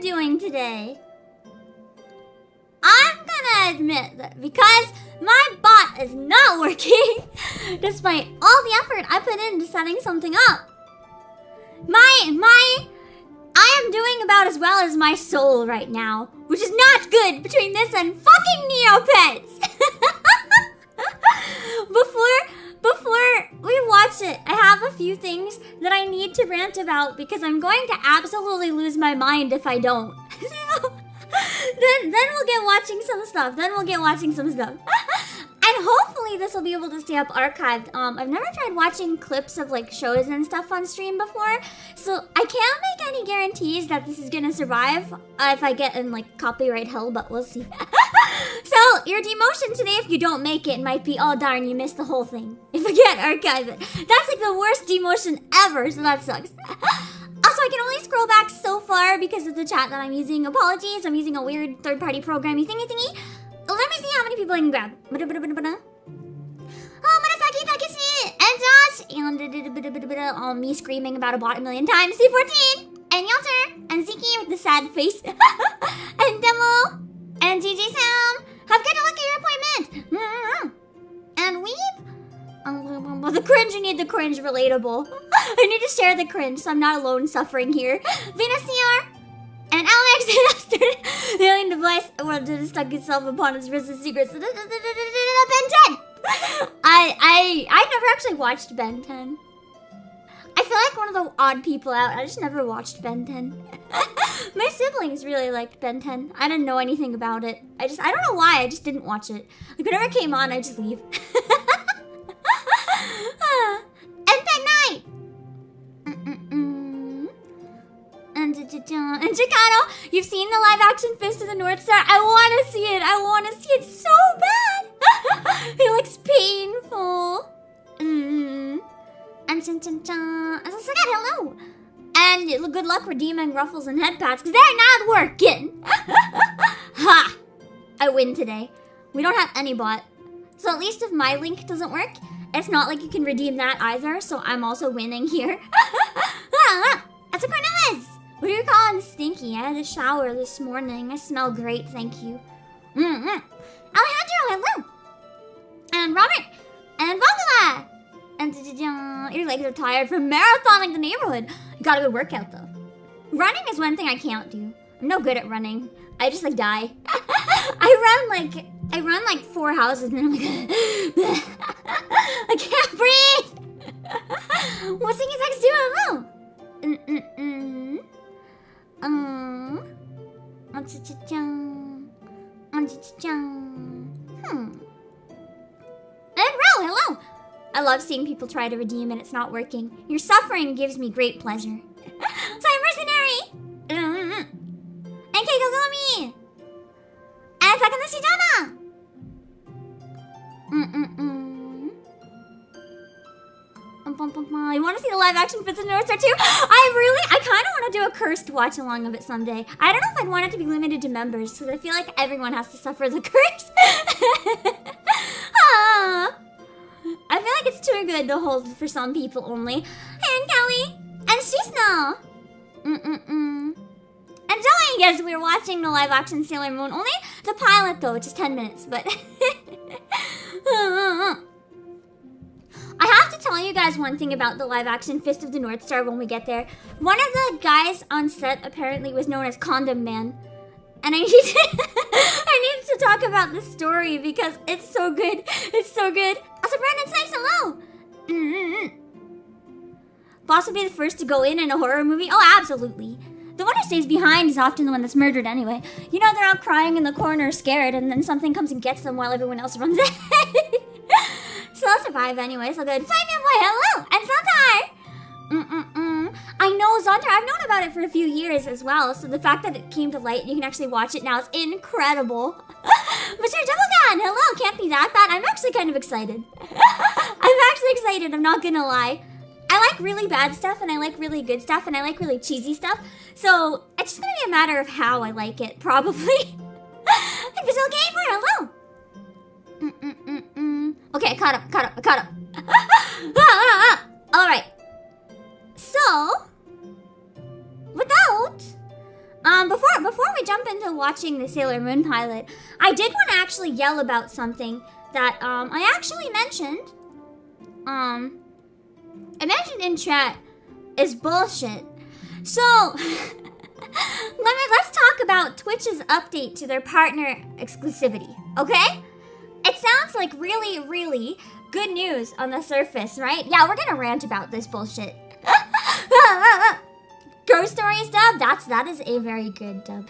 Doing today? I'm gonna admit that because my bot is not working, despite all the effort I put into setting something up, I am doing about as well as my soul right now, which is not good between this and fucking Neopets. Before we watch it, I have a few things that I need to rant about because I'm going to absolutely lose my mind if I don't. then we'll get watching some stuff. And hopefully this will be able to stay up archived. I've never tried watching clips of like shows and stuff on stream before, so I can't make any guarantees that this is gonna survive if I get in like copyright hell, but we'll see. So your demotion today, if you don't make it, might be, oh darn, you missed the whole thing. If I can't archive it, that's like the worst demotion ever, so that sucks. Also, I can only scroll back so far because of the chat that I'm using. Apologies, I'm using a weird third-party programming thingy. Let me see how many people I can grab. Oh, Murasaki, Takeshi, and Josh, and me screaming about a bot a million times. C14, and Yelter, and Ziki with the sad face, and Demo, and DJ Sam. Have good luck at your appointment. And Weeb. The cringe, you need the cringe relatable. I need to share the cringe so I'm not alone suffering here. Venus and Alex the alien device wanted to stuck itself upon its wrist of secrets. Ben 10! I never actually watched Ben 10. I feel like one of the odd people out. I just never watched Ben 10. My siblings really liked Ben 10. I didn't know anything about it. I don't know why, I just didn't watch it. Like whenever it came on, I just leave. And that night! And Chicano, you've seen the live action Fist of the North Star? I want to see it. I want to see it so bad. It looks painful. And hello. And good luck redeeming ruffles and head pats because they're not working. Ha! I win today. We don't have any bot. So at least if my link doesn't work, it's not like you can redeem that either, so I'm also winning here. That's a Cornelis! What are you calling stinky? I had a shower this morning. I smell great, thank you. Alejandro, hello! And Robert! And Vongala! And your legs are tired from marathoning the neighborhood. You got a good workout, though. Running is one thing I can't do. I'm no good at running. I just, like, die. I run like 4 houses and then I'm like, I can't breathe! What's singing sex do? Hello! Hello! I love seeing people try to redeem and it's not working. Your suffering gives me great pleasure. So I'm mercenary! NK Kagami! And Takanoshi-jana! You want to see the live action Fits of North Star too? I kind of want to do a cursed watch along of it someday. I don't know if I'd want it to be limited to members, because I feel like everyone has to suffer the curse. I feel like it's too good to hold for some people only. Hey, and Kelly! And Shisno! And Joey, yes, we were watching the live action Sailor Moon. Only the pilot though, which is 10 minutes, but... I have to tell you guys one thing about the live action Fist of the North Star when we get there. One of the guys on set apparently was known as Condom Man. And I need to talk about this story because it's so good. It's so good. Also, Brandon Snipes, hello! Boss will be the first to go in a horror movie? Oh, absolutely. The one who stays behind is often the one that's murdered anyway. You know, they're all crying in the corner scared and then something comes and gets them while everyone else runs ahead. So I'll survive anyway, so good. Find me boy, hello! And Zontar! I know Zontar, I've known about it for a few years as well, so the fact that it came to light and you can actually watch it now is incredible. Mr. Doublegun, hello! Can't be that bad. I'm actually kind of excited. I'm actually excited, I'm not gonna lie. I like really bad stuff, and I like really good stuff, and I like really cheesy stuff, so it's just gonna be a matter of how I like it, probably. And Brazil Gamer, hello! Okay, I caught up. Alright. So, before we jump into watching the Sailor Moon pilot, I did want to actually yell about something that, I actually mentioned. I mentioned in chat is bullshit. So, let's talk about Twitch's update to their partner exclusivity, okay? It sounds like really, really good news on the surface, right? Yeah, we're gonna rant about this bullshit. Ghost Stories dub? That is a very good dub.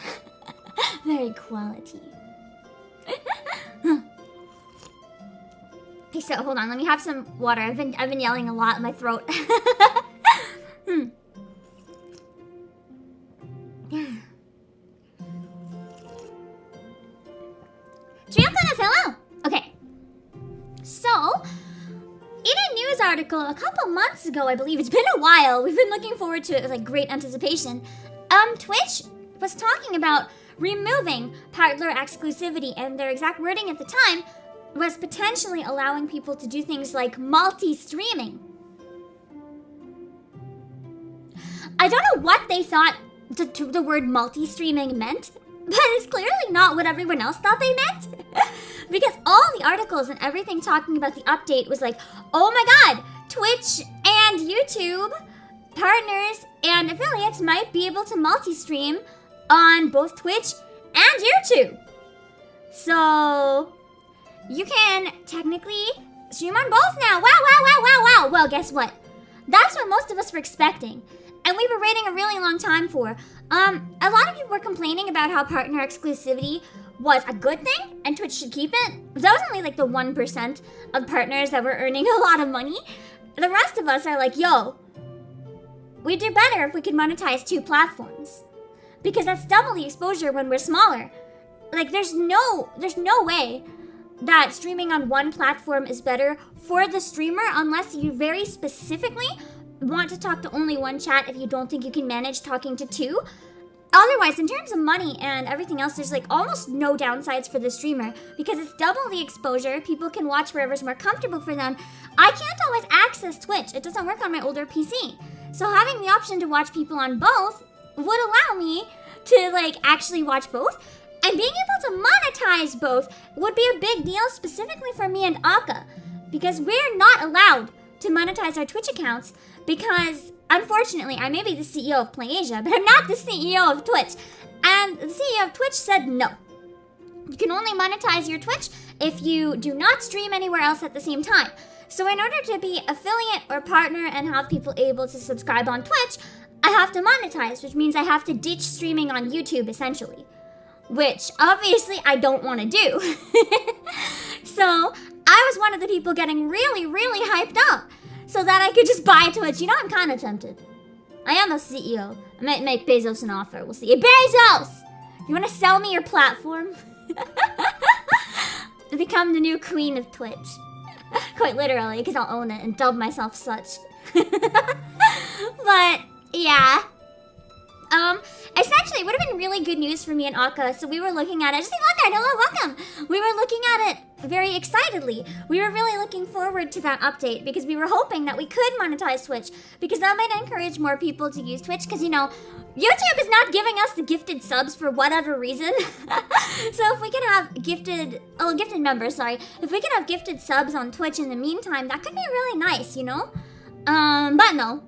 Very quality. Okay, so hold on, let me have some water. I've been yelling a lot in my throat. Triumphanas, hello! Okay. So, in a news article a couple months ago, I believe, it's been a while, we've been looking forward to it with like great anticipation, Twitch was talking about removing partner exclusivity, and their exact wording at the time was potentially allowing people to do things like multi-streaming. I don't know what they thought the word multi-streaming meant, but it's clearly not what everyone else thought they meant. Because all the articles and everything talking about the update was like, oh my god, Twitch and YouTube partners and affiliates might be able to multi-stream on both Twitch and YouTube. So, you can technically stream on both now. Wow. Well, guess what? That's what most of us were expecting. And we were waiting a really long time for. A lot of people were complaining about how partner exclusivity was a good thing and Twitch should keep it. That was only like the 1% of partners that were earning a lot of money. The rest of us are like, yo, we'd do better if we could monetize 2 platforms. Because that's double the exposure when we're smaller. Like, there's no way that streaming on one platform is better for the streamer unless you very specifically want to talk to only one chat if you don't think you can manage talking to 2. otherwise, in terms of money and everything else, there's like almost no downsides for the streamer because it's double the exposure. People can watch wherever's more comfortable for them. I can't always access Twitch. It doesn't work on my older PC. So having the option to watch people on both would allow me to like actually watch both. And being able to monetize both would be a big deal specifically for me and Aka. Because we're not allowed to monetize our Twitch accounts because, unfortunately, I may be the CEO of Playasia, but I'm not the CEO of Twitch. And the CEO of Twitch said no. You can only monetize your Twitch if you do not stream anywhere else at the same time. So in order to be affiliate or partner and have people able to subscribe on Twitch, I have to monetize, which means I have to ditch streaming on YouTube, essentially. Which, obviously, I don't want to do. So, I was one of the people getting really, really hyped up so that I could just buy Twitch. You know, I'm kind of tempted. I am a CEO. I might make Bezos an offer. We'll see. Hey, Bezos! You want to sell me your platform? Become the new queen of Twitch. Quite literally, because I'll own it and dub myself such. But, yeah. Essentially, it would have been really good news for me and Aka, so we were looking at it. Just say, Lockhart, hello, welcome! We were looking at it very excitedly. We were really looking forward to that update because we were hoping that we could monetize Twitch because that might encourage more people to use Twitch because, you know, YouTube is not giving us the gifted subs for whatever reason. So if we could have gifted members, if we could have gifted subs on Twitch in the meantime, that could be really nice, you know? But no.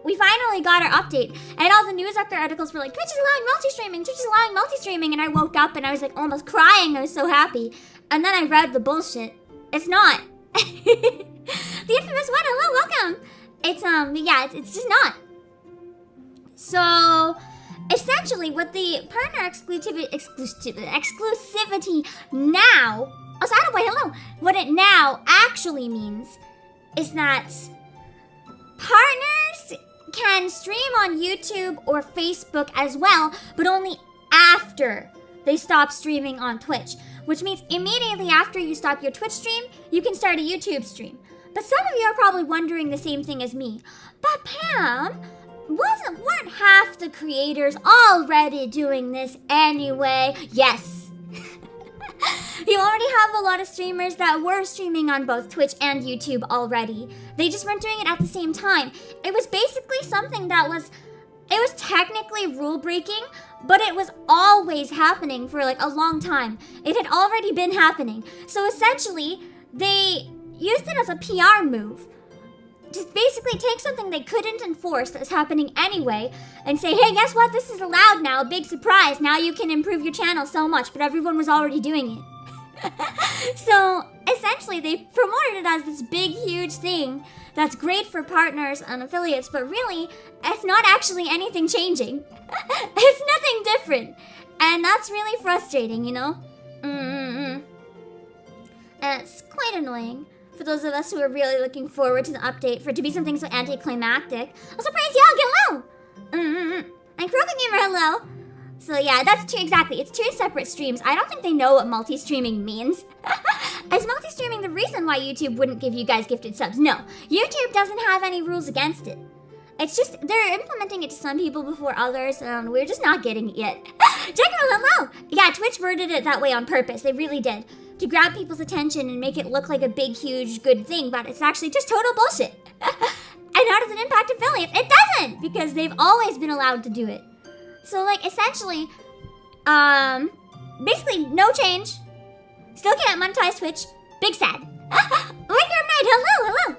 We finally got our update, and all the news articles were like, Twitch is allowing multi-streaming, Twitch is allowing multi-streaming, and I woke up and I was like almost crying, I was so happy. And then I read the bullshit. It's not. The infamous one, hello, welcome. It's just not. So, essentially, what the partner exclusivity now, what it now actually means is that partners can stream on YouTube or Facebook as well, but only after they stop streaming on Twitch, which means immediately after you stop your Twitch stream, you can start a YouTube stream. But some of you are probably wondering the same thing as me. But Pam, weren't half the creators already doing this anyway? Yes. You already have a lot of streamers that were streaming on both Twitch and YouTube already. They just weren't doing it at the same time. It was basically something that was technically rule breaking, but it was always happening for like a long time. It had already been happening. So essentially, they used it as a PR move. Just basically take something they couldn't enforce that's happening anyway and say, hey, guess what? This is allowed now. Big surprise. Now you can improve your channel so much, but everyone was already doing it. So essentially, they promoted it as this big, huge thing that's great for partners and affiliates, but really, it's not actually anything changing. It's nothing different. And that's really frustrating, you know? And it's quite annoying. For those of us who are really looking forward to the update, for it to be something so anticlimactic. Also, praise y'all, get low! And Krogan Gamer, hello! So yeah, it's two separate streams. I don't think they know what multi-streaming means. Is multi-streaming the reason why YouTube wouldn't give you guys gifted subs? No, YouTube doesn't have any rules against it. It's just, they're implementing it to some people before others, and we're just not getting it yet. Jacob, hello! Yeah, Twitch worded it that way on purpose, they really did. To grab people's attention and make it look like a big, huge, good thing, but it's actually just total bullshit. And how does it impact affiliates? It doesn't, because they've always been allowed to do it. So, like, essentially, basically, no change. Still can't monetize Twitch. Big sad. Wicker Knight, hello!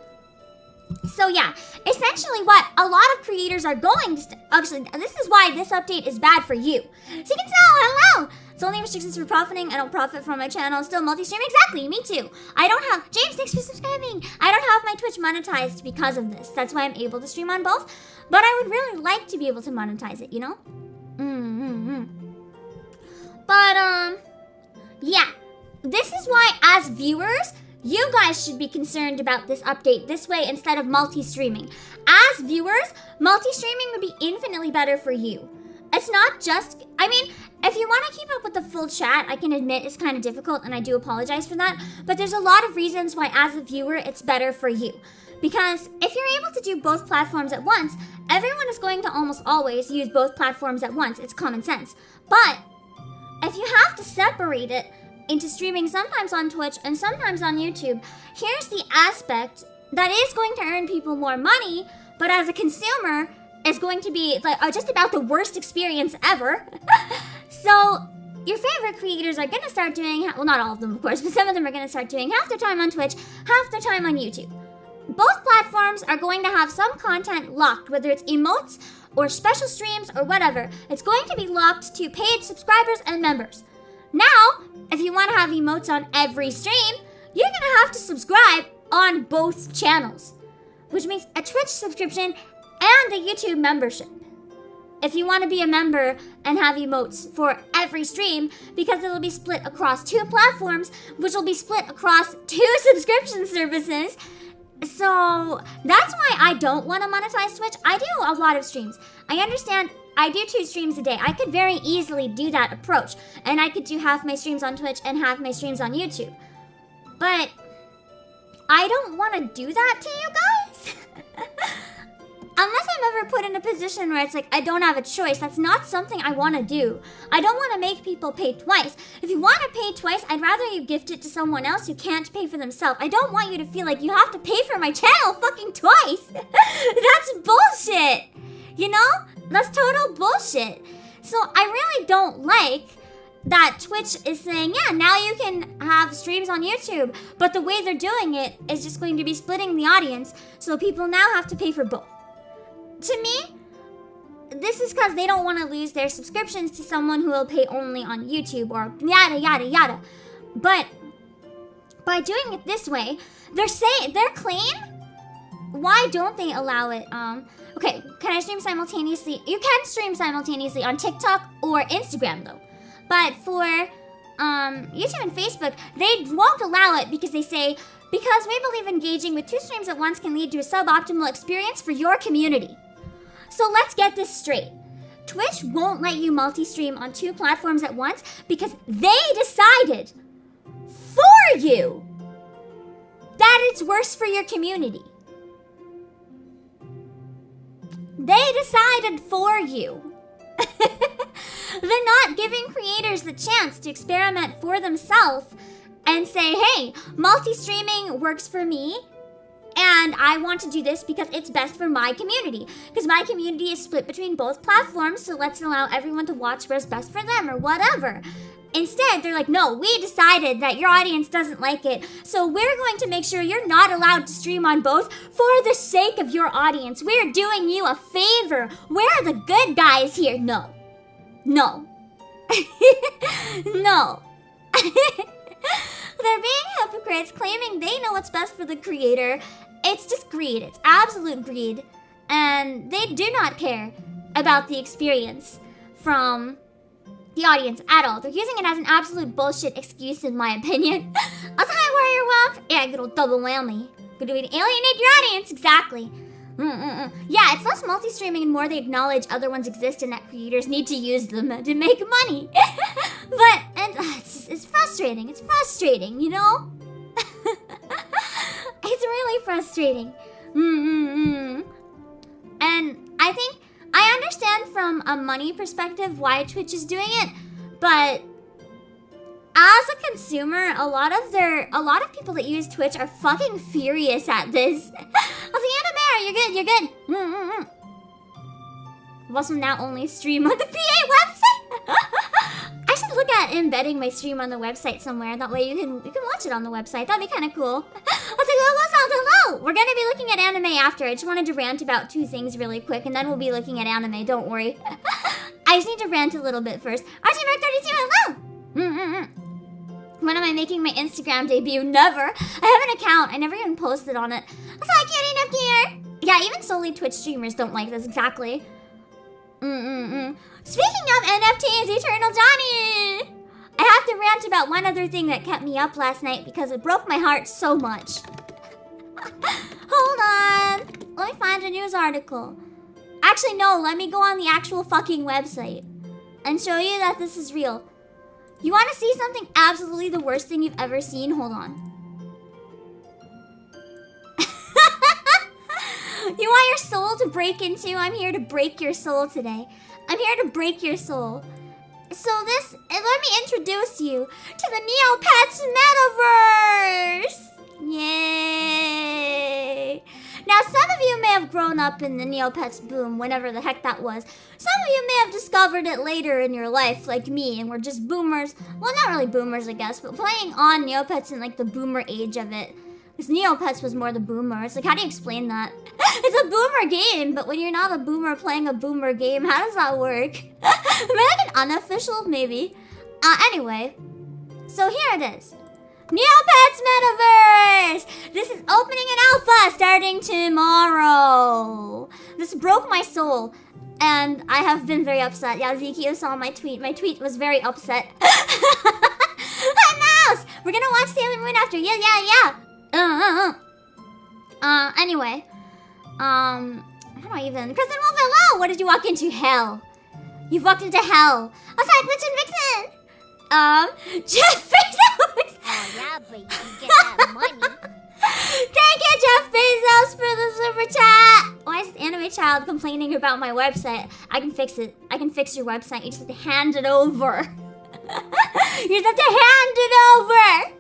So, yeah, essentially what a lot of creators are going to... Actually, this is why this update is bad for you. So you can sell, hello! It's only restrictions for profiting. I don't profit from my channel. Still multi-stream. Exactly, me too. I don't have... James, thanks for subscribing. I don't have my Twitch monetized because of this. That's why I'm able to stream on both. But I would really like to be able to monetize it, you know? But, yeah. This is why, as viewers, you guys should be concerned about this update this way instead of multi-streaming. As viewers, multi-streaming would be infinitely better for you. it's not just, I mean, if you want to keep up with the full chat, I can admit it's kind of difficult, and I do apologize for that, but there's a lot of reasons why, as a viewer, it's better for you. Because if you're able to do both platforms at once, everyone is going to almost always use both platforms at once. It's common sense. But if you have to separate it into streaming sometimes on Twitch and sometimes on YouTube, here's the aspect that is going to earn people more money, but as a consumer, is going to be like just about the worst experience ever. So your favorite creators are going to start doing, well, not all of them, of course, but some of them are going to start doing half their time on Twitch, half their time on YouTube. Both platforms are going to have some content locked, whether it's emotes or special streams or whatever. It's going to be locked to paid subscribers and members. Now, if you want to have emotes on every stream, you're going to have to subscribe on both channels, which means a Twitch subscription and a YouTube membership. If you want to be a member and have emotes for every stream, because it'll be split across 2 platforms, which will be split across 2 subscription services. So that's why I don't want to monetize Twitch. I do a lot of streams. I understand I do 2 streams a day. I could very easily do that approach, and I could do half my streams on Twitch and half my streams on YouTube. But I don't want to do that to you guys. Unless I'm ever put in a position where it's like I don't have a choice. That's not something I want to do. I don't want to make people pay twice. If you want to pay twice, I'd rather you gift it to someone else who can't pay for themselves. I don't want you to feel like you have to pay for my channel fucking twice. That's bullshit. You know? That's total bullshit. So I really don't like that Twitch is saying, yeah, now you can have streams on YouTube, but the way they're doing it is just going to be splitting the audience, so people now have to pay for both. To me, this is because they don't want to lose their subscriptions to someone who will pay only on YouTube or yada yada yada. But by doing it this way, they're clean. Why don't they allow it? Okay, can I stream simultaneously? You can stream simultaneously on TikTok or Instagram though. But for YouTube and Facebook, they won't allow it because they say, because we believe engaging with 2 streams at once can lead to a suboptimal experience for your community. So let's get this straight. Twitch won't let you multi-stream on 2 platforms at once because they decided for you that it's worse for your community. They decided for you. They're not giving creators the chance to experiment for themselves and say, hey, multi-streaming works for me, and I want to do this because it's best for my community. Because my community is split between both platforms, so let's allow everyone to watch what's best for them or whatever. Instead, they're like, no, we decided that your audience doesn't like it, so we're going to make sure you're not allowed to stream on both for the sake of your audience. We're doing you a favor. We're the good guys here. No. No. No. They're being hypocrites, claiming they know what's best for the creator. It's just greed. It's absolute greed. And they do not care about the experience from the audience at all. They're using it as an absolute bullshit excuse, in my opinion. Also, hi, Warrior Wolf. Yeah, good old double whammy. Gonna alienate your audience, exactly. Yeah, it's less multi-streaming and more they acknowledge other ones exist and that creators need to use them to make money. But, and it's frustrating. It's frustrating, you know? It's really frustrating. And I think I understand from a money perspective why Twitch is doing it, but as a consumer, a lot of people that use Twitch are fucking furious at this. I was like, you're good. I've also now only stream on the PA website. I should look at embedding my stream on the website somewhere. That way you can watch it on the website. That'd be kind of cool. I was like, hello. We're gonna be looking at anime after. I just wanted to rant about 2 things really quick, and then we'll be looking at anime. Don't worry. I just need to rant a little bit first. RTMark32, hello. When am I making my Instagram debut? Never. I have an account. I never even posted on it. I was like, cutie enough here. Yeah, even solely Twitch streamers don't like this, exactly. Speaking of NFTs, Eternal Johnny! I have to rant about one other thing that kept me up last night because it broke my heart so much. Hold on. Let me find a news article. Actually, no, let me go on the actual fucking website and show you that this is real. You want to see something absolutely the worst thing you've ever seen? Hold on. You want your soul to break into? I'm here to break your soul today. I'm here to break your soul. So let me introduce you to the Neopets metaverse! Yay! Now, some of you may have grown up in the Neopets boom, whenever the heck that was. Some of you may have discovered it later in your life, like me, and we're just boomers. Well, not really boomers, I guess, but playing on Neopets in, like, the boomer age of it. Because Neopets was more the boomer. It's like, how do you explain that? It's a boomer game, but when you're not a boomer playing a boomer game, how does that work? Maybe like an unofficial, maybe. Anyway, so here it is. Neopets Metaverse! This is opening an alpha starting tomorrow. This broke my soul, and I have been very upset. Yeah, Zekio saw my tweet. My tweet was very upset. Hi, Mouse! We're gonna watch Sailor Moon after. Yeah. Anyway. How do I even... Kristen Wolf, hello! What did you walk into? Hell. You've walked into hell. Aside Glitch and Vixen! Jeff Bezos! Oh yeah, but you can get that money. Thank you, Jeff Bezos, for the super chat! Why is this anime child complaining about my website? I can fix it. I can fix your website. You just have to hand it over. You just have to hand it over!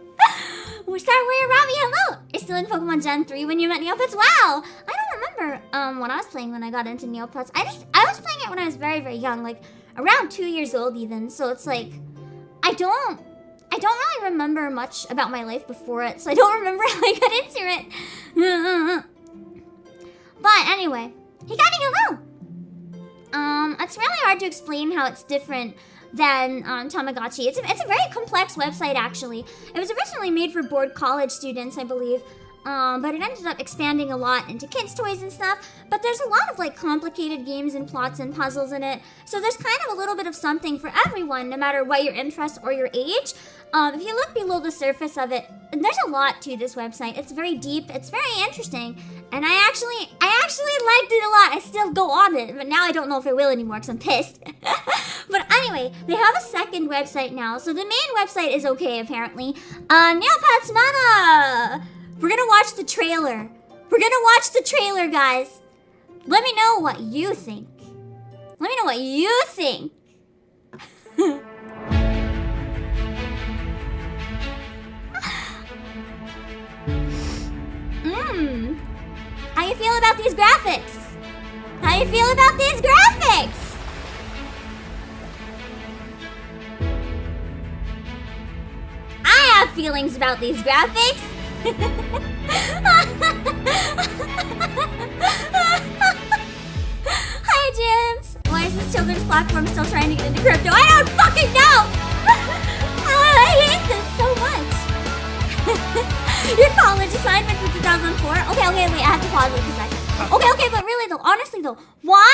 We start wearing Robbie, hello! You're still in Pokemon Gen 3 when you met Neopets? Wow! I don't remember when I was playing when I got into Neopets. I was playing it when I was very, very young, like around 2 years old even, so it's like I don't really remember much about my life before it, so I don't remember how I got into it. But anyway, Hikari, hello! It's really hard to explain how it's different than Tamagotchi. It's a very complex website, actually. It was originally made for bored college students, I believe, but it ended up expanding a lot into kids' toys and stuff. But there's a lot of like complicated games and plots and puzzles in it, so there's kind of a little bit of something for everyone, no matter what your interest or your age. If you look below the surface of it, there's a lot to this website. It's very deep, it's very interesting, and I actually liked it a lot. I still go on it, but now I don't know if I will anymore because I'm pissed. But anyway, they have a second website now, so the main website is okay apparently. Neopets Mana! We're gonna watch the trailer. We're gonna watch the trailer, guys. Let me know what you think. Let me know what you think. How you feel about these graphics? How you feel about these graphics? I have feelings about these graphics. Hi, James. Why is this children's platform still trying to get into crypto? I don't fucking know. I hate this so much. Your college assignment for 2004? Okay, wait, I have to pause it for a second. Okay, but really though, honestly though, why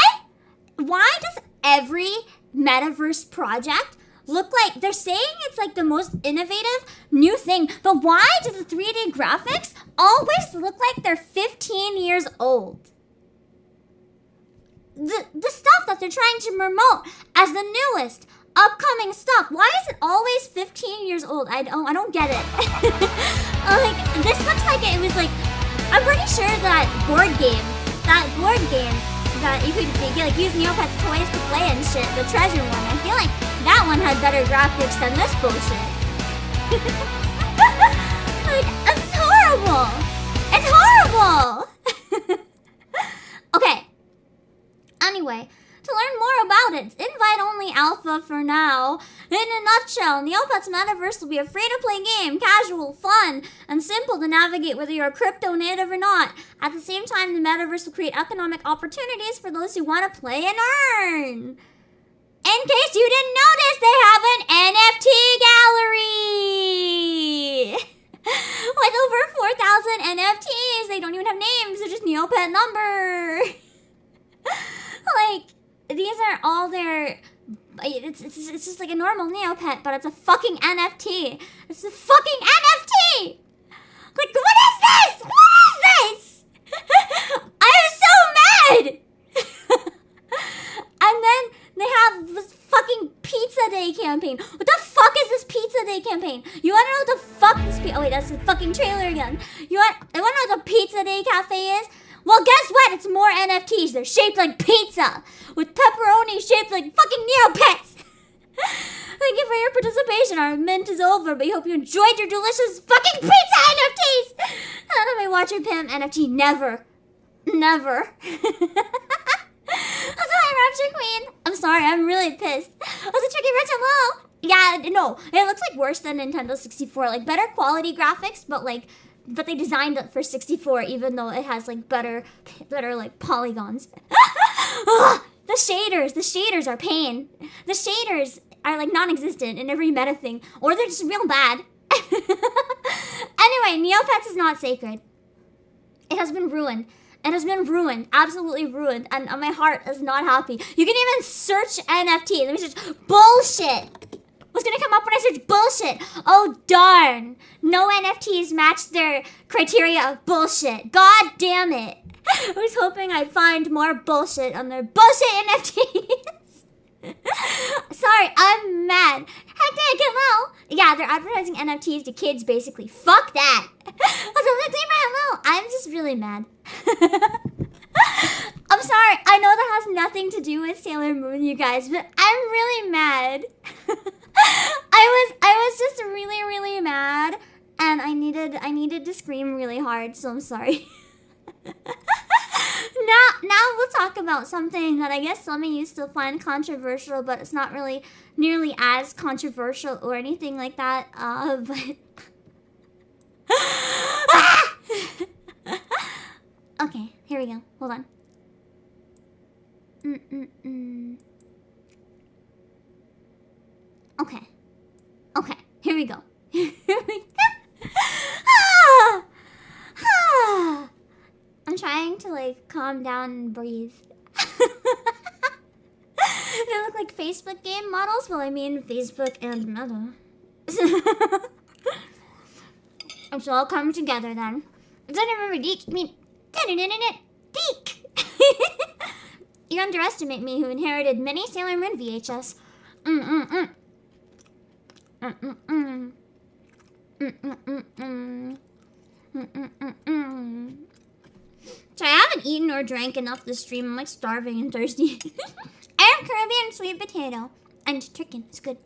does every metaverse project look like, they're saying it's like the most innovative new thing, but why do the 3D graphics always look like they're 15 years old? The stuff that they're trying to promote as the newest upcoming stuff, why is it always 15 years old? I don't get it. Like, this looks like it was like, I'm pretty sure that board game that you could like use Neopets toys to play and shit, the treasure one, I feel like that one had better graphics than this bullshit. Like, it's horrible. It's horrible. Okay. Anyway, to learn more about it, invite-only alpha for now. In a nutshell, Neopets Metaverse will be a free-to-play game, casual, fun, and simple to navigate whether you're a crypto native or not. At the same time, the Metaverse will create economic opportunities for those who want to play and earn. In case you didn't notice, they have an NFT gallery! With over 4,000 NFTs, they don't even have names, they're just Neopet number. Like, these are all their... It's just like a normal Neopet, but it's a fucking NFT. It's a fucking NFT! Like, what is this? What is this? I am so mad! campaign. What the fuck is this Pizza Day campaign? You wanna know what the fuck this oh wait, that's the fucking trailer again. You wanna know what the Pizza Day cafe is? Well, guess what? It's more NFTs. They're shaped like pizza with pepperoni shaped like fucking Neopets. Thank you for your participation. Our mint is over, but we hope you enjoyed your delicious fucking pizza NFTs. Anime Watcher Pam NFT, never. Never. That's why Rapture Queen. I'm sorry, I'm really pissed. Also, Tricky Rich, hello. Yeah, no, it looks like worse than Nintendo 64. Like, better quality graphics, but they designed it for 64, even though it has like better like polygons. The shaders are pain. The shaders are like non-existent in every meta thing, or they're just real bad. Anyway, Neopets is not sacred. It has been ruined. It has been ruined, absolutely ruined, and my heart is not happy. You can even search NFT. Let me search bullshit. What's gonna come up when I search bullshit? Oh darn! No NFTs match their criteria of bullshit. God damn it! I was hoping I'd find more bullshit on their bullshit NFTs. Sorry, I'm mad. Hectic, hello. Yeah, they're advertising NFTs to kids basically. Fuck that. Hello. I'm just really mad. I'm sorry. I know that has nothing to do with Sailor Moon, you guys, but I'm really mad. I was just really, really mad, and I needed to scream really hard, so I'm sorry. Now we'll talk about something that I guess some of you still find controversial, but it's not really nearly as controversial or anything like that. But okay, here we go. Hold on. Okay, here we go. I'm trying to like calm down and breathe. They look like Facebook game models. Well, I mean Facebook and Meta. It's all come together then. I don't remember Deek. I mean, Deek. You underestimate me, who inherited many Sailor Moon VHS. So I haven't eaten or drank enough this stream. I'm like starving and thirsty. I have Caribbean sweet potato and chicken. It's good.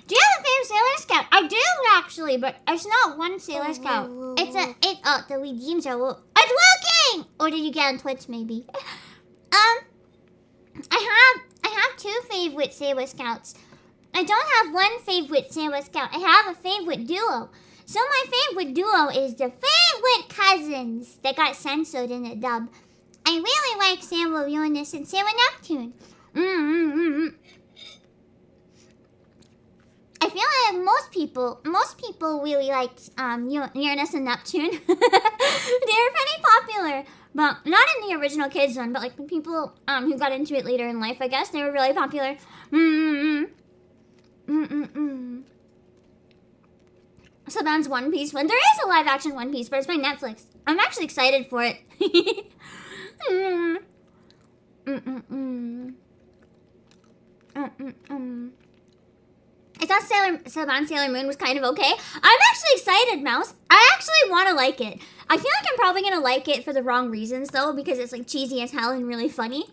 Do you have a favorite Sailor Scout? I do actually, but it's not one Sailor Scout. It's the redeems are. It's working. Or did you get on Twitch maybe? I have two favorite Sailor Scouts. I don't have one favorite Sailor Scout. I have a favorite duo. So my favorite duo is the favorite cousins that got censored in the dub. I really like Sailor Uranus and Sailor Neptune. I feel like most people really like Uranus and Neptune. They're pretty popular, but not in the original kids one. But like the people who got into it later in life, I guess they were really popular. Saban's One Piece one. There is a live action One Piece, but it's by Netflix. I'm actually excited for it. I thought Saban Sailor Moon was kind of okay. I'm actually excited, Mouse. I actually want to like it. I feel like I'm probably going to like it for the wrong reasons, though, because it's like cheesy as hell and really funny.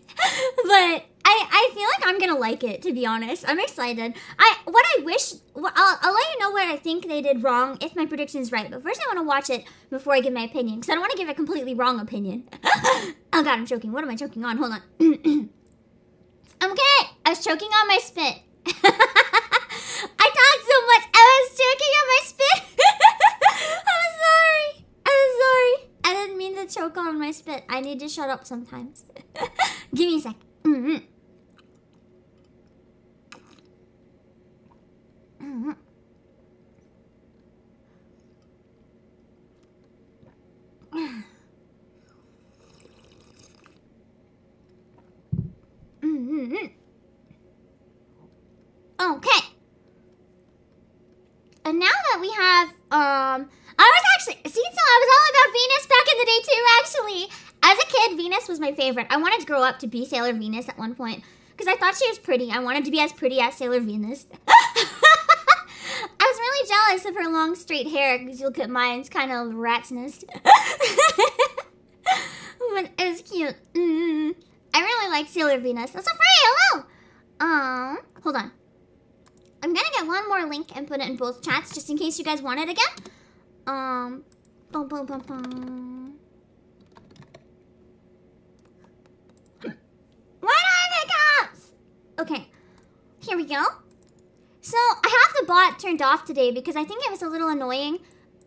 But I feel like I'm going to like it, to be honest. I'm excited. I'll let you know what I think they did wrong if my prediction is right. But first I want to watch it before I give my opinion, because I don't want to give a completely wrong opinion. Oh god, I'm choking. What am I choking on? Hold on. Okay, I was choking on my spit. I talked so much. I was choking on my spit. I'm sorry. I didn't mean to choke on my spit. I need to shut up sometimes. Give me a sec. Okay. And now that we have, I was all about Venus back in the day too, actually. As a kid, Venus was my favorite. I wanted to grow up to be Sailor Venus at one point because I thought she was pretty. I wanted to be as pretty as Sailor Venus. I was really jealous of her long straight hair because you look at mine, it's kind of rat's nest. But it was cute. I really like Sailor Venus. That's so free. Hello. Hold on. I'm gonna get one more link and put it in both chats just in case you guys want it again. Boom, boom, boom, boom. Why do I have hiccups? Okay, here we go. So I have the bot turned off today because I think it was a little annoying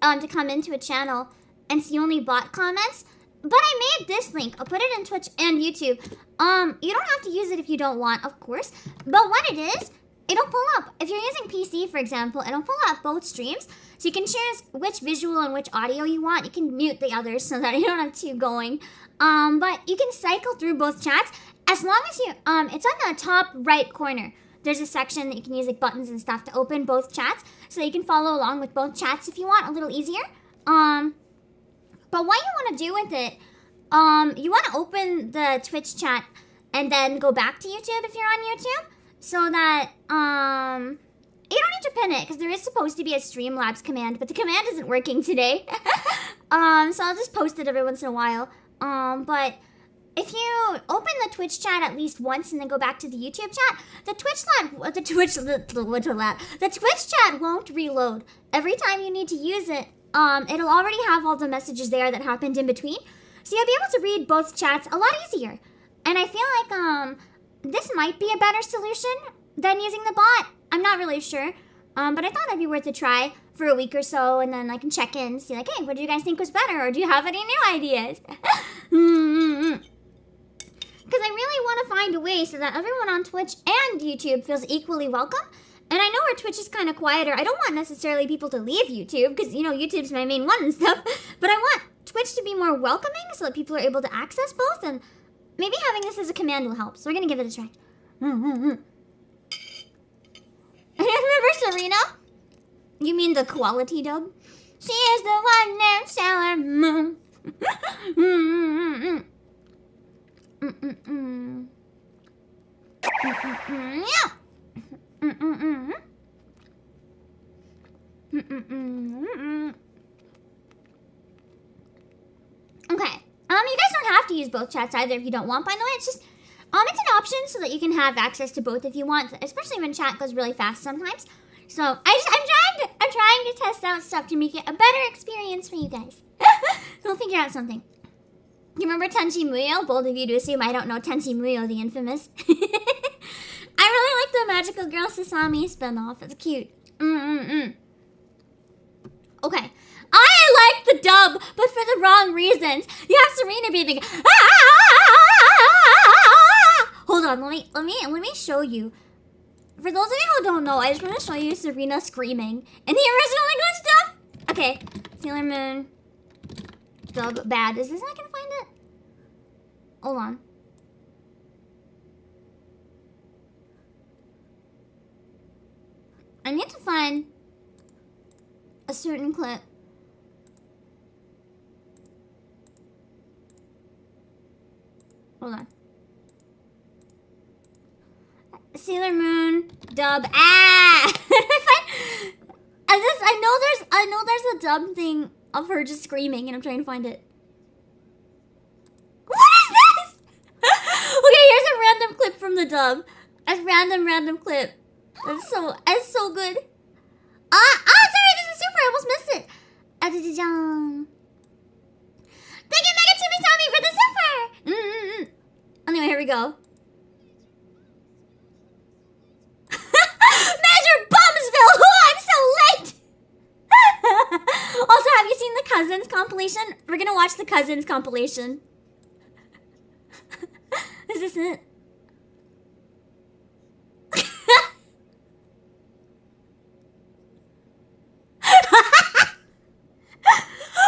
to come into a channel and see only bot comments. But I made this link. I'll put it in Twitch and YouTube. You don't have to use it if you don't want, of course. But what it is, it'll pull up. If you're using PC, for example, it'll pull up both streams. So you can choose which visual and which audio you want. You can mute the others so that you don't have two going. But you can cycle through both chats as long as you, it's on the top right corner. There's a section that you can use like buttons and stuff to open both chats. So you can follow along with both chats if you want, a little easier. But what you want to do with it, you want to open the Twitch chat and then go back to YouTube if you're on YouTube, so that you don't need to pin it because there is supposed to be a Streamlabs command, but the command isn't working today. So I'll just post it every once in a while. But if you open the Twitch chat at least once and then go back to the YouTube chat, the Twitch chat won't reload. Every time you need to use it, it'll already have all the messages there that happened in between. So you'll be able to read both chats a lot easier. And I feel like this might be a better solution than using the bot. I'm not really sure. But I thought it'd be worth a try for a week or so, and then I can check in and see like, hey, what do you guys think was better? Or do you have any new ideas? Because I really want to find a way so that everyone on Twitch and YouTube feels equally welcome. And I know our Twitch is kind of quieter. I don't want necessarily people to leave YouTube because, you know, YouTube's my main one and stuff. But I want Twitch to be more welcoming so that people are able to access both. And maybe having this as a command will help. So we're going to give it a try. Remember Serena? You mean the quality dub? She is the one named Sailor Moon. Yeah. Okay. You guys don't have to use both chats either if you don't want, by the way. It's just it's an option so that you can have access to both if you want, especially when chat goes really fast sometimes. So I'm trying to test out stuff to make it a better experience for you guys. We'll figure out something. You remember Tenchi Muyo? Bold of you to assume I don't know Tenchi Muyo, the infamous. I really like the Magical Girl Sasami spinoff. It's cute. Okay. I like the dub, but for the wrong reasons. You have Serena being like, hold on, let me show you. For those of you who don't know, I just want to show you Serena screaming in the original English stuff. Okay, Sailor Moon dub bad. Is this how I can find it? Hold on. I need to find a certain clip. Hold on. Sailor Moon dub. I know there's a dub thing of her just screaming, and I'm trying to find it. What is this? Okay, here's a random clip from the dub. A random clip. That's so good. Sorry, this is super. I almost missed it. Thank you, Megatumi Tommy, for the super. Anyway, here we go. Measure Bumsville. Oh, I'm so late. Also, have you seen the Cousins compilation? We're gonna watch the Cousins compilation. Is this it?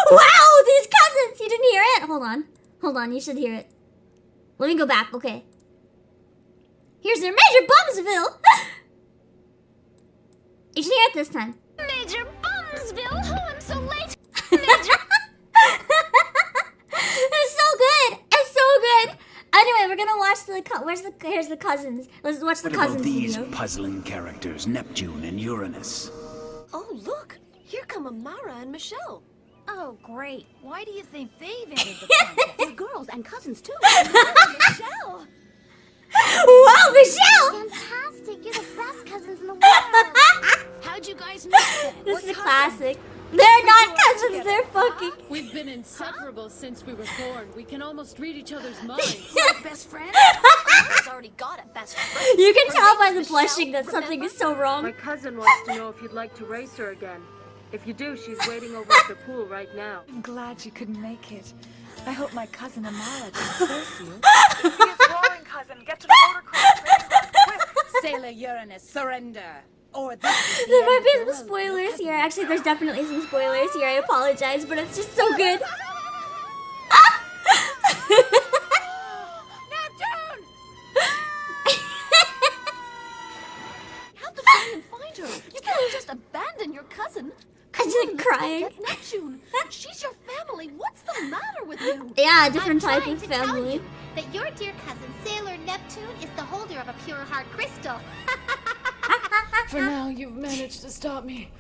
Wow, these cousins! You didn't hear it? Hold on, you should hear it. Let me go back, okay. Here's their Major Bumsville! You should hear it this time. Major Bumsville! Oh, I'm so late! Major... It's so good! here's the cousins. Let's watch the What about cousins these video. puzzling characters, Neptune and Uranus? Oh, look! Here come Amara and Michelle. Oh, great. Why do you think they've entered the contest? They're girls and cousins, too. Michelle! Wow, Michelle! Fantastic. You're the best cousins in the world. How'd you guys meet then? This is a classic. They're not cousins, they're fucking. We've been inseparable since we were born. We can almost read each other's minds. Like best friend? Amara's already got a best friend. You can Her tell by the name's blushing that Michelle, something remember? is so wrong. My cousin wants to know if you'd like to race her again. If you do, she's waiting over at the pool right now. I'm glad you couldn't make it. I hope my cousin Amara didn't curse you. He is roaring, cousin. Get to the motocross training ground, quick. Sailor Uranus, surrender. Or this is the There might end be of some the world. spoilers here. Actually, there's definitely some spoilers here. I apologize, but it's just so good. Neptune! Help the friend and find her. You can't just abandon your cousin. I'm just crying. Get Neptune. She's your family. What's the matter with you? Yeah, a different I'm type trying of to tell family. you that your dear cousin, Sailor Neptune, is the holder of a pure heart crystal. For now, you've managed to stop me.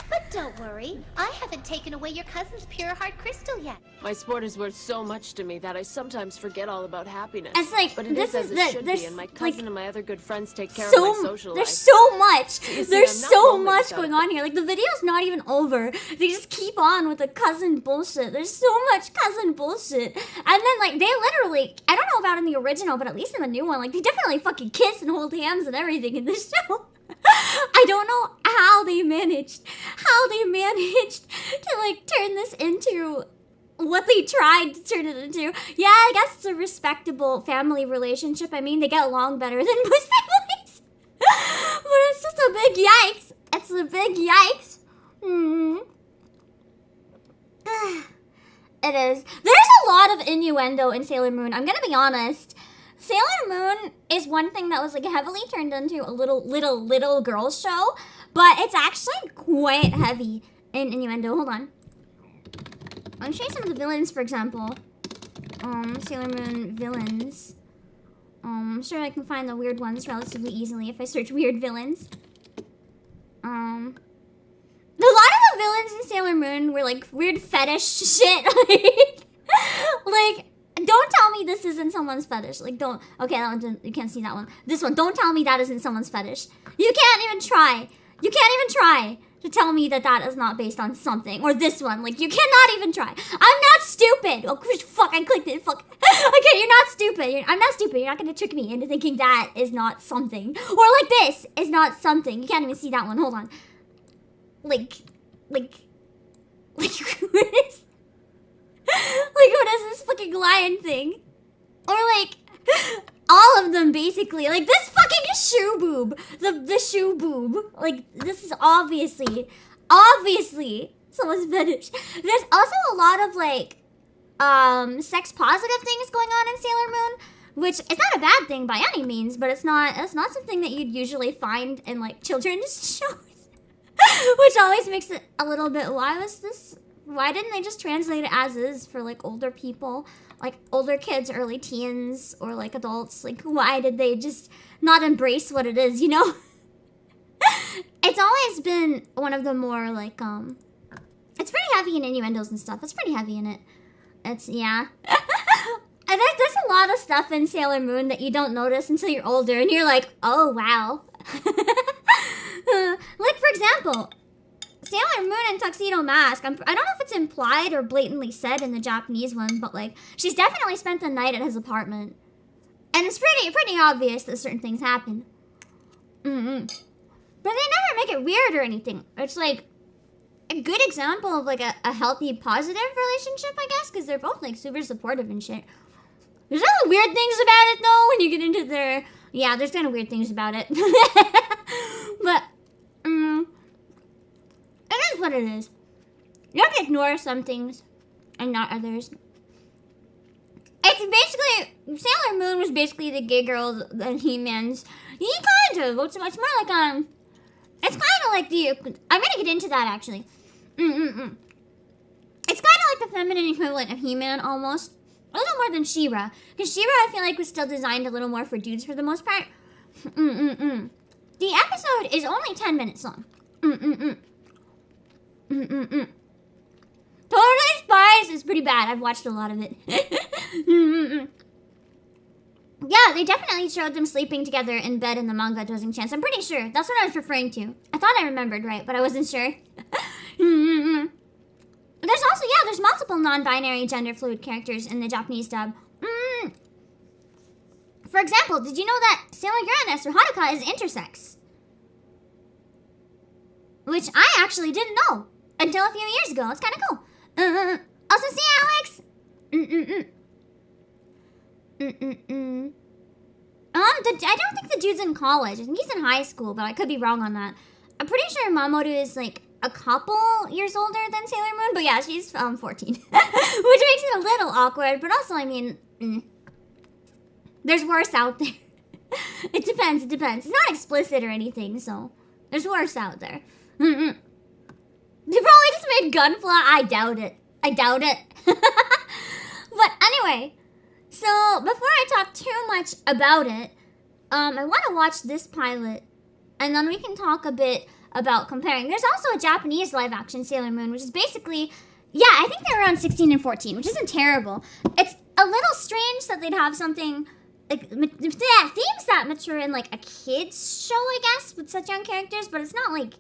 But don't worry, I haven't taken away your cousin's pure heart crystal yet. My sport is worth so much to me that I sometimes forget all about happiness. It's like, but it this is as is it the- should there's, be, and my like, cousin and my other good friends take care of my social there's life. so much. You see, There's I'm not so lonely much without going it. on here. Like the video's not even over. They just keep on with the cousin bullshit. There's so much cousin bullshit. And then like they literally, I don't know about in the original, but at least in the new one, like they definitely fucking kiss and hold hands and everything in this show. I don't know how they managed to like turn this into what they tried to turn it into. Yeah, I guess it's a respectable family relationship. I mean, they get along better than most families. But it's just a big yikes. It's a big yikes. It is. There's a lot of innuendo in Sailor Moon. I'm gonna be honest. Sailor Moon is one thing that was like heavily turned into a little girls show, but it's actually quite heavy in innuendo. Hold on. I'll show you some of the villains, for example. Sailor Moon villains. I'm sure I can find the weird ones relatively easily if I search weird villains. A lot of the villains in Sailor Moon were like weird fetish shit. like, don't tell me this isn't someone's fetish. Like, don't. Okay, that one didn't, you can't see that one. This one, don't tell me that isn't someone's fetish. You can't even try. You can't even try to tell me that that is not based on something. Or this one, like, you cannot even try. I'm not stupid. Oh, fuck, I clicked it. Fuck. Okay, you're not stupid. I'm not stupid. You're not gonna trick me into thinking that is not something. Or like this is not something. You can't even see that one. Hold on. Like, what is... Like, what is this fucking lion thing? Or, like, all of them, basically. Like, this fucking shoe boob. The shoe boob. Like, this is obviously someone's fetish. There's also a lot of, like, sex-positive things going on in Sailor Moon, which is not a bad thing by any means, but it's not something that you'd usually find in, like, children's shows. Which always makes it a little bit, why didn't they just translate it as is for like older people, like older kids, early teens, or like adults? Like, why did they just not embrace what it is, you know? It's always been one of the more like, it's pretty heavy in innuendos and stuff. It's pretty heavy in it. It's, yeah. And there's a lot of stuff in Sailor Moon that you don't notice until you're older, and you're like, oh, wow. Like, for example, Sailor Moon and Tuxedo Mask, I don't know if it's implied or blatantly said in the Japanese one, but like, she's definitely spent the night at his apartment. And it's pretty obvious that certain things happen. But they never make it weird or anything. It's like a good example of like a healthy, positive relationship, I guess, because they're both like super supportive and shit. There's other weird things about it though when you get into their... Yeah, there's kind of weird things about it. But, it is what it is. You have to ignore some things and not others. It's basically... Sailor Moon was basically the gay girl and He-Man's... He kind of... It's much more like, it's kind of like the... I'm gonna get into that, actually. It's kind of like the feminine equivalent of He-Man, almost. A little more than She-Ra. Because She-Ra, I feel like, was still designed a little more for dudes for the most part. The episode is only 10 minutes long. Totally Spies is pretty bad. I've watched a lot of it. Yeah, they definitely showed them sleeping together in bed in the manga Dozing Chance. I'm pretty sure. That's what I was referring to. I thought I remembered right, but I wasn't sure. There's also, yeah, there's multiple non-binary gender fluid characters in the Japanese dub. For example, did you know that Sailor Uranus or Haruka is intersex? Which I actually didn't know until a few years ago. It's kind of cool. Also, see Alex? I don't think the dude's in college. I think he's in high school, but I could be wrong on that. I'm pretty sure Mamoru is like a couple years older than Sailor Moon, but yeah, she's 14. Which makes it a little awkward, but also, I mean, there's worse out there. It depends. It's not explicit or anything, so there's worse out there. They probably just made Gunpla. I doubt it. But anyway, so before I talk too much about it, I want to watch this pilot, and then we can talk a bit about comparing. There's also a Japanese live-action Sailor Moon, which is basically, yeah, I think they're around 16 and 14, which isn't terrible. It's a little strange that they'd have something like themes that mature in like a kids show, I guess, with such young characters, but it's not like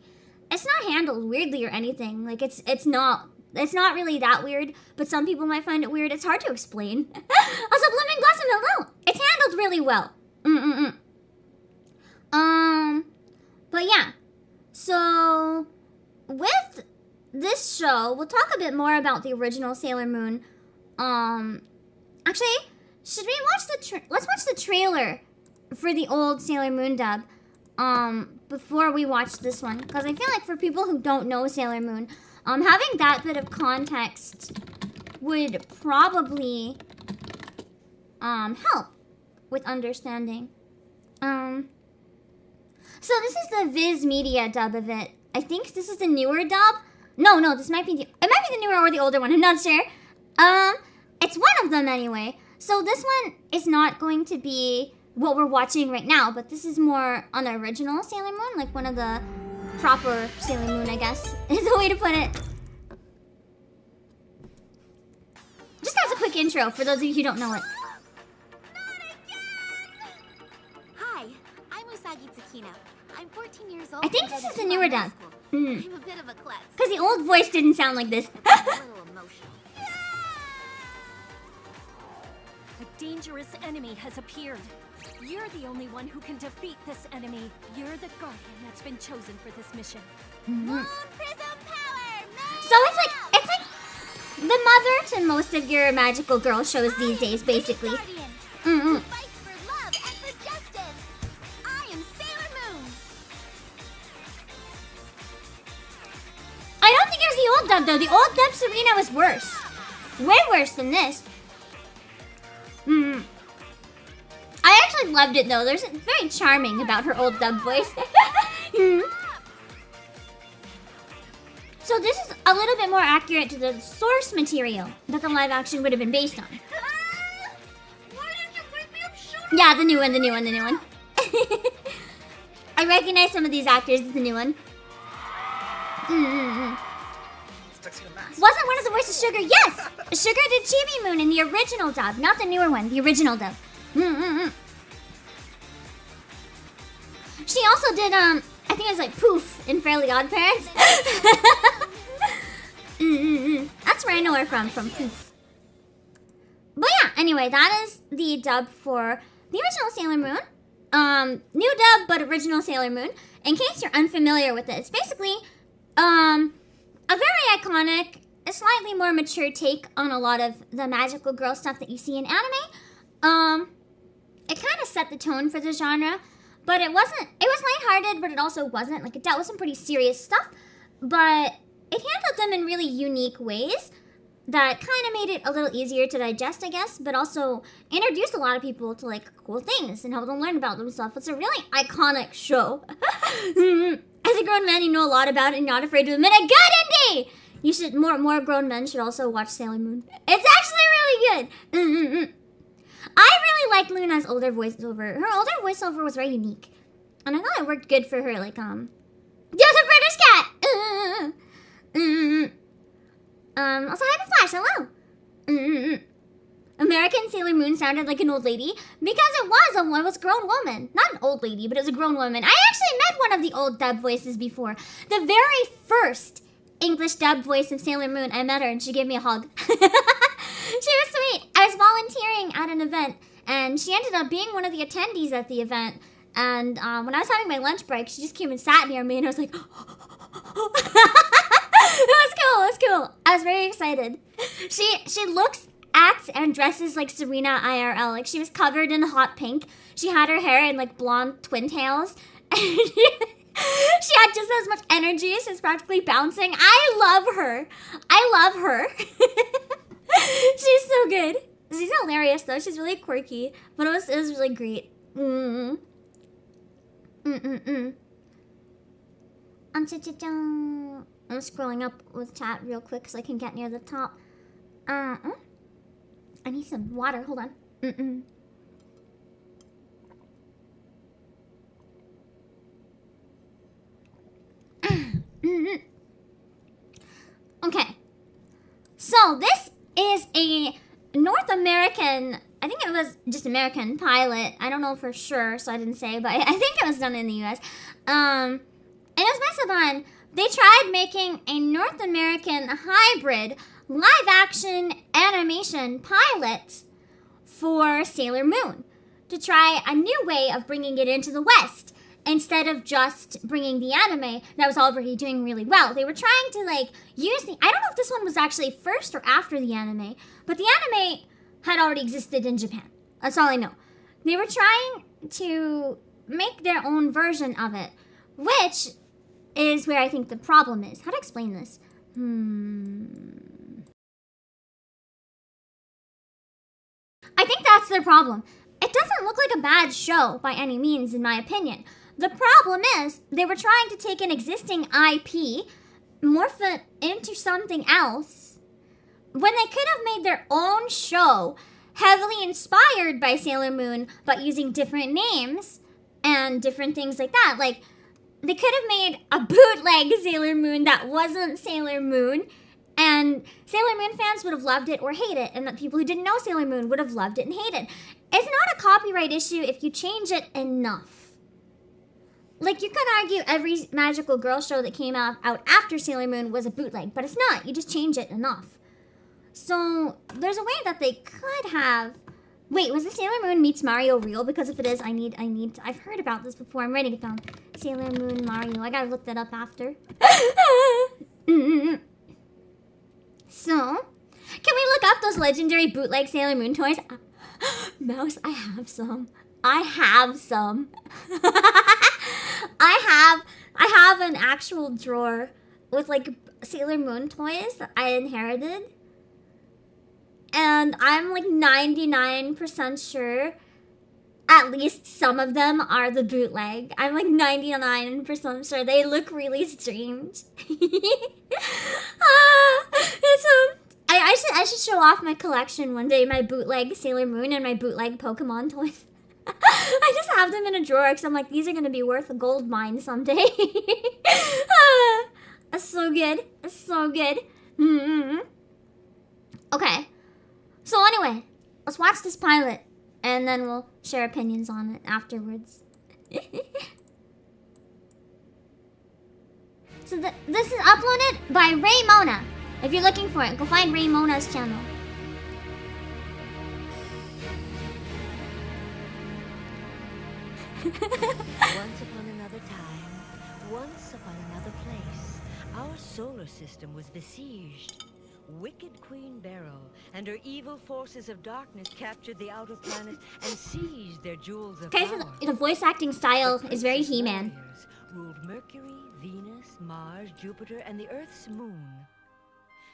it's not handled weirdly or anything. Like it's not really that weird, but some people might find it weird. It's hard to explain. Also, Blooming Blossom, hello. It's handled really well. But yeah. So with this show, we'll talk a bit more about the original Sailor Moon. Actually, should we watch let's watch the trailer for the old Sailor Moon dub before we watch this one, because I feel like for people who don't know Sailor Moon, having that bit of context would probably help with understanding. So this is the Viz Media dub of it. I think this is the newer dub. No, this might be the newer or the older one. I'm not sure. It's one of them anyway. So this one is not going to be what we're watching right now, but this is more on the original Sailor Moon, like one of the proper Sailor Moon, I guess, is a way to put it. Just as a quick intro for those of you who don't know it. Hi, I'm Usagi Tsukino. I'm 14 years old. I think this is the newer dub. I'm a bit of a klutz. Because the old voice didn't sound like this. A little emotional. A dangerous enemy has appeared. You're the only one who can defeat this enemy. You're the guardian that's been chosen for this mission. Moon Prism Power! So it's like the mother to most of your magical girl shows these days, basically. Who fights for love and for justice. I am Sailor Moon. I don't think it was the old dub, though. The old dub Serena was worse. Way worse than this. I actually loved it, though. There's something very charming about her old dub voice. So this is a little bit more accurate to the source material that the live action would have been based on. Yeah, the new one. I recognize some of these actors as the new one. Wasn't one of the voices Sugar? Yes! Sugar did Chibi Moon in the original dub, not the newer one, the original dub. She also did, I think it was like Poof in Fairly Odd Parents. That's where I know her from Poof. But yeah, anyway, that is the dub for the original Sailor Moon. New dub, but original Sailor Moon. In case you're unfamiliar with it, it's basically, a very iconic, a slightly more mature take on a lot of the magical girl stuff that you see in anime. It kind of set the tone for the genre, but it was lighthearted, but it also wasn't. Like, it dealt with some pretty serious stuff, but it handled them in really unique ways that kind of made it a little easier to digest, I guess, but also introduced a lot of people to, like, cool things and helped them learn about themselves. It's a really iconic show. As a grown man, you know a lot about it and you're not afraid to admit it. Good, Indy! You should, more grown men should also watch Sailor Moon. It's actually really really good. I really liked Luna's older voiceover. Her older voiceover was very unique. And I thought it worked good for her, like, there's a British cat! Also, Hyper Flash, hello! American Sailor Moon sounded like an old lady because it was a grown woman. Not an old lady, but it was a grown woman. I actually met one of the old dub voices before. The very first English dub voice of Sailor Moon, I met her and she gave me a hug. She was sweet. I was volunteering at an event and she ended up being one of the attendees at the event. And when I was having my lunch break, she just came and sat near me and I was like, It was cool. I was very excited. She looks, acts, and dresses like Serena IRL. Like, she was covered in hot pink. She had her hair in, like, blonde twin tails. And she had just as much energy. She was practically bouncing. I love her. She's so good. She's hilarious, though. She's really quirky. But it was really great. I'm scrolling up with chat real quick so I can get near the top. I need some water. Hold on. Okay. So this is a North American, I think it was just American pilot. I don't know for sure, so I didn't say, but I think it was done in the US. And it was by Saban. They tried making a North American hybrid live-action animation pilot for Sailor Moon to try a new way of bringing it into the West instead of just bringing the anime that was already doing really well. They were trying to, like, use the... I don't know if this one was actually first or after the anime, but the anime had already existed in Japan. That's all I know. They were trying to make their own version of it, which is where I think the problem is. How to explain this? I think that's their problem. It doesn't look like a bad show by any means, in my opinion. The problem is they were trying to take an existing IP, morph it into something else, when they could have made their own show heavily inspired by Sailor Moon, but using different names and different things like that. Like, they could have made a bootleg Sailor Moon that wasn't Sailor Moon, and Sailor Moon fans would have loved it or hate it, and the people who didn't know Sailor Moon would have loved it and hated it. It's not a copyright issue if you change it enough. Like, you could argue every magical girl show that came out after Sailor Moon was a bootleg, but it's not. You just change it enough. So, there's a way that they could have... Wait, was the Sailor Moon meets Mario real? Because if it is, I've heard about this before. I'm writing it down. Sailor Moon Mario. I gotta look that up after. So, can we look up those legendary bootleg Sailor Moon toys? Mouse, I have some. I have an actual drawer with, like, Sailor Moon toys that I inherited. And I'm, like, 99% sure at least some of them are the bootleg. I'm, like, 99% sure. They look really strange. I should show off my collection one day, my bootleg Sailor Moon and my bootleg Pokemon toys. I just have them in a drawer because I'm like, these are going to be worth a gold mine someday. That's so good. That's so good. Okay. So anyway, let's watch this pilot and then we'll share opinions on it afterwards. So this is uploaded by Ray Mona. If you're looking for it, go find Ray Mona's channel. Once upon another time, once upon another place, our solar system was besieged. Wicked Queen Beryl and her evil forces of darkness captured the outer planets and seized their jewels of power. So the voice acting style is very He-Man. Ruled Mercury, Venus, Mars, Jupiter, and the Earth's moon.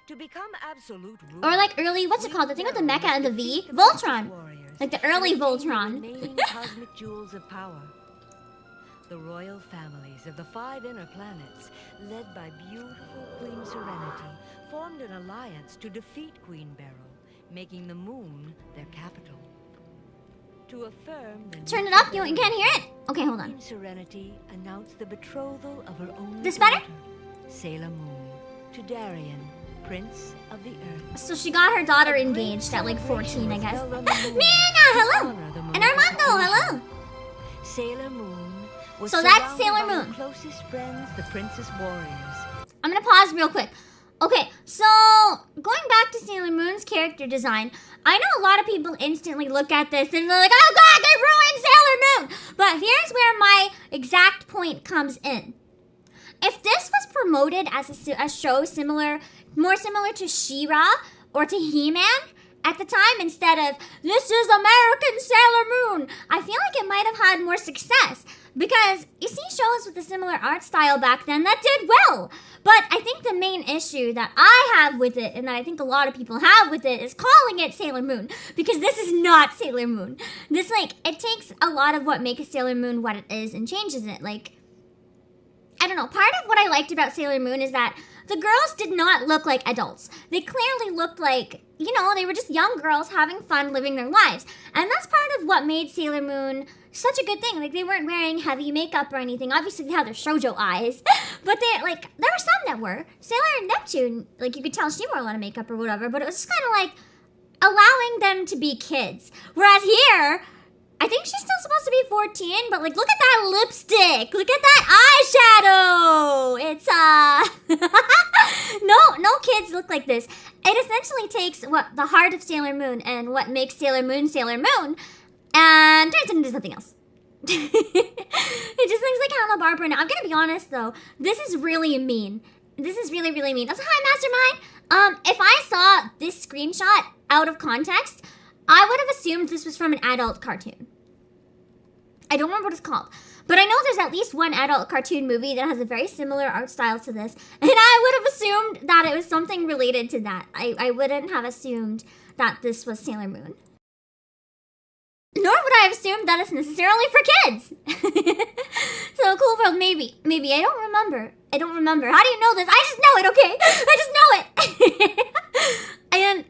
To become absolute ruler, or like early, what's it called? The thing with the mecha and the V? Voltron! Like the early Voltron. Remaining cosmic jewels of power. The royal families of the 5 inner planets, led by beautiful Queen Serenity, formed an alliance to defeat Queen Beryl making the moon their capital. To affirm the Turn it up. You can't hear it. Okay, hold on. Queen Serenity announced the betrothal of her only This better? daughter, Sailor Moon, to Darien, Prince of the Earth. So she got her daughter engaged at like 14, I guess. Mina, hello. And Armando, hello. Sailor Moon was So that's surrounded Sailor by her Moon. closest friends, the Princess Warriors. I'm gonna pause real quick. Okay, so going back to Sailor Moon's character design, I know a lot of people instantly look at this and they're like, oh god, they ruined Sailor Moon! But here's where my exact point comes in. If this was promoted as a show more similar to She-Ra or to He-Man at the time, instead of, this is American Sailor Moon, I feel like it might have had more success. Because you see shows with a similar art style back then that did well. But I think the main issue that I have with it, and that I think a lot of people have with it, is calling it Sailor Moon. Because this is not Sailor Moon. This, it takes a lot of what makes Sailor Moon what it is and changes it. I don't know, part of what I liked about Sailor Moon is that the girls did not look like adults. They clearly looked like, they were just young girls having fun living their lives. And that's part of what made Sailor Moon such a good thing. They weren't wearing heavy makeup or anything. Obviously, they had their shoujo eyes. But there were some that were. Sailor Neptune, you could tell she wore a lot of makeup or whatever, but it was just kind of allowing them to be kids. Whereas here, I think she's still supposed to be 14, but look at that lipstick. Look at that eyeshadow. It's, no kids look like this. It essentially takes the heart of Sailor Moon and what makes Sailor Moon, and turns it into something else. It just looks like Hanna-Barbera now. I'm gonna be honest though, this is really mean. This is really, really mean. Also, hi, Mastermind. If I saw this screenshot out of context, I would have assumed this was from an adult cartoon. I don't remember what it's called, but I know there's at least one adult cartoon movie that has a very similar art style to this, and I would have assumed that it was something related to that. I wouldn't have assumed that this was Sailor Moon. Nor would I have assumed that it's necessarily for kids. So Cool World, maybe. I don't remember. How do you know this? I just know it, okay? I just know it. And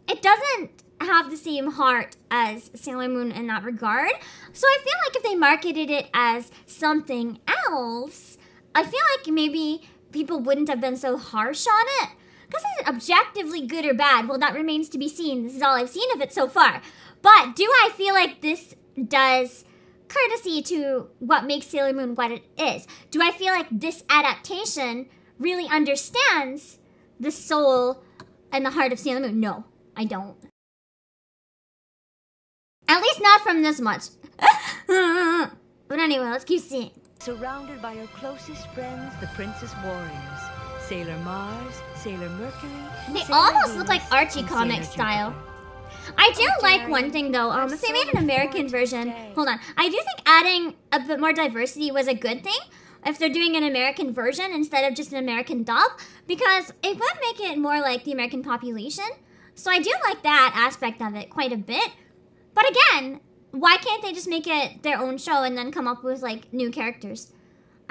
it doesn't have the same heart as Sailor Moon in that regard. So I feel like if they marketed it as something else, I feel like maybe people wouldn't have been so harsh on it. Because is it objectively good or bad? Well, that remains to be seen. This is all I've seen of it so far. But do I feel like this does courtesy to what makes Sailor Moon what it is? Do I feel like this adaptation really understands the soul and the heart of Sailor Moon? No, I don't. At least not from this much. But anyway, let's keep seeing. Surrounded by her closest friends, the Princess Warriors, Sailor Mars, Sailor Mercury, They Sailor almost Venus, look like Archie and comic Sailor style. Jupiter. I do like one thing though, if they made an American version, hold on, I do think adding a bit more diversity was a good thing, if they're doing an American version instead of just an American dub, because it would make it more like the American population, so I do like that aspect of it quite a bit, but again, why can't they just make it their own show and then come up with new characters?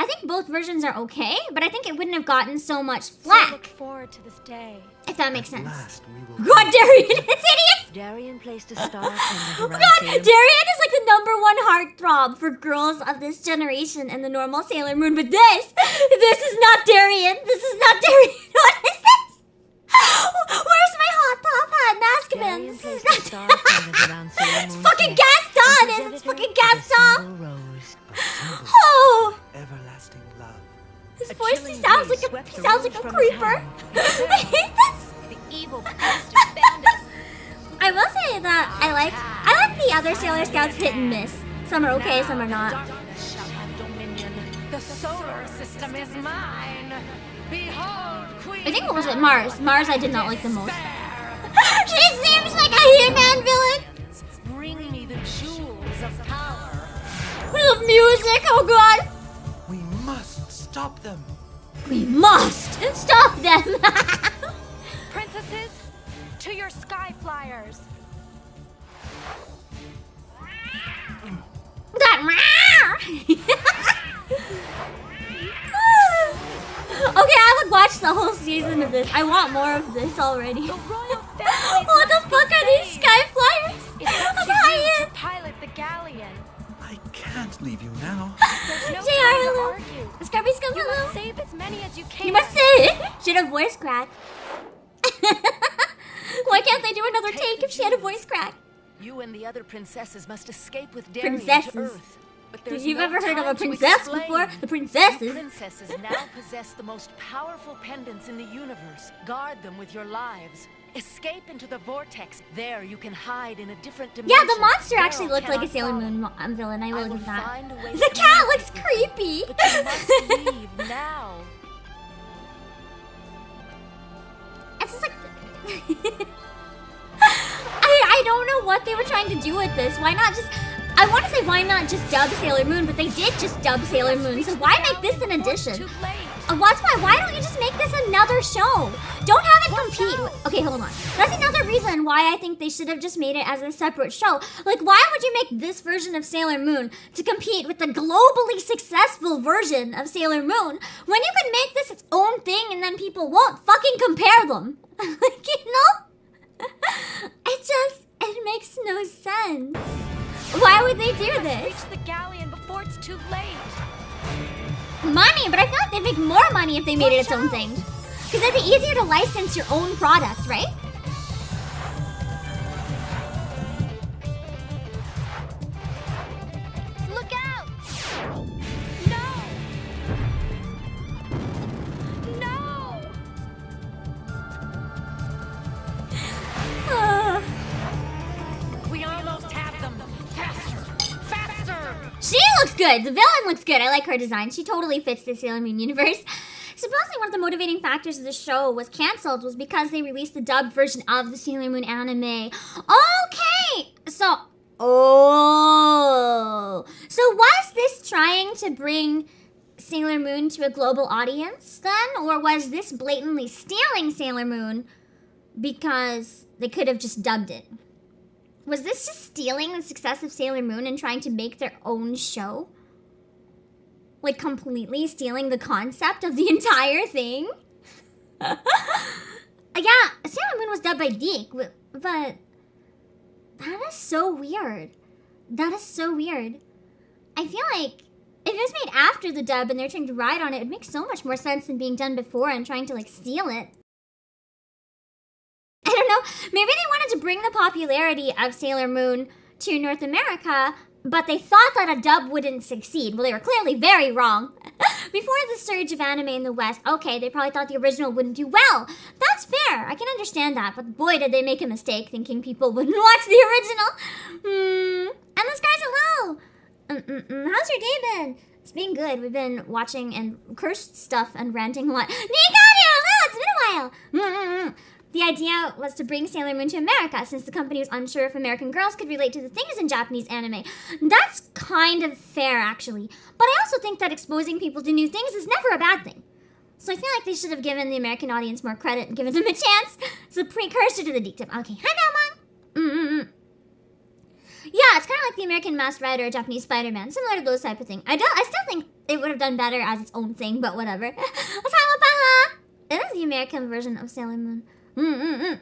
I think both versions are okay, but I think it wouldn't have gotten so much flack. I look forward to this day. If that makes sense. God, Darien, it's hideous! Darien placed a star on the God, Darien is the #1 heartthrob for girls of this generation and the normal Sailor Moon, but this is not Darien. This is not Darien. What is this? Where's my hot top hat, Maskman? This is not It's fucking Gaston! It's fucking Gaston! Oh! Everlasting love. His voice, he sounds like a creeper. I hate this. The evil bastard found us. I will say that I like the other Sailor Scouts hit and miss. Some are okay, some are not. The solar system is mine. Behold, Queen. I think what was it? Mars. Mars I did not like the most. She seems like a He-Man villain. Bring me the jewels of power. The music, oh god. We must stop them. We must stop them. Princesses, to your sky flyers. Okay, I would watch the whole season of this. I want more of this already. The royal family What the fuck are these sky flyers? It's up to you to pilot the galleon. I can't leave you now. There's no JR, time to hello. argue. Scrubby Scum, You hello. must save as many as you can. You must say she had a voice crack. Why can't they do another take if she had a voice crack? You and the other princesses must escape with Darien Princesses. to Earth. But Have there's you no ever heard of time a to princess explain. before? The You princesses. princesses now possess the most powerful pendants in the universe. Guard them with your lives. Escape into the vortex. There you can hide in a different dimension. Yeah, the monster actually Barrel looked like a cannot Sailor follow. Moon villain. I will will give that. find a way The to cat looks communicate with creepy. you, But you must leave now. It's just like I don't know what they were trying to do with this. Why not just? I want to say why not just dub Sailor Moon, but they did just dub Sailor Moon. So why make this an addition? What's why don't you just make this another show? Don't have it compete with, okay, hold on. That's another reason why I think they should have just made it as a separate show. Like, why would you make this version of Sailor Moon to compete with the globally successful version of Sailor Moon when you could make this its own thing and then people won't fucking compare them? Like, you know? It makes no sense. Why would they do this? Reach the galleon before it's too late. Money, but I feel like they'd make more money if they made it its own thing. Because it'd be easier to license your own product, right? Look out! No! We almost have them. Faster! Faster! She looks good. The villain looks good. I like her design. She totally fits the Sailor Moon universe. Supposedly one of the motivating factors of the show was canceled was because they released the dubbed version of the Sailor Moon anime. Okay! So was this trying to bring Sailor Moon to a global audience then? Or was this blatantly stealing Sailor Moon because they could have just dubbed it? Was this just stealing the success of Sailor Moon and trying to make their own show? Like, completely stealing the concept of the entire thing? Yeah, Sailor Moon was dubbed by Deke, but that is so weird. That is so weird. I feel like if it was made after the dub and they're trying to ride on it, it would make so much more sense than being done before and trying to, like, steal it. I don't know, maybe they wanted to bring the popularity of Sailor Moon to North America, but they thought that a dub wouldn't succeed. Well, they were clearly very wrong. Before the surge of anime in the West, okay, they probably thought the original wouldn't do well. That's fair, I can understand that, but boy, did they make a mistake thinking people wouldn't watch the original. Endless Guys, hello! How's your day been? It's been good. We've been watching and cursed stuff and ranting a lot. Hello, it's been a while! The idea was to bring Sailor Moon to America, since the company was unsure if American girls could relate to the things in Japanese anime. That's kind of fair, actually. But I also think that exposing people to new things is never a bad thing. So I feel like they should have given the American audience more credit and given them a chance. It's a precursor to the dictum. Okay, hi, Mom. Yeah, it's kind of like the American Masked Rider or Japanese Spider-Man, similar to those type of thing. I still think it would have done better as its own thing, but whatever. It is the American version of Sailor Moon. I'm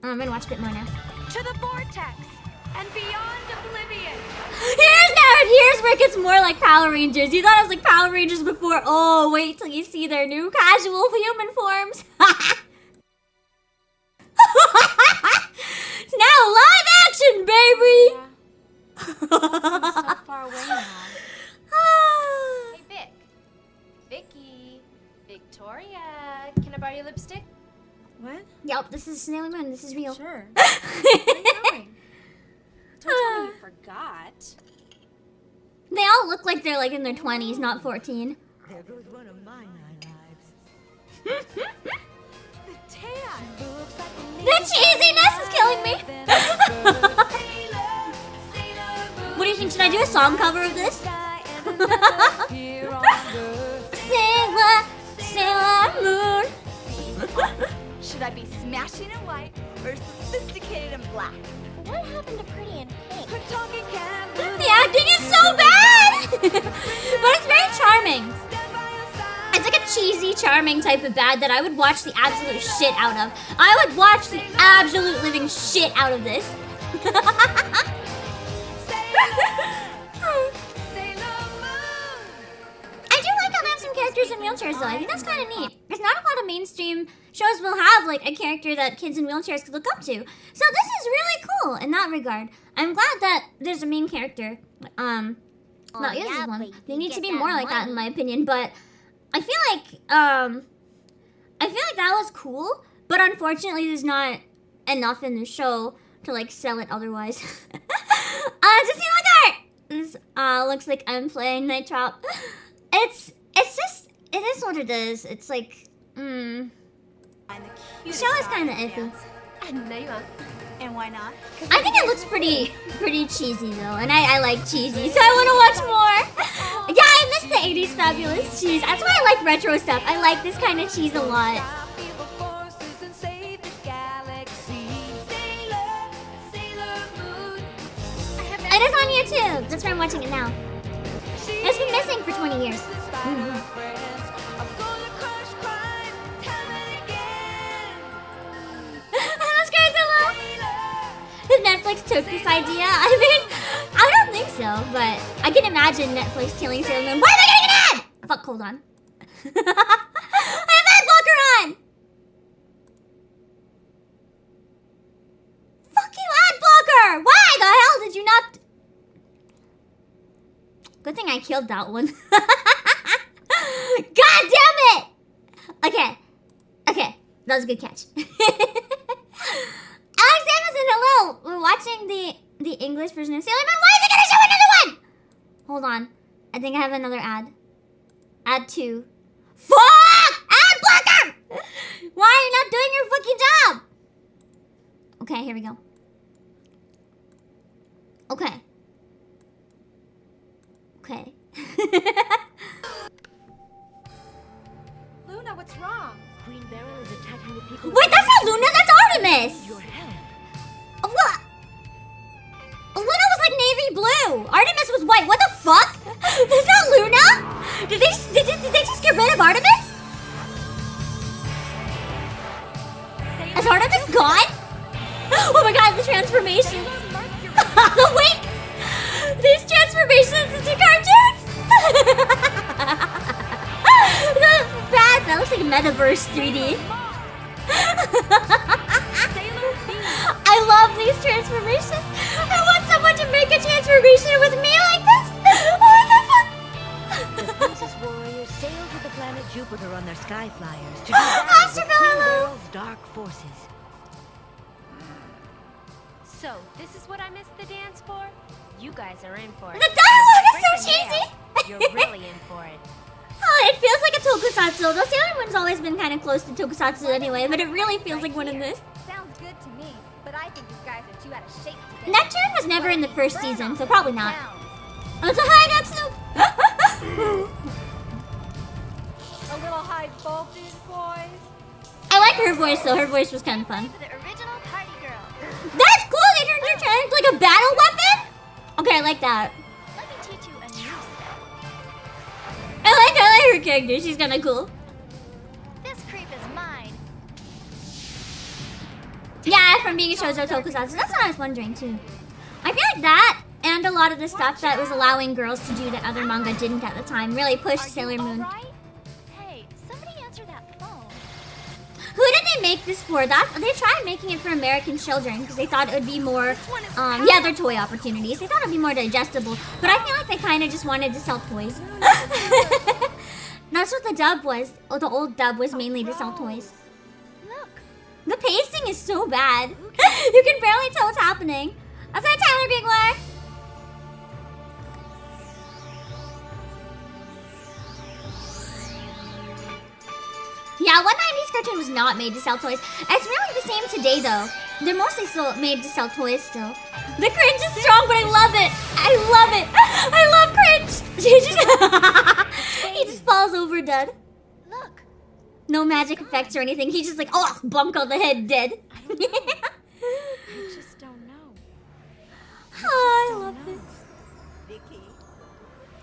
gonna watch a bit more now. To the vortex and beyond oblivion. Here's where it gets more like Power Rangers. You thought it was like Power Rangers before. Oh, wait till you see their new casual human forms. It's now live action, baby. So far away now. Hey, Vicky, Victoria, can I borrow your lipstick? What? Yep, this is Sailor Moon. This is real. Sure. Where are you going? Don't tell me you forgot. They all look like they're like in their 20s, not 14. There goes one of my 9 lives. The tan. The cheesiness is killing me. What do you think? Should I do a song cover of this? Sailor Moon. Should I be smashing in white or sophisticated in black? What happened to Pretty in Pink? Her talking can do The acting is so bad! But it's very charming. It's like a cheesy, charming type of bad that I would watch the absolute shit out of. I would watch the absolute living shit out of this. I do like how they have some characters in wheelchairs though. I think that's kind of neat. There's not a lot of mainstream shows will have like a character that kids in wheelchairs could look up to. So this is really cool in that regard. I'm glad that there's a main character. Not uses one. They need to be more like that in my opinion, but I feel like that was cool, but unfortunately there's not enough in the show to like sell it otherwise. Just see like art. This looks like I'm playing Night Trap. It is what it is. It's like the show is kind of iffy. And why not? I think it looks pretty cheesy though, and I like cheesy, so I want to watch more. Yeah, I miss the 80s fabulous cheese. That's why I like retro stuff. I like this kind of cheese a lot. It is on YouTube. That's why I'm watching it now. It's been missing for 20 years. If Netflix took this idea, I mean, I don't think so, but I can imagine Netflix killing Sailor Moon. Why am I getting an ad? Fuck, hold on. I have ad blocker on! Fuck you, ad blocker! Why the hell did you not... Good thing I killed that one. God damn it! Okay. That was a good catch. Alex Amazon, hello! We're watching the English version of Sailor Moon. Why is it gonna show another one? Hold on. I think I have another ad. Ad 2. Fuck! Ad blocker! Why are you not doing your fucking job? Okay, here we go. Okay. Luna, what's wrong? Queen Beryl is attacking the people. Wait, that's not Luna, that's Artemis! Your hand. What? Luna was like navy blue. Artemis was white. What the fuck? That's not Luna? Did they just get rid of Artemis? Is Artemis gone? Oh my god, the transformations. Wait! These transformations into cartoons? Bad. That looks like metaverse 3D. I love these transformations. I want someone to make a transformation with me like this. What the fuck? The Princess Warriors sailed to the planet Jupiter on their sky flyers to do battle with Queen Beryl's dark forces. So, this is what I missed the dance for? You guys are in for it. The dialogue is so cheesy. You're really in for it. Oh, it feels like a tokusatsu. Although Sailor Moon's always been kind of close to tokusatsu anyway, but it really feels like one in this. Sounds good to me, but I think you guys are too out of shape today. Neptune was never in the first season, so probably not. Oh, it's a high Neptune! A little high voltage, boys. I like her voice though. Her voice was kind of fun. The original party girl. That's cool. They turned her into like a battle weapon. Okay, I like that. Let me teach you a new step. I like her character. She's kind of cool. This creep is mine. Yeah, from being a shoujo tokusatsu. That's what I was wondering too. I feel like that and a lot of the stuff that was allowing girls to do that other manga didn't at the time really pushed Sailor Moon. Right? Hey, somebody answer that phone. Who did they make this for? They tried making it for American children because they thought it would be more, yeah, their toy opportunities. They thought it would be more digestible, but I feel like they kind of just wanted to sell toys. That's what the dub was. Oh, the old dub was mainly to sell toys. Look. The pacing is so bad. You can barely tell what's happening. That's right, Tyler Bigler. Yeah, one 90s cartoon was not made to sell toys. It's really the same today, though. They're mostly still made to sell toys still. The cringe is strong, but I love it. I love it. I love cringe. He just falls over dead. Look. No magic effects or anything. He's just like, oh, bunk on the head, dead. I just don't know. Oh, I love this.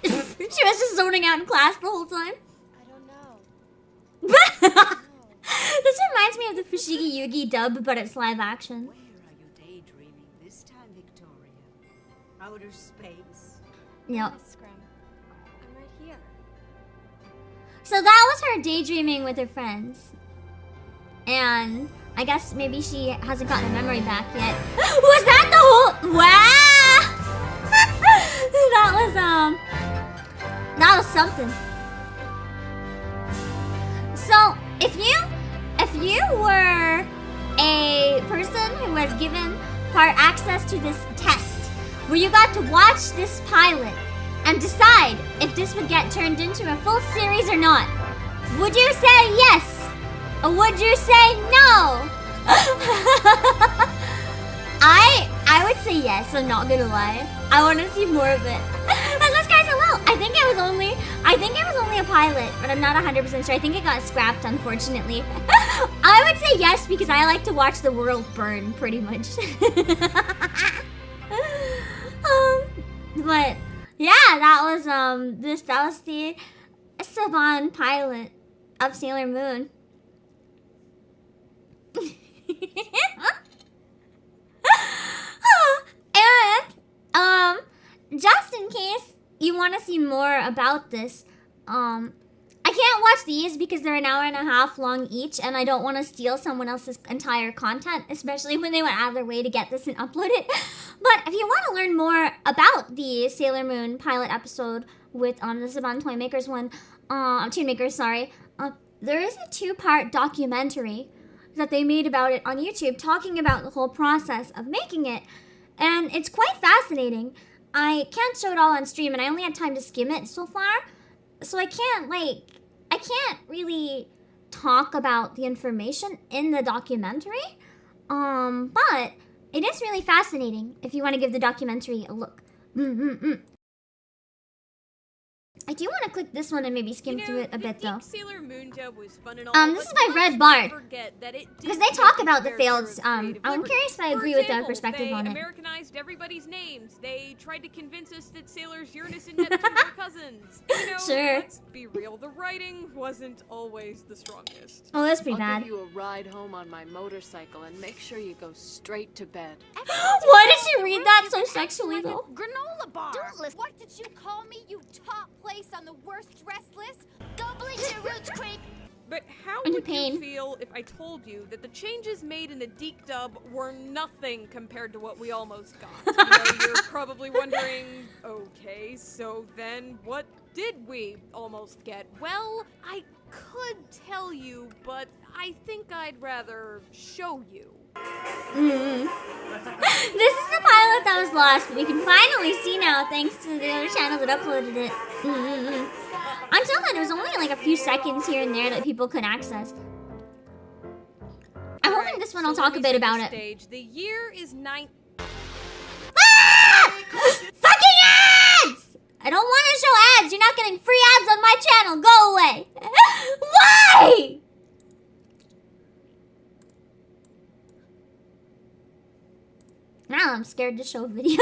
She was just zoning out in class the whole time. I don't know. of the Fushigi Yugi dub, but it's live action. Where are you daydreaming this time, Victoria? Outer space? Yep. I'm right here. So that was her daydreaming with her friends. And I guess maybe she hasn't gotten her memory back yet. Was that the whole... Wow! That was something. So, if you were a person who was given part access to this test, where you got to watch this pilot and decide if this would get turned into a full series or not, would you say yes? Or would you say no? I would say yes, I'm not gonna lie. I want to see more of it. And this guy's hello. I think it was only a pilot, but I'm not 100% sure. I think it got scrapped, unfortunately. I would say yes because I like to watch the world burn, pretty much. But yeah, that was the Saban pilot of Sailor Moon. And just in case you want to see more about this, I can't watch these because they're an hour and a half long each, and I don't want to steal someone else's entire content, especially when they went out of their way to get this and upload it. But if you want to learn more about the Sailor Moon pilot episode with the Saban Toymakers one, Toonmakers, sorry, there is a 2-part documentary that they made about it on YouTube, talking about the whole process of making it, and it's quite fascinating. I can't show it all on stream, and I only had time to skim it so far, so I can't really talk about the information in the documentary, but it is really fascinating if you want to give the documentary a look. I do want to click this one and maybe skim through it a bit, though. Sailor Moon dub was fun and all, this is my red bar. Because they talk about the failed, I'm curious if I agree with their perspective on it. They Americanized everybody's names. They tried to convince us that Sailors Uranus and Neptune were cousins. You know, sure. Let's be real, the writing wasn't always the strongest. Oh, that's pretty bad. I'll give you a ride home on my motorcycle and make sure you go straight to bed. Why did she read that so sexually, though? Granola bar. Don't What did you call me, you top place on the worst dressed list? Go bleach your roots, creep. But how would you feel if I told you that the changes made in the Deke dub were nothing compared to what we almost got? You know, you're probably wondering, okay, so then what did we almost get? Well, I could tell you, but I think I'd rather show you. This is the pilot that was lost, but we can finally see now thanks to the other channel that uploaded it. Until then, it was only like a few seconds here and there that people could access. I'm hoping this one will talk a bit about it. The year is Fucking ads! I don't want to show ads. You're not getting free ads on my channel. Go away. Why? Now I'm scared to show videos.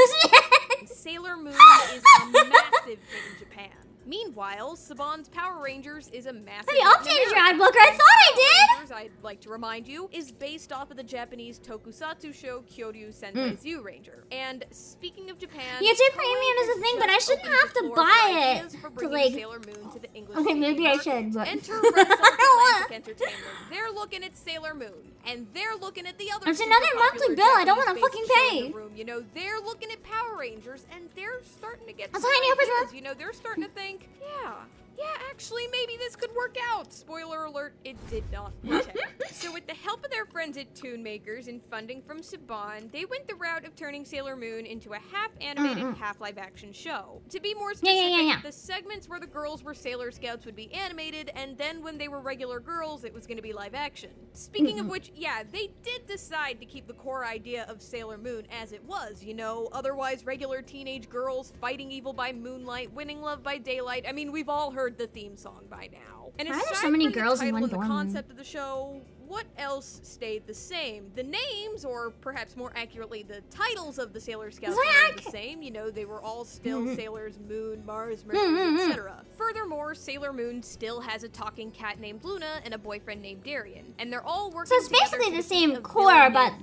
Sailor Moon is a massive hit in Japan. Meanwhile, Saban's Power Rangers is a massive hit. Have you updated your ad blocker? I thought I did! I'd like to remind you, is based off of the Japanese tokusatsu show Kyoryu Sentai Zyuranger. And speaking of Japan, YouTube Premium is a thing, but I shouldn't have to buy it to like... Sailor Moon to the English okay, maybe I should, but... Enter Atlantic Entertainment. They're looking at Sailor Moon, and they're looking at the other. It's another monthly bill. I don't want to fucking pay. You know, they're looking at Power Rangers, and they're starting to get. That's how Neopets. You know, they're starting to think, yeah, actually, maybe this could work out. Spoiler alert, it did not work out. So with the help of their friends at Toonmakers and funding from Saban, they went the route of turning Sailor Moon into a half-animated, half-live-action show. To be more specific, the segments where the girls were Sailor Scouts would be animated, and then when they were regular girls, it was going to be live-action. Speaking of which, yeah, they did decide to keep the core idea of Sailor Moon as it was, you know, otherwise regular teenage girls fighting evil by moonlight, winning love by daylight. I mean, we've all heard the theme song by now. And why are there so many girls in one and the dorm? concept of the show, what else stayed the same? The names, or perhaps more accurately, the titles of the Sailor Scouts remained the same. You know, they were all still Sailors Moon, Mars, Mercury, etc. Furthermore, Sailor Moon still has a talking cat named Luna and a boyfriend named Darian, and they're all working. So it's basically the same core, but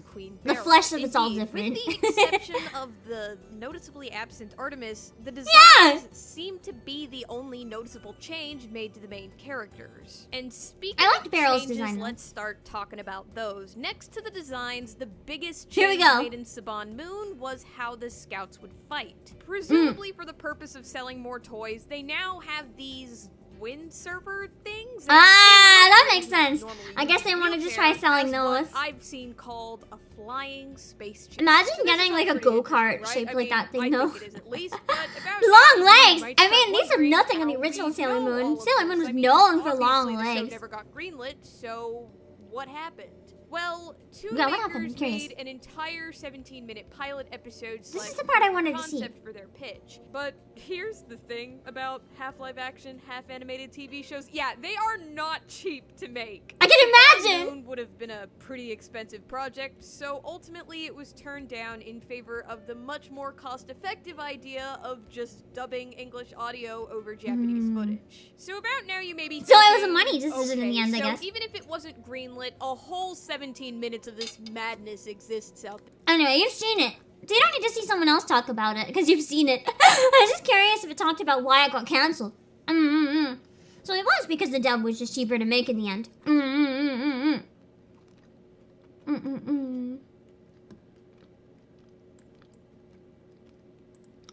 the flesh of it's all different. With the exception of the noticeably absent Artemis, the designs seem to be the only noticeable change made to the main characters. And speaking of changes, design, let's start talking about those. Next to the designs, the biggest change made in Saban Moon was how the scouts would fight. Presumably for the purpose of selling more toys, they now have these wind server things. That makes sense. I guess they wanted to try selling those. I've seen called a flying space chip. Imagine getting like a go-kart shaped like that thing, though. Think it is at least, but long legs! I mean, these are nothing on the original Sailor Moon. Sailor Moon was known for long legs. The show never got greenlit, so what happened? Well, Yeah, Makers made an entire 17-minute pilot episode. This is the part I wanted to see. Concept for their pitch. But here's the thing about half live action, half animated TV shows. Yeah, they are not cheap to make. I can imagine. Moon would have been a pretty expensive project, so ultimately it was turned down in favor of the much more cost-effective idea of just dubbing English audio over Japanese footage. So about now you may be So it was a money decision in the end, I guess. Even if it wasn't greenlit, a whole 17 minutes of this madness exists out there. Anyway, you've seen it. So you don't need to see someone else talk about it, because you've seen it. I was just curious if it talked about why it got cancelled. So it was because the dub was just cheaper to make in the end.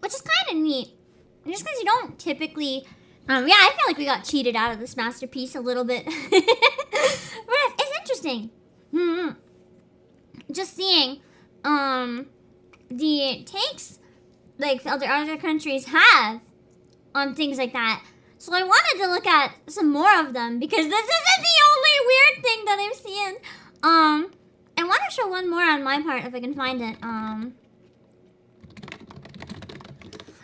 Which is kind of neat. Just because you don't typically... yeah, I feel like we got cheated out of this masterpiece a little bit. But it's interesting. Just seeing the takes like other countries have on things like that. So I wanted to look at some more of them because this isn't the only weird thing that I've seen. I want to show one more on my part if I can find it.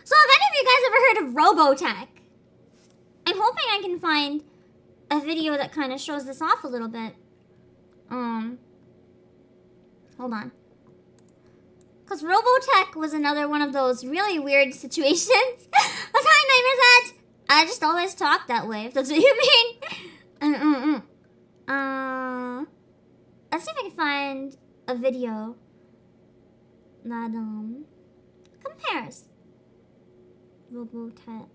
So have any of you guys ever heard of Robotech? I'm hoping I can find a video that kind of shows this off a little bit. Hold on. Because Robotech was another one of those really weird situations. That's how my name is at. I just always talk that way, if that's what you mean. Let's see if I can find a video that, compares Robotech.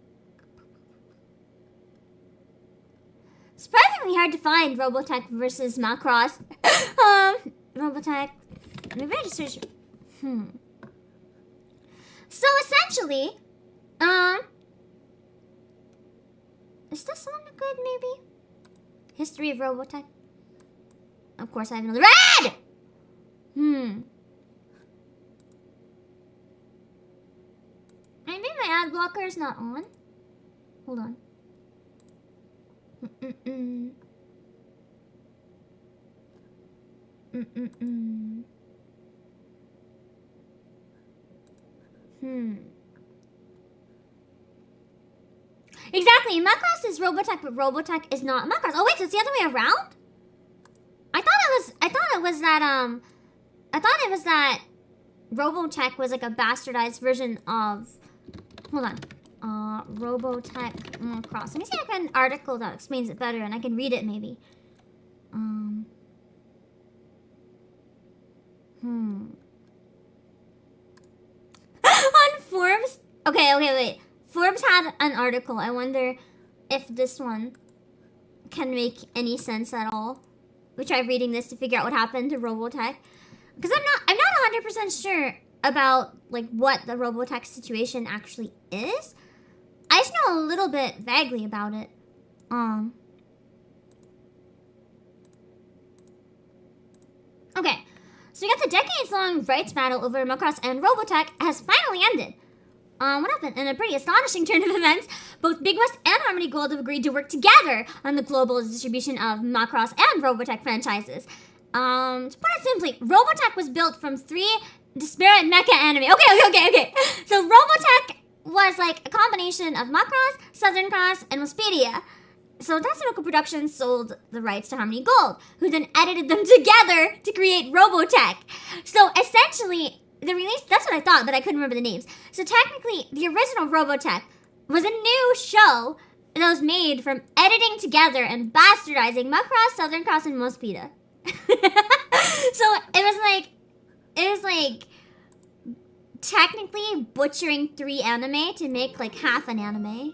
Surprisingly hard to find Robotech versus Macross. Robotech. Maybe I just search. So essentially, is this one good? Maybe. History of Robotech. Of course, I have another red. Maybe my ad blocker is not on. Hold on. Exactly, Macross is Robotech, but Robotech is not Macross. Oh wait, so it's the other way around? I thought it was that Robotech was like a bastardized version of, hold on, Robotech Macross. Let me see if I can find an article that explains it better and I can read it maybe. On Forbes? Okay, wait. Forbes had an article. I wonder if this one can make any sense at all. We tried reading this to figure out what happened to Robotech. Because I'm not 100% sure about like what the Robotech situation actually is. I just know a little bit vaguely about it. Okay. So we got the decades-long rights battle over Macross and Robotech has finally ended. What happened? In a pretty astonishing turn of events, both Big West and Harmony Gold have agreed to work together on the global distribution of Macross and Robotech franchises. To put it simply, Robotech was built from 3 disparate mecha anime. Okay. So Robotech was like a combination of Macross, Southern Cross, and Waspedia. So Tatsunoko Productions sold the rights to Harmony Gold, who then edited them together to create Robotech. So essentially, the release, that's what I thought, but I couldn't remember the names. So technically, the original Robotech was a new show that was made from editing together and bastardizing Macross, Southern Cross, and Mospeada. So it was like technically butchering 3 anime to make like half an anime.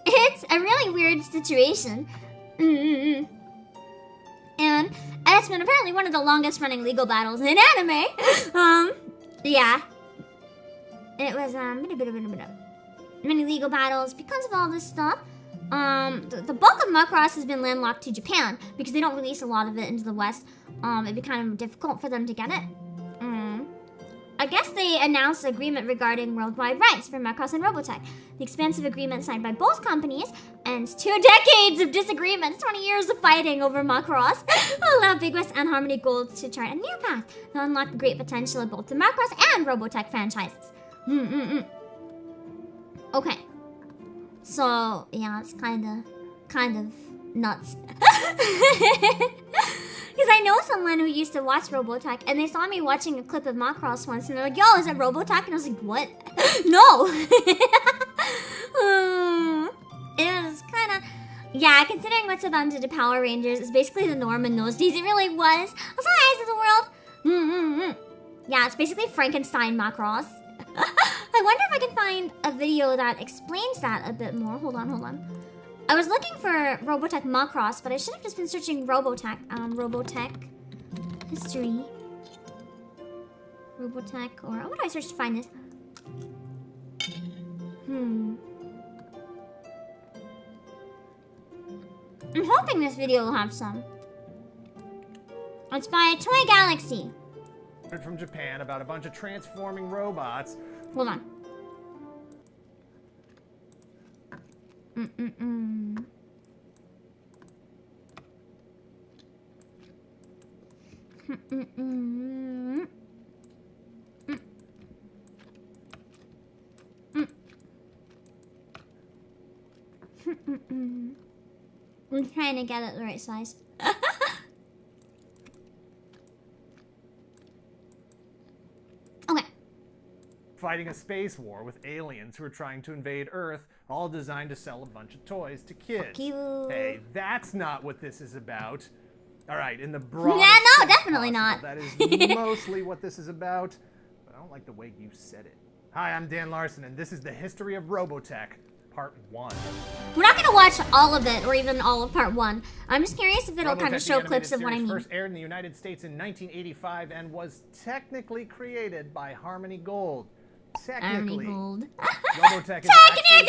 It's a really weird situation. And it's been apparently one of the longest running legal battles in anime. Yeah. It was many legal battles because of all this stuff. The bulk of Macross has been landlocked to Japan because they don't release a lot of it into the West. It'd be kind of difficult for them to get it. I guess they announced an agreement regarding worldwide rights for Macross and Robotech. The expansive agreement signed by both companies ends 2 decades of disagreements, 20 years of fighting over Macross, allowed Big West and Harmony Gold to chart a new path to unlock the great potential of both the Macross and Robotech franchises. Okay. So, yeah, it's kind of nuts. Because I know someone who used to watch Robotech, and they saw me watching a clip of Macross once, and they're like, yo, is that Robotech? And I was like, what? No! It was kind of... Yeah, considering what Saban did to Power Rangers is basically the norm in those days. It really was. Also, Eyes of the World. Yeah, it's basically Frankenstein Macross. I wonder if I can find a video that explains that a bit more. Hold on. I was looking for Robotech Macross, but I should have just been searching Robotech. Robotech history. Robotech, or what do I search to find this? I'm hoping this video will have some. It's by Toy Galaxy. From Japan about a bunch of transforming robots. Hold on. I'm trying to get it the right size. Okay. Fighting a space war with aliens who are trying to invade Earth, all designed to sell a bunch of toys to kids. Fuck you. Hey, that's not what this is about. All right, in the broad. Yeah, no, definitely not. That is mostly what this is about, but I don't like the way you said it. Hi, I'm Dan Larson, and this is the history of Robotech, Part 1. We're not gonna watch all of it, or even all of Part 1. I'm just curious if it'll kind of show Robotech, the clips of what I animated mean. series, first aired in the United States in 1985 and was technically created by Harmony Gold. Technically, Robotech is actually a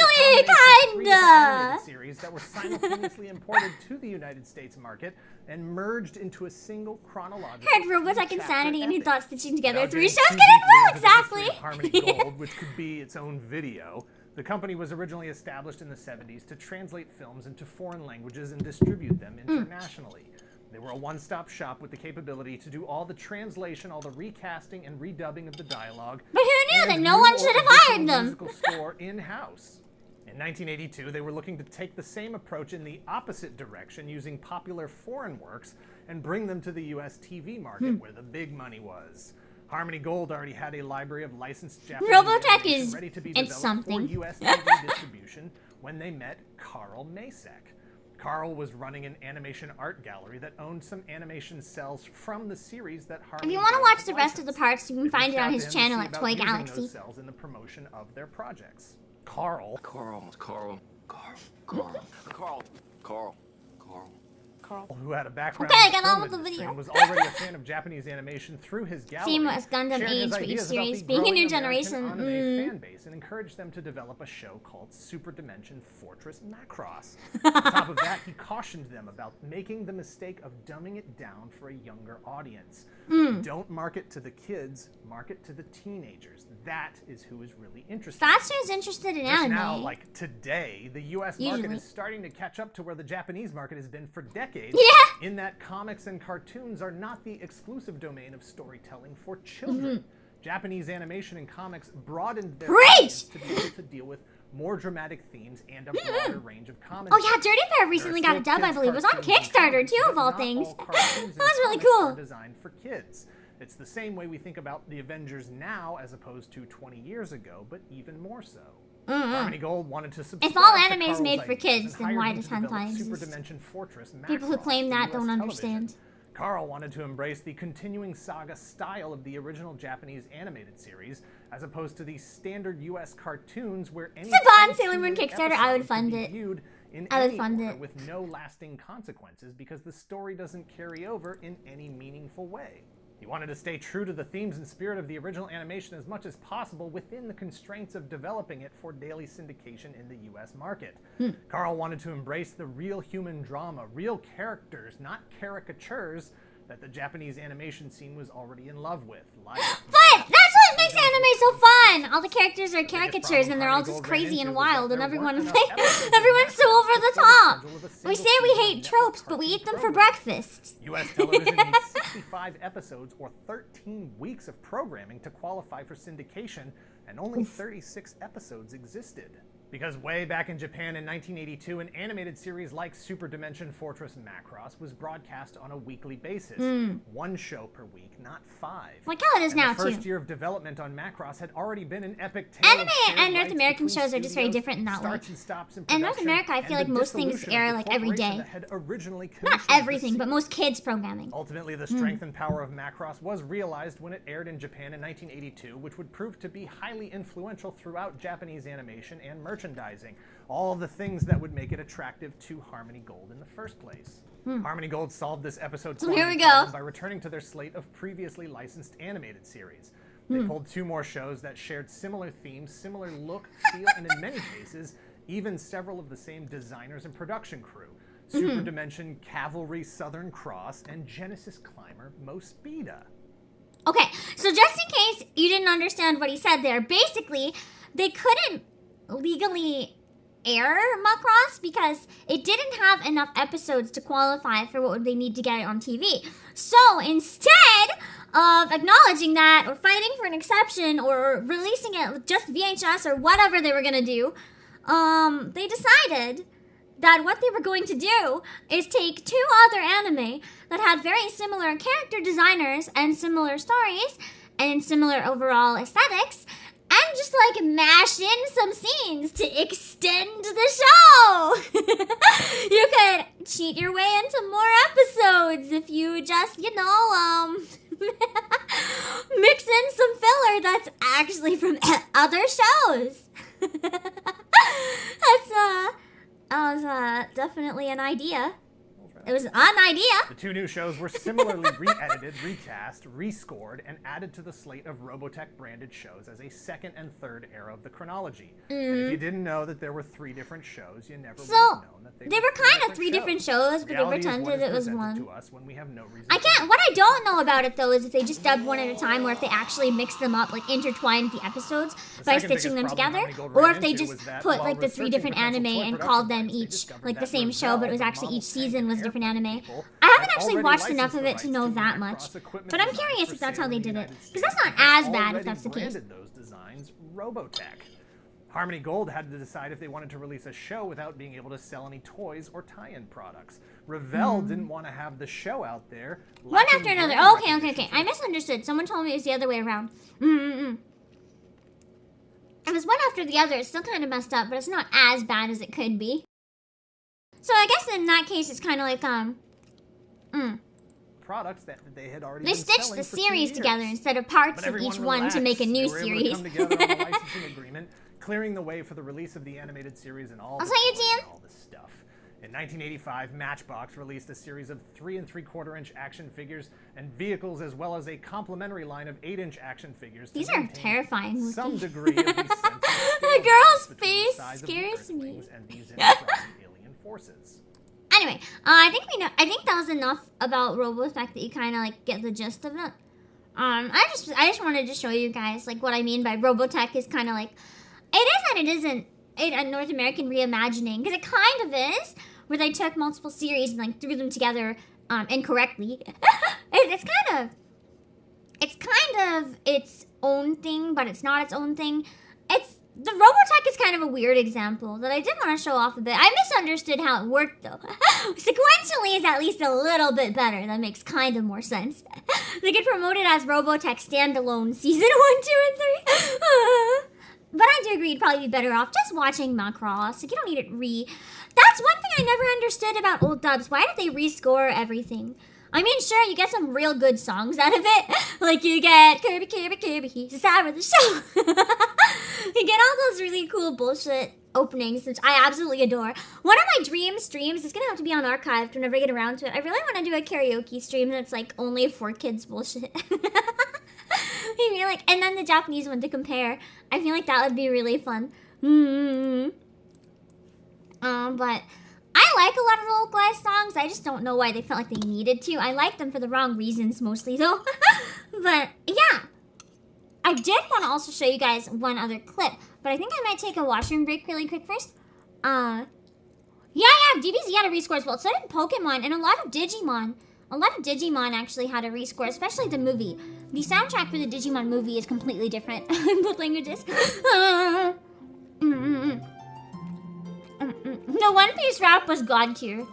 kinda series that were simultaneously imported to the United States market and merged into a single chronological. Heard Robotech Insanity and he thought stitching together 3 shows couldn't well exactly. Harmony Gold, which could be its own video. The company was originally established in the 70s to translate films into foreign languages and distribute them internationally. They were a one-stop shop with the capability to do all the translation, all the recasting and redubbing of the dialogue. But who knew that no one should have hired them? Musical score in-house. In 1982, they were looking to take the same approach in the opposite direction, using popular foreign works and bring them to the US TV market where the big money was. Harmony Gold already had a library of licensed Japanese Robotech is ready to be it's something. for US TV distribution when they met Carl Masek. Carl was running an animation art gallery that owned some animation cells from the series that Harmony. If you want to watch the rest of the parts, you can find it on his channel at Toy Galaxy. Those cells in the promotion of their projects. Carl, who had a background Okay, I in got on film with the industry video. and was already a fan of Japanese animation through his gallery. Same as Gundam shared his age for each ideas about series the being a growing new American generation. anime fan base and encouraged them to develop a show called Super Dimension Fortress Macross. On top of that, he cautioned them about making the mistake of dumbing it down for a younger audience. Don't market to the kids, market to the teenagers. That is who is really interested. That's who's interested in Just anime. now, like today, the US market Usually. is starting to catch up to where the Japanese market has been for decades. Yeah. In that comics and cartoons are not the exclusive domain of storytelling for children. Japanese animation and comics broadened their audience to be able to deal with more dramatic themes, and a broader range of comedy. Oh yeah, Dirty Pair recently got a dub, I believe. It was on Kickstarter too, of all things. That was really cool. Designed for kids. It's the same way we think about the Avengers now as opposed to 20 years ago, but even more so. Harmony Gold wanted to subscribe If all to anime is Carl's made for ideas kids, and then why hired does him to develop hentai Super exist? Dimension Fortress People who Macross claim for that US don't television. understand. Carl wanted to embrace the continuing saga style of the original Japanese animated series, as opposed to the standard US cartoons where any Saban Sailor Moon Kickstarter, I would fund it. I would fund it. With no lasting consequences because the story doesn't carry over in any meaningful way. He wanted to stay true to the themes and spirit of the original animation as much as possible within the constraints of developing it for daily syndication in the US market. Carl wanted to embrace the real human drama, real characters, not caricatures, that the Japanese animation scene was already in love with. But that's what makes anime so fun! All the characters are caricatures and they're all just crazy and wild and everyone's so over the top. We say we hate tropes, but we eat them for breakfast. US television needs 65 episodes or 13 weeks of programming to qualify for syndication, and only 36 episodes existed. Because way back in Japan in 1982, an animated series like Super Dimension Fortress Macross was broadcast on a weekly basis. One show per week, not 5. Like how it is now, the too. first year of development on Macross had already been an epic tale Anime and North American shows are just very different in that way. In North America, I feel like most things air like every day. Not everything, but most kids' programming. Ultimately, the strength and power of Macross was realized when it aired in Japan in 1982, which would prove to be highly influential throughout Japanese animation and merchandising, all of the things that would make it attractive to Harmony Gold in the first place. Harmony Gold solved this episode So here we go. by returning to their slate of previously licensed animated series. They pulled 2 more shows that shared similar themes, similar look, feel, and in many cases, even several of the same designers and production crew. Super Dimension Cavalry Southern Cross and Genesis Climber Mospida. Okay, so just in case you didn't understand what he said there, basically, they couldn't legally air Macross because it didn't have enough episodes to qualify for what they need to get it on TV. So instead of acknowledging that or fighting for an exception or releasing it with just VHS or whatever they were gonna do, they decided that what they were going to do is take 2 other anime that had very similar character designers and similar stories and similar overall aesthetics and just like mash in some scenes to extend the show. You could cheat your way into more episodes if you just, mix in some filler that's actually from other shows. That was definitely an idea. It was an idea. The 2 new shows were similarly re-edited, recast, rescored, and added to the slate of Robotech branded shows as a second and third era of the chronology. And if you didn't know that there were 3 different shows, you never would have known that they were kind of 3 different shows, but they pretended it was one. To us when we have no reason what I don't know about it though is if they just dubbed one at a time or if they actually mixed them up, like intertwined the episodes by stitching them together, or if they just put like the 3 different anime and called them each like the same show, but it was actually each season was different anime. I haven't actually watched enough of it to know that much, but I'm curious if that's how they did it, because that's not as bad if that's the case. Those designs Robotech. Harmony Gold had to decide if they wanted to release a show without being able to sell any toys or tie-in products. Revell didn't want to have the show out there. One after another. Okay. I misunderstood. Someone told me it was the other way around. It was one after the other. It's still kind of messed up, but it's not as bad as it could be. So I guess in that case, it's kind of like, products that they had already They stitched the series together instead of parts of each one to make a new series. Come together on a licensing agreement, clearing the way for the release of the animated series and all this stuff. In 1985, Matchbox released a series of 3 3/4-inch action figures and vehicles, as well as a complementary line of 8-inch action figures. These are terrifying looking. Some degree of the girl's face scares me. And these alien forces. Anyway, I think that was enough about Robotech that you kind of like get the gist of it. I just wanted to show you guys like what I mean by Robotech is kind of like it is and it isn't a North American reimagining, because it kind of is, where they took multiple series and like threw them together incorrectly. It's kind of its own thing, but it's not its own thing. It's The Robotech is kind of a weird example that I did want to show off a bit. I misunderstood how it worked though. Sequentially is at least a little bit better. That makes kind of more sense. They get promoted as Robotech standalone season 1, 2, and 3. But I do agree you'd probably be better off just watching Macross. Like, you don't need it That's one thing I never understood about old dubs. Why did they rescore everything? I mean, sure, you get some real good songs out of it. Like, you get Kirby, Kirby, Kirby, he's the star of the show. You get all those really cool bullshit openings, which I absolutely adore. One of my dream streams is going to have to be on archived whenever I get around to it. I really want to do a karaoke stream that's, like, only for kids bullshit. I feel like, and then the Japanese one to compare. I feel like that would be really fun. But I like a lot of the localized songs. I just don't know why they felt like they needed to. I like them for the wrong reasons mostly, though. But yeah, I did want to also show you guys one other clip, but I think I might take a washroom break really quick first. Yeah, DBZ had a rescore as well. So did Pokemon and a lot of Digimon. A lot of Digimon actually had a rescore, especially the movie. The soundtrack for the Digimon movie is completely different in both languages. The One Piece rap was God tier.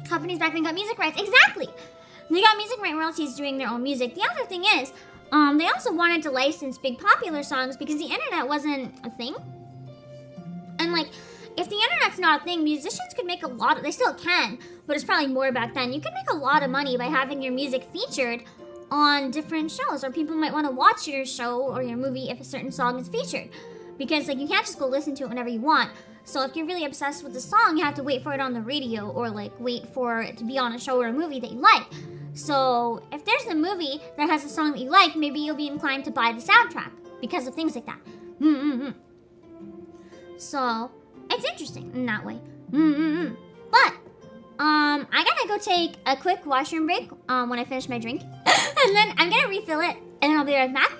Companies back then got music rights. Exactly! They got music right royalties doing their own music. The other thing is, they also wanted to license big popular songs because the internet wasn't a thing. And like, if the internet's not a thing, musicians could make a lot of, they still can, but it's probably more back then. You could make a lot of money by having your music featured on different shows, or people might want to watch your show or your movie if a certain song is featured. Because like, you can't just go listen to it whenever you want. So if you're really obsessed with the song, you have to wait for it on the radio, or like wait for it to be on a show or a movie that you like. So if there's a movie that has a song that you like, maybe you'll be inclined to buy the soundtrack because of things like that. So it's interesting in that way. But I gotta go take a quick washroom break when I finish my drink. And then I'm gonna refill it and then I'll be right back.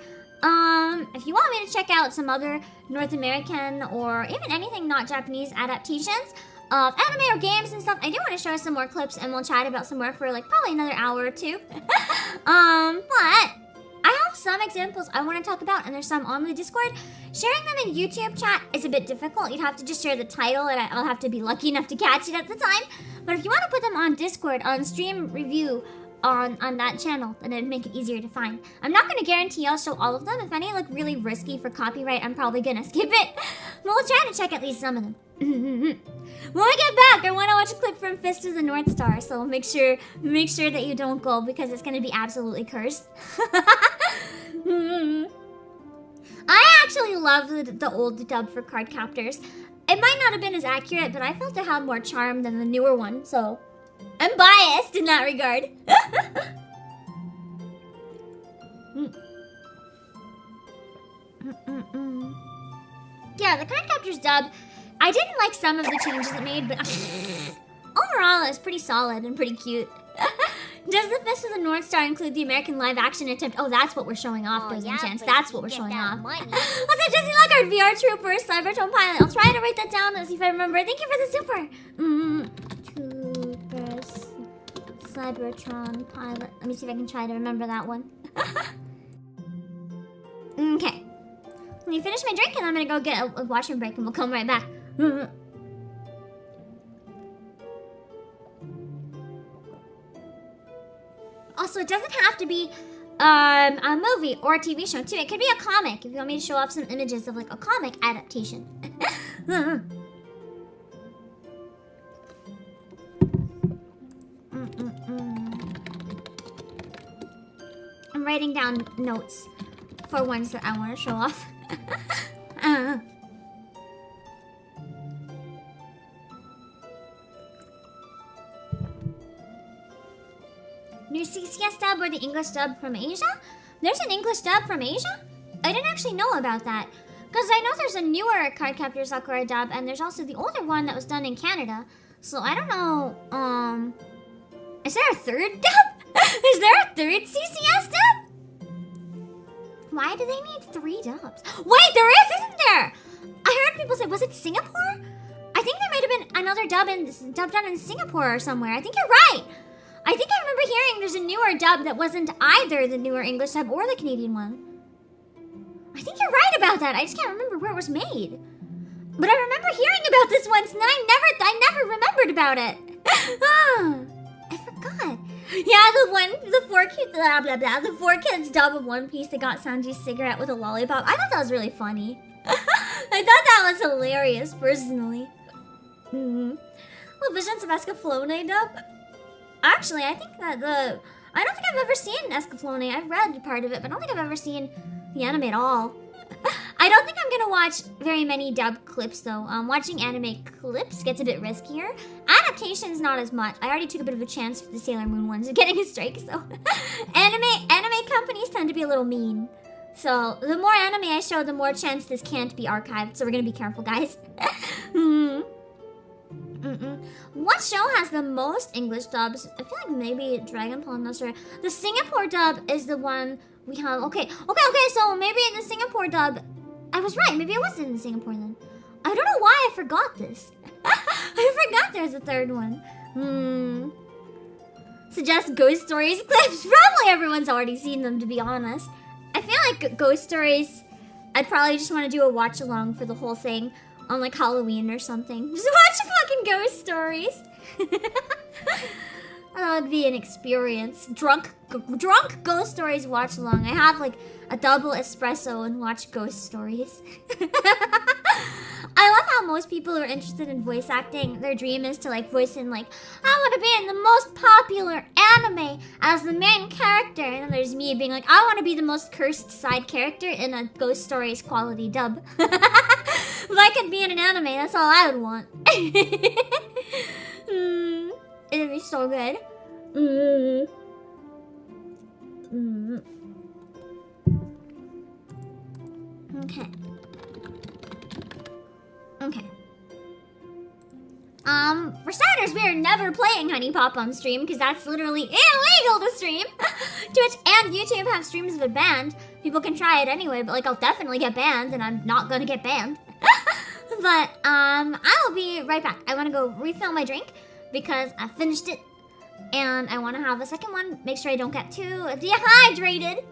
If you want me to check out some other North American or even anything not Japanese adaptations of anime or games and stuff, I do want to show some more clips and we'll chat about some more for like probably another hour or two. But I have some examples I want to talk about, and there's some on the Discord. Sharing them in YouTube chat is a bit difficult. You'd have to just share the title, and I'll have to be lucky enough to catch it at the time. But if you want to put them on Discord, on stream review, on that channel, then it'd make it easier to find. I'm not going to guarantee I'll show all of them. If any look really risky for copyright, I'm probably going to skip it. But we'll try to check at least some of them. When we get back, I want to watch a clip from Fist of the North Star, so make sure that you don't go, because it's going to be absolutely cursed. I actually love the old dub for Card Captors. It might not have been as accurate, but I felt it had more charm than the newer one, so I'm biased in that regard. Yeah, the Card Captors dub, I didn't like some of the changes it made, but overall it's pretty solid and pretty cute. Does the Fist of the North Star include the American live-action attempt? Oh, that's what we're showing off, Dozen Chance. That's what we're showing off. Also, Jesse Lockhart, VR Trooper, Cybertron Pilot. I'll try to write that down and see if I remember. Thank you for the super. Troopers, Cybertron Pilot. Let me see if I can try to remember that one. Okay. Let me finish my drink and I'm gonna go get a washroom break and we'll come right back. Also, it doesn't have to be a movie or a TV show, too. It could be a comic, if you want me to show off some images of, like, a comic adaptation. I'm writing down notes for ones that I want to show off. New CCS dub or the English dub from Asia? There's an English dub from Asia? I didn't actually know about that. Because I know there's a newer Cardcaptor Sakura dub, and there's also the older one that was done in Canada. So I don't know, is there a third dub? Is there a third CCS dub? Why do they need 3 dubs? Wait, there is, isn't there? I heard people say, was it Singapore? I think there might have been another dub done in Singapore or somewhere. I think you're right. I think I remember hearing there's a newer dub that wasn't either the newer English dub or the Canadian one. I think you're right about that. I just can't remember where it was made. But I remember hearing about this once, and then I never remembered about it. I forgot. Yeah, the 4Kids dub of One Piece that got Sanji's cigarette with a lollipop. I thought that was really funny. I thought that was hilarious, personally. Well, Visions of Escaflowne dub? Actually, I think that I don't think I've ever seen Escaflowne. I've read part of it, but I don't think I've ever seen the anime at all. I don't think I'm gonna watch very many dub clips though. Watching anime clips gets a bit riskier. Adaptations not as much. I already took a bit of a chance with the Sailor Moon ones of getting a strike, so anime companies tend to be a little mean. So the more anime I show, the more chance this can't be archived. So we're gonna be careful, guys. What show has the most English dubs? I feel like maybe Dragon Ball. I'm not sure. The Singapore dub is the one we have. Okay. So maybe in the Singapore dub, I was right. Maybe it wasn't in Singapore then. I don't know why I forgot this. I forgot there's a third one. Suggest Ghost Stories clips. Probably everyone's already seen them, to be honest. I feel like Ghost Stories, I'd probably just want to do a watch along for the whole thing on like Halloween or something. Just watch fucking Ghost Stories. That would be an experience. Drunk Ghost Stories watch along. I have like a double espresso and watch Ghost Stories. I love how most people who are interested in voice acting, their dream is to like voice in like, I want to be in the most popular anime as the main character. And then there's me being like, I want to be the most cursed side character in a Ghost Stories quality dub. If I could be in an anime, that's all I would want. It'd be so good. Okay. For starters, we are never playing Honey Pop on stream because that's literally illegal to stream. Twitch and YouTube have streams of it banned. People can try it anyway, but like I'll definitely get banned, and I'm not gonna get banned. But I'll be right back. I want to go refill my drink because I finished it, and I want to have a second one. Make sure I don't get too dehydrated.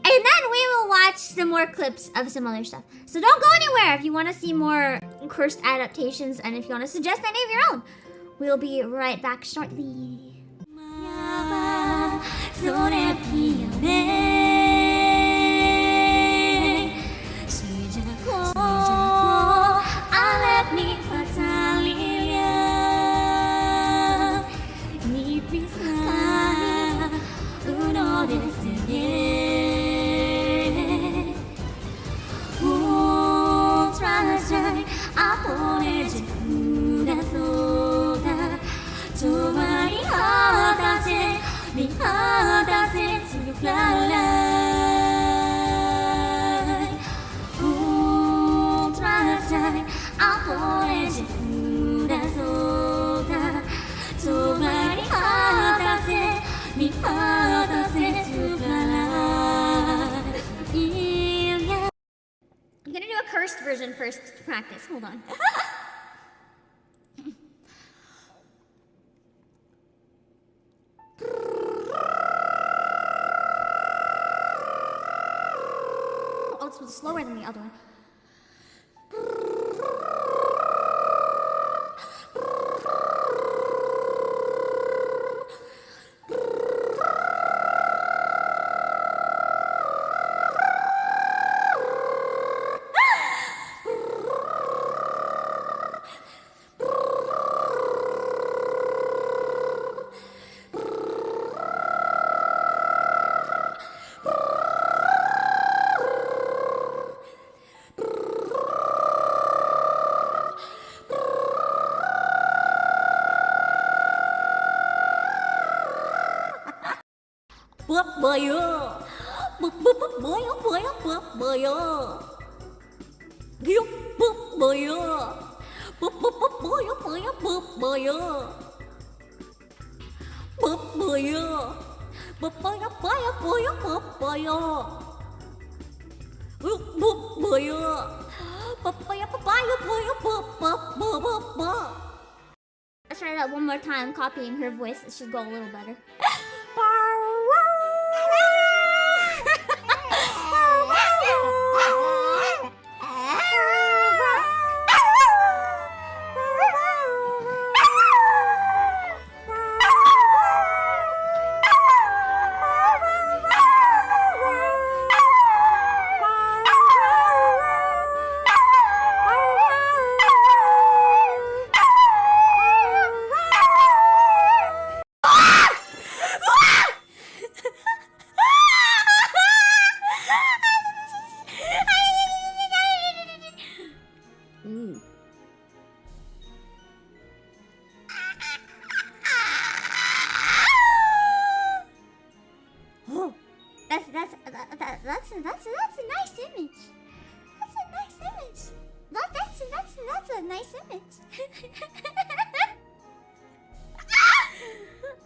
And then we will watch some more clips of some other stuff. So don't go anywhere if you want to see more cursed adaptations, and if you want to suggest any of your own. We'll be right back shortly. I'm gonna do a cursed version first to practice. Hold on. Oh, it's slower than the other one. Let's try that one more time, copying her voice. It should go a little better. That's a nice image.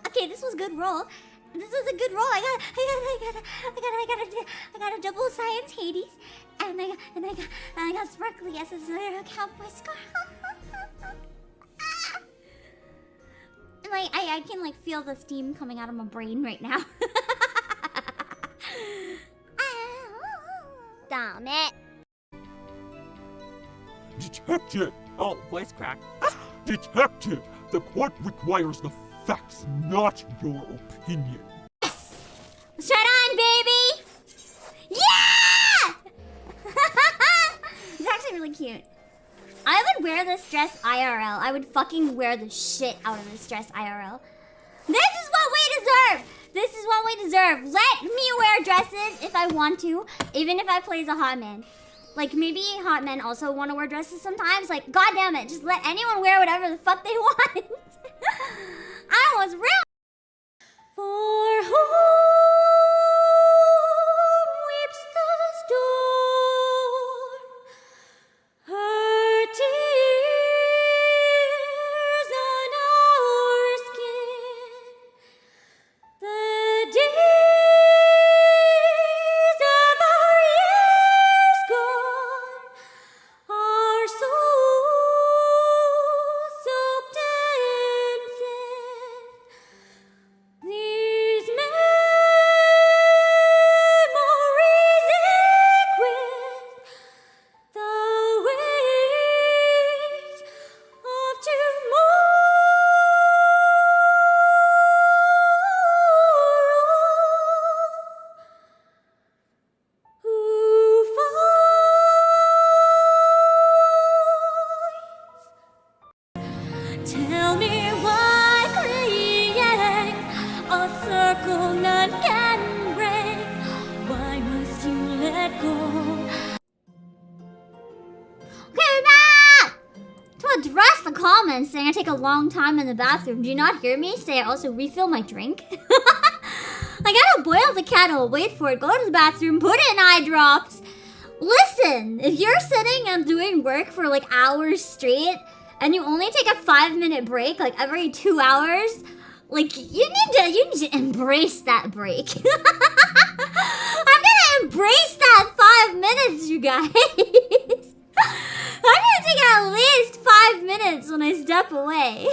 Okay, this was a good roll. This was a good roll. I got a double science Hades, and I got sparkly as a cowboy scar. And I can like feel the steam coming out of my brain right now. Damn it. Detective! Oh, voice crack. Detective! The court requires the facts, not your opinion. Yes! Let's try it on, baby! Yeah! It's actually really cute. I would wear this dress IRL. I would fucking wear the shit out of this dress IRL. This is what we deserve! This is what we deserve. Let me wear dresses if I want to, even if I play as a hot man. Like, maybe hot men also want to wear dresses sometimes. Like, god damn it, just let anyone wear whatever the fuck they want. I was real. For whom weeps the storm, her tears on our skin, the days of our years gone, our souls soaked in sin. These memories ache with the weight of tomorrow. Who fights? Tell me why create a circle none can break? Why must you let go? Okay, we're back! To address the comments saying I take a long time in the bathroom, do you not hear me say I also refill my drink? I gotta boil the kettle, wait for it, go to the bathroom, put in eye drops. Listen, if you're sitting and doing work for like hours straight, and you only take a 5-minute break like every 2 hours, like you need to embrace that break. I'm gonna embrace that 5 minutes, you guys. I'm gonna take at least 5 minutes when I step away.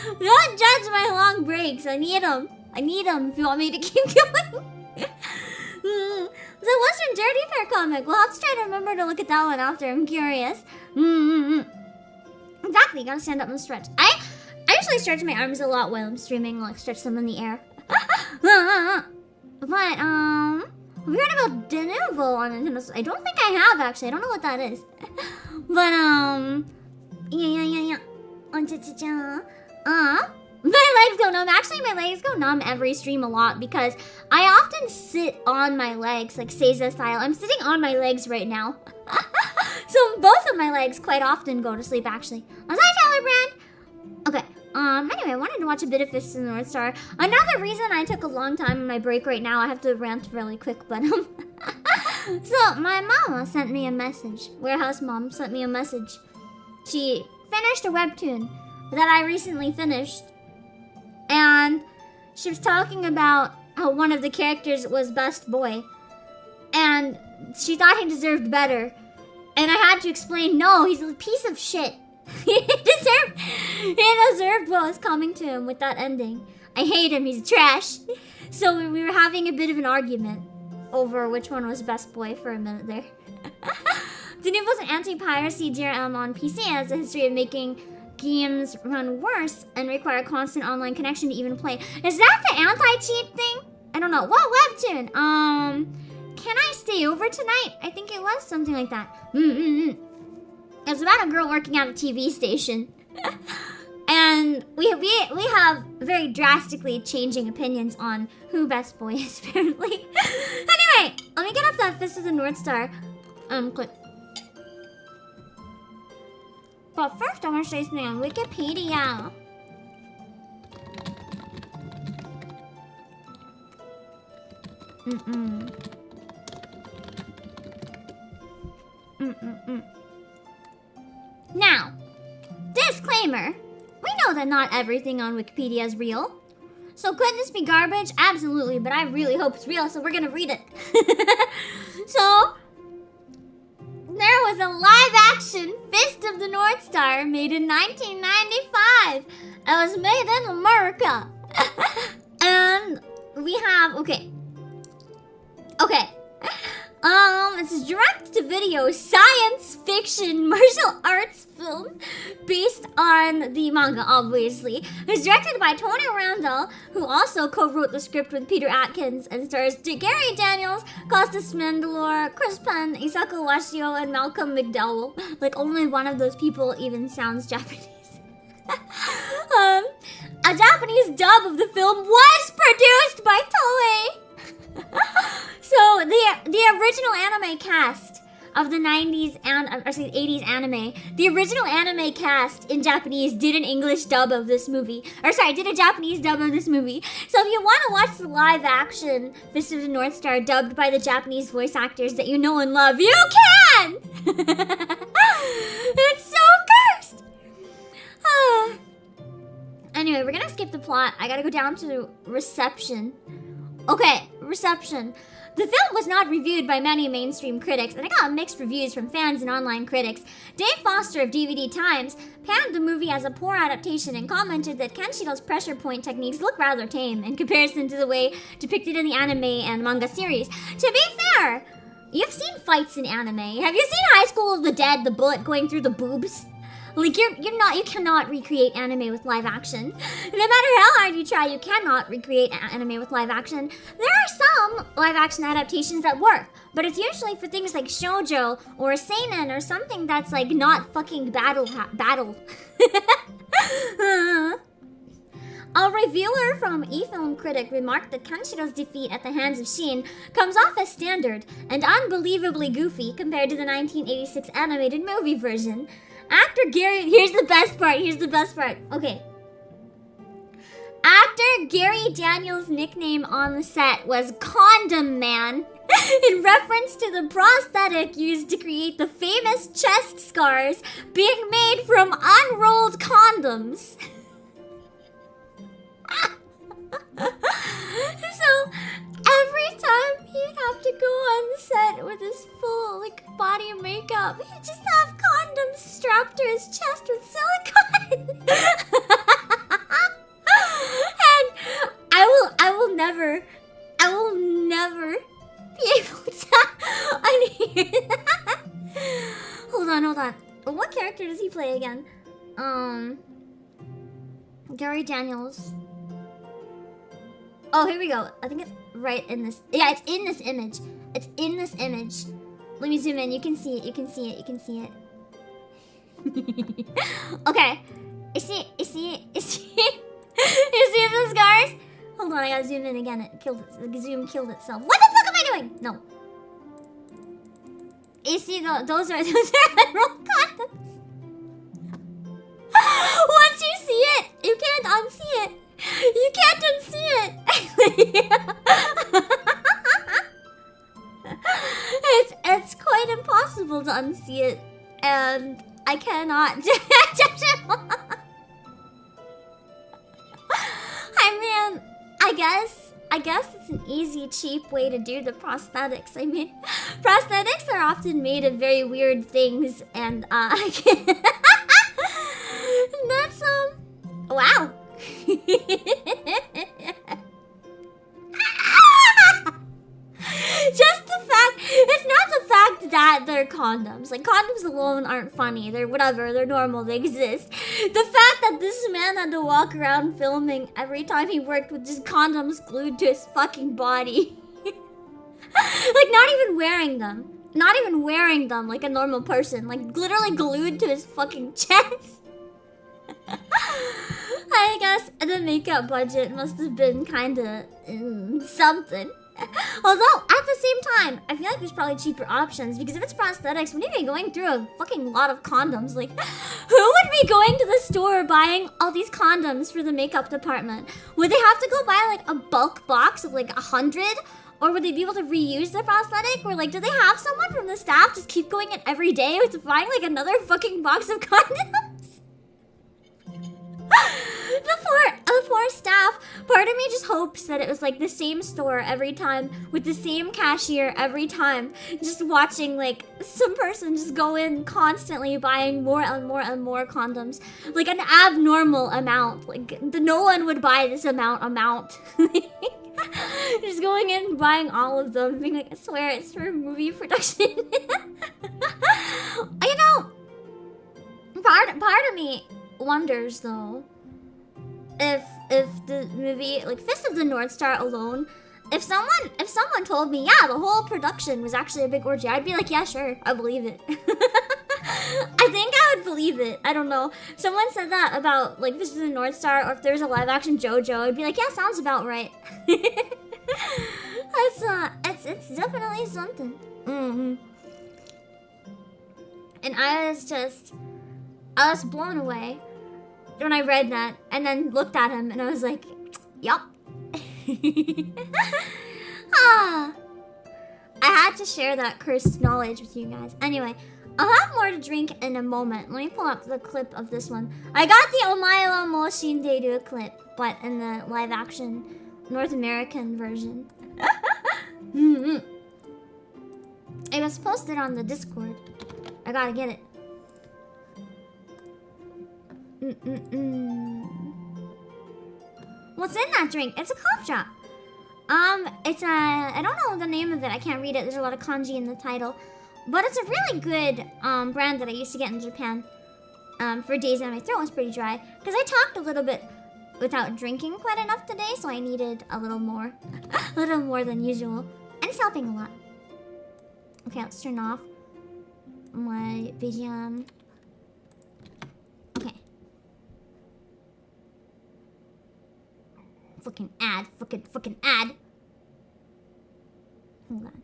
Don't judge my long breaks. I need them. I need them if you want me to keep going. The Western Dirty Pair comic. We'll have to try to remember to look at that one after. I'm curious. Exactly. You gotta stand up and stretch. I usually stretch my arms a lot while I'm streaming. Like stretch them in the air. But have you heard about De Novo on Nintendo? I don't think I have actually. I don't know what that is. But yeah. My legs go numb. Actually, my legs go numb every stream a lot because I often sit on my legs, like Seiza style. I'm sitting on my legs right now. So both of my legs quite often go to sleep, actually. Was I Telebrand? Okay. Anyway, I wanted to watch a bit of Fists in the North Star. Another reason I took a long time on my break right now, I have to rant really quick, but so my mama sent me a message. Warehouse mom sent me a message. She finished a webtoon that I recently finished. And she was talking about how one of the characters was best boy. And she thought he deserved better. And I had to explain, no, he's a piece of shit. He deserved what was coming to him with that ending. I hate him, he's trash. So we were having a bit of an argument over which one was best boy for a minute there. Denuvo's an anti-piracy DRM on PC has a history of making games run worse and require constant online connection to even play. Is that the anti-cheat thing? I don't know. What webtoon? Can I stay over tonight? I think it was something like that. It was about a girl working at a TV station. And we have very drastically changing opinions on who best boy is, apparently. Anyway, let me get up that Fist of the North Star. Click. But first, I want to say something on Wikipedia. Now, disclaimer. We know that not everything on Wikipedia is real. So could this be garbage? Absolutely, but I really hope it's real, so we're gonna read it. So, there was a live-action Fist of the North Star made in 1995. It was made in America. And we have, okay. It's a direct-to-video science fiction martial arts film based on the manga, obviously. It was directed by Tony Randall, who also co-wrote the script with Peter Atkins, and stars Gary Daniels, Costas Mandalore, Chris Penn, Isako Washio, and Malcolm McDowell. Like, only one of those people even sounds Japanese. A Japanese dub of the film was produced by Toei. So the original anime cast of the 90s and 80s anime, the original anime cast in Japanese did an English dub of this movie. Did a Japanese dub of this movie. So if you want to watch the live action Fist of the North Star dubbed by the Japanese voice actors that you know and love, you can! It's so cursed! Anyway, we're gonna skip the plot. I gotta go down to reception. Okay, reception. The film was not reviewed by many mainstream critics, and it got mixed reviews from fans and online critics. Dave Foster of DVD Times panned the movie as a poor adaptation and commented that Kenshiro's pressure point techniques look rather tame in comparison to the way depicted in the anime and manga series. To be fair, you've seen fights in anime. Have you seen High School of the Dead, the bullet going through the boobs? Like, you cannot recreate anime with live action. No matter how hard you try, you cannot recreate anime with live action. There are some live action adaptations that work, but it's usually for things like shoujo or seinen or something that's like not fucking battle. A reviewer from eFilm Critic remarked that Kenshiro's defeat at the hands of Shin comes off as standard and unbelievably goofy compared to the 1986 animated movie version. Actor Gary... Here's the best part. Okay. Actor Gary Daniels' nickname on the set was Condom Man, in reference to the prosthetic used to create the famous chest scars being made from unrolled condoms. So, every time he'd have to go on the set with his full, body makeup, he'd just have condoms strapped to his chest with silicone. And I will never be able to unhear that. Hold on. What character does he play again? Gary Daniels. Oh, here we go. I think it's right in this. Yeah, it's in this image. Let me zoom in. You can see it. Okay. You see the scars? Hold on, I gotta zoom in again. The zoom killed itself. What the fuck am I doing? No. You see, those are unrolled condoms. Once you see it, you can't unsee it. You can't unsee it. It's quite impossible to unsee it, and I cannot. I mean, I guess it's an easy, cheap way to do the prosthetics. I mean, prosthetics are often made of very weird things, and I can't. That's wow. Just the fact, it's not the fact that they're condoms. Like, condoms alone aren't funny. They're whatever, they're normal, they exist. The fact that this man had to walk around filming every time he worked with just condoms glued to his fucking body. Like, not even wearing them like a normal person. Like, literally glued to his fucking chest. I guess the makeup budget must have been kinda something. Although, at the same time, I feel like there's probably cheaper options, because if it's prosthetics, we need to be going through a fucking lot of condoms. Like, who would be going to the store buying all these condoms for the makeup department? Would they have to go buy, like, a bulk box of, like, 100? Or would they be able to reuse the prosthetic? Or like, do they have someone from the staff just keep going in every day to find like another fucking box of condoms? The poor staff. Part of me just hopes that it was like the same store every time with the same cashier every time, just watching like some person just go in constantly buying more and more and more condoms, like an abnormal amount. Like no one would buy this amount. Just going in and buying all of them, being like, I swear it's for movie production. You know, part of me wonders though, if the movie like Fist of the North Star alone, if someone told me, yeah, the whole production was actually a big orgy, I'd be like, yeah, sure, I believe it. I think I would believe it. I don't know. If someone said that about like Fist of the North Star, or if there was a live action JoJo, I'd be like, yeah, sounds about right. It's definitely something. And I was blown away when I read that, and then looked at him, and I was like, yup. I had to share that cursed knowledge with you guys. Anyway, I'll have more to drink in a moment. Let me pull up the clip of this one. I got the Omaero mo Shinderu clip, but in the live action North American version. It was posted on the Discord. I gotta get it. What's in that drink? It's a cough drop. It's a, I don't know the name of it. I can't read it. There's a lot of kanji in the title. But it's a really good brand that I used to get in Japan for days when my throat was pretty dry. Because I talked a little bit without drinking quite enough today, so I needed a little more. A little more than usual. And it's helping a lot. Okay, let's turn off my BGM. Okay. Fucking ad. Fucking ad. Hold on.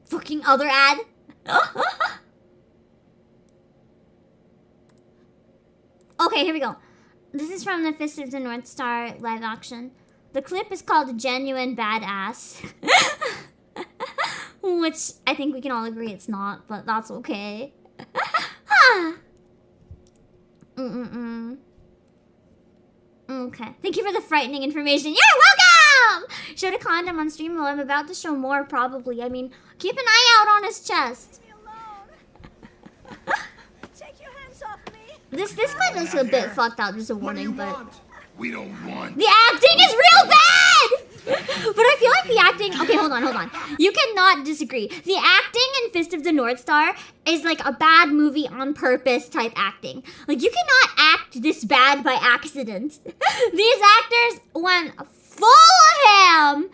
Fucking other ad. Okay, here we go. This is from the Fist of the North Star live action. The clip is called Genuine Badass. Which I think we can all agree it's not, but that's okay. Okay. Thank you for the frightening information. You're welcome! Showed a condom on stream. Well, I'm about to show more, probably. I mean, keep an eye out on his chest. Take your hands off me. This clip is a bit fucked up, just a warning, but... We don't want... The acting is real bad! But I feel like the acting... Okay, hold on. You cannot disagree. The acting in Fist of the North Star is like a bad movie on purpose type acting. Like, you cannot act this bad by accident. These actors went full ham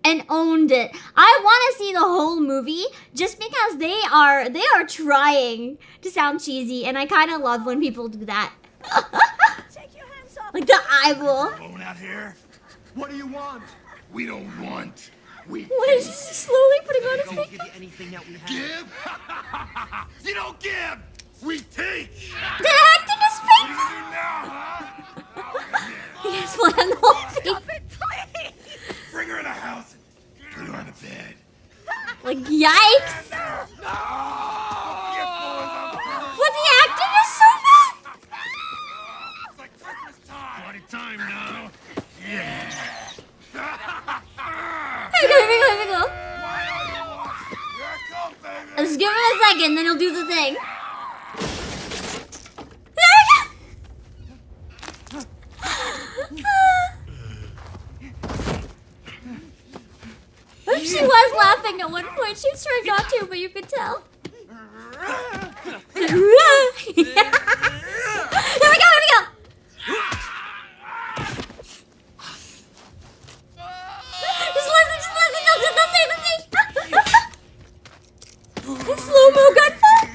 and owned it. I want to see the whole movie just because they are trying to sound cheesy, and I kind of love when people do that. Take your hands off. Like the eyeball. Going out here? What do you want? We don't want. We What is he slowly putting on his don't face? give you anything that we have. Give? You don't give. We take. The acting is fake. What do you do now, huh? He has one on the whole thing. Bring her in the house. Put her on the bed. Like, yikes. But the acting is so bad. It's like Christmas time. Party time now. Yeah. Here we go. Let's give him a second, then he'll do the thing. She was laughing at one point. She was trying not to, but you could tell. Here we go. Just listen. Don't say the thing. Slow-mo gunfire.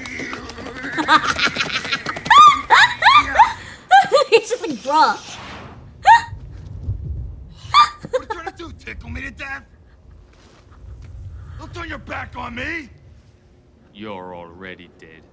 He's just like, bruh. What are you trying to do? Tickle me to death? Don't turn your back on me. You're already dead.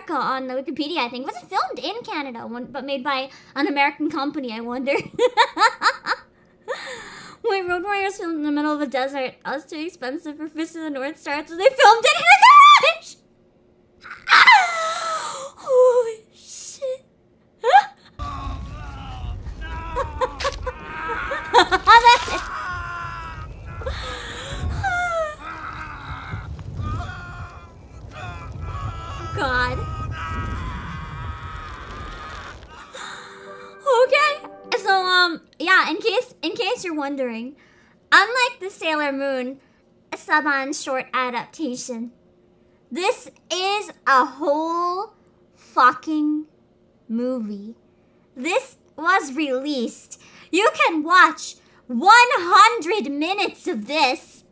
America on Wikipedia, I think. Was it filmed in Canada, but made by an American company, I wonder. Wait, Road Warriors filmed in the middle of a desert. That was too expensive for Fist of the North Star, so they filmed it in a garage! Holy shit. God. Okay. So yeah, in case you're wondering, unlike the Sailor Moon Saban short adaptation, this is a whole fucking movie. This was released. You can watch 100 minutes of this.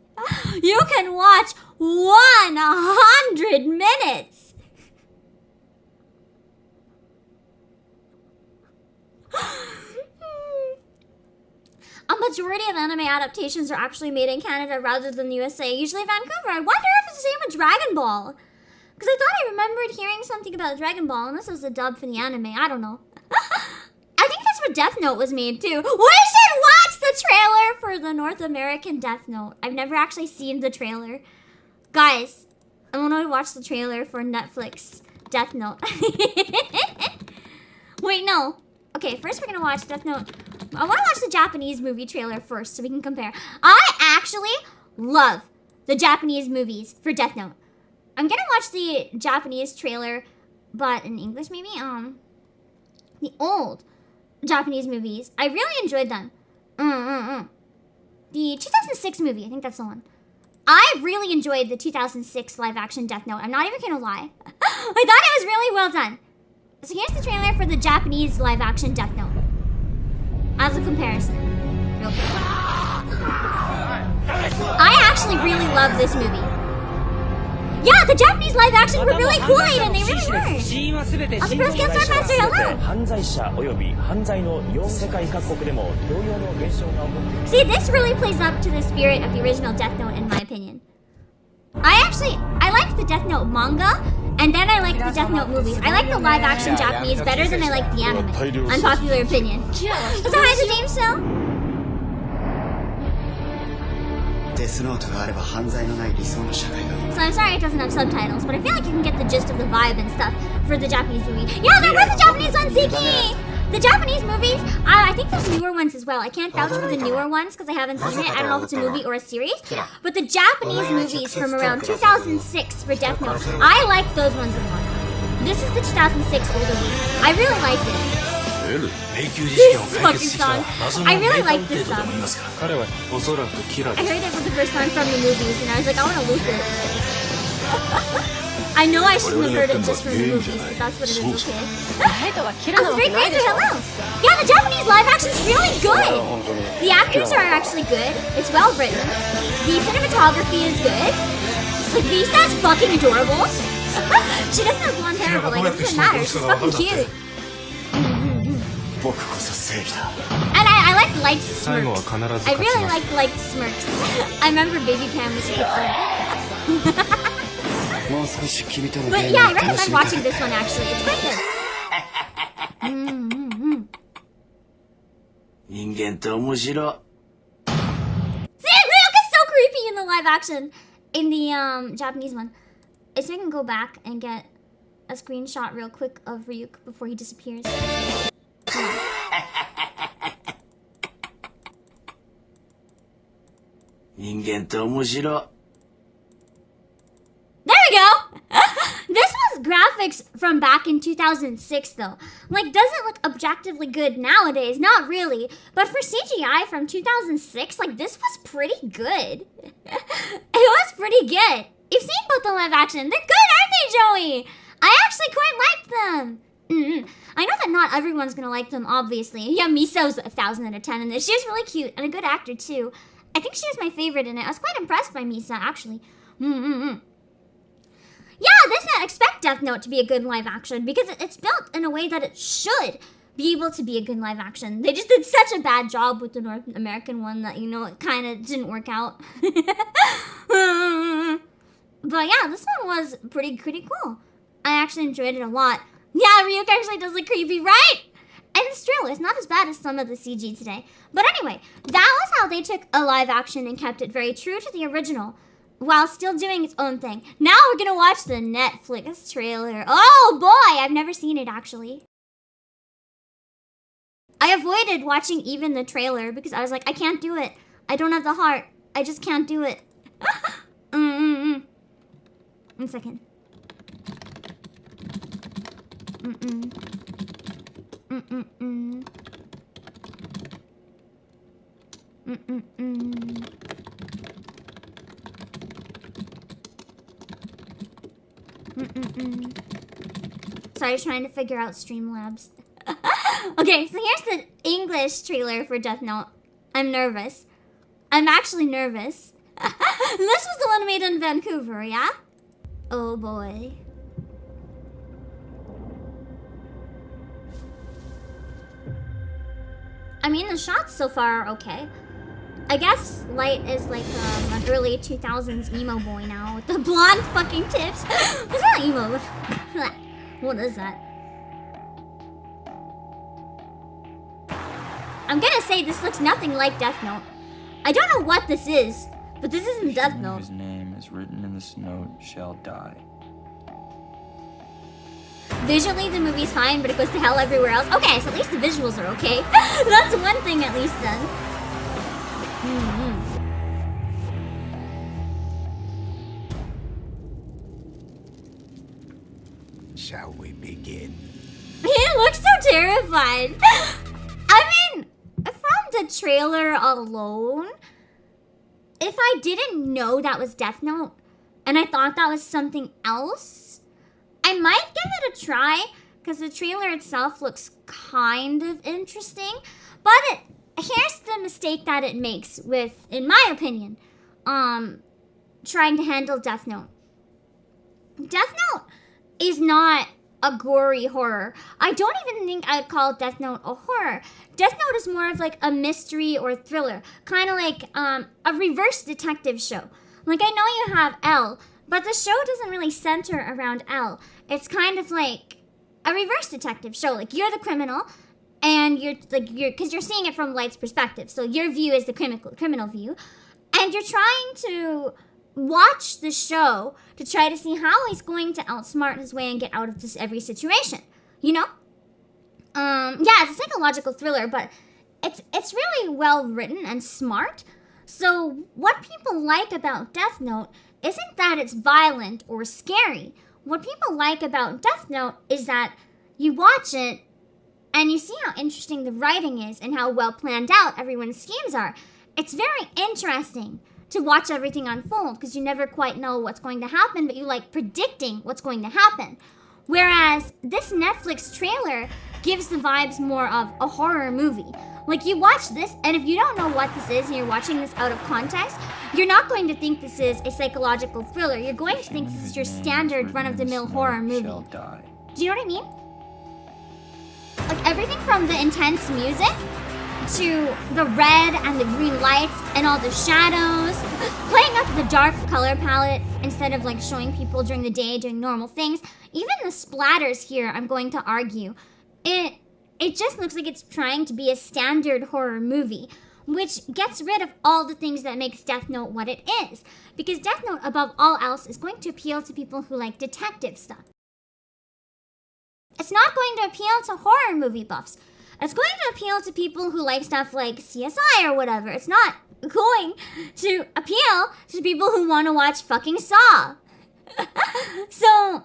You can watch 100 minutes. A majority of anime adaptations are actually made in Canada rather than the USA, usually Vancouver. I wonder if it's the same with Dragon Ball. Because I thought I remembered hearing something about Dragon Ball, and this is the dub for the anime. I don't know. I think that's where Death Note was made too. We should watch the trailer for the North American Death Note. I've never actually seen the trailer. Guys, I want to watch the trailer for Netflix Death Note. Wait, no. Okay, first we're going to watch Death Note. I want to watch the Japanese movie trailer first so we can compare. I actually love the Japanese movies for Death Note. I'm going to watch the Japanese trailer, but in English maybe? The old Japanese movies. I really enjoyed them. The 2006 movie, I think that's the one. I really enjoyed the 2006 live-action Death Note. I'm not even going to lie. I thought it was really well done. So here's the trailer for the Japanese live-action Death Note. As a comparison. Real quick. I actually really love this movie. Yeah, the Japanese live action were really cool, Aiden. They really were. Also, Pro Skill Swordmaster, hello. See, this really plays up to the spirit of the original Death Note, in my opinion. I liked the Death Note manga, and then I liked the Death Note movies. I like the live action Japanese better than I like the anime. Unpopular opinion. So hi to James Phil. So I'm sorry it doesn't have subtitles, but I feel like you can get the gist of the vibe and stuff for the Japanese movie. Yeah, there was a Japanese one, Ziki! The Japanese movies, I think there's newer ones as well. I can't vouch for the newer ones because I haven't seen it. I don't know if it's a movie or a series. But the Japanese movies from around 2006 for Death Note, I like those ones a lot. This is the 2006 older one. I really liked it. This fucking song. I really like this song. I heard it for the first time from the movies and I was like, I want to loop it. I know I shouldn't have heard it just from the movies, but that's what it is, okay? Oh, Great Grazer, hello! Yeah, the Japanese live action's really good! The actors are actually good. It's well written. The cinematography is good. Like, Visa's fucking adorable. She doesn't have blonde hair, but like, it doesn't matter. She's fucking cute. And I like light smirks. I really like light smirks. I remember Baby Pam was cute. But yeah, I recommend watching this one actually. It's quite good. See, Ryuk is so creepy in the live action. In the Japanese one. So I can go back and get a screenshot real quick of Ryuk before he disappears. There we go! This was graphics from back in 2006 though. Like, doesn't look objectively good nowadays, not really. But for CGI from 2006, like, this was pretty good. It was pretty good. You've seen both the live action. They're good, aren't they, Joey? I actually quite liked them. I know that not everyone's gonna like them, obviously. Yeah, Misa's 1,000 out of 10 in this. She's really cute and a good actor too. I think she was my favorite in it. I was quite impressed by Misa, actually. Yeah, this didn't expect Death Note to be a good live action because it's built in a way that it should be able to be a good live action. They just did such a bad job with the North American one that, you know, it kind of didn't work out. But yeah, this one was pretty cool. I actually enjoyed it a lot. Yeah, Ryuk actually does look creepy, right? And it's true, it's not as bad as some of the CG today. But anyway, that was how they took a live action and kept it very true to the original, while still doing its own thing. Now we're gonna watch the Netflix trailer. Oh boy, I've never seen it actually. I avoided watching even the trailer because I was like, I can't do it. I don't have the heart. I just can't do it. 1 second. Sorry, I was trying to figure out Streamlabs. Okay, so here's the English trailer for Death Note. I'm nervous. I'm actually nervous. This was the one made in Vancouver, yeah? Oh boy. I mean, the shots so far are okay. I guess Light is like an early 2000s emo boy now with the blonde fucking tips. It's not emo. What is that? I'm gonna say this looks nothing like Death Note. I don't know what this is, but this isn't Death Note. Whose name is written in this note shall die. Visually, the movie's fine, but it goes to hell everywhere else. Okay, so at least the visuals are okay. That's one thing at least then. Shall we begin? He looks so terrified. I mean, from the trailer alone, if I didn't know that was Death Note, and I thought that was something else, I might give it a try, because the trailer itself looks kind of interesting. But here's the mistake that it makes with, in my opinion, trying to handle Death Note. Death Note is not a gory horror. I don't even think I would call Death Note a horror. Death Note is more of like a mystery or thriller, kind of like a reverse detective show. Like, I know you have L, but the show doesn't really center around L. It's kind of like a reverse detective show. Like, you're the criminal, and because you're seeing it from Light's perspective. So your view is the criminal view, and you're trying to watch the show to try to see how he's going to outsmart his way and get out of this every situation. You know? Yeah, it's a psychological thriller, but it's really well written and smart. So what people like about Death Note isn't that it's violent or scary. What people like about Death Note is that you watch it and you see how interesting the writing is and how well planned out everyone's schemes are. It's very interesting to watch everything unfold because you never quite know what's going to happen, but you like predicting what's going to happen. Whereas this Netflix trailer gives the vibes more of a horror movie. Like, you watch this, and if you don't know what this is and you're watching this out of context, you're not going to think this is a psychological thriller. You're going to think this is your standard run-of-the-mill horror movie. Do you know what I mean? Like, everything from the intense music to the red and the green lights and all the shadows, playing up the dark color palette instead of like showing people during the day doing normal things. Even the splatters here, I'm going to argue, it just looks like it's trying to be a standard horror movie, which gets rid of all the things that makes Death Note what it is. Because Death Note, above all else, is going to appeal to people who like detective stuff. It's not going to appeal to horror movie buffs. It's going to appeal to people who like stuff like CSI or whatever. It's not going to appeal to people who want to watch fucking Saw. So,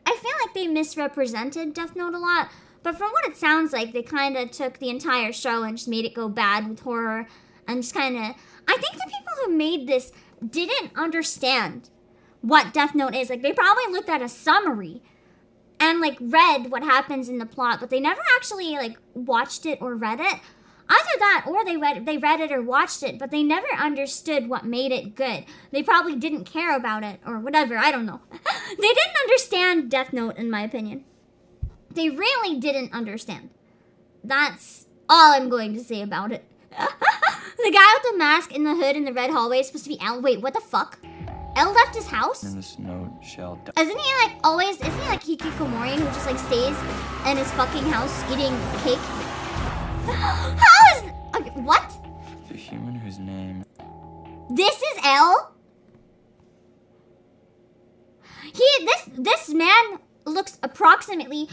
I feel like they misrepresented Death Note a lot. But from what it sounds like, they kind of took the entire show and just made it go bad with horror. And just kind of... I think the people who made this didn't understand what Death Note is. Like, they probably looked at a summary and, like, read what happens in the plot. But they never actually, like, watched it or read it. Either that or they read it or watched it. But they never understood what made it good. They probably didn't care about it or whatever. I don't know. They didn't understand Death Note, in my opinion. They really didn't understand. That's all I'm going to say about it. The guy with the mask in the hood in the red hallway is supposed to be Al. Wait, what the fuck? L left his house? In this note shall die. Isn't he like always, isn't he like Hikikomori who just like stays in his fucking house eating cake? How is, okay, what? The human whose name... This is L? This man looks approximately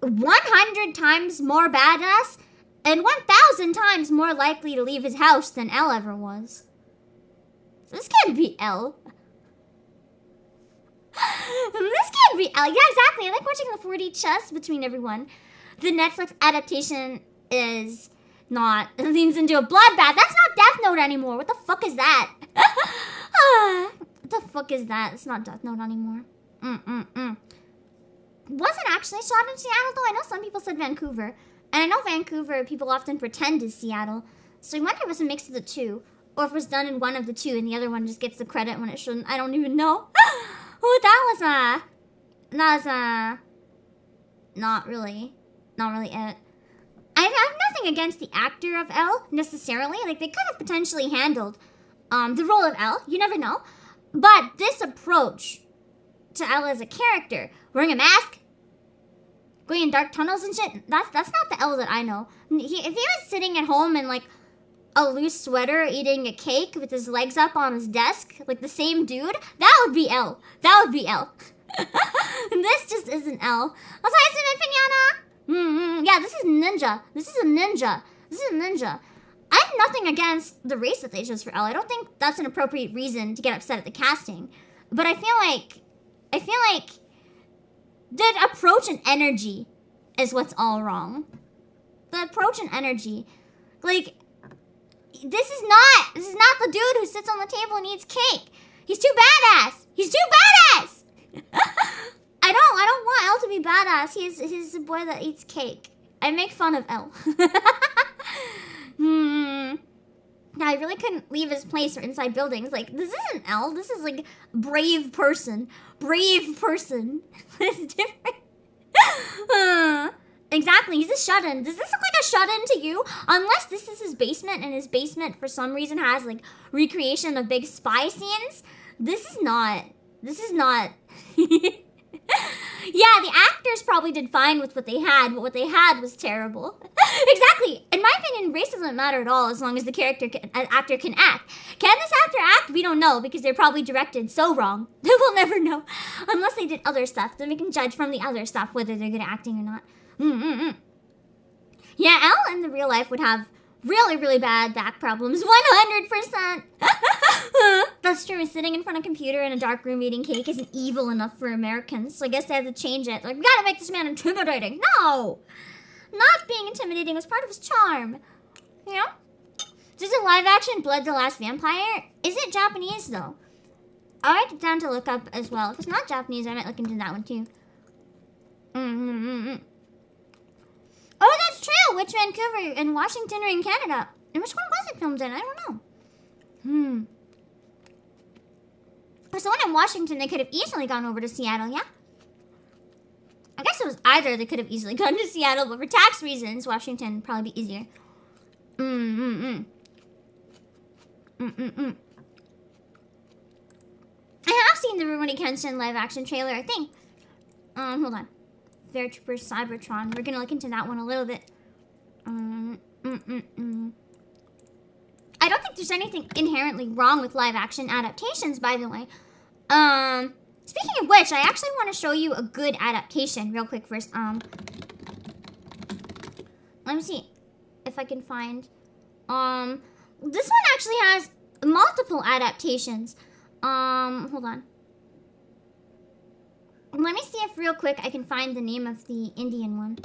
100 times more badass and 1,000 times more likely to leave his house than L ever was. This can't be L. This can't be L. Yeah, exactly. I like watching the 4D chess between everyone. The Netflix adaptation is not. It leans into a bloodbath. That's not Death Note anymore. What the fuck is that? What the fuck is that? It's not Death Note anymore. Wasn't actually shot in Seattle though. I know some people said Vancouver. And I know Vancouver people often pretend is Seattle. So I wonder if it was a mix of the two. Or if it was done in one of the two and the other one just gets the credit when it shouldn't. I don't even know. Oh, that was not really it. I have nothing against the actor of L necessarily. Like, they could have potentially handled the role of L. You never know. But this approach to L as a character, wearing a mask, going in dark tunnels and shit, that's not the L that I know. If he was sitting at home in, like, a loose sweater eating a cake with his legs up on his desk, like the same dude, that would be L. That would be L. This just isn't L. Also, hi, Pinata. Yeah, this is ninja. This is a ninja. This is a ninja. I have nothing against the race that they chose for L. I don't think that's an appropriate reason to get upset at the casting. But I feel like the approach and energy is what's all wrong. The approach and energy. Like, this is not the dude who sits on the table and eats cake. He's too badass. He's too badass. I don't want L to be badass. He's the boy that eats cake. I make fun of L. I really couldn't leave his place or inside buildings. Like, this isn't L. This is like brave person. Brave person. It's different. Exactly, he's a shut-in. Does this look like a shut-in to you? Unless this is his basement, and his basement for some reason has like recreation of big spy scenes. This is not. Yeah, the actors probably did fine with what they had, but what they had was terrible. Exactly. In my opinion, race doesn't matter at all as long as the actor can act. Can this actor act? We don't know because they're probably directed so wrong. We'll never know. Unless they did other stuff, then we can judge from the other stuff whether they're good at acting or not. Yeah, L in the real life would have really, really bad back problems. 100%. That's true. Sitting in front of a computer in a dark room eating cake isn't evil enough for Americans. So I guess they have to change it. Like, we gotta make this man intimidating. No! Not being intimidating was part of his charm. You know? Is it live action Blood the Last Vampire? Is it Japanese, though? I'll write it down to look up as well. If it's not Japanese, I might look into that one, too. Oh, that's true! Which Vancouver and Washington are in Canada? And which one was it filmed in? I don't know. For someone in Washington, they could have easily gone over to Seattle, yeah? I guess it was either. They could have easily gone to Seattle, but for tax reasons, Washington would probably be easier. I have seen the Rurouni Kenshin live action trailer, I think. Hold on. Vtuber Cybertron. We're gonna look into that one a little bit. I don't think there's anything inherently wrong with live action adaptations, by the way. Speaking of which, I actually want to show you a good adaptation real quick first. Let me see if I can find. This one actually has multiple adaptations. Hold on. Let me see if real quick I can find the name of the Indian one.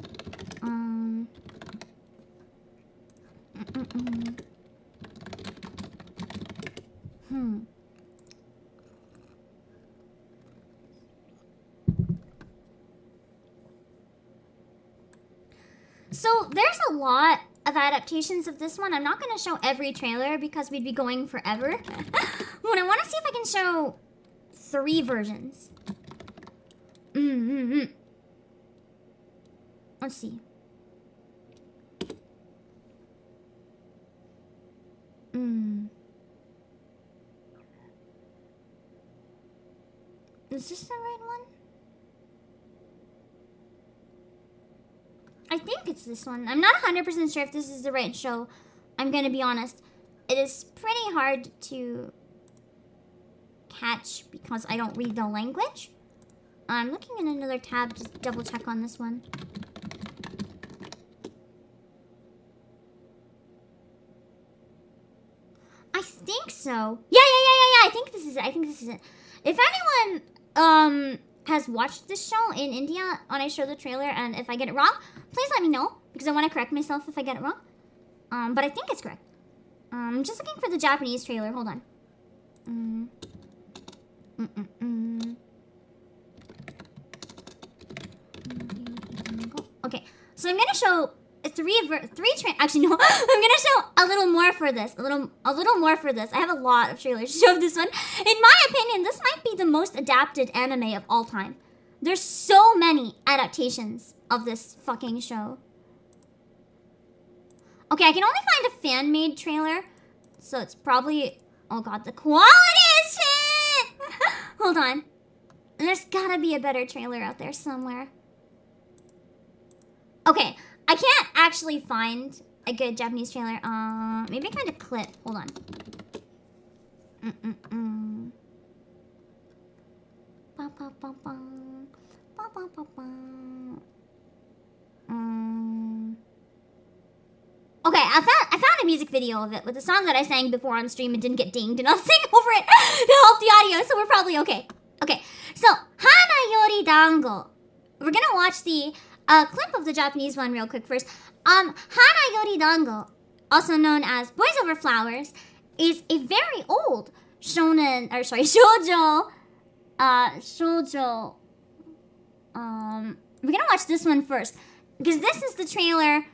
So there's a lot of adaptations of this one. I'm not going to show every trailer because we'd be going forever. But I want to see if I can show 3 versions. Let's see. Is this the right one? I think it's this one. I'm not 100% sure if this is the right show. I'm gonna be honest. It is pretty hard to catch because I don't read the language. I'm looking in another tab to double check on this one. I think so. Yeah. I think this is it. If anyone has watched this show in India when I show the trailer, and if I get it wrong, please let me know because I want to correct myself if I get it wrong. But I think it's correct. I'm just looking for the Japanese trailer. Hold on. Okay, so I'm gonna show actually no, I'm gonna show a little more for this. A little more for this. I have a lot of trailers to show this one. In my opinion, this might be the most adapted anime of all time. There's so many adaptations of this fucking show. Okay, I can only find a fan-made trailer, so it's probably... Oh god, the quality is shit! Hold on. There's gotta be a better trailer out there somewhere. Okay, I can't actually find a good Japanese trailer. Maybe I can find a clip. Hold on. Okay, I found a music video of it with a song that I sang before on stream and didn't get dinged, and I'll sing over it to help the audio, so we're probably okay. Okay, so Hana Yori Dango. We're gonna watch the clip of the Japanese one real quick first. Hana Yori Dango, also known as Boys Over Flowers, is a very old shoujo. We're gonna watch this one first because this is the trailer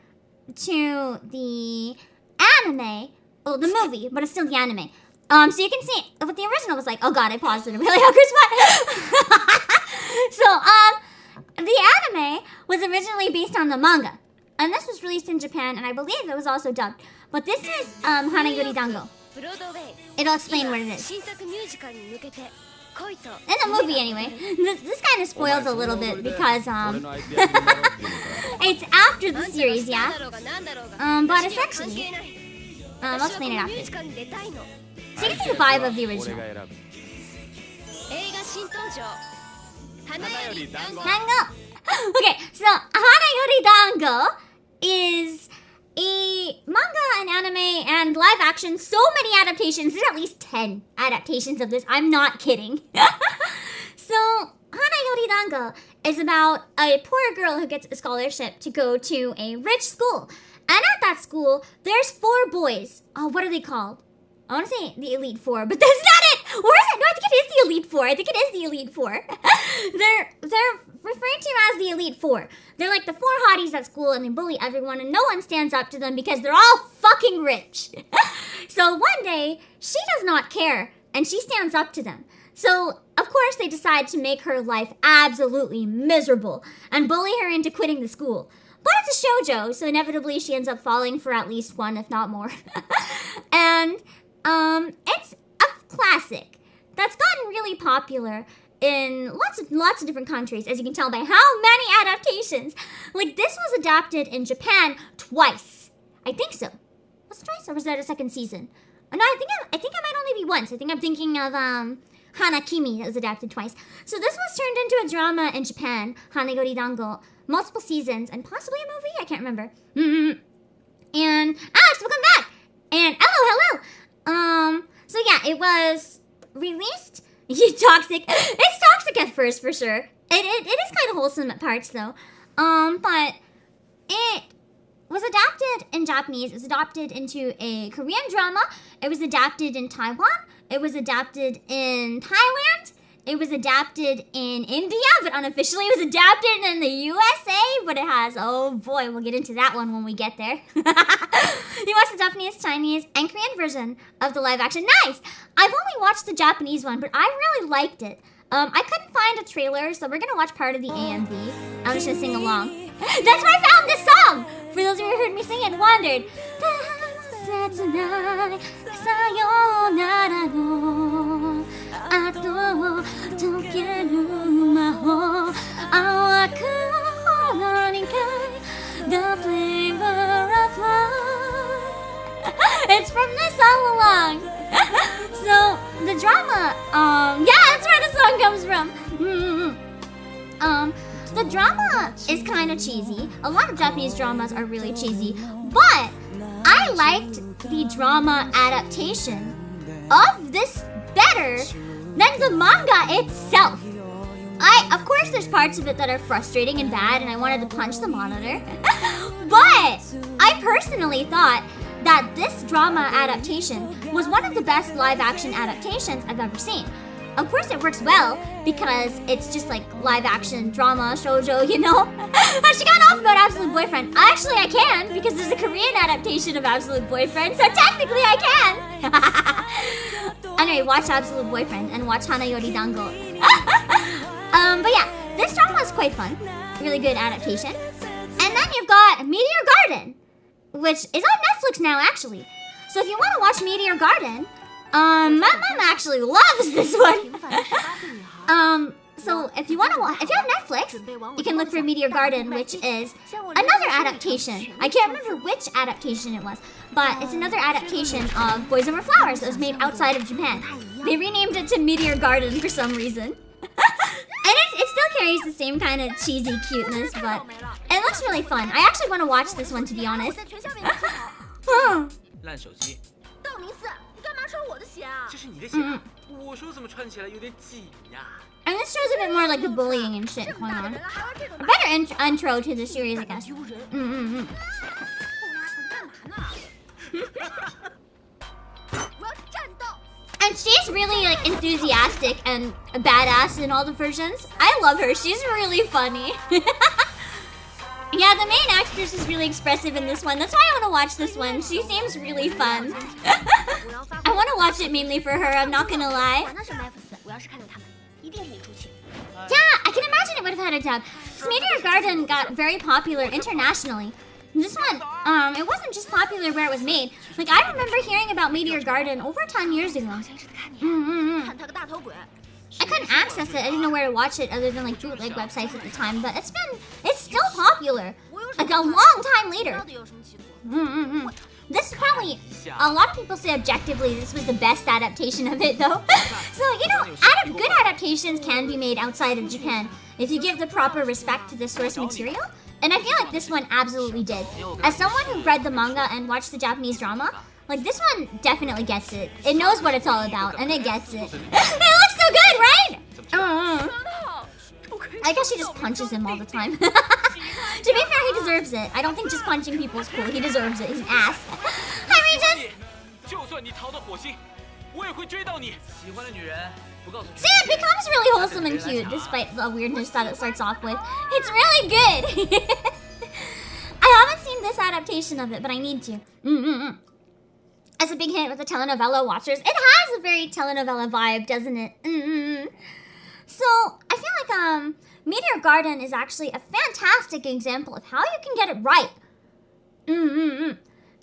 to the anime, well, the movie, but it's still the anime. So you can see what the original was like. Oh god, I paused it a really awkward spot. So, the anime was originally based on the manga, and this was released in Japan, and I believe it was also dubbed. But this is Hana Yori Dango. It'll explain what it is. In the movie, anyway. This kind of spoils a little bit because it's after the series, yeah. But essentially, I'll explain it after. So you can see the vibe of the original. Dango. Okay, so Hana Yori Dango is a manga and anime and live action, so many adaptations. There's at least 10 adaptations of this. I'm not kidding. So, Hana Yori Dango is about a poor girl who gets a scholarship to go to a rich school. And at that school, there's 4 boys. Oh, what are they called? I want to say the Elite Four, but that's not it! Or is it? No, I think it is the Elite Four. I think it is the Elite Four. They're referred to as the Elite Four. They're like the 4 hotties at school, and they bully everyone, and no one stands up to them because they're all fucking rich. So one day, she does not care, and she stands up to them. So, of course, they decide to make her life absolutely miserable and bully her into quitting the school. But it's a shoujo, so inevitably she ends up falling for at least one, if not more. And it's a classic that's gotten really popular in lots of different countries, as you can tell by how many adaptations. Like, this was adapted in Japan twice. I think so. Was it twice, or was that a second season? Oh, no, I think I might only be once. I think I'm thinking of Hanakimi that was adapted twice. So this was turned into a drama in Japan, Hana Yori Dango, multiple seasons, and possibly a movie? I can't remember. And Alex, welcome back! And hello! So yeah, it was released. Toxic. It's toxic at first, for sure. It is kind of wholesome at parts, though. But it was adapted in Japanese. It was adapted into a Korean drama. It was adapted in Taiwan. It was adapted in Thailand. It was adapted in India, but unofficially it was adapted in the USA. But it has, oh boy, we'll get into that one when we get there. You watched the Japanese, Chinese, and Korean version of the live action. Nice! I've only watched the Japanese one, but I really liked it. I couldn't find a trailer, so we're gonna watch part of the AMV. I'm just gonna sing along. That's where I found this song! For those of you who heard me sing it and wondered. を溶ける魔法淡く何か The flavor of love. It's from this all along. So the drama, yeah, that's where the song comes from. The drama is kind of cheesy. A lot of Japanese dramas are really cheesy, but I liked the drama adaptation of this better than the manga itself. Of course, there's parts of it that are frustrating and bad, and I wanted to punch the monitor. But I personally thought that this drama adaptation was one of the best live-action adaptations I've ever seen. Of course, it works well because it's just like live-action drama, shoujo, you know? She got off about Absolute Boyfriend. Actually, I can because there's a Korean adaptation of Absolute Boyfriend, so technically I can. Anyway, watch Absolute Boyfriend and watch Hanayori Dango. But yeah, this drama is quite fun. Really good adaptation. And then you've got Meteor Garden, which is on Netflix now, actually. So if you want to watch Meteor Garden, my mom actually loves this one. So if you want to watch, if you have Netflix, you can look for Meteor Garden, which is another adaptation. I can't remember which adaptation it was, but it's another adaptation of Boys Over Flowers that was made outside of Japan. They renamed it to Meteor Garden for some reason. And it still carries the same kind of cheesy cuteness, but it looks really fun. I actually want to watch this one, to be honest. And this shows a bit more like the bullying and shit going on. A better intro to the series, I guess. And she's really like enthusiastic and a badass in all the versions. I love her. She's really funny. Yeah, the main actress is really expressive in this one. That's why I want to watch this one. She seems really fun. I want to watch it mainly for her, I'm not gonna lie. Yeah, I can imagine it would have had a dub. This Meteor Garden got very popular internationally. This one, it wasn't just popular where it was made. Like, I remember hearing about Meteor Garden over 10 years ago. I couldn't access it. I didn't know where to watch it other than like bootleg websites at the time. But it's still popular. Like a long time later. This is probably, a lot of people say objectively this was the best adaptation of it though. So, you know, good adaptations can be made outside of Japan if you give the proper respect to the source material. And I feel like this one absolutely did. As someone who read the manga and watched the Japanese drama, like this one definitely gets it. It knows what it's all about, and it gets it. It looks so good, right? I guess she just punches him all the time. To be fair, he deserves it. I don't think just punching people is cool. He deserves it. He's an ass. Hi, Regis! See, it becomes really wholesome and cute, despite the weirdness that it starts off with. It's really good! I haven't seen this adaptation of it, but I need to. As a big hit with the telenovela watchers. It has a very telenovela vibe, doesn't it? So, I feel like Meteor Garden is actually a fantastic example of how you can get it right.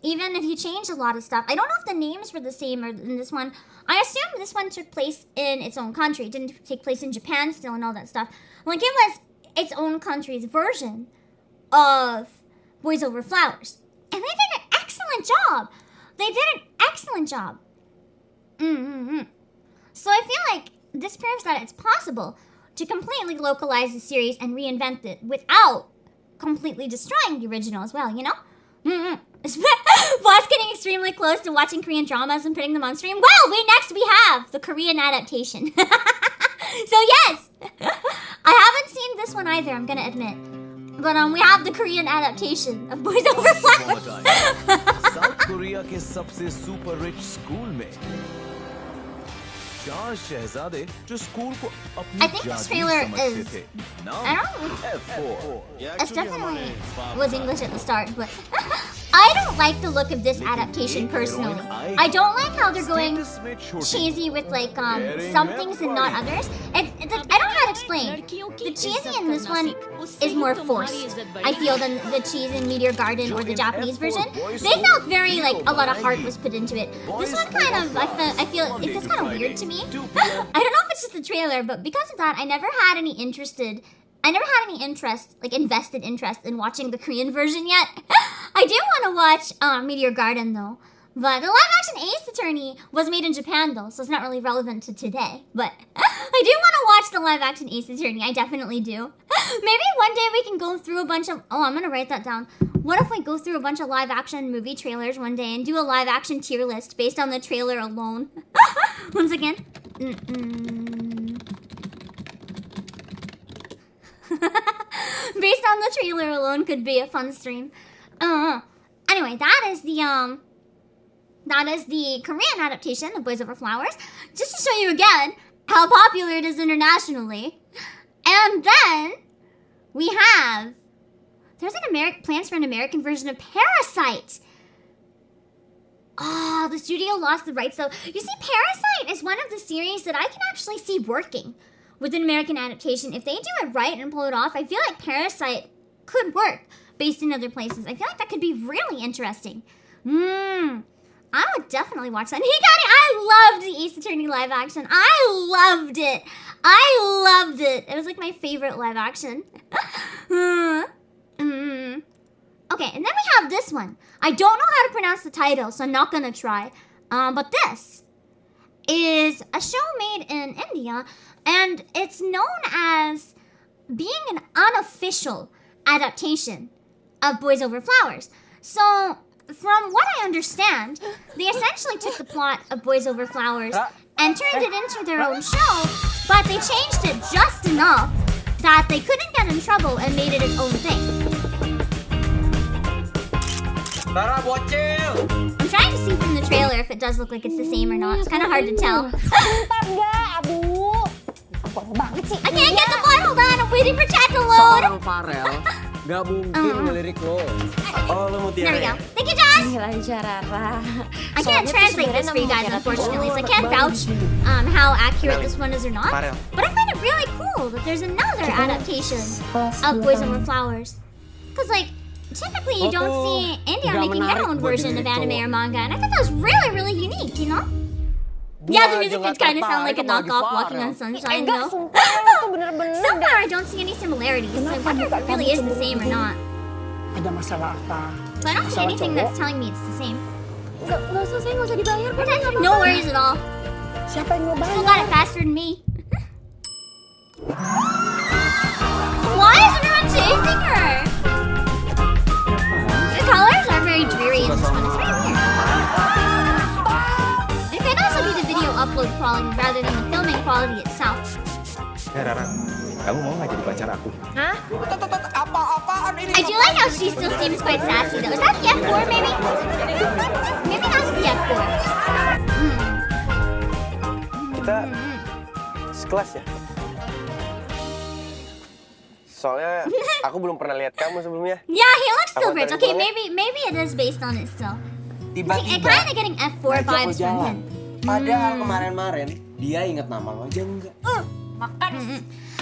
Even if you change a lot of stuff. I don't know if the names were the same in this one. I assume this one took place in its own country. It didn't take place in Japan still and all that stuff. Like, it was its own country's version of Boys Over Flowers. And they did an excellent job. They did an excellent job. So I feel like this proves that it's possible to completely localize the series and reinvent it without completely destroying the original as well, you know? Boss getting extremely close to watching Korean dramas and putting them on stream. Well, next we have the Korean adaptation. So yes, I haven't seen this one either, I'm gonna admit. But we have the Korean adaptation of Boys Over Flowers. South Korea के सबसे super rich school में चार शहजादे जो school को अपनी I think this trailer is, I don't know, it's definitely was English at the start, but I don't like the look of this adaptation personally. I don't like how they're going cheesy with like some things and not others. I don't know how to explain. The cheesy in this one is more forced, I feel, than the cheese in Meteor Garden or the Japanese version. They felt very like a lot of heart was put into it. This one kind of, I feel it feels kind of weird to me. I don't know if it's just the trailer, but because of that, I never had any invested interest in watching the Korean version yet. I do want to watch Meteor Garden though. But the live-action Ace Attorney was made in Japan though, so it's not really relevant to today. But I do want to watch the live-action Ace Attorney. I definitely do. Maybe one day we can go through a bunch of... Oh, I'm going to write that down. What if we go through a bunch of live-action movie trailers one day and do a live-action tier list based on the trailer alone? Once again. Based on the trailer alone could be a fun stream. Anyway, that is the Korean adaptation of Boys Over Flowers. Just to show you again how popular it is internationally. And then we have there's plans for an American version of Parasite. Oh, the studio lost the rights though. You see, Parasite is one of the series that I can actually see working with an American adaptation. If they do it right and pull it off, I feel like Parasite could work based in other places. I feel like that could be really interesting. I would definitely watch that. I loved the Ace Attorney live action. I loved it. It was like my favorite live action. Okay, and then we have this one. I don't know how to pronounce the title, so I'm not gonna try. But this is a show made in India, and it's known as being an unofficial adaptation of Boys Over Flowers. So, from what I understand, they essentially took the plot of Boys Over Flowers and turned it into their own show, but they changed it just enough that they couldn't get in trouble and made it its own thing. I'm trying to see from the trailer if it does look like it's the same or not. It's kind of hard to tell. I can't get the board. Hold on, I'm waiting for chat to load. There we go. Thank you, Josh. I can't translate this for you guys, unfortunately, so I can't vouch how accurate this one is or not. But I find it really cool that there's another adaptation of Boys Over Flowers. Because, like, typically you don't see India making their own version of anime or manga, and I thought that was really, really unique, you know? Yeah, the music did kind of sound like a knockoff Walking on Sunshine, though. So far, I don't see any similarities. I wonder if it really is the same or not. So I don't see anything that's telling me it's the same. No worries at all. Still got it faster than me. Why is everyone chasing her? The colors are very dreary in this one. It's very weird. It could also be the video upload quality rather than the filming quality itself. Kamu mau nggak jadi pacar aku? Huh? I do like how she still seems quite sassy though. Is that the F4 maybe? Maybe that's the F4. Kita sekelas ya? Soalnya aku belum pernah lihat kamu sebelumnya. Yeah, he looks still rich. Okay, maybe it is based on it still. I'm kind of getting F4 vibes from him. Padahal kemarin-kemarin dia ingat nama lo aja enggak.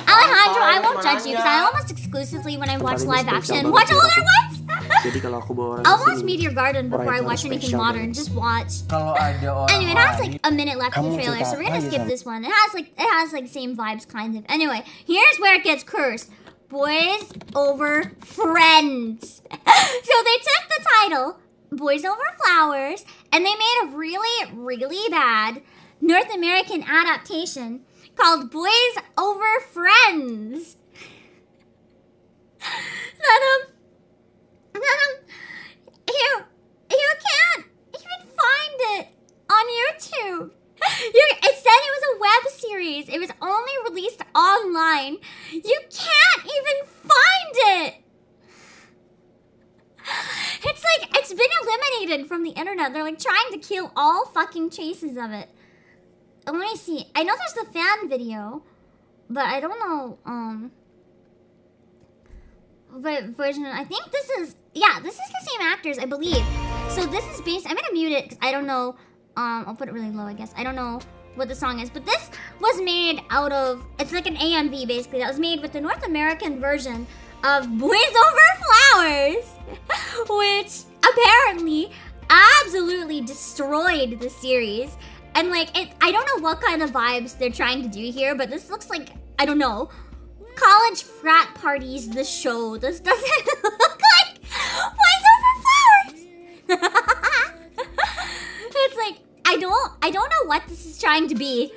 Alejandro, I won't judge you because I almost exclusively when I watch live action watch older ones. I'll watch Meteor Garden before I watch anything modern. Just watch. Anyway, it has like a minute left in the trailer, so we're gonna skip this one. It has like same vibes kind of. Anyway, here's where it gets cursed. Boys Over Friends. So they took the title Boys Over Flowers and they made a really, really bad North American adaptation called Boys Over Friends. You can't even find it on YouTube. It said it was a web series. It was only released online. You can't even find it. It's like it's been eliminated from the internet. They're like trying to kill all fucking traces of it. Let me see. I know there's the fan video, but I don't know what version. I think this is the same actors, I believe. So this is based. I'm gonna mute it because I don't know. I'll put it really low, I guess. I don't know what the song is, but this was made out of, it's like an AMV basically, that was made with the North American version of Boys Over Flowers, which apparently absolutely destroyed the series. And like, I don't know what kind of vibes they're trying to do here, but this looks like, I don't know, college frat parties, the show. This doesn't look like Boys Over Flowers. It's like, I don't know what this is trying to be,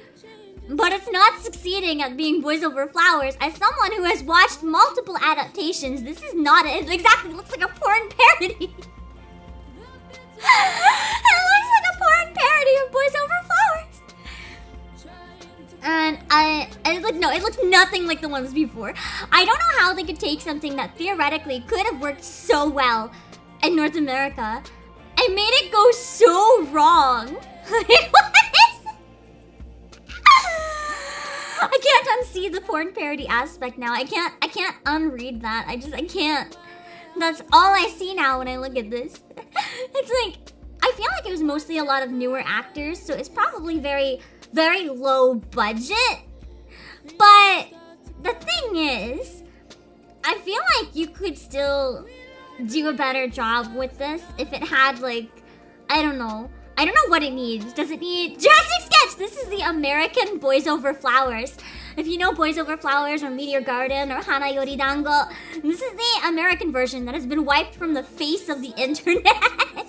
but it's not succeeding at being Boys Over Flowers. As someone who has watched multiple adaptations, this is not it. Exactly looks like a porn parody. It looks like a porn parody of Boys Over Flowers. And it looks nothing like the ones before. I don't know how they could take something that theoretically could have worked so well in North America and made it go so wrong. Like, what is it? I can't unsee the porn parody aspect now. I can't unread that. I can't. That's all I see now when I look at this. It's like, I feel like it was mostly a lot of newer actors, so it's probably very, very low budget. But the thing is, I feel like you could still do a better job with this if it had like, I don't know what it needs. Does it need Jurassic Sketch? This is the American Boys Over Flowers. If you know Boys Over Flowers or Meteor Garden or Hana Yori Dango, this is the American version that has been wiped from the face of the internet. I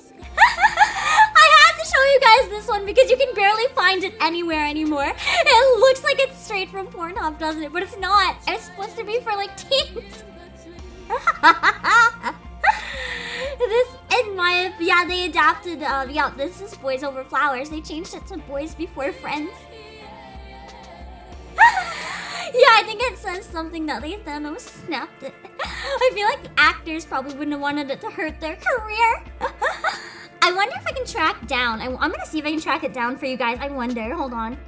had to show you guys this one because you can barely find it anywhere anymore. It looks like it's straight from Pornhub, doesn't it? But it's not. It's supposed to be for like teens. They adapted, this is Boys Over Flowers. They changed it to Boys Before Friends. Yeah, I think it says something that they Thanos snapped it. I feel like the actors probably wouldn't have wanted it to hurt their career. I wonder if I can track down. I'm gonna see if I can track it down for you guys. I wonder. Hold on.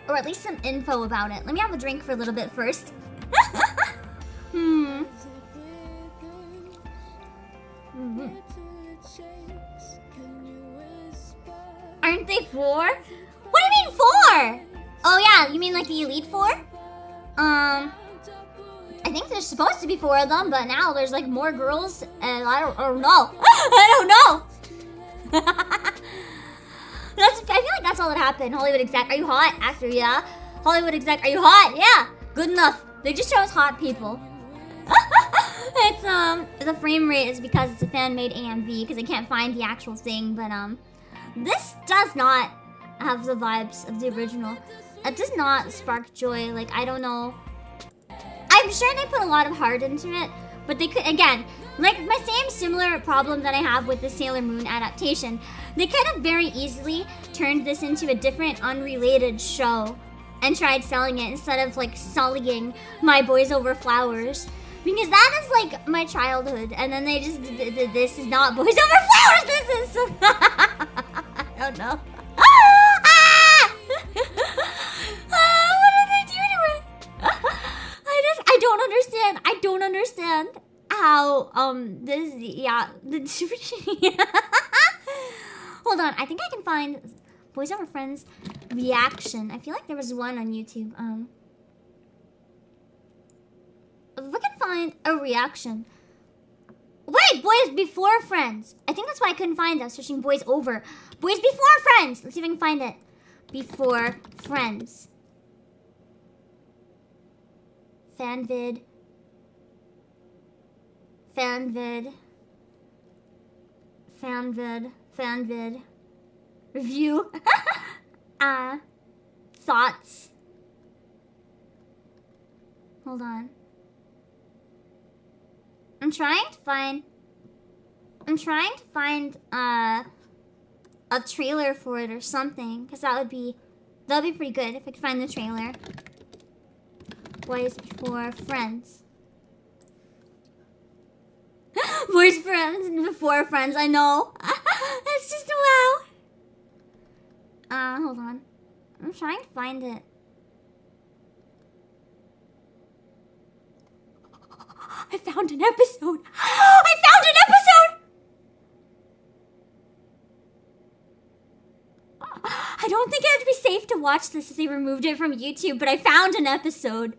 Or at least some info about it. Let me have a drink for a little bit first. Aren't they 4? What do you mean 4? Oh yeah, you mean like the Elite 4? I think there's supposed to be 4 of them, but now there's like more girls, and I don't know. I don't know. I feel like that's all that happened. Hollywood exec, are you hot? Actor, yeah. Hollywood exec, are you hot? Yeah. Good enough. They just chose hot people. It's the frame rate is because it's a fan-made AMV because I can't find the actual thing, but this does not have the vibes of the original. It does not spark joy. Like, I don't know. I'm sure they put a lot of heart into it, but they could, again, like my same similar problem that I have with the Sailor Moon adaptation. They could have very easily turned this into a different, unrelated show and tried selling it instead of like sullying my Boys Over Flowers. Because that is like my childhood, and then they just this is not Boys Over Flowers. This is I don't know. What did they do to it? I don't understand how this Hold on, I think I can find Boys Over Friends reaction. I feel like there was one on YouTube. If we can find a reaction. Wait, Boys Before Friends. I think that's why I couldn't find it. I was searching Boys Over. Boys Before Friends. Let's see if I can find it. Before Friends. Fanvid. Review. Thoughts. Hold on. I'm trying to find a trailer for it or something, because that'd be pretty good if I could find the trailer. Boys Before Friends. Boys Friends Before Friends, I know. That's just wow. Hold on. I'm trying to find it. I found an episode. I found an episode! watch this if they removed it from YouTube, but I found an episode.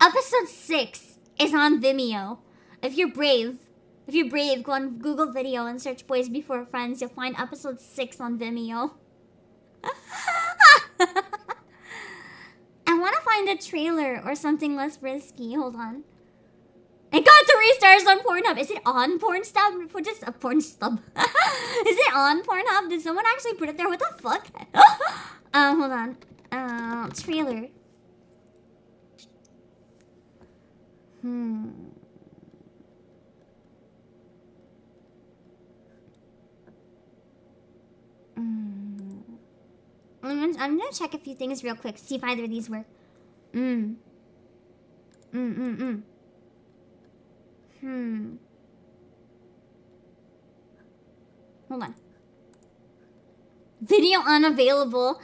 Episode 6 is on Vimeo. If you're brave, go on Google Video and search Boys Before Friends. You'll find episode 6 on Vimeo. I want to find a trailer or something less risky. Hold on. It got 3 stars on Pornhub. Is it on Pornstub? What is a Pornstub? Is it on Pornhub? Did someone actually put it there? What the fuck? Hold on. Trailer. I'm gonna check a few things real quick, see if either of these work. Hold on. Video unavailable.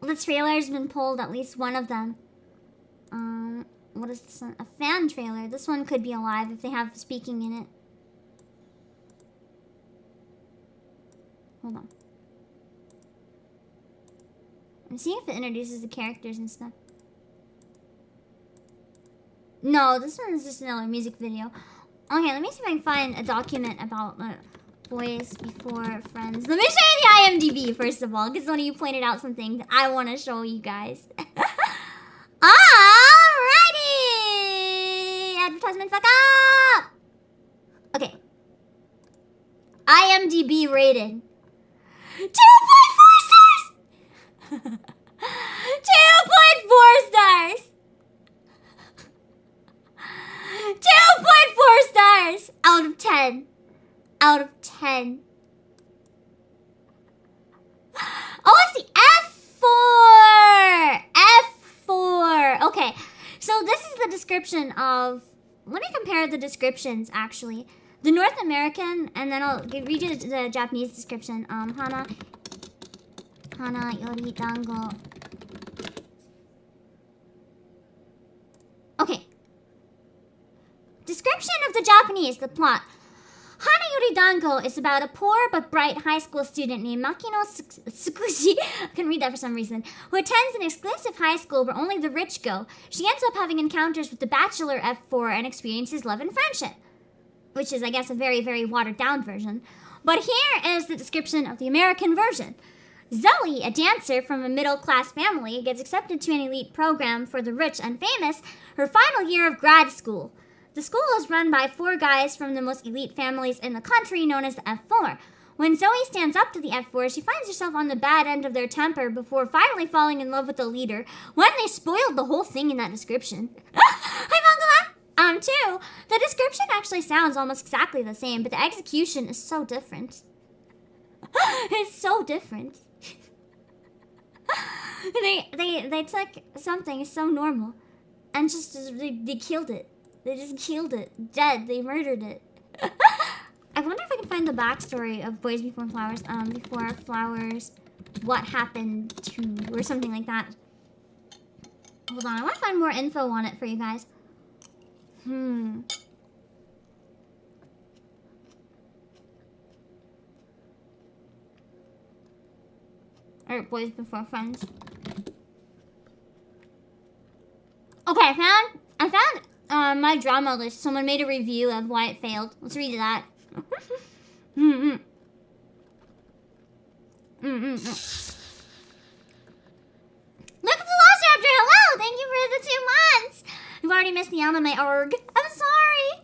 The trailer's been pulled, at least one of them. What is this one? A fan trailer. This one could be alive if they have speaking in it. Hold on. I'm seeing if it introduces the characters and stuff. No, this one is just another music video. Okay, let me see if I can find a document about Boys Before Friends. Let me show you the IMDb first of all, because one of you pointed out something that I want to show you guys. Alrighty! Advertisement fuck up! Okay. IMDb rating. 2.4 stars! 2.4 stars! 2.4 stars out of 10. Out of 10. Oh, it's the F4! F4. Okay, so this is the description of... Let me compare the descriptions, actually. The North American, and then I'll read you the Japanese description. Hana yori dango. Okay. Description of the Japanese, the plot. Hana Yori Dango is about a poor but bright high school student named Makino Tsukushi, I couldn't read that for some reason, who attends an exclusive high school where only the rich go. She ends up having encounters with the Bachelor F4 and experiences love and friendship. Which is, I guess, a very, very watered down version. But here is the description of the American version. Zoe, a dancer from a middle-class family, gets accepted to an elite program for the rich and famous, her final year of grad school. The school is run by 4 guys from the most elite families in the country, known as the F4. When Zoe stands up to the F4, she finds herself on the bad end of their temper before finally falling in love with the leader. When they spoiled the whole thing in that description. Hi, Mangala! Too, the description actually sounds almost exactly the same, but the execution is so different. It's so different. They took something so normal and just they killed it. They just killed it. Dead. They murdered it. I wonder if I can find the backstory of Boys Before Flowers. Before Flowers, what happened to, or something like that. Hold on, I want to find more info on it for you guys. Alright, Boys Before Friends. Okay, I found my drama list. Someone made a review of why it failed. Let's read that. Look at the last chapter. Hello, thank you for the 2 months. You've already missed the anime org. I'm sorry.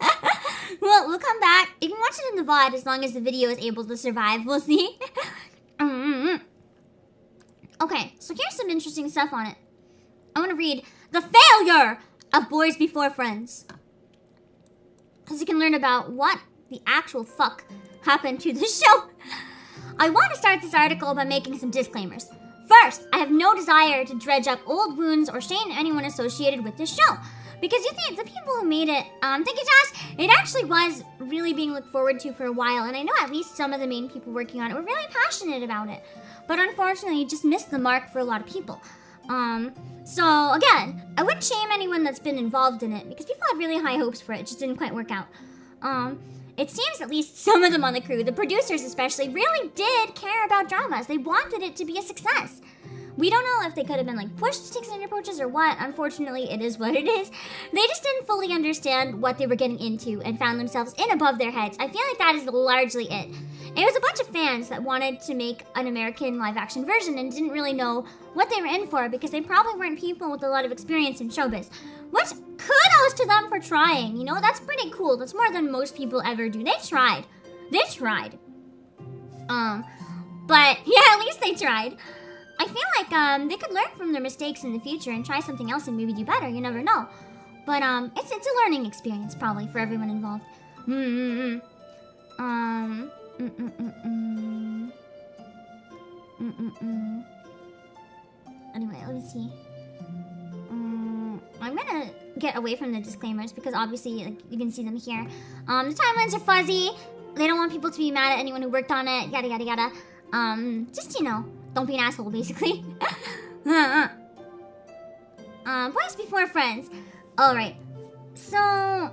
Well, we'll come back. You can watch it in the VOD as long as the video is able to survive. We'll see. Okay, so here's some interesting stuff on it. I want to read the failure of Boys Before Friends, because you can learn about what the actual fuck happened to the show. I want to start this article by making some disclaimers. First, I have no desire to dredge up old wounds or shame anyone associated with this show, because you think the people who made it, thank you, Josh, it actually was really being looked forward to for a while, and I know at least some of the main people working on it were really passionate about it, but unfortunately, it just missed the mark for a lot of people. So again, I wouldn't shame anyone that's been involved in it, because people had really high hopes for it. It just didn't quite work out. It seems at least some of them on the crew, the producers especially, really did care about dramas. They wanted it to be a success. We don't know if they could have been like pushed to take certain approaches or what. Unfortunately, it is what it is. They just didn't fully understand what they were getting into and found themselves in above their heads. I feel like that is largely it. It was a bunch of fans that wanted to make an American live-action version and didn't really know what they were in for because they probably weren't people with a lot of experience in showbiz. Which, kudos to them for trying, you know? That's pretty cool. That's more than most people ever do. They tried. They tried. But, yeah, at least they tried. I feel like they could learn from their mistakes in the future and try something else and maybe do better. You never know. But it's a learning experience probably for everyone involved. Anyway, let me see. I'm gonna get away from the disclaimers because obviously like, you can see them here. The timelines are fuzzy. They don't want people to be mad at anyone who worked on it. Yada yada yada. Just, you know, don't be an asshole, basically. Boys before friends. Alright. So...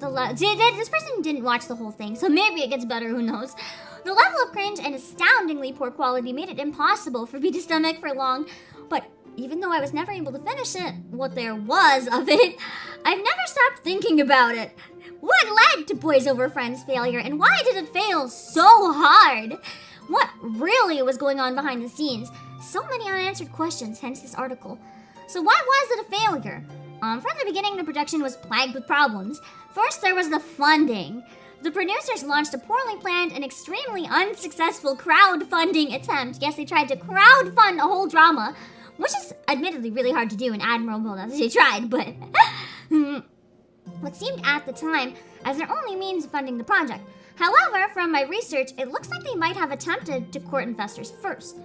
this person didn't watch the whole thing, so maybe it gets better, who knows. The level of cringe and astoundingly poor quality made it impossible for me to stomach for long. But even though I was never able to finish it, what there was of it, I've never stopped thinking about it. What led to Boys Over Friends failure, and why did it fail so hard? What really was going on behind the scenes? So many unanswered questions, hence this article. So why was it a failure? From the beginning, the production was plagued with problems. First, there was the funding. The producers launched a poorly planned and extremely unsuccessful crowdfunding attempt. Yes, they tried to crowdfund a whole drama, which is admittedly really hard to do and admirable that they tried, but... what seemed at the time as their only means of funding the project. However, from my research, it looks like they might have attempted to court investors first.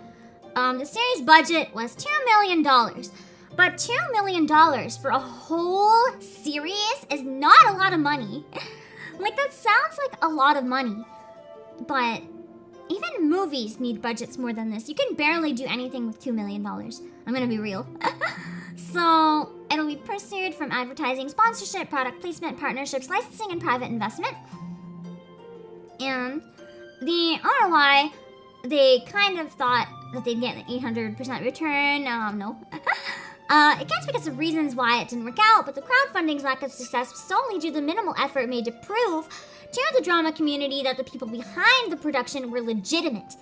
The series budget was $2 million, but $2 million for a whole series is not a lot of money. Like, that sounds like a lot of money, but even movies need budgets more than this. You can barely do anything with $2 million. I'm gonna be real. So, it'll be pursued from advertising, sponsorship, product placement, partnerships, licensing, and private investment. And the ROI, they kind of thought that they'd get an 800% return. No. It gets because of reasons why it didn't work out, but the crowdfunding's lack of success was solely due to the minimal effort made to prove to the drama community that the people behind the production were legitimate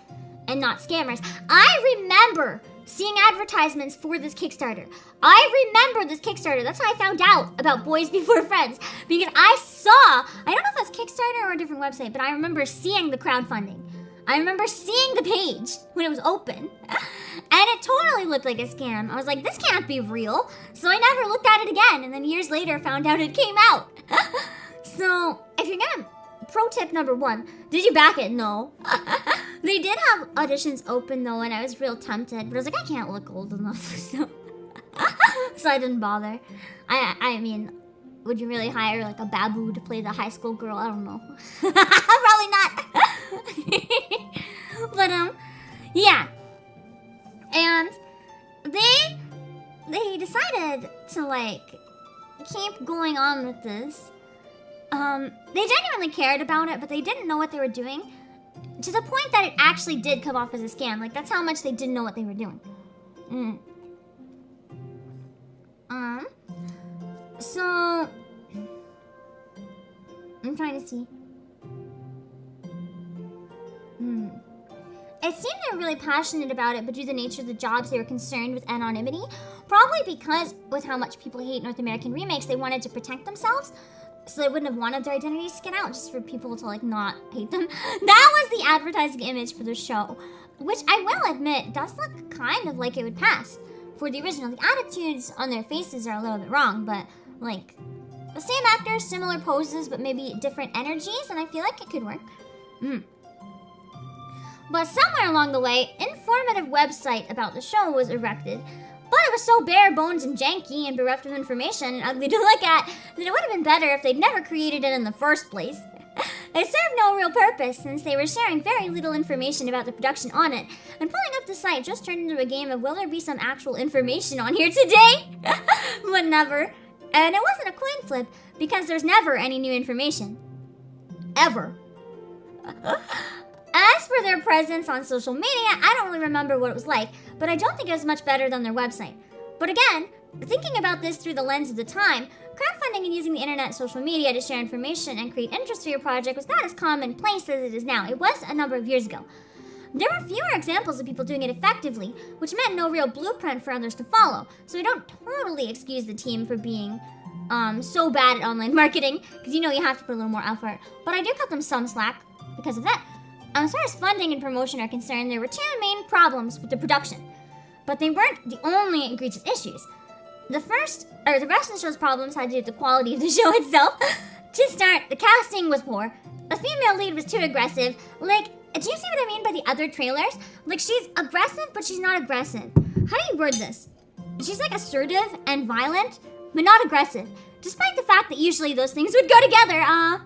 and not scammers. I remember seeing advertisements for this Kickstarter. I remember this Kickstarter. That's how I found out about Boys Before Friends. Because I don't know if that's Kickstarter or a different website, but I remember seeing the crowdfunding. I remember seeing the page when it was open. And it totally looked like a scam. I was like, this can't be real. So I never looked at it again. And then years later found out it came out. So if you're gonna... Pro tip number 1, did you back it? No. They did have auditions open though, and I was real tempted, but I was like, I can't look old enough, so I didn't bother. I mean, would you really hire like a babu to play the high school girl? I don't know. Probably not. But yeah. And they decided to like keep going on with this. They genuinely cared about it, but they didn't know what they were doing. To the point that it actually did come off as a scam. Like, that's how much they didn't know what they were doing. So... I'm trying to see. It seemed they were really passionate about it, but due to the nature of the jobs, they were concerned with anonymity. Probably because, with how much people hate North American remakes, they wanted to protect themselves. So they wouldn't have wanted their identities to get out, just for people to, like, not hate them. That was the advertising image for the show, which I will admit does look kind of like it would pass for the original. The attitudes on their faces are a little bit wrong, but, like, the same actors, similar poses, but maybe different energies, and I feel like it could work. But somewhere along the way, informative website about the show was erected, but it was so bare bones and janky and bereft of information and ugly to look at that it would have been better if they'd never created it in the first place. It served no real purpose since they were sharing very little information about the production on it, and pulling up the site just turned into a game of will there be some actual information on here today? But never. And it wasn't a coin flip because there's never any new information. Ever. As for their presence on social media, I don't really remember what it was like, but I don't think it was much better than their website. But again, thinking about this through the lens of the time, crowdfunding and using the internet and social media to share information and create interest for your project was not as commonplace as it is now. It was a number of years ago. There were fewer examples of people doing it effectively, which meant no real blueprint for others to follow. So I don't totally excuse the team for being so bad at online marketing, because you have to put a little more effort. But I do cut them some slack because of that. As far as funding and promotion are concerned, there were two main problems with the production. But they weren't the only egregious issues. The rest of the show's problems had to do with the quality of the show itself. To start, the casting was poor. The female lead was too aggressive. Like, do you see what I mean by the other trailers? Like, she's aggressive, but she's not aggressive. How do you word this? She's like assertive and violent, but not aggressive. Despite the fact that usually those things would go together. How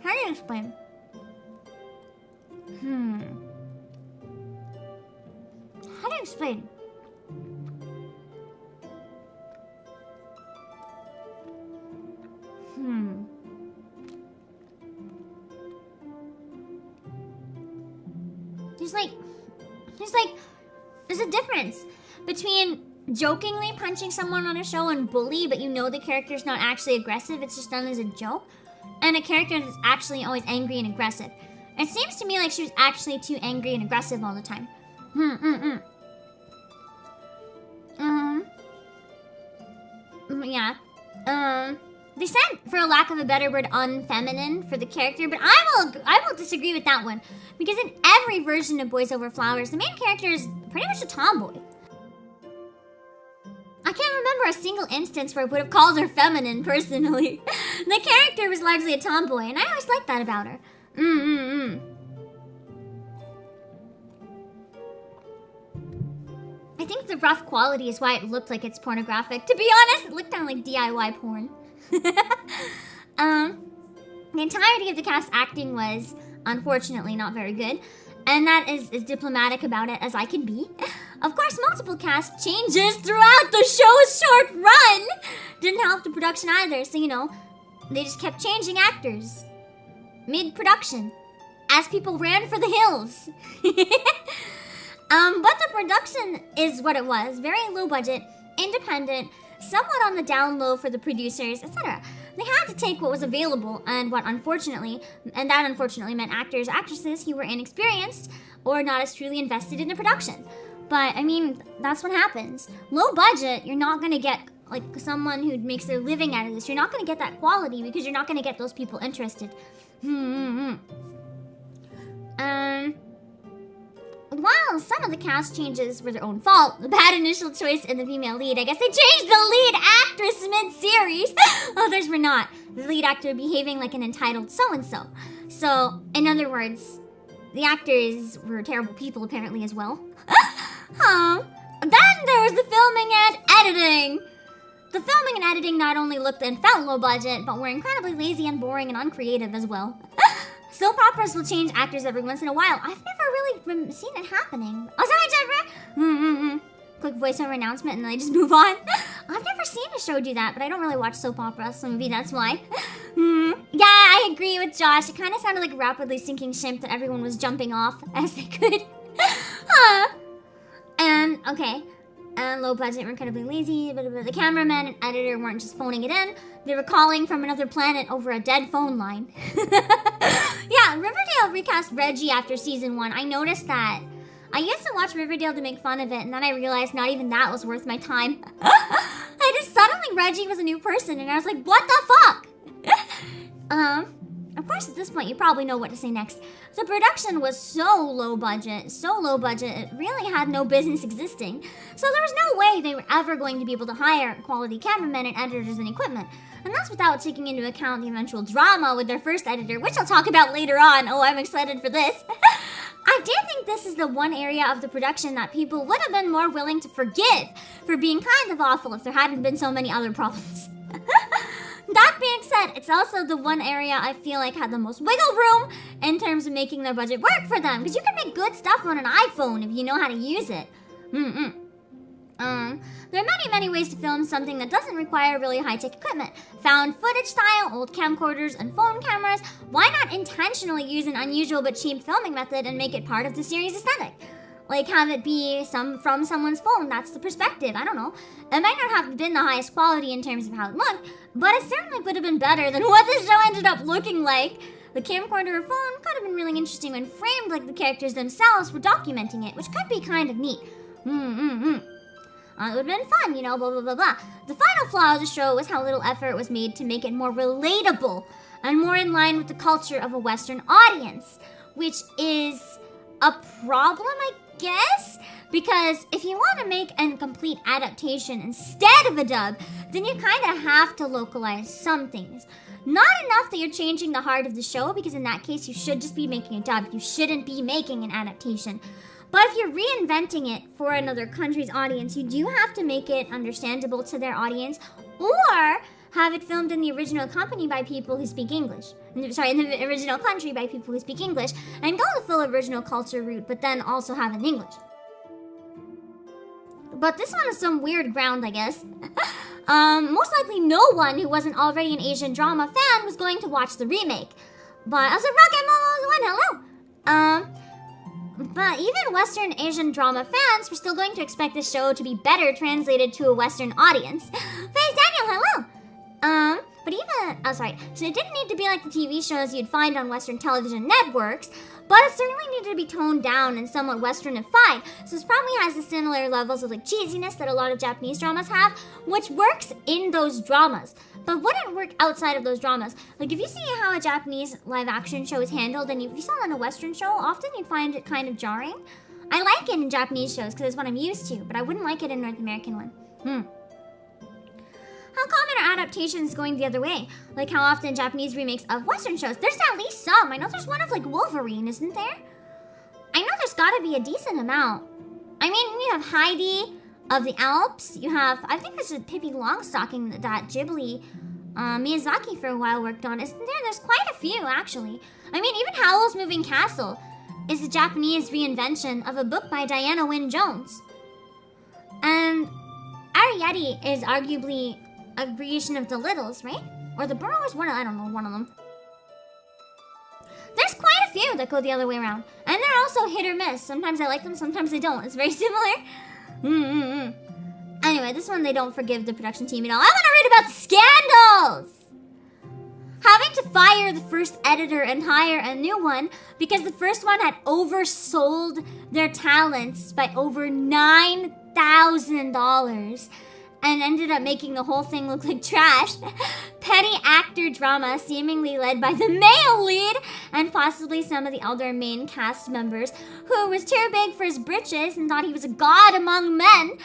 do you explain? How do you explain? There's a difference between jokingly punching someone on a show and bully, but the character's not actually aggressive, it's just done as a joke, and a character that's actually always angry and aggressive. It seems to me like she was actually too angry and aggressive all the time. They said, for a lack of a better word, unfeminine for the character, but I will disagree with that one. Because in every version of Boys Over Flowers, the main character is pretty much a tomboy. I can't remember a single instance where I would have called her feminine, personally. The character was largely a tomboy, and I always liked that about her. I think the rough quality is why it looked like it's pornographic. To be honest, it looked kind of like DIY porn. The entirety of the cast acting was, unfortunately, not very good. And that is as diplomatic about it as I can be. Of course, multiple cast changes throughout the show's short run didn't help the production either. So, they just kept changing actors mid-production as people ran for the hills. But the production is what it was. Very low budget, independent, somewhat on the down low for the producers, etc. They had to take what was available, and that unfortunately meant actors, actresses who were inexperienced or not as truly invested in the production. But, that's what happens. Low budget, you're not going to get, someone who makes their living out of this. You're not going to get that quality because you're not going to get those people interested. While some of the cast changes were their own fault, the bad initial choice in the female lead, I guess they changed the lead actress mid-series. Others were not. The lead actor behaving like an entitled so-and-so. So, in other words, the actors were terrible people apparently as well. Then there was the filming and editing. The filming and editing not only looked and felt low budget, but were incredibly lazy and boring and uncreative as well. Soap operas will change actors every once in a while. I've never really seen it happening. Oh, sorry, Jennifer. Quick voiceover announcement and then I just move on. I've never seen a show do that, but I don't really watch soap operas, so maybe that's why. Yeah, I agree with Josh. It kind of sounded like a rapidly sinking ship that everyone was jumping off as they could. And low budget, were incredibly lazy. The cameraman and editor weren't just phoning it in. They were calling from another planet over a dead phone line. Yeah, Riverdale recast Reggie after season 1. I noticed that. I used to watch Riverdale to make fun of it, and then I realized not even that was worth my time. I just suddenly Reggie was a new person, and I was like, what the fuck? Of course, at this point, you probably know what to say next. The production was so low budget, it really had no business existing. So there was no way they were ever going to be able to hire quality cameramen and editors and equipment. And that's without taking into account the eventual drama with their first editor, which I'll talk about later on. Oh, I'm excited for this. I do think this is the one area of the production that people would have been more willing to forgive for being kind of awful if there hadn't been so many other problems. That being said, it's also the one area I feel like had the most wiggle room in terms of making their budget work for them. Because you can make good stuff on an iPhone if you know how to use it. There are many ways to film something that doesn't require really high-tech equipment. Found footage style, old camcorders, and phone cameras. Why not intentionally use an unusual but cheap filming method and make it part of the series aesthetic? Like, have it be from someone's phone. That's the perspective. I don't know. It might not have been the highest quality in terms of how it looked, but it certainly would have been better than what the show ended up looking like. The camcorder or phone could have been really interesting when framed like the characters themselves were documenting it, which could be kind of neat. It would have been fun, you know, blah, blah, blah, blah. The final flaw of the show was how little effort was made to make it more relatable and more in line with the culture of a Western audience, which is a problem, I guess, because if you want to make a complete adaptation instead of a dub, then you kind of have to localize some things. Not enough that you're changing the heart of the show, because in that case you should just be making a dub. You shouldn't be making an adaptation. But if you're reinventing it for another country's audience, you do have to make it understandable to their audience, or have it filmed in the original company by people who speak English. In the original country by people who speak English, and go the full original culture route, but then also have it in English. But this one is some weird ground, I guess. Most likely no one who wasn't already an Asian drama fan was going to watch the remake. But as a rocket, hello. But even Western Asian drama fans were still going to expect the show to be better translated to a Western audience. Face Daniel, hello! So it didn't need to be like the TV shows you'd find on Western television networks, but it certainly needed to be toned down and somewhat Westernified, so it probably has the similar levels of like cheesiness that a lot of Japanese dramas have, which works in those dramas, but wouldn't work outside of those dramas. Like, if you see how a Japanese live-action show is handled, and if you saw it on a Western show, often you'd find it kind of jarring. I like it in Japanese shows because it's what I'm used to, but I wouldn't like it in North American one. How common are adaptations going the other way? Like how often Japanese remakes of Western shows? There's at least some. I know there's one of like Wolverine, isn't there? I know there's gotta be a decent amount. I mean, you have Heidi of the Alps. You have, I think there's a Pippi Longstocking that Ghibli Miyazaki for a while worked on, isn't there? There's quite a few, actually. I mean, even Howl's Moving Castle is a Japanese reinvention of a book by Diana Wynne Jones. And Arrietty is arguably a creation of the Littles, right? Or the Burrows, I don't know, one of them. There's quite a few that go the other way around. And they're also hit or miss. Sometimes I like them, sometimes I don't. It's very similar. Anyway, this one they don't forgive the production team at all. I want to read about scandals! Having to fire the first editor and hire a new one because the first one had oversold their talents by over $9,000 and ended up making the whole thing look like trash. Petty actor drama seemingly led by the male lead and possibly some of the other main cast members, who was too big for his britches and thought he was a god among men,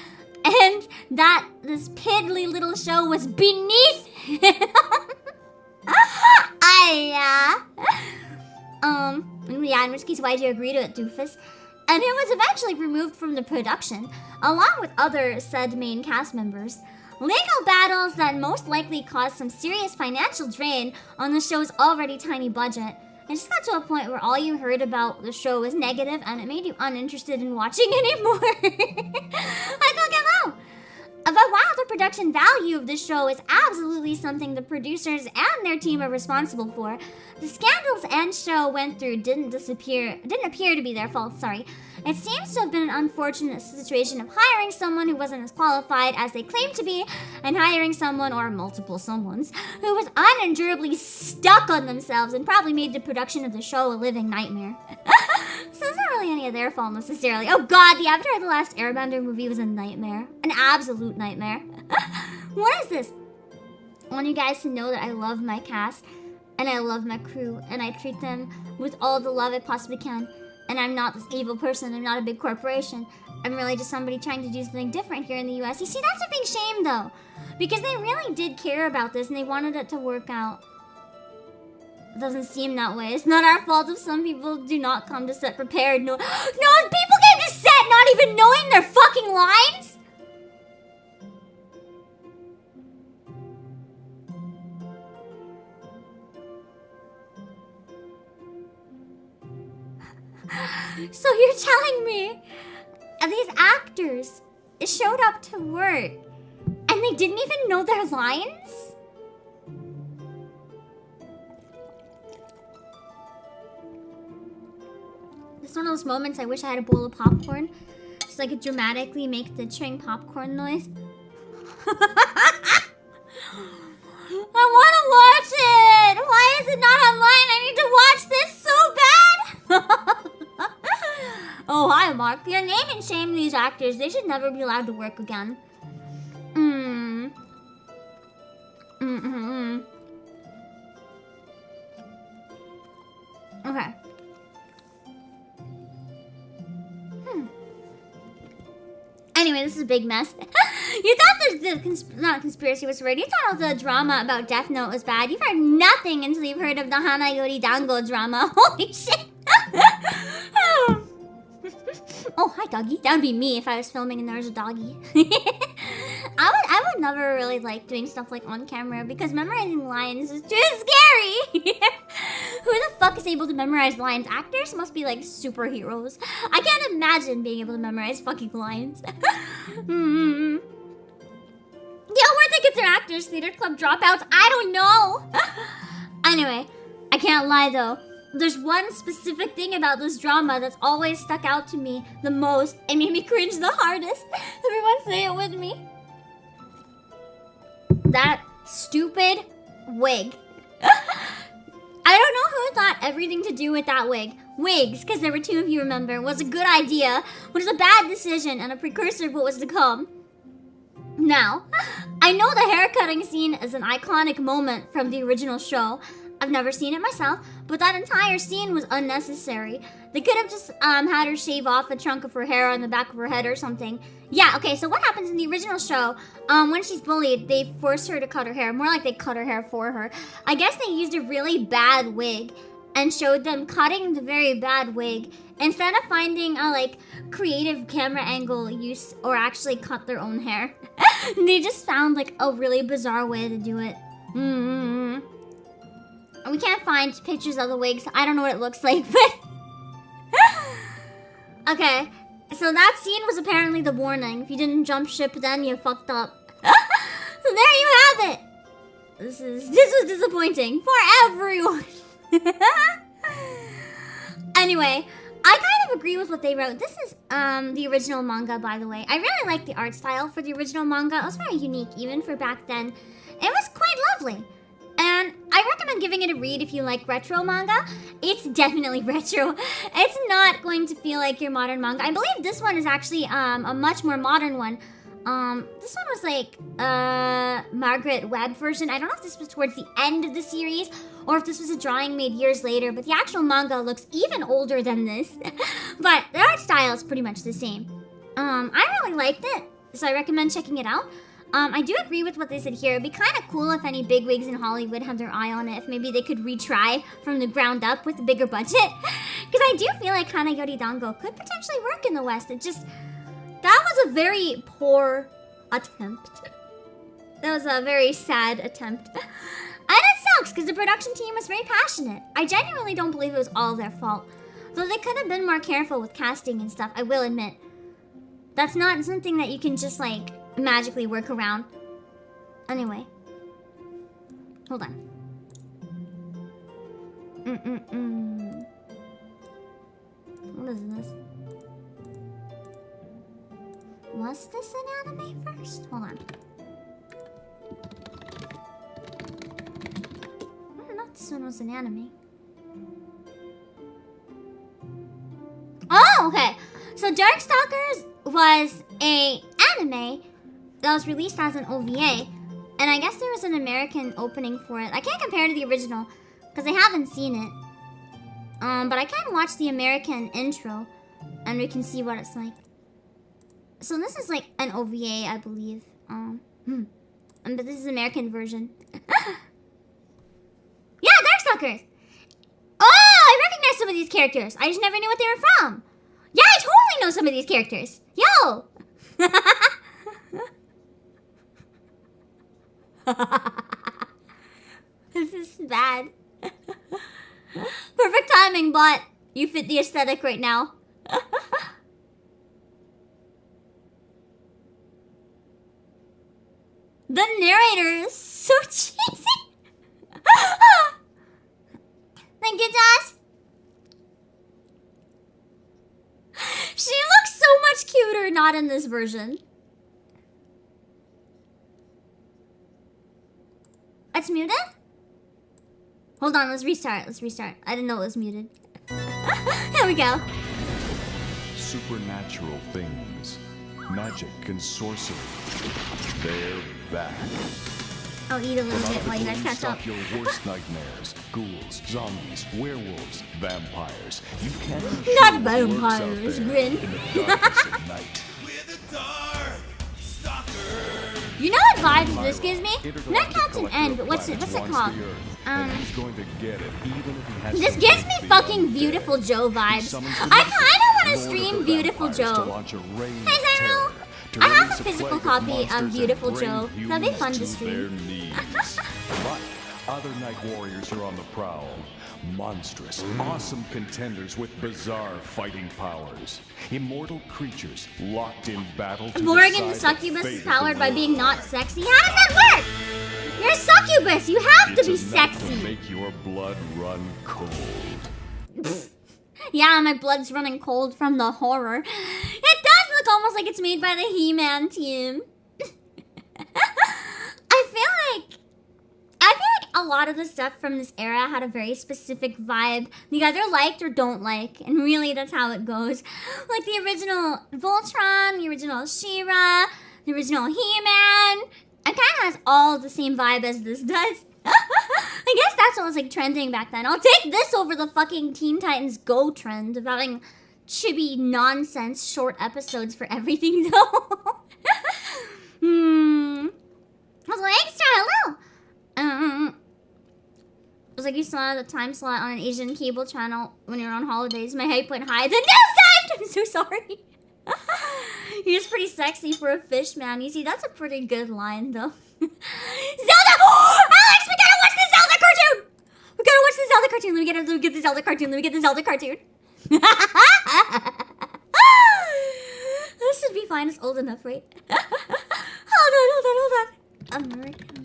and that this piddly little show was beneath him. Yeah, in which case, why'd you agree to it, doofus? And it was eventually removed from the production, along with other said main cast members. Legal battles that most likely caused some serious financial drain on the show's already tiny budget. It just got to a point where all you heard about the show was negative, and it made you uninterested in watching anymore. I don't get out. But while the production value of this show is absolutely something the producers and their team are responsible for, the scandals and show went through didn't appear to be their fault, It seems to have been an unfortunate situation of hiring someone who wasn't as qualified as they claimed to be, and hiring someone, or multiple someones, who was unendurably stuck on themselves and probably made the production of the show a living nightmare. So it's not really any of their fault necessarily. Oh god, the Avatar The Last Airbender movie was a nightmare. An absolute nightmare. What is this? I want you guys to know that I love my cast, and I love my crew, and I treat them with all the love I possibly can. And I'm not this evil person, I'm not a big corporation. I'm really just somebody trying to do something different here in the US. You see, that's a big shame though, because they really did care about this and they wanted it to work out. It doesn't seem that way. It's not our fault if some people do not come to set prepared. No, people came to set not even knowing their fucking lines? So you're telling me these actors showed up to work and they didn't even know their lines? It's one of those moments I wish I had a bowl of popcorn so I could dramatically make the chewing popcorn noise. I want to watch it! Why is it not online? I need to watch this so bad! Oh, hi, Mark. You're name and shame these actors. They should never be allowed to work again. Okay. Anyway, this is a big mess. You thought not conspiracy was right. You thought all the drama about Death Note was bad. You've heard nothing until you've heard of the Hana Yori Dango drama. Holy shit. Oh, hi, doggy. That would be me if I was filming and there was a doggy. I would never really like doing stuff like on camera because memorizing lines is too scary. Who the fuck is able to memorize lines? Actors must be like superheroes. I can't imagine being able to memorize fucking lines. Yeah, where they get their actors? Theater club dropouts? I don't know. Anyway, I can't lie though. There's one specific thing about this drama that's always stuck out to me the most and made me cringe the hardest. Everyone say it with me. That stupid wig. I don't know who thought everything to do with that wig. Wigs, because there were two of you, remember, was a good idea, but it was a bad decision and a precursor of what was to come. Now, I know the haircutting scene is an iconic moment from the original show. I've never seen it myself, but that entire scene was unnecessary. They could have just had her shave off a chunk of her hair on the back of her head or something. Yeah, okay, so what happens in the original show, when she's bullied, they force her to cut her hair. More like they cut her hair for her. I guess they used a really bad wig and showed them cutting the very bad wig instead of finding a, like, creative camera angle use or actually cut their own hair. They just found, like, a really bizarre way to do it. We can't find pictures of the wig, so I don't know what it looks like, but... Okay, so that scene was apparently the warning. If you didn't jump ship, then you fucked up. So there you have it! This was disappointing for everyone. Anyway, I kind of agree with what they wrote. This is the original manga, by the way. I really like the art style for the original manga. It was very unique, even for back then. It was quite lovely. And I recommend giving it a read if you like retro manga. It's definitely retro. It's not going to feel like your modern manga. I believe this one is actually a much more modern one. This one was like Margaret Webb version. I don't know if this was towards the end of the series or if this was a drawing made years later, but the actual manga looks even older than this. But the art style is pretty much the same. I really liked it, so I recommend checking it out. I do agree with what they said here. It'd be kind of cool if any bigwigs in Hollywood had their eye on it, if maybe they could retry from the ground up with a bigger budget. Because I do feel like Hana Yori Dango could potentially work in the West. It just... That was a very poor attempt. That was a very sad attempt. And it sucks, because the production team was very passionate. I genuinely don't believe it was all their fault. Though they could have been more careful with casting and stuff, I will admit. That's not something that you can just, like... magically work around. Anyway. Hold on. What is this? Was this an anime first? Hold on. I don't know if this one was an anime. Oh, okay. So Darkstalkers was a anime that was released as an OVA, and I guess there was an American opening for it. I can't compare to the original because I haven't seen it, but I can watch the American intro and we can see what it's like. So this is like an OVA, I believe, but this is the American version. Yeah, Darkstalkers! Oh, I recognize some of these characters. I just never knew what they were from. Yeah, I totally know some of these characters. Yo! This is bad. Perfect timing, but you fit the aesthetic right now. The narrator is so cheesy. Thank you, Josh. She looks so much cuter not in this version. It's muted? Hold on, let's restart. I didn't know it was muted. Here we go. Supernatural things, magic and sorcery, they're back. I'll eat a little bit while you guys catch up. Stop your worst nightmares, ghouls, zombies, werewolves, vampires. You can't be Not sure what lurks out vampires, there Grin. in the darkness at night. You know what vibes this gives me? Not Captain N, but what's it called? This gives me fucking Beautiful Joe vibes. I kinda wanna stream Beautiful Joe. Hey Zero! I have a physical copy of Beautiful Joe. That'd be fun to stream. But other night warriors are on the prowl. Monstrous, awesome contenders with bizarre fighting powers. Immortal creatures locked in battle to Morgan the succubus is powered by being not sexy. How does that work? You're a succubus. You have to be sexy. To make your blood run cold. Yeah, my blood's running cold from the horror. It does look almost like it's made by the He-Man team. I feel like a lot of the stuff from this era had a very specific vibe you either liked or don't like, and really that's how it goes. Like the original Voltron, the original She-Ra, the original He-Man. It kind of has all the same vibe as this does. I guess that's what was like trending back then. I'll take this over the fucking Teen Titans Go trend of having chibi nonsense short episodes for everything though. I was like, extra, hello. It was like you saw the time slot on an Asian cable channel when you were on holidays. My hype went high. The news dived! I'm so sorry. He was pretty sexy for a fish, man. You see, that's a pretty good line, though. Zelda! Alex, we gotta watch the Zelda cartoon! We gotta watch the Zelda cartoon. Let me get the Zelda cartoon. This should be fine. It's old enough, right? Hold on. American.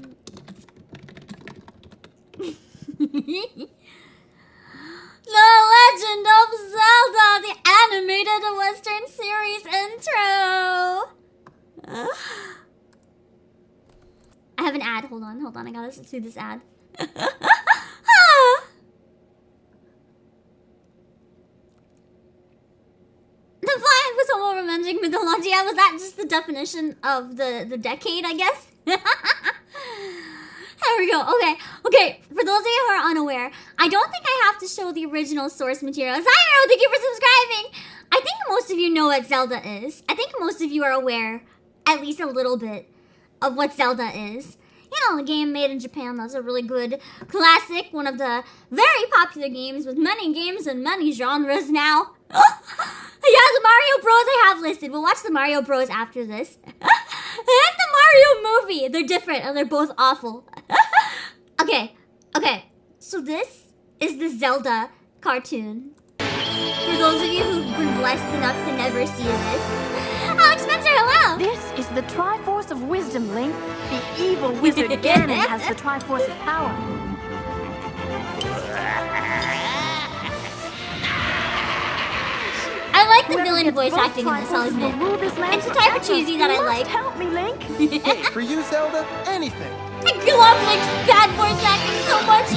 The Legend of Zelda, the animated Western series intro. I have an ad. Hold on. I gotta listen to this ad. The Flying with Homo Romantic Mythology. Was that just the definition of the decade, I guess? There we go. Okay. For those of you who are unaware, I don't think I have to show the original source material. Zyro, thank you for subscribing. I think most of you know what Zelda is. I think most of you are aware, at least a little bit, of what Zelda is. You know, a game made in Japan that's a really good classic, one of the very popular games with many games and many genres now. Yeah, the Mario Bros I have listed. We'll watch the Mario Bros after this. And the Mario movie. They're different and they're both awful. Okay. So this is the Zelda cartoon. For those of you who've been blessed enough to never see this. Alex Spencer, hello! This is the Triforce of Wisdom, Link. The evil wizard Ganon has the Triforce of Power. I like the villain voice acting in this, I'll admit. It's the type of cheesy that I like. Help me, Link. Hey, for you, Zelda, anything. I love Link's bad voice acting so much.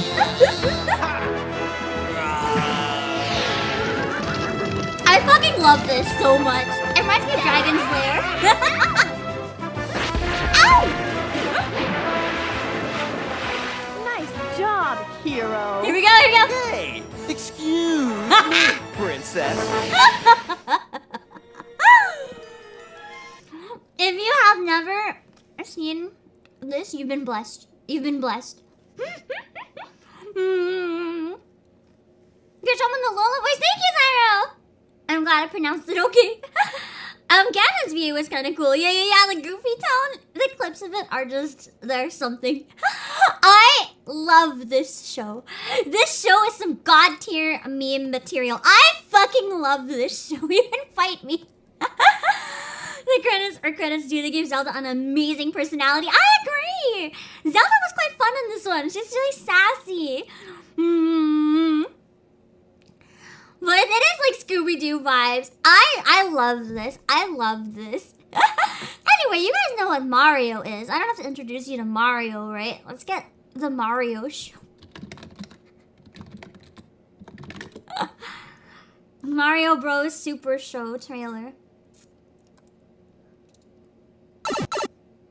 I fucking love this so much. It reminds me of Dragon Slayer. Ow! Nice job, hero. Here we go. Hey, excuse me, princess. If you have never seen this, you've been blessed. You're someone the Lola voice. Thank you, Zyro. I'm glad I pronounced it okay. Ganon's view is kind of cool. Yeah. The goofy tone. The clips of it are just, there's something. I love this show. This show is some god tier meme material. I fucking love this show. You can fight me. The credits do. They gave Zelda an amazing personality. I agree. here. Zelda was quite fun in this one. She's really sassy. But it is like Scooby-Doo vibes. I love this. I love this. Anyway, you guys know what Mario is. I don't have to introduce you to Mario, right? Let's get the Mario show. Mario Bros. Super Show trailer.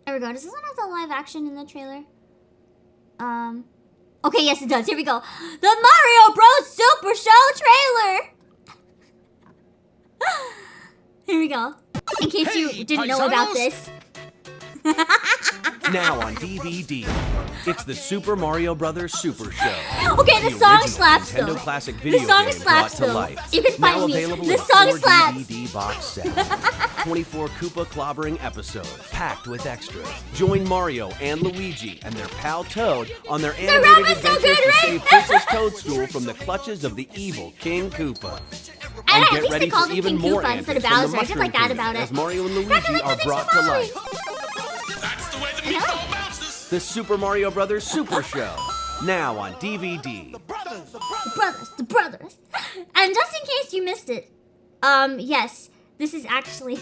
There we go. Does this one have the live action in the trailer? Okay, yes it does. Here we go. The Mario Bros. Super Show trailer! Here we go. In case you didn't know about this. Now on DVD, it's the Super Mario Brothers Super Show. Okay, the song original slaps Nintendo though. Classic video The song game slaps brought to though. life. You can Now find me. available The in song 4 slaps. DVD box set. 24 Koopa clobbering episodes packed with extras. Join Mario and Luigi and their pal Toad on their animated adventures to save Princess Toadstool from the clutches of the evil King Koopa. And get ready for even more instead of antics from the Bowser. I did like Mushroom that about Kingdom it. as Mario and Luigi are brought to life. The Super Mario Brothers Super Show. Now on DVD. The brothers. And just in case you missed it, yes, this is actually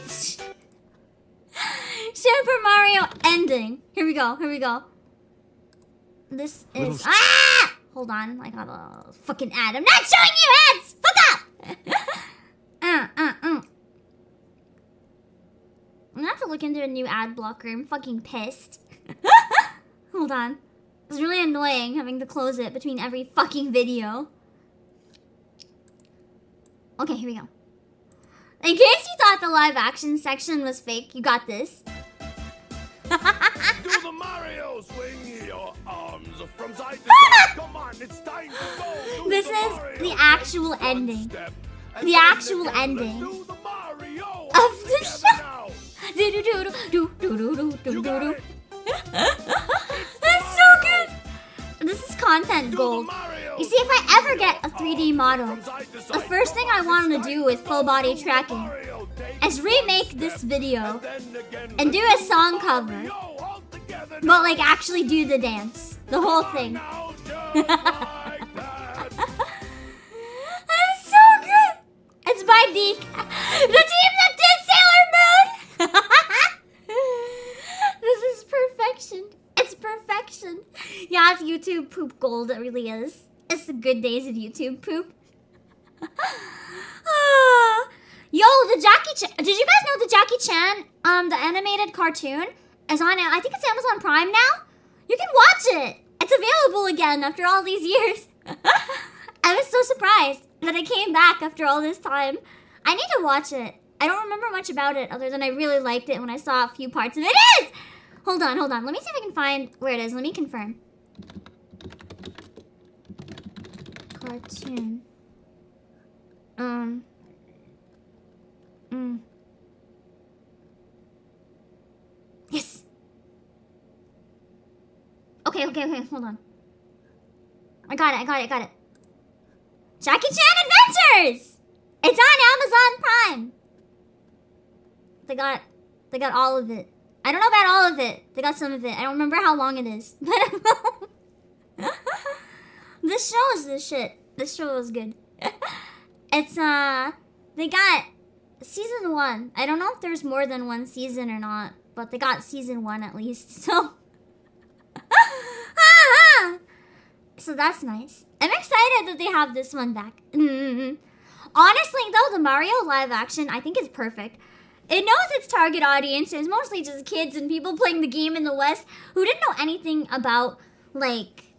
Super Mario ending. Here we go. This is hold on, I got a fucking ad. I'm not showing you ads. Fuck up. I'm gonna have to look into a new ad blocker. I'm fucking pissed. Hold on. It's really annoying having to close it between every fucking video. Okay, here we go. In case you thought the live action section was fake, you got this. Do the Mario swing your arms from side to side. Come on, it's time to go. This is the actual ending. The actual ending of the show. That's so good. This is content gold. You see, if I ever get a 3D model, the first thing I want to do with full body tracking is remake this video and do a song cover, but like actually do the dance, the whole thing. That's so good. It's by Deke, the team that did Sailor Moon. This is perfection. It's perfection. Yeah, it's YouTube poop gold. It really is. It's the good days of YouTube poop. Yo, the Jackie Chan. Did you guys know the Jackie Chan, the animated cartoon, is on? I think it's Amazon Prime now. You can watch it. It's available again after all these years. I was so surprised that it came back after all this time. I need to watch it. I don't remember much about it other than I really liked it when I saw a few parts of it. It is! Hold on. Let me see if I can find where it is. Let me confirm. Cartoon. Yes! Okay, hold on. I got it. Jackie Chan Adventures! It's on Amazon Prime! They got all of it. I don't know about all of it. They got some of it. I don't remember how long it is. This show is the shit. This show is good. It's, they got season 1. I don't know if there's more than one season or not, but they got season 1 at least, so. So that's nice. I'm excited that they have this one back. Honestly, though, the Mario live action, I think is perfect. It knows its target audience is mostly just kids and people playing the game in the West who didn't know anything about, like,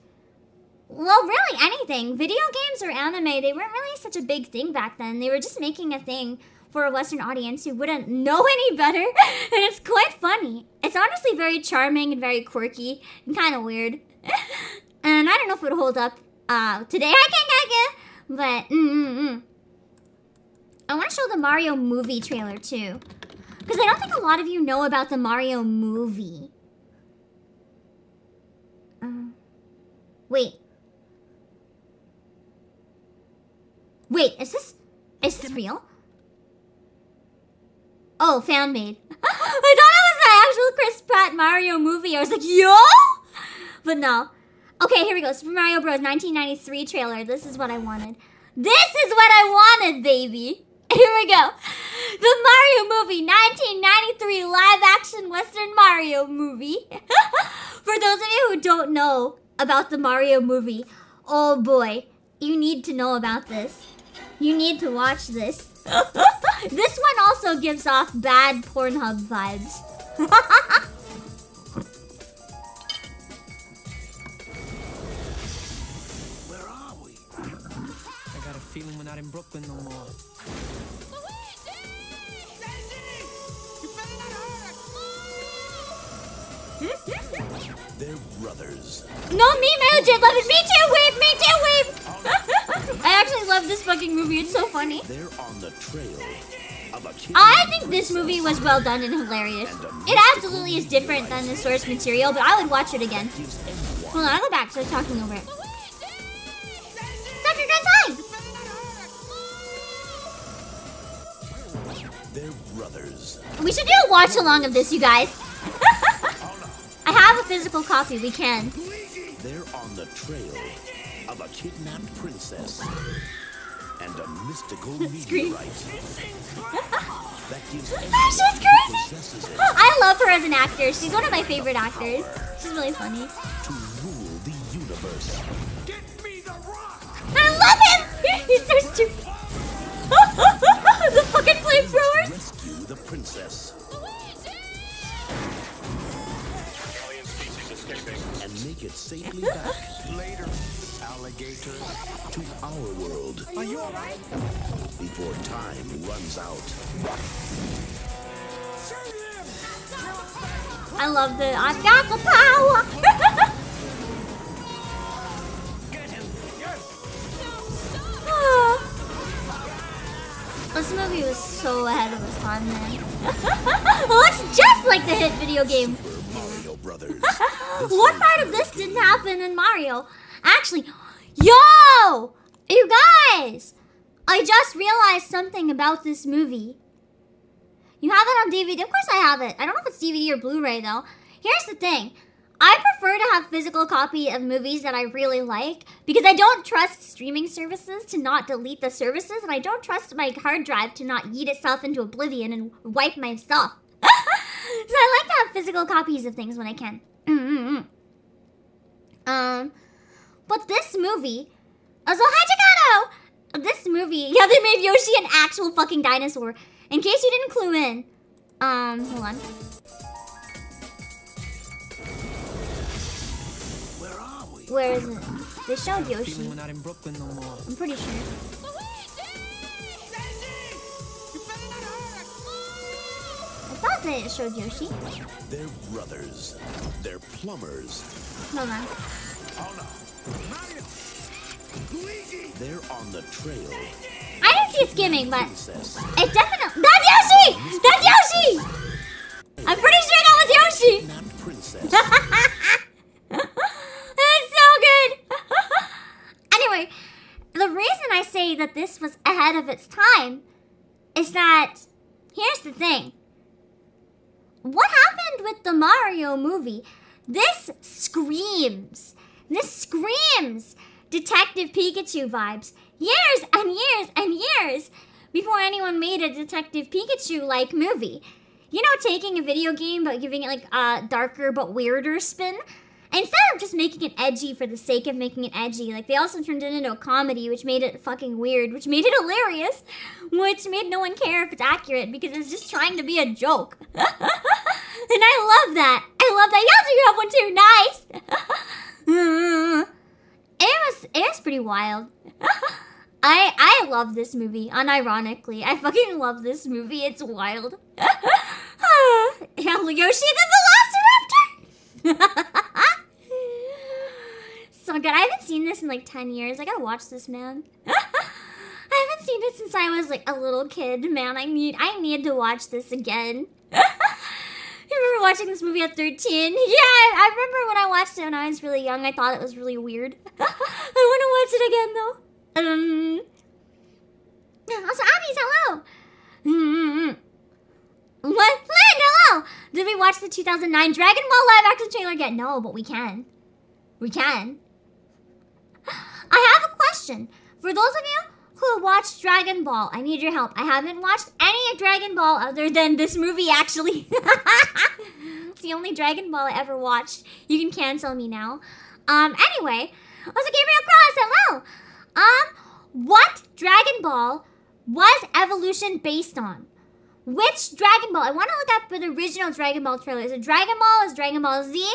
well, really anything. Video games or anime, they weren't really such a big thing back then. They were just making a thing for a Western audience who wouldn't know any better. And it's quite funny. It's honestly very charming and very quirky and kind of weird. And I don't know if it would hold up today, but I want to show the Mario movie trailer too, because I don't think a lot of you know about the Mario movie. Wait, is this real? Oh, fan made. I thought it was the actual Chris Pratt Mario movie. I was like, yo, But no. Okay, here we go. Super Mario Bros. 1993 trailer. This is what I wanted. This is what I wanted, baby. Here we go. The Mario movie, 1993 live-action Western Mario movie. For those of you who don't know about the Mario movie, oh boy, you need to know about this. You need to watch this. This one also gives off bad Pornhub vibes. Where are we? I got a feeling we're not in Brooklyn no more. They're brothers. No, me, Magic, love it. Me too, Weeb. Me too, Weeb. I actually love this fucking movie. It's so funny. They're on the trail of a kid. I think this movie was well done and hilarious. It absolutely is different than the source material, but I would watch it again. Hold on, I'll go back so I'm talking over it. Dr. Gunsign! They're brothers. We should do a watch along of this, you guys. I have a physical copy. We can. They're on the trail of a kidnapped princess and a mystical meteorite that gives She's crazy. I love her as an actor. She's one of my favorite actors. She's really funny. to rule the universe. I love him. He's so stupid. The fucking flamethrowers. Rescue the princess. And make it safely back later, alligator, to our world. Are you alright? Before time runs out. I love the I've got the power. This movie was so ahead of its time, man. Well, it's just like the hit video game. Mario Brothers. What part of this didn't happen in Mario? Actually, yo! You guys! I just realized something about this movie. You have it on DVD? Of course I have it. I don't know if it's DVD or Blu-ray, though. Here's the thing. I prefer to have physical copy of movies that I really like because I don't trust streaming services to not delete the services, and I don't trust my hard drive to not yeet itself into oblivion and wipe my stuff. So I like to have physical copies of things when I can. But this movie... Oh, so hi, Chicano! This movie... Yeah, they made Yoshi an actual fucking dinosaur. In case you didn't clue in. Hold on. Where is it? They showed Yoshi. We're not in Brooklyn no more. I'm pretty sure. I thought they showed Yoshi. They're brothers. They're plumbers. Hold on. They're on the trail. I didn't see it skimming, but it definitely... That's Yoshi! That's Yoshi! I'm pretty sure that was Yoshi! That's so good! Anyway, the reason I say that this was ahead of its time is that... Here's the thing. What happened with the Mario movie? This screams Detective Pikachu vibes. Years and years and years before anyone made a Detective Pikachu-like movie. You know, taking a video game but giving it like a darker but weirder spin. Instead of just making it edgy for the sake of making it edgy, like they also turned it into a comedy, which made it fucking weird, which made it hilarious, which made no one care if it's accurate because it's just trying to be a joke. And I love that. I love that. Yes, you have one too. Nice. It was pretty wild. I love this movie, unironically. I fucking love this movie. It's wild. Yoshi the Velociraptor! So good. I haven't seen this in like 10 years. I gotta watch this, man. I haven't seen it since I was like a little kid, man. I need to watch this again. You remember watching this movie at 13? Yeah, I remember when I watched it when I was really young. I thought it was really weird. I want to watch it again, though. Also, Abby's hello. What? Land, hello. Did we watch the 2009 Dragon Ball live action trailer yet? No, but we can. We can. I have a question. For those of you who watched Dragon Ball, I need your help. I haven't watched any Dragon Ball other than this movie, actually. It's the only Dragon Ball I ever watched. You can cancel me now. Anyway, also Gabriel Cross, hello. What Dragon Ball was Evolution based on? Which Dragon Ball? I want to look up the original Dragon Ball trailer. Is it Dragon Ball? Is it Dragon Ball Z?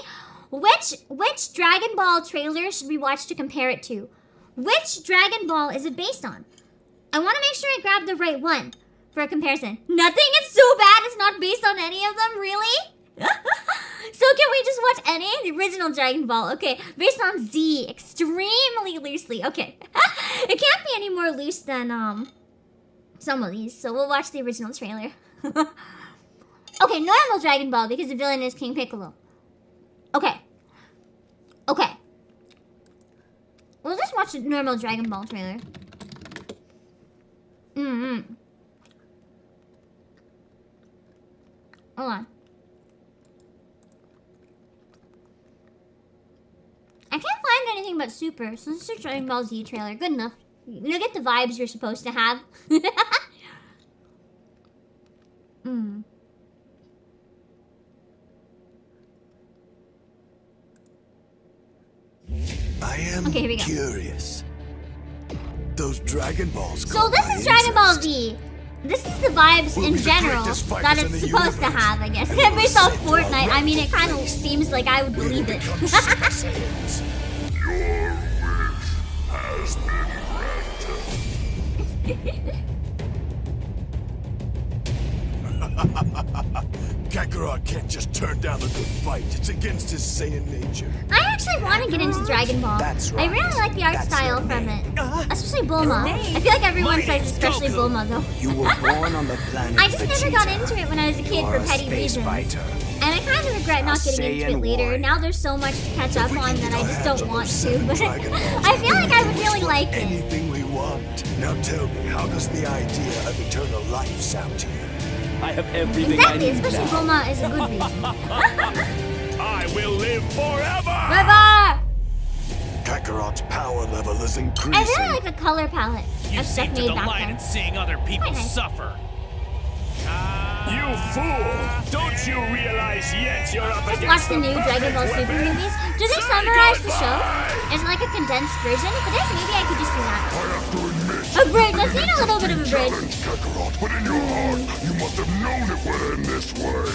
Which Dragon Ball trailer should we watch to compare it to? Which Dragon Ball is it based on? I want to make sure I grab the right one for a comparison. Nothing is so bad it's not based on any of them, really? So can we just watch any? The original Dragon Ball. Okay, based on Z, extremely loosely. Okay. It can't be any more loose than some of these, so we'll watch the original trailer. Okay, normal Dragon Ball because the villain is King Piccolo. Okay. We'll just watch the normal Dragon Ball trailer. Hold on. I can't find anything but Super, so this is a Dragon Ball Z trailer. Good enough. You'll get the vibes you're supposed to have. I am curious. Those Dragon Balls. So this is Dragon Ball Z. This is the vibes in general that it's supposed to have, I guess. Based off Fortnite, I mean, it kind of seems like I would believe it. Kakarot can't just turn down the good fight. It's against his Saiyan nature. I actually want to get into Dragon Ball. That's right. I really like the art style from it. Especially Bulma. I feel like everyone says especially Bulma, though. You were born on the planet I just never got into it when I was a kid for petty reasons. And I kind of regret not getting into it later. Now there's so much to catch up on that I just don't want to. But I feel like I would really like it. Anything we want. Now tell me, how does the idea of eternal life sound to you? I have everything exactly, I need especially now. Bulma is a good reason. I will live forever! Forever! Kakarot's power level is increasing. I really like the color palette You of stuff seem to made back delight then. in seeing other people nice. suffer. You fool! Don't you realize yet you're up Just against watch the new Dragon Ball Super movies. Do they summarize the show? Is it like a condensed version? If it is, maybe I could just do that. A bridge. I've seen a little bit of a bridge. Kakarot, but in your heart, you must have known it would end this way.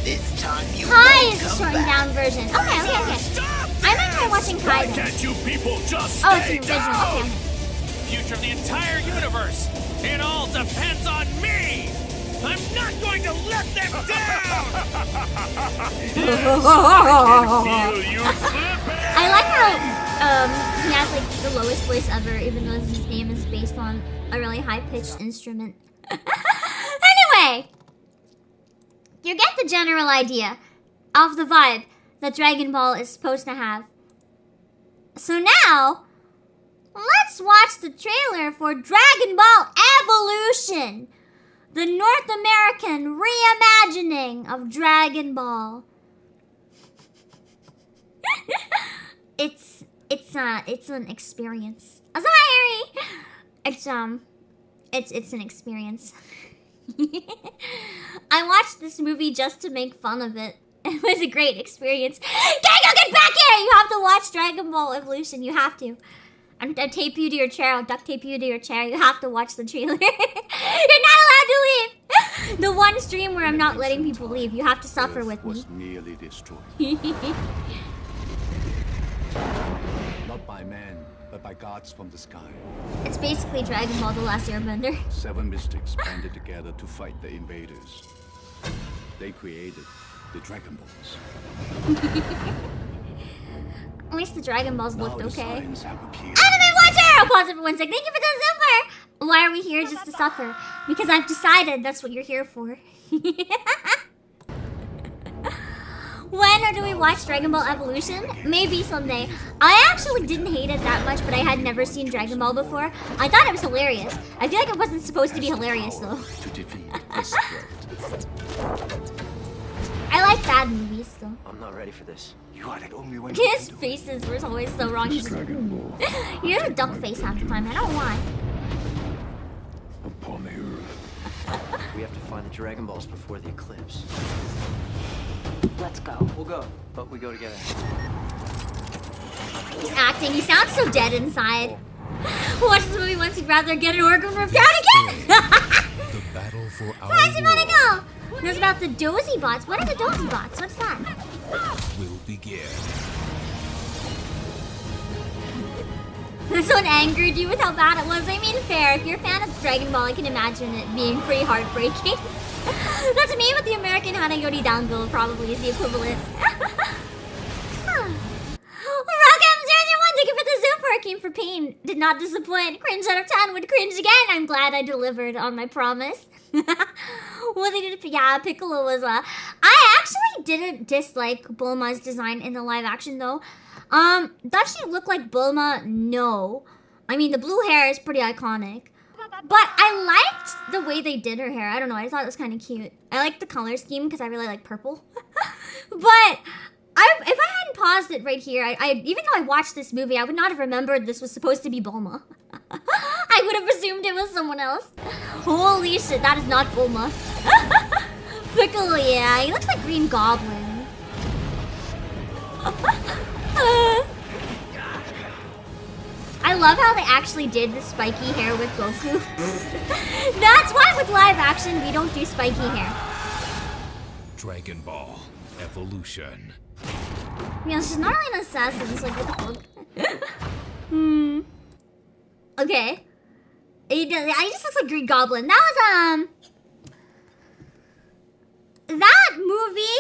This time you Kai is a shortened down version. Okay. I might try watching Kai then. Can't you people just Oh, it's the original. Okay. Future of the entire universe. It all depends on me. I'm not going to let them down. I like how he has like the lowest voice ever, even though his name is based on a really high-pitched instrument. Anyway, you get the general idea of the vibe that Dragon Ball is supposed to have. So now, let's watch the trailer for Dragon Ball Evolution, the North American reimagining of Dragon Ball. It's an experience. Sorry. It's an experience. I watched this movie just to make fun of it. It was a great experience. Daniel, get back here! You have to watch Dragon Ball Evolution. You have to. I'll tape you to your chair. I'll duct tape you to your chair. You have to watch the trailer. You're not allowed to leave. The one stream where I'm not letting people leave. You have to suffer with me. Nearly destroyed. Not by men, but by gods from the sky. It's basically Dragon Ball: The Last Airbender. 7 mystics banded together to fight the invaders. They created the Dragon Balls. At least the Dragon Balls looked Now the okay. signs have appeared. Anime Watcher! I'll pause it for 1 second. Thank you for the super! Why are we here just to suffer? Because I've decided that's what you're here for. When do we watch Dragon Ball Evolution? Maybe someday. I actually didn't hate it that much, but I had never seen Dragon Ball before. I thought it was hilarious. I feel like it wasn't supposed to be hilarious, though. To defeat this threat. I like bad movies, so. I'm not ready for this. You are the only one. His faces were always so wrong. He has a duck face half the time. I don't know why. Upon the earth. We have to find the Dragon Balls before the eclipse. Let's go. We'll go, but we go together. He's acting. He sounds so dead inside. Watch this movie once. He'd rather get an organ ripped out again. The battle for our Where's he wanna world go? Knows about the dozy bots. What are the dozy bots? What's that? will begin. This one angered you with how bad it was. I mean, fair. If you're a fan of Dragon Ball, I can imagine it being pretty heartbreaking. That's me with the American Hanayori Dango, probably is the equivalent. Rock'em 001, thank you for the Zoom Parking for Pain. Did not disappoint. Cringe out of 10, would cringe again. I'm glad I delivered on my promise. What they did, yeah, Piccolo was I actually didn't dislike Bulma's design in the live action though. Does she look like Bulma? No. I mean, the blue hair is pretty iconic. But I liked the way they did her hair. I don't know, I thought it was kind of cute. I like the color scheme because I really like purple. But if I hadn't paused it right here, I even though I watched this movie, I would not have remembered this was supposed to be Bulma. I would have assumed it was someone else. Holy shit, that is not Bulma. Piccolo, yeah, he looks like Green Goblin. I love how they actually did the spiky hair with Goku. That's why with live action, we don't do spiky hair. Dragon Ball Evolution. Yeah, she's not really an assassin, it's like, what the fuck? Okay. He just looks like Green Goblin. That was, that movie...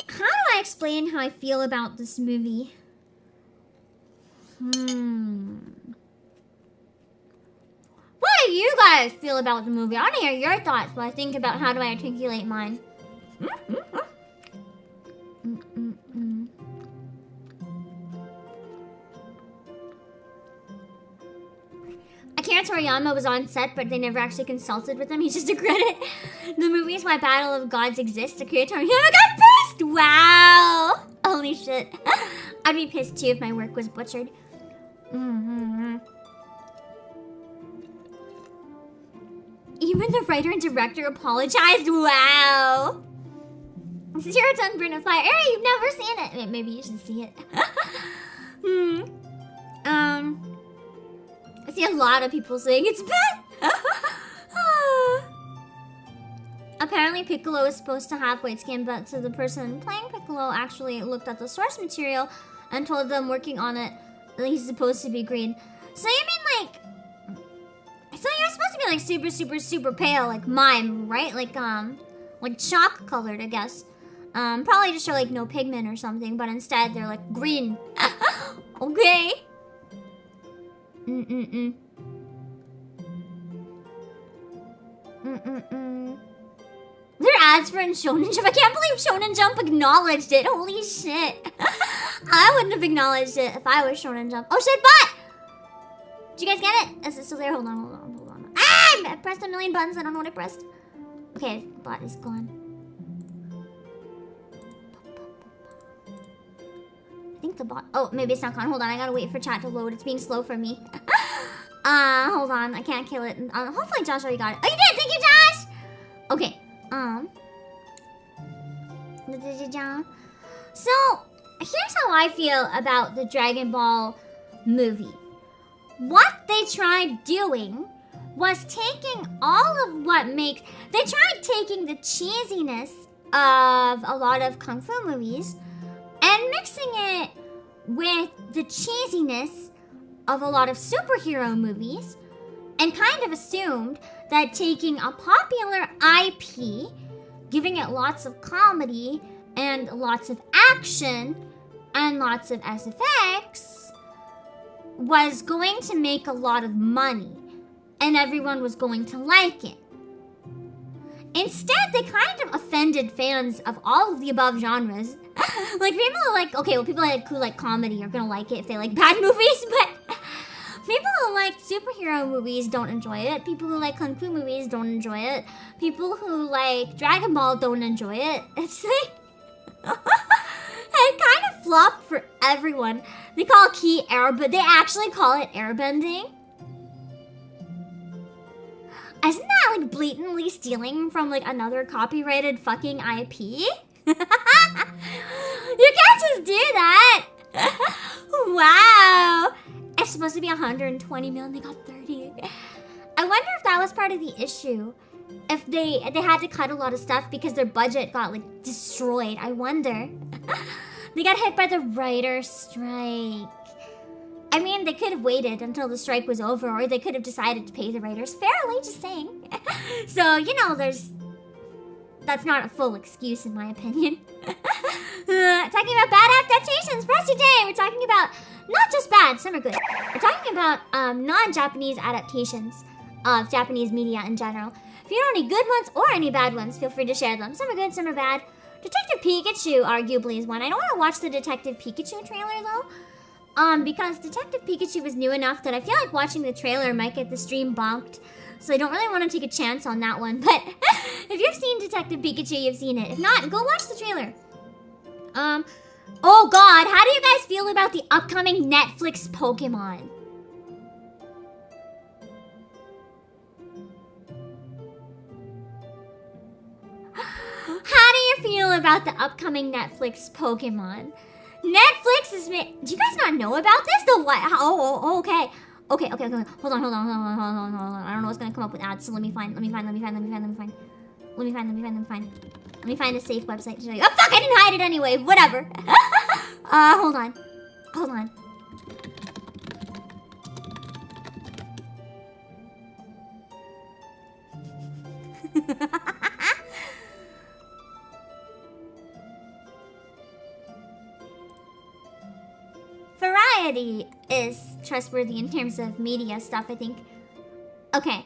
How do I explain how I feel about this movie? What do you guys feel about the movie? I want to hear your thoughts while I think about how do I articulate mine. Akira Toriyama was on set, but they never actually consulted with him. He's just a credit. The movie is why Battle of Gods exists. Akira Toriyama got pissed! Wow! Holy shit. I'd be pissed too if my work was butchered. Even the writer and director apologized. Wow! Zero Ton Burn of Fire. Eri, you've never seen it. Maybe you should see it. I see a lot of people saying it's bad. Apparently Piccolo is supposed to have white skin, but so the person playing Piccolo actually looked at the source material and told them working on it that he's supposed to be green. So you mean like... So you're supposed to be like super, super, super pale, like mime, right? Like chalk colored, I guess. Probably to show like no pigment or something, but instead they're like green. Okay. There are ads for in Shonen Jump. I can't believe Shonen Jump acknowledged it. Holy shit. I wouldn't have acknowledged it if I was Shonen Jump. Oh shit, bot! Did you guys get it? Is it still there? Hold on. Ah! I pressed a million buttons. I don't know what I pressed. Okay, bot is gone. I think the bot... Oh, maybe it's not gone. Hold on, I gotta wait for chat to load. It's being slow for me. Hold on. I can't kill it. Hopefully Josh already got it. Oh, you did! Thank you, Josh! Okay. So, here's how I feel about the Dragon Ball movie. What they tried doing was taking all of what makes... They tried taking the cheesiness of a lot of Kung Fu movies and mixing it with the cheesiness of a lot of superhero movies, and kind of assumed that taking a popular IP, giving it lots of comedy and lots of action and lots of SFX was going to make a lot of money and everyone was going to like it. Instead, they kind of offended fans of all of the above genres. Like, people are like, okay, well, people who like comedy are gonna like it if they like bad movies, but people who like superhero movies don't enjoy it. People who like Kung Fu movies don't enjoy it. People who like Dragon Ball don't enjoy it. It's like... It kind of flopped for everyone. They call Key air, but they actually call it airbending. Isn't that like blatantly stealing from like another copyrighted fucking IP? You can't just do that. Wow. It's supposed to be 120 million. They got 30. I wonder if that was part of the issue. If they had to cut a lot of stuff because their budget got like destroyed. I wonder. They got hit by the writer's strike. I mean, they could have waited until the strike was over, or they could have decided to pay the writers fairly, just saying. So, you know, that's not a full excuse in my opinion. Talking about bad adaptations for us today. We're talking about not just bad, some are good. We're talking about non-Japanese adaptations of Japanese media in general. If you know any good ones or any bad ones, feel free to share them. Some are good, some are bad. Detective Pikachu arguably is one. I don't want to watch the Detective Pikachu trailer though. Because Detective Pikachu was new enough that I feel like watching the trailer might get the stream bonked. So I don't really want to take a chance on that one. But if you've seen Detective Pikachu, you've seen it. If not, go watch the trailer. Oh god, how do you guys feel about the upcoming Netflix Pokemon? How do you feel about the upcoming Netflix Pokemon? Netflix is... Do you guys not know about this? The what? Oh, okay. Okay. Hold on. I don't know what's gonna come up with ads, so let me find a safe website to show you. Oh, fuck, I didn't hide it anyway. Whatever. Hold on. Variety is trustworthy in terms of media stuff, I think. Okay.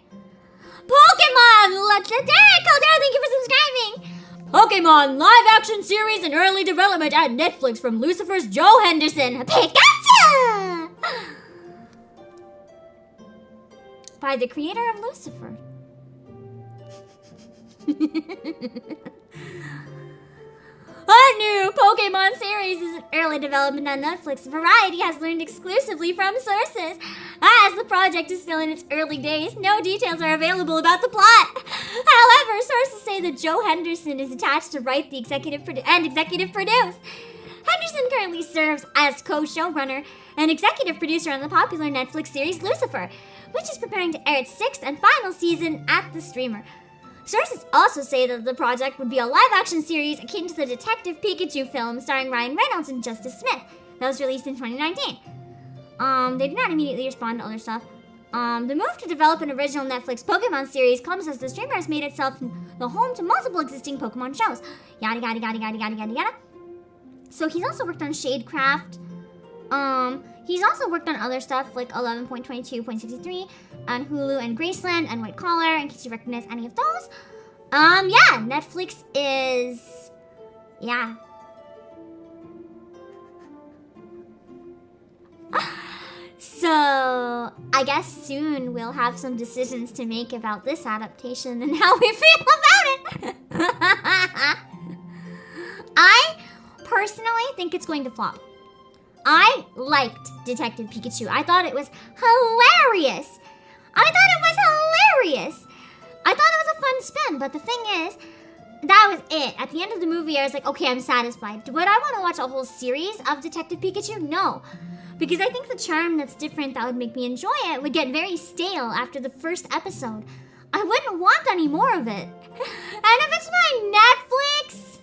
Pokemon! Let's Derek Caldera, thank you for subscribing! Pokemon live-action series in early development at Netflix from Lucifer's Joe Henderson. Pikachu! By the creator of Lucifer. A new Pokemon series is in early development on Netflix. Variety has learned exclusively from sources. As the project is still in its early days, no details are available about the plot. However, sources say that Joe Henderson is attached to write the executive produce. Henderson currently serves as co-showrunner and executive producer on the popular Netflix series Lucifer, which is preparing to air its 6th and final season at the streamer. Sources also say that the project would be a live-action series akin to the Detective Pikachu film starring Ryan Reynolds and Justice Smith that was released in 2019. They did not immediately respond to other stuff. The move to develop an original Netflix Pokemon series comes as the streamer has made itself the home to multiple existing Pokemon shows. Yada yada yada yada yada yada yada. So he's also worked on Shadecraft. He's also worked on other stuff like 11.22.63 and Hulu and Graceland and White Collar, in case you recognize any of those. Yeah, Netflix is... yeah. So, I guess soon we'll have some decisions to make about this adaptation and how we feel about it. I personally think it's going to flop. I liked Detective Pikachu. I thought it was hilarious. I thought it was a fun spin, but the thing is, that was it. At the end of the movie, I was like, okay, I'm satisfied. Would I want to watch a whole series of Detective Pikachu? No. Because I think the charm that's different that would make me enjoy it would get very stale after the first episode. I wouldn't want any more of it. And if it's my Netflix...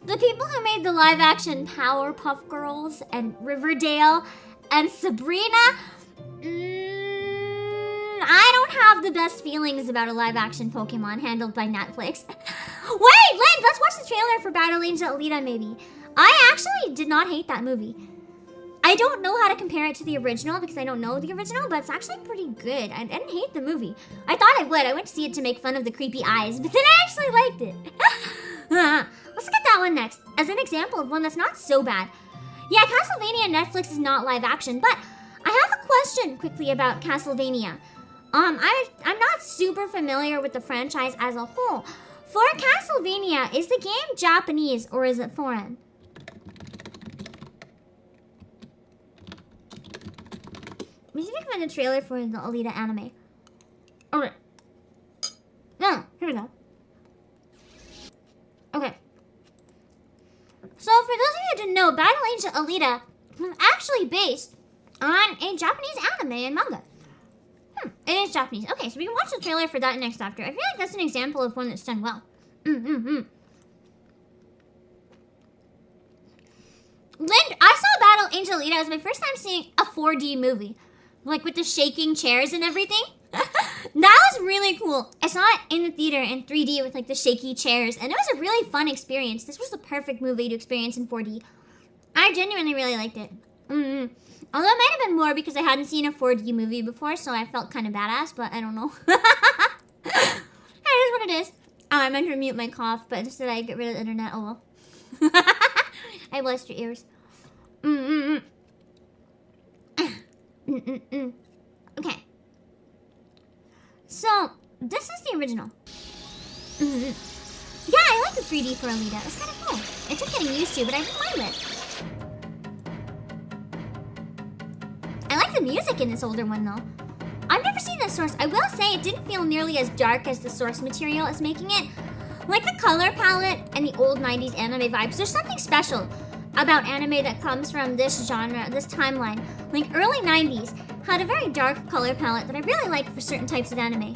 the people who made the live-action Powerpuff Girls and Riverdale and Sabrina, I don't have the best feelings about a live-action Pokemon handled by Netflix. Wait, Lynn, let's watch the trailer for Battle Angel Alita, maybe. I actually did not hate that movie. I don't know how to compare it to the original because I don't know the original, but it's actually pretty good. I didn't hate the movie. I thought I would. I went to see it to make fun of the creepy eyes, but then I actually liked it. Let's look at that one next, as an example of one that's not so bad. Yeah, Castlevania on Netflix is not live action, but I have a question quickly about Castlevania. I'm not super familiar with the franchise as a whole. For Castlevania Castlevania, is the game Japanese or is it foreign? Let me see if I can find a trailer for the Alita anime. Okay. No, here we go. Okay. So for those of you who didn't know, Battle Angel Alita was actually based on a Japanese anime and manga. It is Japanese. Okay, so we can watch the trailer for that next after. I feel like that's an example of one that's done well. Lind, I saw Battle Angel Alita. It was my first time seeing a 4D movie. Like with the shaking chairs and everything. That was really cool. I saw it in the theater in 3D with like the shaky chairs. And it was a really fun experience. This was the perfect movie to experience in 4D. I genuinely really liked it. Although it might have been more because I hadn't seen a 4D movie before, so I felt kind of badass, but I don't know. It is what it is. Oh, I meant to mute my cough, but instead I get rid of the internet. Oh well. I blessed your ears. Okay. So, this is the original. Yeah, I like the 3D for Alita. It was kind of cool. It took getting used to, but I didn't mind it. I like the music in this older one, though. I've never seen the source. I will say it didn't feel nearly as dark as the source material is making it. Like the color palette and the old 90s anime vibes, there's something special about anime that comes from this genre, this timeline. Like early 90s had a very dark color palette that I really like for certain types of anime.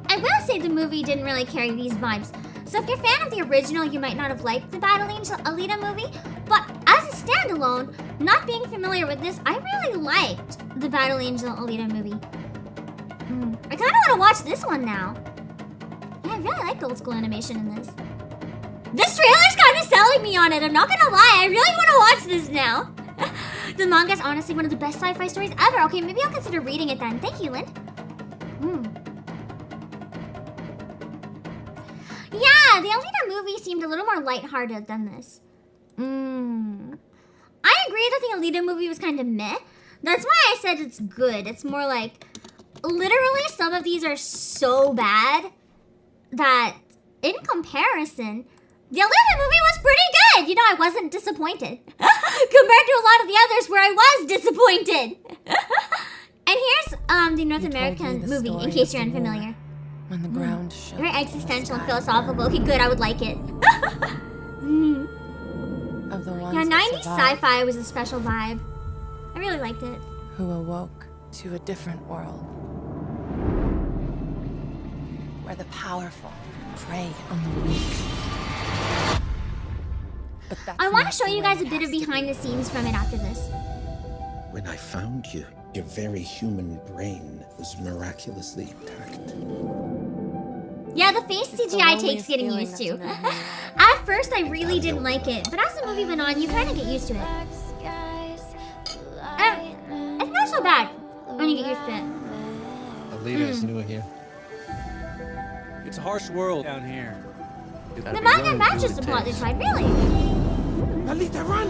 I will say the movie didn't really carry these vibes. So if you're a fan of the original, you might not have liked the Battle Angel Alita movie, but as a standalone, not being familiar with this, I really liked the Battle Angel Alita movie. I kind of want to watch this one now. Yeah, I really like the old school animation in this. This trailer's kind of selling me on it, I'm not gonna lie, I really want to watch this now. The manga is honestly one of the best sci-fi stories ever. Okay, maybe I'll consider reading it then. Thank you, Lind. Yeah, the Alita movie seemed a little more lighthearted than this. I agree that the Alita movie was kind of meh. That's why I said it's good. It's more like, literally some of these are so bad that in comparison, the Alita movie was pretty good. You know, I wasn't disappointed. Compared to a lot of the others where I was disappointed. And here's the North American movie, in case you're unfamiliar. When the ground shook. Very existential and philosophical. Okay, good, I would like it. Of the ones yeah, 90s sci-fi was a special vibe. I really liked it. Who awoke to a different world. Where the powerful prey on the weak. But I want to show you guys a bit of behind the scenes from it after this. When I found you, your very human brain was miraculously intact. Yeah, the face CGI takes getting used to. At first, I really didn't like it, but as the movie went on, you kind of get used to it. It's not so bad when you get used to it. Alita is new here. It's a harsh world down here. The manga matches the plot they tried, really. Alita, run!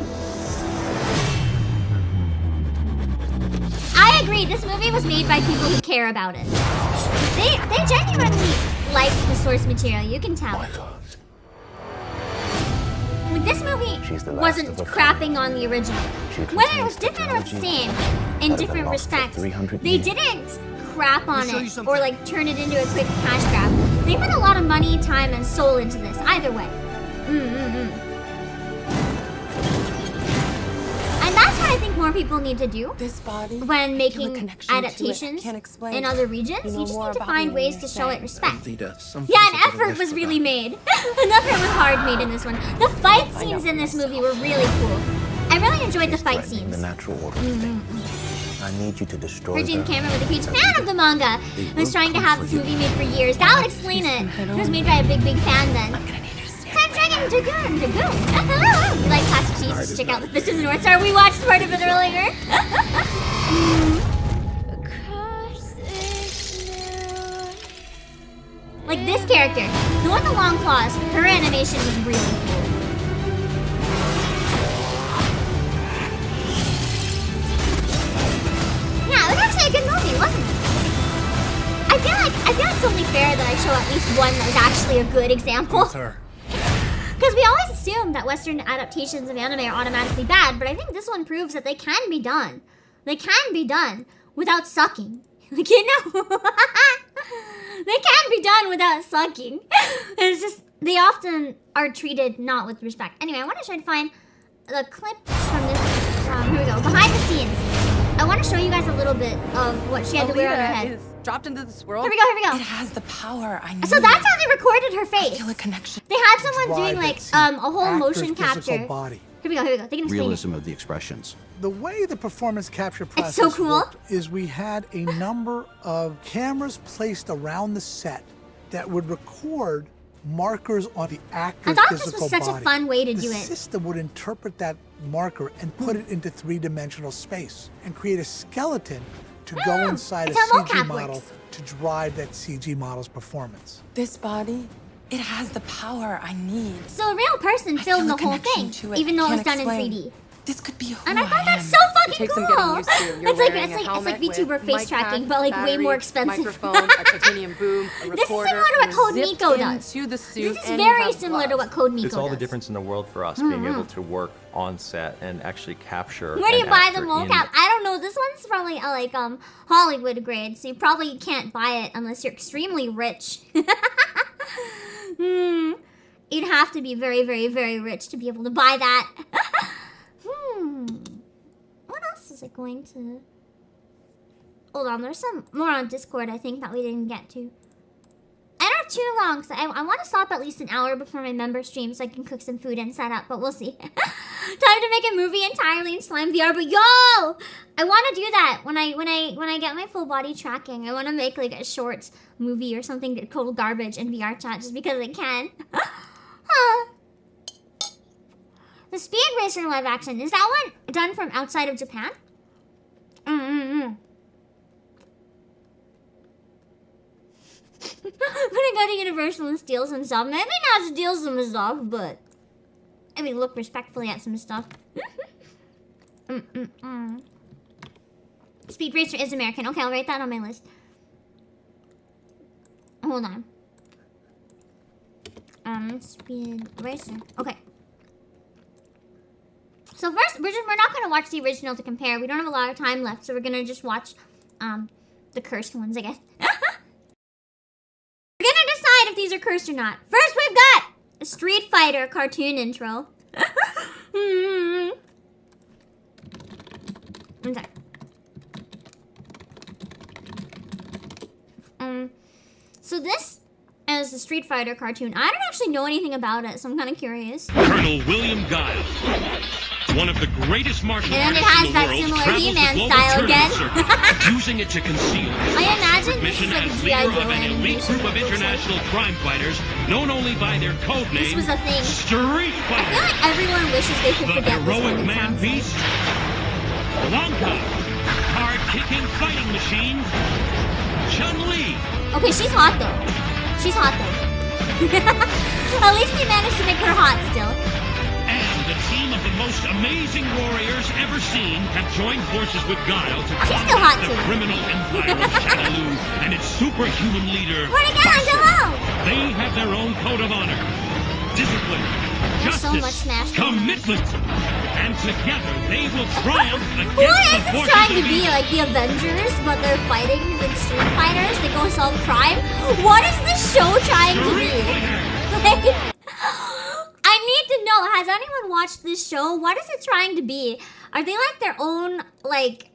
I agree, this movie was made by people who care about it. They genuinely like the source material, you can tell. Like, this movie wasn't crapping on the original. Whether it was different or the same, in different respects, they didn't crap on it or like turn it into a quick cash grab. They put a lot of money, time, and soul into this, either way. And that's what I think more people need to do when making adaptations in other regions. You just need to find ways to show it respect. Yeah, an effort was really made. An effort was hard made in this one. The fight scenes in this movie were really cool. I really enjoyed the fight scenes. I need you to destroy James Cameron was a huge fan of the manga. He was trying to have this movie made for years. That would explain it. It was made by a big fan then. Time Dragon Dragoon! You like classic cheese? You should check out the Fist of the North Star. We watched part of it earlier. Like this character, the one with the long claws, her animation was really cool. Yeah, it was actually a good movie. rare that I show at least one that is actually a good example. Because we always assume that Western adaptations of anime are automatically bad, but I think this one proves that they can be done. They can be done without sucking. Like, you know? They can be done without sucking. It's just, they often are treated not with respect. Anyway, I want to try to find the clips from this. Here we go. Behind the scenes. I want to show you guys a little bit of what she had to wear on her head. Is dropped into this world. Here we go, here we go. It has the power I need. So that's how they recorded her face. I feel a connection. They had someone doing like a whole motion physical capture. body. Here we go, here we go. They can explain it. Realism of the expressions. The way the performance capture process so cool. worked is we had a number of cameras placed around the set that would record markers on the actor's I thought this physical was such body. a fun way to do The it. system would interpret that marker and put it into three-dimensional space and create a skeleton to go inside a it's how CG mocap model works. to drive that CG model's performance. This body, it has the power I need. So a real person filmed the whole thing, even though it was done in 3D. This could be And I thought that's so fucking takes cool. some getting used to. You're It's like wearing a helmet Vtuber with face mic tracking, pack, but like way battery, more expensive. Microphone, a titanium boom, a This is recorder, similar to what and Code you're Miko zipped does. into the suit This is and you very have similar to gloves. what Code Miko It's all the does. difference in the world for us, being Mhm. able to work on set and actually capture. Where do you an buy the actor mocap? in- I don't know. This one's probably like Hollywood grade, so you probably can't buy it unless you're extremely rich. You'd have to be very, very, very rich to be able to buy that. What else is it going to? Hold on, there's some more on Discord I think that we didn't get to. I don't have too long, so I want to stop at least an hour before my member stream so I can cook some food and set up, but we'll see. Time to make a movie entirely in Slime VR, but yo! I want to do that when I get my full body tracking. I want to make like a short movie or something that's total garbage in VR chat just because I can. The Speed Racer live action, is that one done from outside of Japan? I'm gonna go to Universal and steal some stuff. Maybe not steal some stuff, but I mean, look respectfully at some stuff. Speed Racer is American. Okay, I'll write that on my list. Hold on. Speed Racer. Okay. So first, we're not gonna watch the original to compare. We don't have a lot of time left, so we're gonna just watch the cursed ones, I guess. We're gonna decide if these are cursed or not. First, we've got a Street Fighter cartoon intro. Okay. So this is the Street Fighter cartoon. I don't actually know anything about it, so I'm kind of curious. Colonel William Guile, one of the greatest martial And it artists has in the that world, similar travels He-Man the global style tournament again. circuit, using it to conceal I imagine this mission is like a as G.I. leader Joe of an elite animation. group of international crime fighters, known only by their code This name, was a thing. Street I Fighter. feel like everyone wishes they could The forget this heroic one. man beast, Wonka, hard-kicking fighting machine, Chun-Li. Okay, she's hot though. She's hot though. At least they managed to make her hot still. And a team of the most amazing warriors ever seen have joined forces with Guile to She's still hot combat the too. criminal empire of Shadaloo and its superhuman leader, What again? Hello! They have their own code of honor, discipline, There's so much justice, Smash. commitment, and together they will triumph against What the is this forces trying to of be? evil. Like the Avengers, but they're fighting with Street Fighters? They go solve crime? What is this show trying to be? Like, I need to know, has anyone watched this show? What is it trying to be? Are they like their own, like...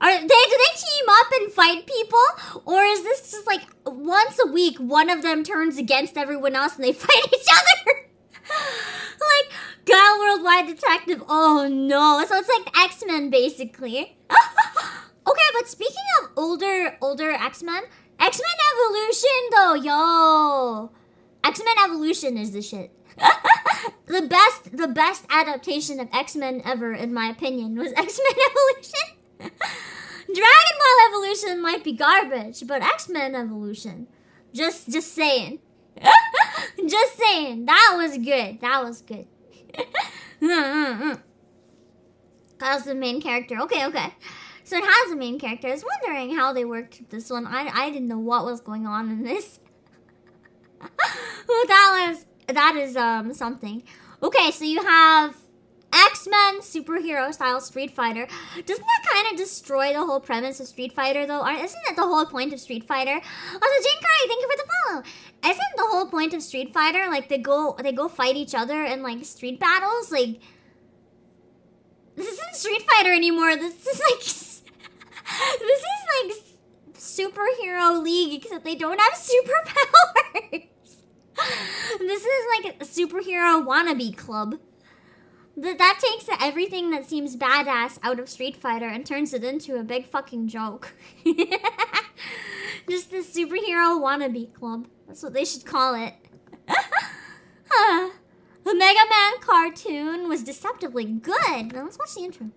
do they team up and fight people? Or is this just like once a week one of them turns against everyone else and they fight each other? Like Guile Worldwide Detective. Oh no. So it's like X-Men basically. Okay, but speaking of older X-Men, X-Men Evolution though, yo. X-Men Evolution is the shit. The best adaptation of X-Men ever, in my opinion, was X-Men Evolution. Dragon Ball Evolution might be garbage, but X-Men Evolution, just saying. Just saying. That was good. That was good. That was the main character. Okay. So So it has a main character. I was wondering how they worked this one. I didn't know what was going on in this. Well, that is something. Okay, so you have X-Men superhero style Street Fighter. Doesn't that kind of destroy the whole premise of Street Fighter though? Isn't that the whole point of Street Fighter? Also, Jane Kai, thank you for the follow. Isn't the whole point of Street Fighter like they go fight each other in like street battles? Like, this isn't Street Fighter anymore. This is like superhero league, except they don't have superpowers. This is like a superhero wannabe club. That takes everything that seems badass out of Street Fighter and turns it into a big fucking joke. Just this superhero wannabe club. That's what they should call it. The Mega Man cartoon was deceptively good. Now let's watch the intro.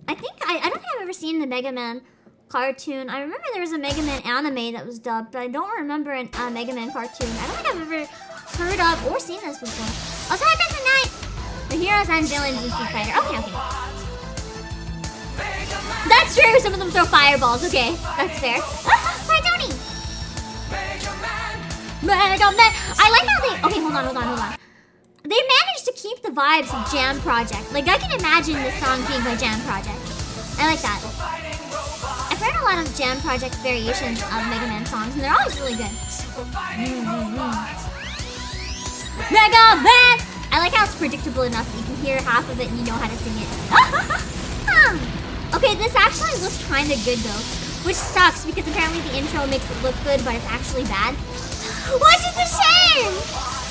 I don't think I've ever seen the Mega Man cartoon. I remember there was a Mega Man anime that was dubbed, but I don't remember a Mega Man cartoon. I don't think I've ever heard of or seen this before. Also, hi, tonight. The heroes and villains in Street Fighter. Okay. That's true. Some of them throw fireballs. Okay, that's fair. Hi, Tony. Mega Man. I like how they. Okay, hold on. They managed to keep the vibes of Jam Project. Like, I can imagine this song being by Jam Project. I like that. I've heard a lot of Jam Project variations of Mega Man songs, and they're always really good. Mega Man! I like how it's predictable enough that you can hear half of it and you know how to sing it. Okay, this actually looks kind of good though, which sucks because apparently the intro makes it look good, but it's actually bad. Which is a shame!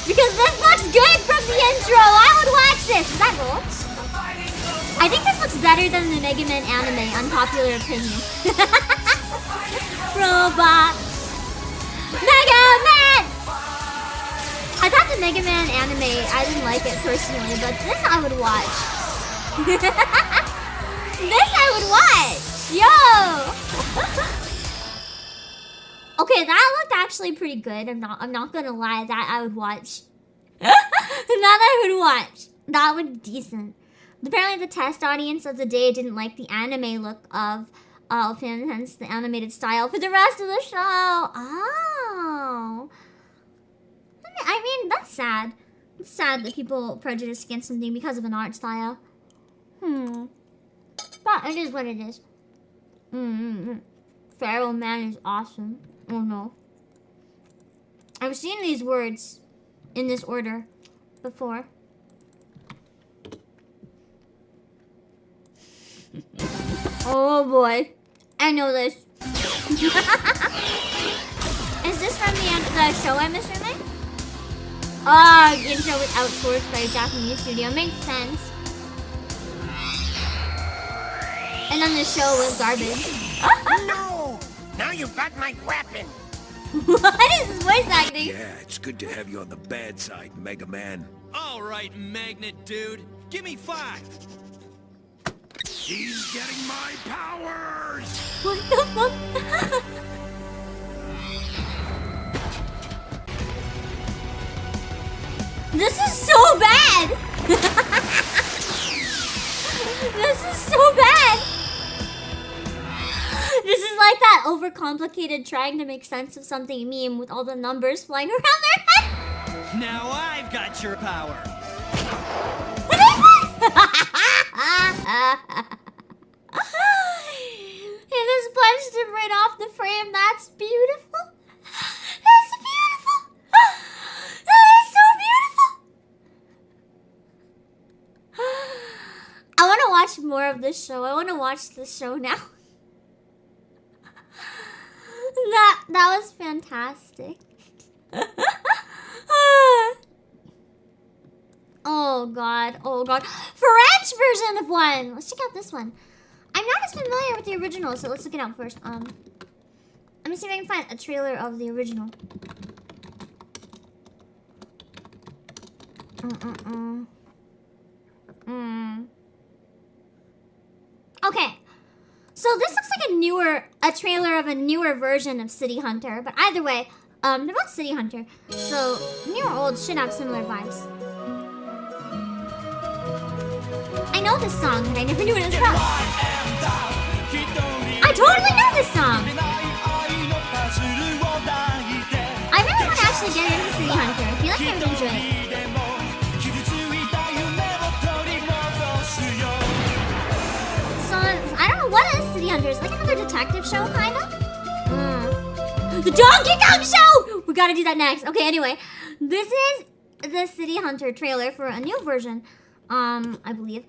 Because this looks good from the intro! I would watch this! Is that roll? I think this looks better than the Mega Man anime, unpopular opinion. Robot! Mega Man! I thought the Mega Man anime, I didn't like it personally, but this I would watch. This I would watch! Yo! Okay, that looked actually pretty good. I'm not gonna lie, that I would watch. That I would watch. That would be decent. But apparently the test audience of the day didn't like the anime look of and hence the animated style for the rest of the show. Oh. I mean, that's sad. It's sad that people prejudice against something because of an art style. But it is what it is. Pharaoh Man is awesome. Oh no. I've seen these words in this order before. Oh boy. I know this. Is this from the end of the show, I'm assuming? Oh, the intro was outsourced by a Japanese studio. Makes sense. And then the show was garbage. No! Now you've got my weapon! What is this voice acting? Yeah, it's good to have you on the bad side, Mega Man. All right, Magnet Dude. Give me 5. He's getting my powers! What the fuck? This is so bad! This is so bad! This is like that overcomplicated trying to make sense of something meme with all the numbers flying around their head. Now I've got your power. It just punched him right off the frame. That's beautiful. That's beautiful. That is so beautiful. I want to watch more of this show. I want to watch this show now. That was fantastic. Oh god, oh god. French version of one! Let's check out this one. I'm not as familiar with the original, so let's look it up first. Let me see if I can find a trailer of the original. Okay. So this looks like a trailer of a newer version of City Hunter, but either way, they're both City Hunter. So new or old should have similar vibes. I know this song, but I never knew it was from. I totally know this song. I really want to actually get into City Hunter. I feel like I would enjoy it. So, I don't know, what is City Hunter? Is it like another detective show, kind of? The Donkey Kong Show! We gotta do that next. Okay, anyway. This is the City Hunter trailer for a new version, I believe.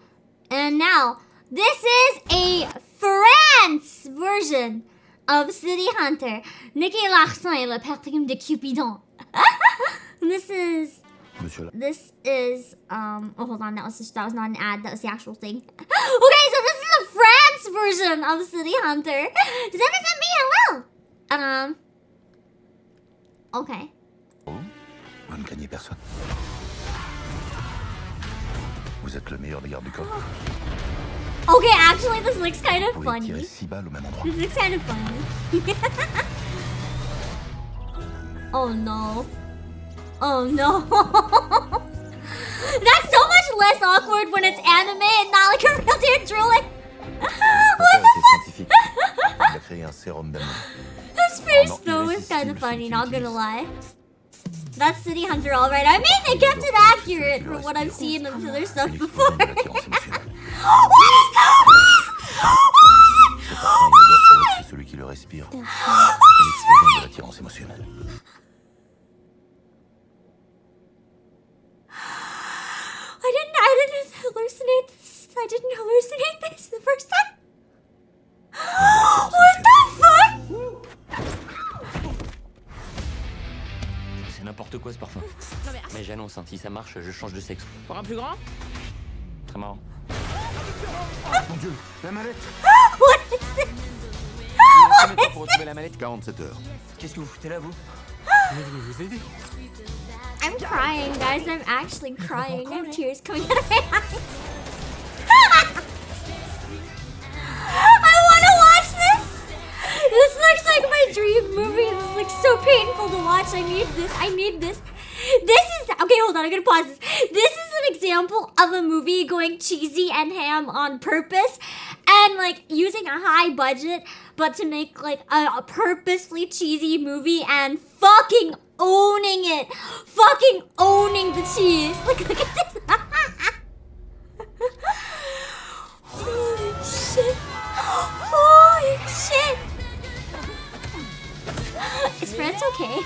And now, this is a France version of City Hunter. Nicky Larson et le Patron de Cupidon. This is, oh, hold on, that was not an ad, that was the actual thing. Okay, so this is a France version of City Hunter. Send me hello. Okay. Vous ne craignez personne. Vous êtes le meilleur des gardes du corps. Okay, actually, this looks kind of funny. Tirer 6 balles au même endroit. This looks kind of funny. Oh no. Oh no. That's so much less awkward when it's anime and not like a real dude drooling. What the fuck? His face though is kind of funny, not gonna lie. That's City Hunter, alright. I mean, they kept it accurate from what I've seen of their stuff before. What is Celui qui le respire. L'attirance émotionnelle. I didn't hallucinate this. I didn't hallucinate this the first time. What the fuck? C'est n'importe quoi ce parfum. Mais j'annonce, si ça marche, je change de sexe. Pour un plus grand? Très marrant. Mon Dieu, la mallette. What is this? Pour retrouver la mallette. 47 heures. Qu'est-ce que vous foutez là, vous? Je vais vous aider. I'm crying, guys. I'm actually crying. I have tears coming out of my eyes. I want to watch this. This looks like my dream movie. This looks so painful to watch. I need this. I need this. This is... Okay, hold on. I'm going to pause this. This is an example of a movie going cheesy and ham on purpose. And, like, using a high budget, but to make, like, a purposefully cheesy movie and fucking owning it. Fucking owning the cheese. Look at this. Holy shit. Holy shit. Is France okay?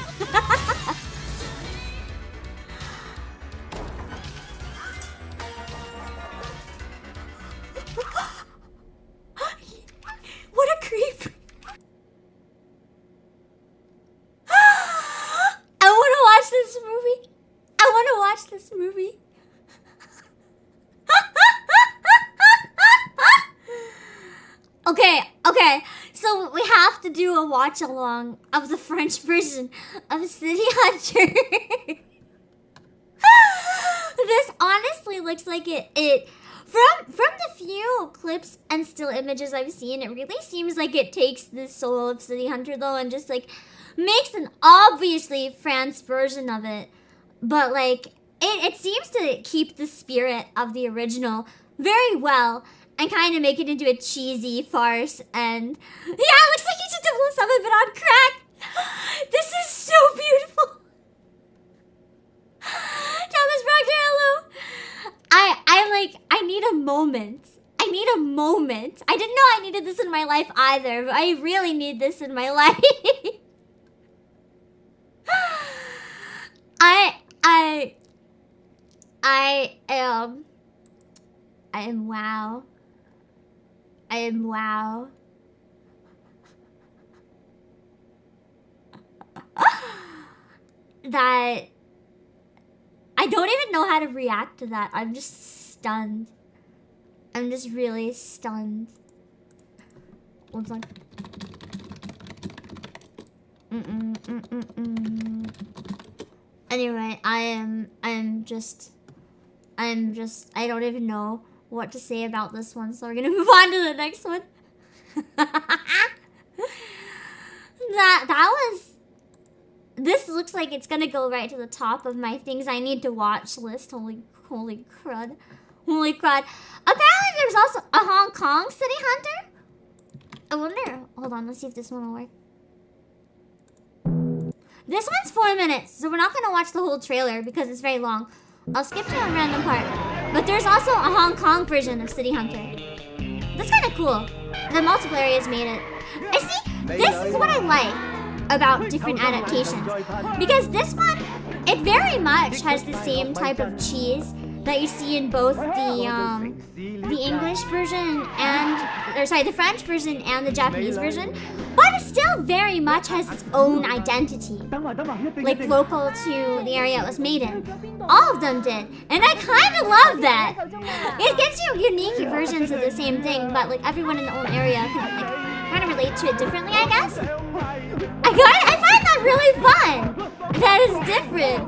What a creep. I want to watch this movie. I want to watch this movie. Okay. So we have to do a watch along of the French version of City Hunter. This honestly looks like it from the few clips and still images I've seen, it really seems like it takes the soul of City Hunter though and just like makes an obviously France version of it. But like it seems to keep the spirit of the original very well and kind of make it into a cheesy farce. And yeah, it looks like he just 007 but on crack. This is so beautiful. Thomas Proctor, hello. I need a moment. I need a moment. I didn't know I needed this in my life either, but I really need this in my life. I am wow. I am wow. That I don't even know how to react to that. I'm just stunned. I'm just really stunned. What's on? Anyway, I don't even know what to say about this one, so we're gonna move on to the next one. This looks like it's gonna go right to the top of my things I need to watch list. Holy crud. Holy crud. Apparently there's also a Hong Kong City Hunter, I wonder. Hold on, let's see if this one will work. This one's 4 minutes, so we're not gonna watch the whole trailer because it's very long. I'll skip to a random part. But there's also a Hong Kong version of City Hunter. That's kind of cool. The multiplayer has made it. I see. This is what I like about different adaptations, because this one, it very much has the same type of cheese that you see in both the English version and, or sorry, the French version and the Japanese version, but it still very much has its own identity, like local to the area it was made in. All of them did, and I kind of love that. It gives you unique versions of the same thing, but like everyone in the own area can like kind of relate to it differently, I guess. I find that really fun. That is different.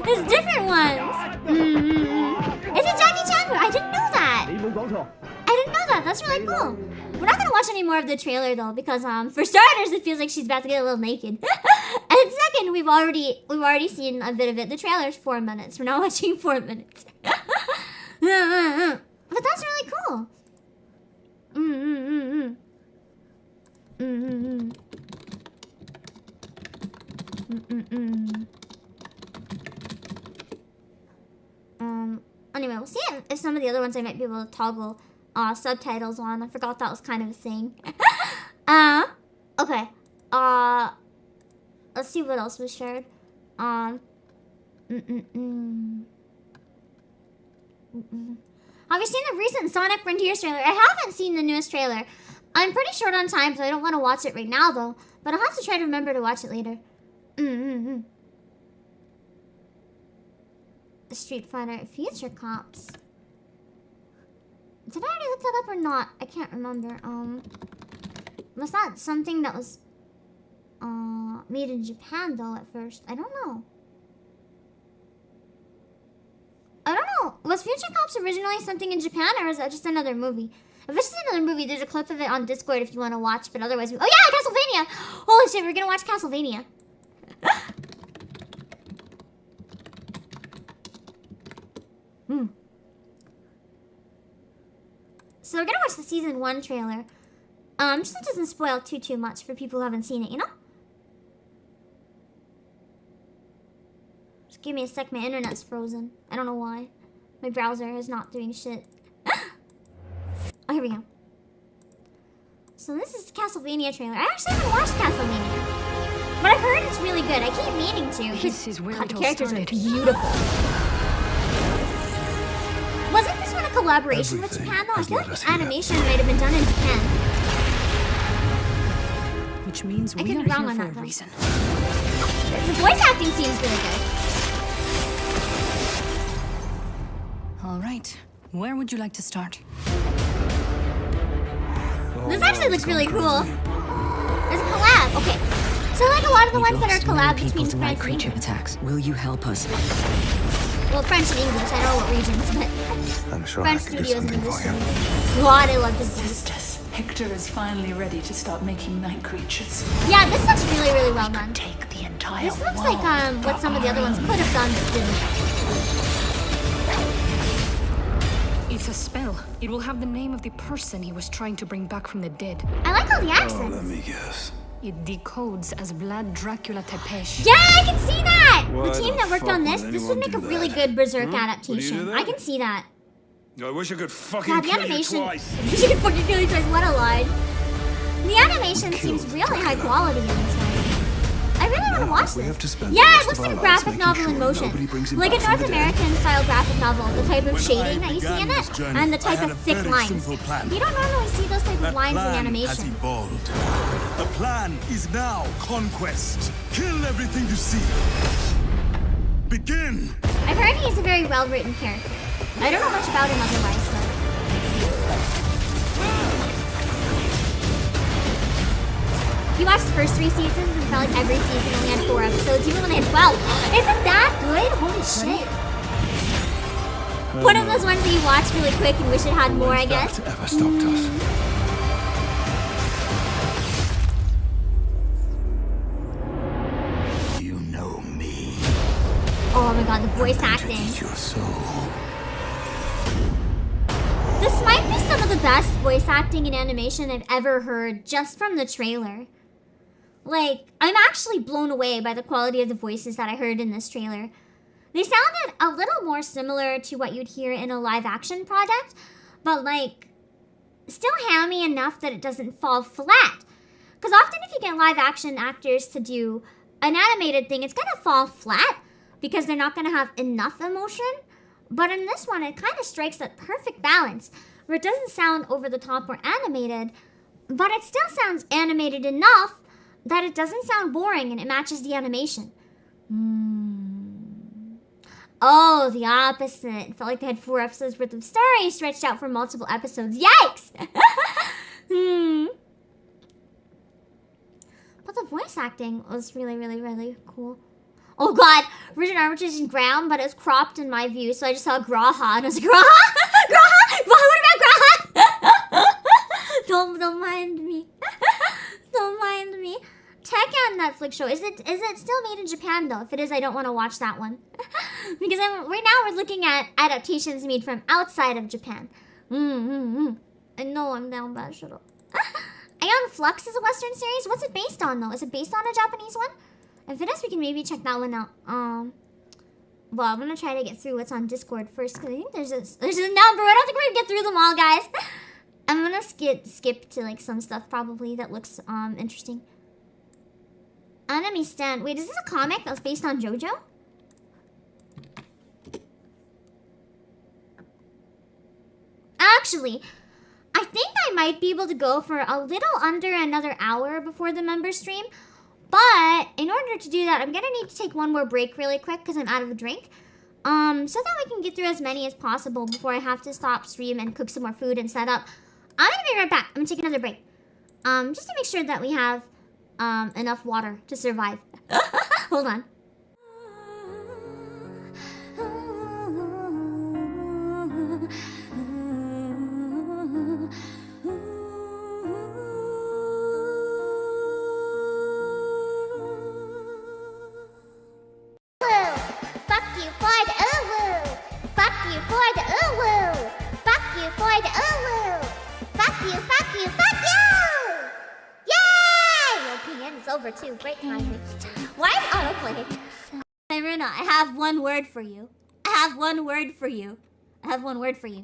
There's different ones. Is it Jackie Chan? I didn't know that. I didn't know that. That's really cool. We're not gonna watch any more of the trailer though, because for starters, it feels like she's about to get a little naked. And second, we've already seen a bit of it. The trailer's 4 minutes. We're not watching 4 minutes. But that's really cool. Anyway, we'll see if some of the other ones I might be able to toggle subtitles on. I forgot that was kind of a thing. Okay. Let's see what else was shared. Have you seen the recent Sonic Frontiers trailer? I haven't seen the newest trailer. I'm pretty short on time, so I don't want to watch it right now, though. But I'll have to try to remember to watch it later. Street Fighter Future Cops. Did I already look that up or not? I can't remember. Was that something that was made in Japan though at first? I don't know. Was Future Cops originally something in Japan, or is that just another movie? If it's just another movie, there's a clip of it on Discord if you want to watch, but otherwise... Oh yeah, Castlevania! Holy shit, we're gonna watch Castlevania. So we're gonna watch the season 1 trailer. Just so it doesn't spoil too much for people who haven't seen it, you know? Just give me a sec, my internet's frozen. I don't know why. My browser is not doing shit. Oh, here we go. So this is the Castlevania trailer. I actually haven't watched Castlevania, but I've heard it's really good. I keep meaning to. This is where the characters are beautiful. Wasn't this one a collaboration with Japan though? I feel like the animation might have been done in Japan. Which means we are here wrong on for that a though. reason. The voice acting seems really good. All right. Where would you like to start? This actually looks really cool. There's a collab. Okay. So like a lot of the ones that are collab between French and creature English. attacks. Will you help us? Well, French and English. I don't know what regions, but I'm sure French I can do studios and something English for you. studios. God, I love this voice. Sisters, Hector is finally ready to start making night creatures. Yeah, this looks really, really well done. Take the entire This looks like what some of the other ones could have done but didn't. It's a spell. It will have the name of the person he was trying to bring back from the dead. I like all the accents. Let me guess. It decodes as Blood Dracula Tepesh. Yeah, I can see that! Why The team the that worked fuck on this would would anyone make a do really that? good Berserk What do you do adaptation. there? I can see that. I wish I could fucking God, the kill you animation. twice. You can fucking kill you twice. What a line. The animation seems really high quality in this one. I really want to watch We have to this. spend Yeah, the it rest looks of like a our lives graphic making novel in sure motion. nobody brings him Like a back from North the dead. American style graphic novel, the type of When shading I that you see in began it, this journey, and the I type had of a thick very lines. simple plan. You don't normally see those type of That lines in plan has animation. evolved. The plan is now conquest. Kill everything you see. Begin. I've heard he's a very well-written character. I don't know much about him otherwise, though. You watched the first 3 seasons and felt like every season only had 4 episodes, even when they had 12. Isn't that good? Holy shit. One of those ones that you watch really quick and wish it had more, I guess. That ever stopped us. You know me. Oh my god, the voice acting. Your soul. This might be some of the best voice acting and animation I've ever heard just from the trailer. Like, I'm actually blown away by the quality of the voices that I heard in this trailer. They sounded a little more similar to what you'd hear in a live-action product, but, like, still hammy enough that it doesn't fall flat. Because often if you get live-action actors to do an animated thing, it's going to fall flat because they're not going to have enough emotion. But in this one, it kind of strikes that perfect balance, where it doesn't sound over the top or animated, but it still sounds animated enough that it doesn't sound boring and it matches the animation. Oh, the opposite. It felt like they had 4 episodes worth of story stretched out for multiple episodes. Yikes! But the voice acting was really, really, really cool. Oh god, Richard Armitage in Graham, but it was cropped in my view, so I just saw Graha, and I was like, Graha? Graha? What about Graha? Don't mind me. Don't mind me. Tekken Netflix show. Is it still made in Japan though? If it is, I don't want to watch that one. Because right now we're looking at adaptations made from outside of Japan. I know I'm down bad, shut up. Aeon Flux is a Western series. What's it based on though? Is it based on a Japanese one? If it is, we can maybe check that one out. Well, I'm gonna try to get through what's on Discord first, because I think there's a number. I don't think we're gonna get through them all, guys. I'm gonna skip to like some stuff probably that looks interesting. Anime Stand. Wait, is this a comic that was based on JoJo? Actually, I think I might be able to go for a little under another hour before the member stream. But in order to do that, I'm gonna need to take one more break really quick because I'm out of a drink. So that we can get through as many as possible before I have to stop stream and cook some more food and set up. I'm gonna be right back. I'm gonna take another break. Just to make sure that we have enough water to survive. Hold on. Over too. Great timing. Why is autoplay? Hey Runa, I have one word for you. I have one word for you.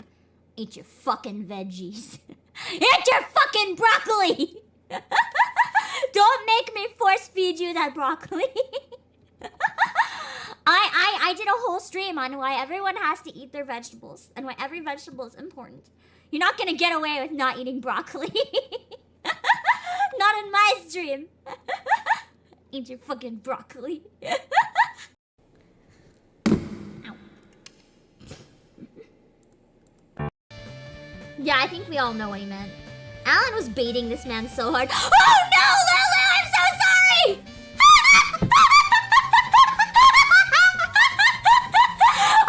Eat your fucking veggies. Eat your fucking broccoli! Don't make me force feed you that broccoli. I did a whole stream on why everyone has to eat their vegetables and why every vegetable is important. You're not gonna get away with not eating broccoli. Not in my stream. Eat your fucking broccoli. Yeah, I think we all know what he meant. Alan was baiting this man so hard. Oh no, Lulu! I'm so sorry!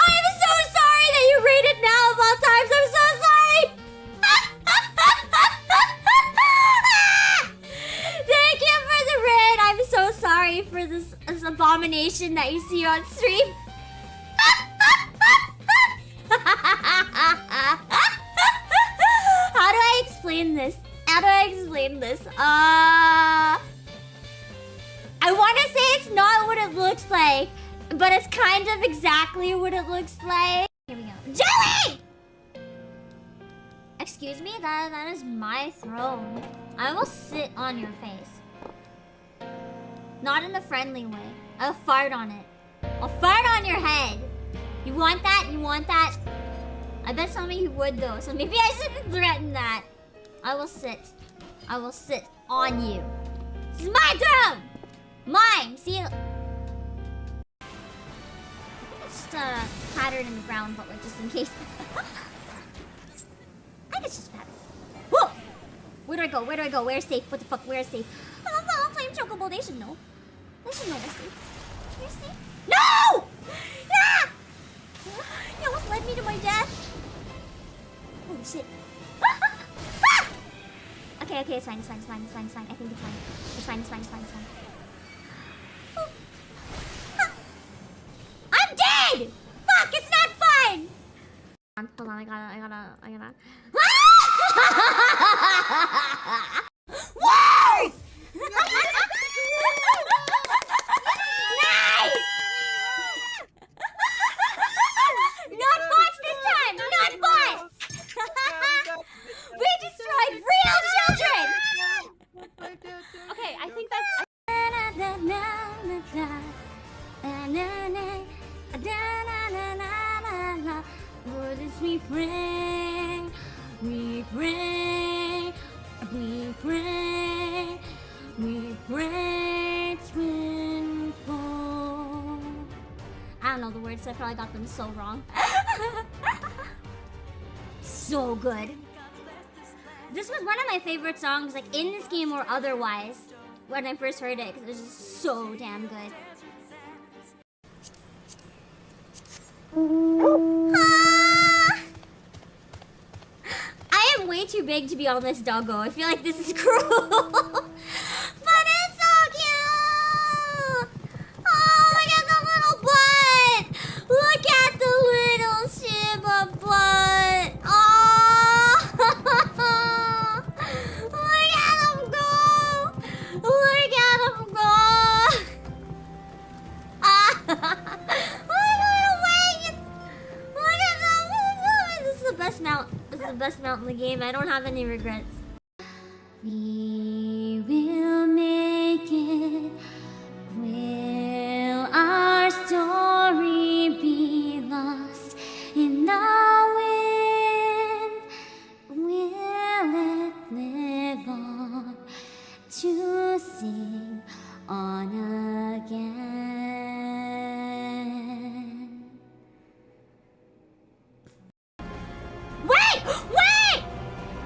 I'm so sorry that you rated now of all times. I'm so sorry! Thank you for the raid. I'm so sorry for this abomination that you see on stream. How do I explain this? I want to say it's not what it looks like, but it's kind of exactly what it looks like. Here we go. Jelly! Excuse me? That is my throne. I will sit on your face. Not in a friendly way. I'll fart on it. I'll fart on your head. You want that? You want that? I bet some of you would though, so maybe I shouldn't threaten that. I will sit on you. This is my throne! Mine! See? I think it's just a pattern in the ground, but like just in case. I think it's just a pattern. Whoa! Where do I go? Where's safe? What the fuck? Where's safe? Oh, Flame Chocobo, they should know. They should know where's safe. Where's safe? No! Ah! You almost led me to my death. Holy shit. Okay, it's fine. I think it's fine. It's fine. I'm dead! Fuck, it's not fine! Hold on, I gotta. Whoa! Nice! Not bots this time! Not bots! We destroyed real children! Okay, I think that's... For this we pray, we pray, we pray, we pray twinful. I don't know the words, so I probably got them so wrong. So good. This was one of my favorite songs, like in this game or otherwise, when I first heard it, because it was just so damn good. I am way too big to be on this doggo. I feel like this is cruel. But it's so cute! Oh, look at the little butt! Look at the little Shiba butt! Oh! Look at him go! Look at him go! This is the best mount. This is the best mount in the game. I don't have any regrets. We will make it. Will our story be lost in the wind? Will it live on to sing on again? Wait! Wait!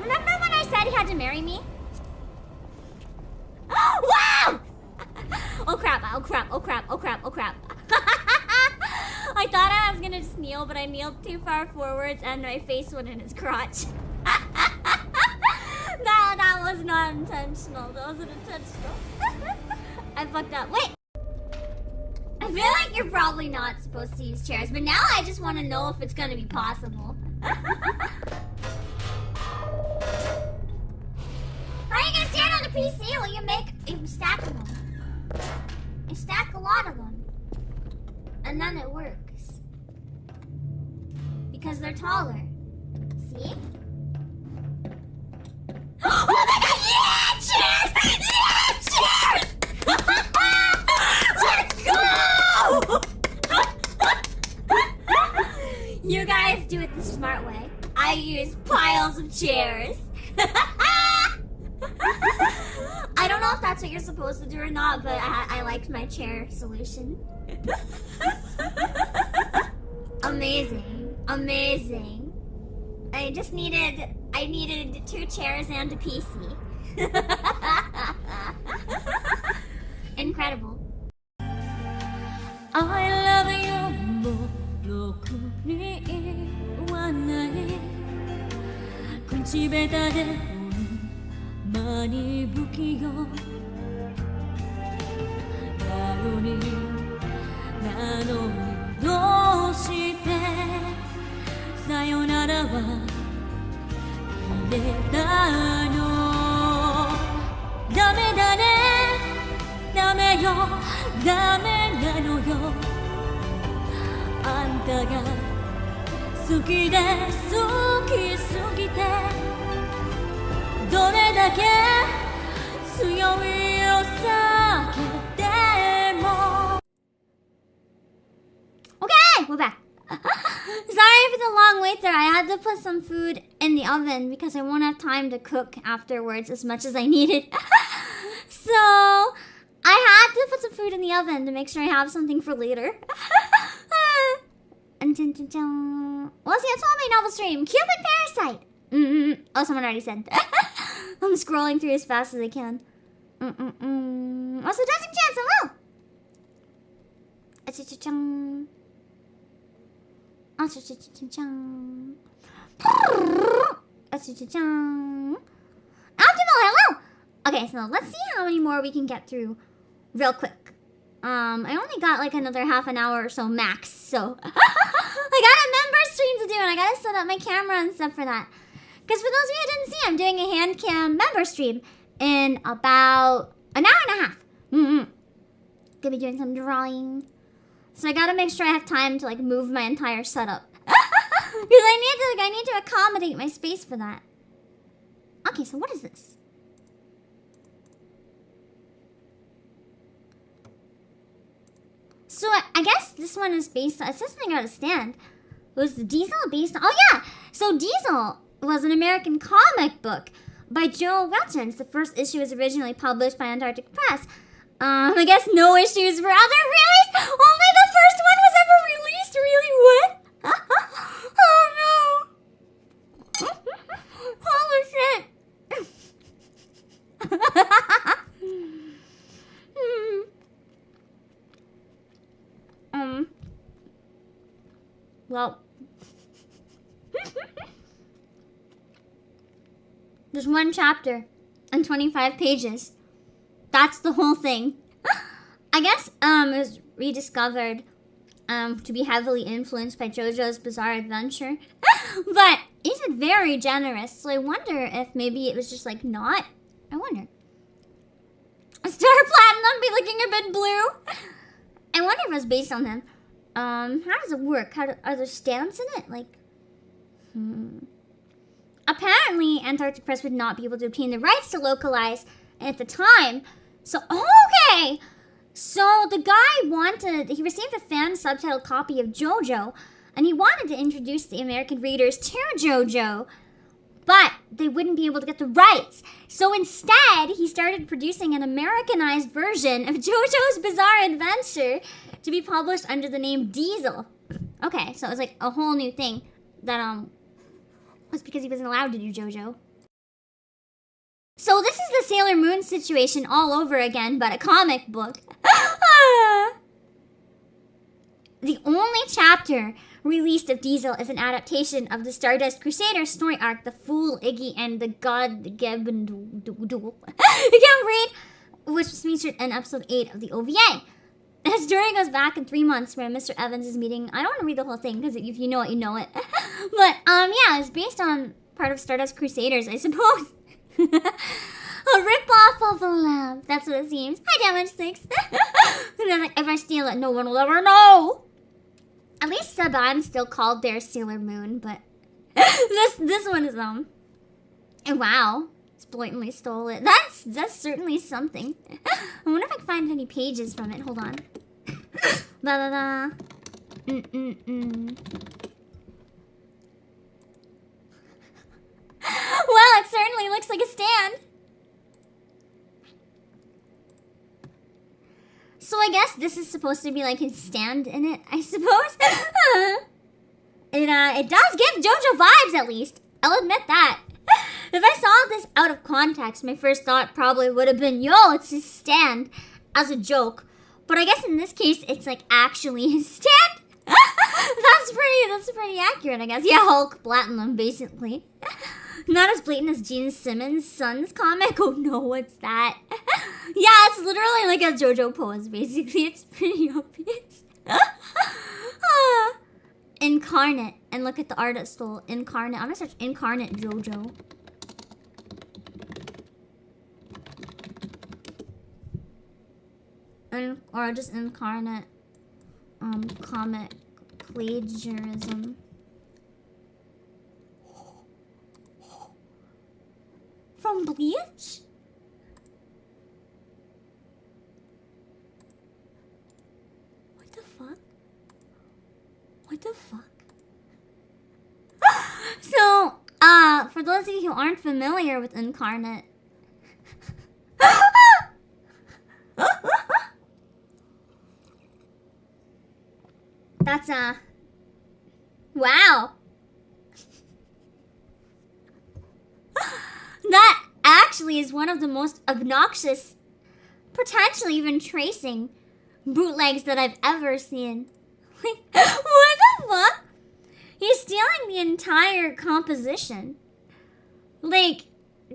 Remember when I said he had to marry me? Wow! Oh crap, oh crap, oh crap, oh crap, oh crap. I thought I was gonna just kneel, but I kneeled too far forwards and my face went in his crotch. That was not intentional. That wasn't intentional. I fucked up. Wait! I feel like you're probably not supposed to use chairs, but now I just want to know if it's gonna be possible. How are you gonna stand on the PC while you stack them? You stack a lot of them. And then it works. Because they're taller. See? Oh my god! Yeah! Cheers! Yeah! Cheers! Let's go! You guys do it the smart way. I use piles of chairs. I don't know if that's what you're supposed to do or not, but I liked my chair solution. Amazing. Amazing. I needed 2 chairs and a PC. Incredible. I love you. 口下手で間に不器用なのにどうしてさよならは言えたのダメだねダメよダメなのよあんたが好きで好きすぎてどれだけ強いを避けても Okay, we're back. Sorry for the long wait there. I had to put some food in the oven because I won't have time to cook afterwards as much as I needed. So I had to put some food in the oven to make sure I have something for later. Well, see, that's all my novel stream. Cupid Parasite. Oh, someone already said. I'm scrolling through as fast as I can. Also, Dressing Chance, hello. Optimal, hello. Okay, so let's see how many more we can get through real quick. I only got like another half an hour or so max, so I got a member stream to do and I gotta set up my camera and stuff for that. Because for those of you who didn't see, I'm doing a hand cam member stream in about an hour and a half. Gonna be doing some drawing. So I gotta make sure I have time to like move my entire setup. Because I need to accommodate my space for that. Okay, so what is this? So I guess this one is based on, it says something about a stand. Was Diesel based on, oh yeah! So Diesel was an American comic book by Joe Welchens. The first issue was originally published by Antarctic Press. I guess no issues for other release? Only the first one was ever released? Really? What? Oh no! Holy shit! Well, there's one chapter and 25 pages. That's the whole thing. I guess it was rediscovered to be heavily influenced by JoJo's Bizarre Adventure. But it's very generous, so I wonder if maybe it was just like not. I wonder. Star Platinum be looking a bit blue. I wonder if it was based on him. How does it work? Are there stamps in it? Like, Apparently, Antarctic Press would not be able to obtain the rights to localize at the time. So, okay! So, the guy he received a fan subtitled copy of JoJo, and he wanted to introduce the American readers to JoJo, but they wouldn't be able to get the rights. So instead, he started producing an Americanized version of JoJo's Bizarre Adventure to be published under the name Diesel. Okay, so it was like a whole new thing that was because he wasn't allowed to do JoJo. So this is the Sailor Moon situation all over again, but a comic book. The only chapter released of Diesel is an adaptation of the Stardust Crusader story arc, The Fool, Iggy, and the God Duel. You can't read, which was featured in episode 8 of the OVA. The story goes back in 3 months where Mr. Evans is meeting. I don't want to read the whole thing because if you know it, you know it. But yeah, it's based on part of Stardust Crusaders, I suppose. A rip-off of a lamp. That's what it seems. Hi, Damage 6. And then, like, if I steal it, no one will ever know. At least Saban still called theirs Sailor Moon, but this one is wow, it's blatantly stole it. That's certainly something. I wonder if I can find any pages from it. Hold on. Blah blah blah. Well, it certainly looks like a stand. So I guess this is supposed to be like his stand in it, I suppose. It does give JoJo vibes, at least. I'll admit that. If I saw this out of context, my first thought probably would have been, yo, it's his stand, as a joke. But I guess in this case, it's like actually his stand. That's pretty accurate, I guess. Yeah, Hulk Platinum, basically. Not as blatant as Gene Simmons' son's comic. Oh no, what's that? Yeah, it's literally like a JoJo pose, basically. It's pretty obvious. Incarnate. And look at the art it stole. Incarnate. I'm gonna search Incarnate JoJo. Or just Incarnate comic plagiarism. From Bleach? What the fuck? What the fuck? So, for those of you who aren't familiar with Incarnate, that's wow. That actually is one of the most obnoxious, potentially even tracing, bootlegs that I've ever seen. Like, what the fuck? He's stealing the entire composition. Like,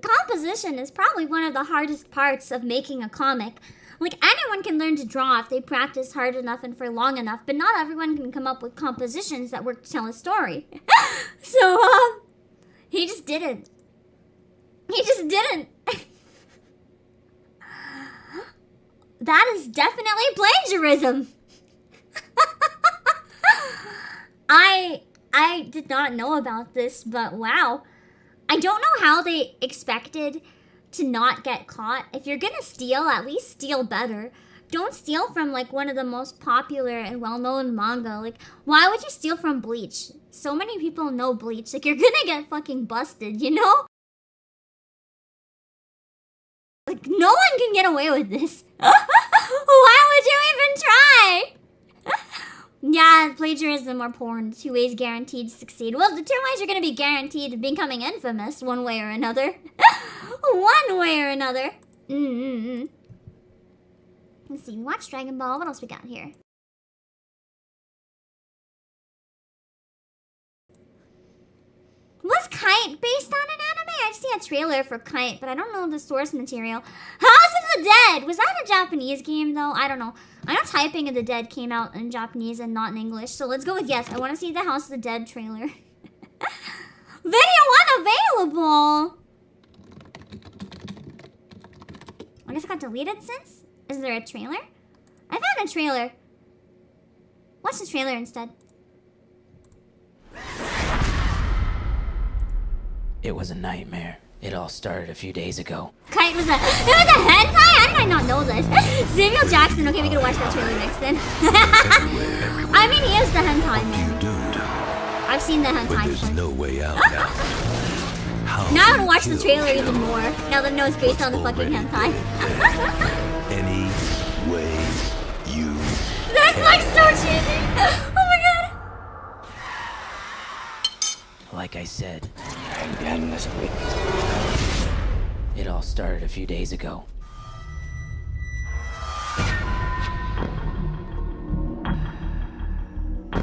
composition is probably one of the hardest parts of making a comic. Like, anyone can learn to draw if they practice hard enough and for long enough, but not everyone can come up with compositions that work to tell a story. So, He just didn't. He just didn't. That is definitely plagiarism. I did not know about this, but wow. I don't know how they expected to not get caught. If you're gonna steal, at least steal better. Don't steal from like one of the most popular and well-known manga. Like, why would you steal from Bleach? So many people know Bleach. Like, you're gonna get fucking busted, you know? Like, no one can get away with this. Why would you even try? Yeah, plagiarism or porn. 2 ways guaranteed to succeed. Well, the 2 ways you're gonna be guaranteed of becoming infamous one way or another. One way or another. Let's see, watch Dragon Ball. What else we got here? Was Kite based on an anime? I've seen a trailer for Kite, but I don't know the source material. House of the Dead! Was that a Japanese game, though? I don't know. I know Typing of the Dead came out in Japanese and not in English, so let's go with yes. I want to see the House of the Dead trailer. Video unavailable! I guess it got deleted since? Is there a trailer? I found a trailer. Watch the trailer instead. It was a nightmare. It all started a few days ago. Kite was a... It was a hentai? How did I not know this? Samuel Jackson. Okay, we gotta watch that trailer next then. I mean, he is the hentai man. I've seen the hentai. There's no way out now. Now I'm gonna watch the trailer even more. Now that I know it's based on the fucking hentai. Any way you That's like so cheesy. Oh my god. Like I said, it all started a few days ago.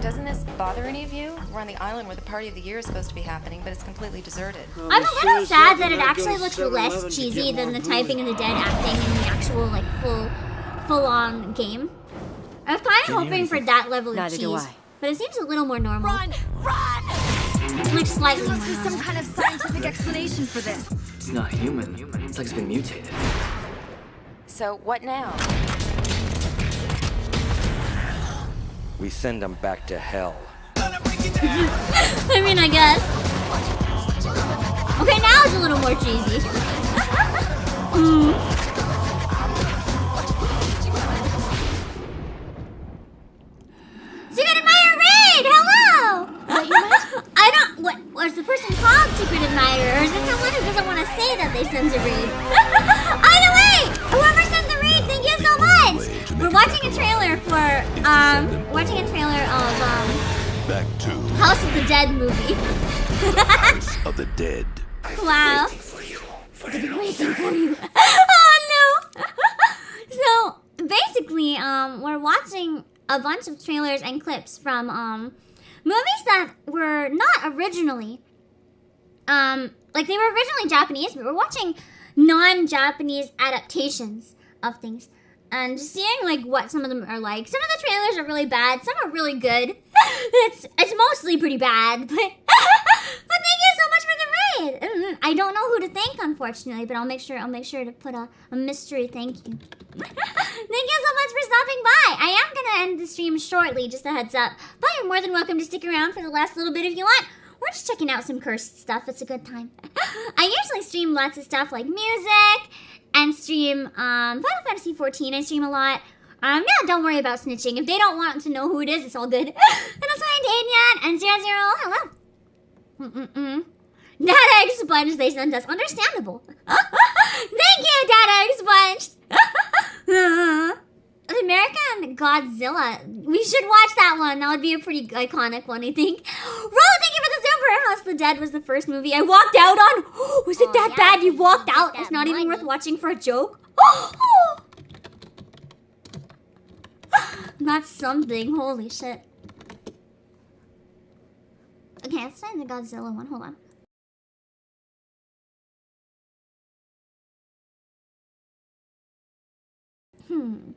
Doesn't this bother any of you? We're on the island where the party of the year is supposed to be happening, but it's completely deserted. I'm a little sad that it actually looks less cheesy than the Typing of the Dead acting in the actual like full-on game. I was kind of hoping for that level of cheese, but it seems a little more normal. Run! Run! Like slightly There more must be some kind of scientific explanation for this. It's not human. It's like it's been mutated. So, what now? We send them back to hell. I mean, I guess. Okay, now it's a little more cheesy. Secret Admirer Raid! Hello! I don't... What's the person called Secret Admirer? Or is it someone who doesn't want to say that they sent a raid? Either way! Whoever sent the raid, thank you so much! We're watching a trailer for... back to House of the Dead movie. House of the Dead. Wow. I've been waiting for you. Oh no! So basically, we're watching a bunch of trailers and clips from movies that were not originally like they were originally Japanese, but we're watching non-Japanese adaptations of things. And just seeing like what some of them are like. Some of the trailers are really bad, some are really good. It's mostly pretty bad, but thank you so much for the raid. I don't know who to thank, unfortunately, but I'll make sure to put a mystery thank you. Thank you so much for stopping by. I am gonna end the stream shortly, just a heads up. But you're more than welcome to stick around for the last little bit if you want. We're just checking out some cursed stuff. It's a good time. I usually stream lots of stuff like music and stream Final Fantasy 14. I stream a lot. Yeah, don't worry about snitching. If they don't want to know who it is, it's all good. And also Danian and 00. Hello. Data Expunged they sent us. Understandable. Thank you, Data Expunged. America and Godzilla. We should watch that one. That would be a pretty iconic one, I think. Ro, thank you for the super. House of the Dead was the first movie I walked out on. Was it that bad? You walked out? It's not even worth watching for a joke. That's something. Holy shit. Okay, let's try the Godzilla one. Hold on. Hmm.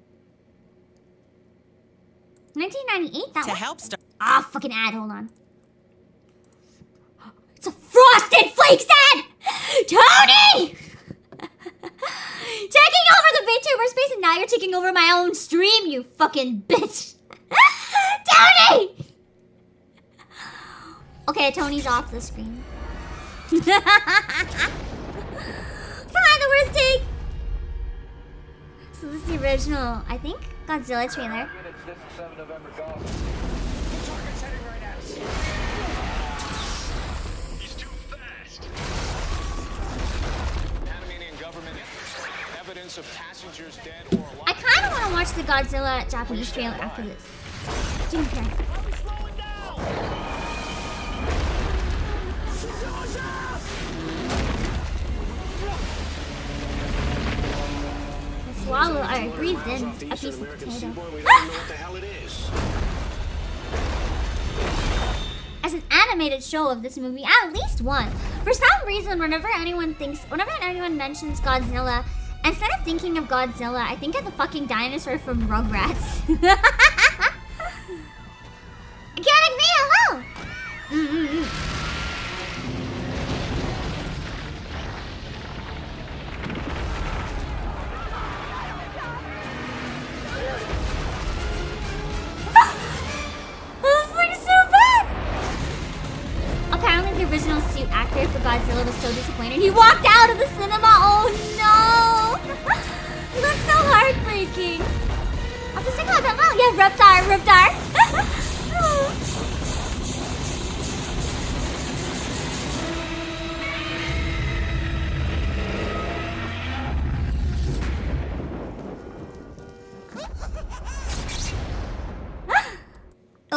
1998, that one? help start. Ah, fucking ad, hold on. It's a Frosted Flakes ad! Tony! Taking over the VTuber space and now you're taking over my own stream, you fucking bitch! Tony! Okay, Tony's off the screen. It's not the worst take! So this is the original, I think, Godzilla trailer. He's too fast. Panamanian government evidence of passengers dead or alive. I kind of want to watch the Godzilla Japanese trailer after this. Don't care. Swallow, I breathed in a piece of potato. As an animated show of this movie, at least one. For some reason, whenever anyone mentions Godzilla, instead of thinking of Godzilla, I think of the fucking dinosaur from Rugrats. Getting me alone! Apparently the original suit actor for Godzilla was so disappointed he walked out of the cinema. Oh no! That's so heartbreaking. Also, sing out that well. Yeah, Reptar.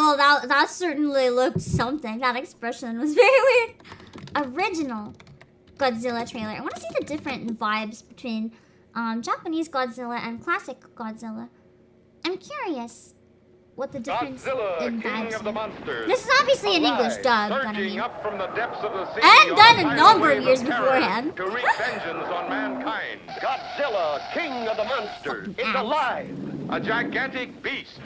Oh, that certainly looked something. That expression was very weird. Original Godzilla trailer. I want to see the different vibes between Japanese Godzilla and classic Godzilla. I'm curious what the difference in vibes are. This is obviously an English dub, but I mean, up from the depths of the sea and done a number of years beforehand. To wreak vengeance on mankind. Godzilla, king of the monsters, is alive. A gigantic beast.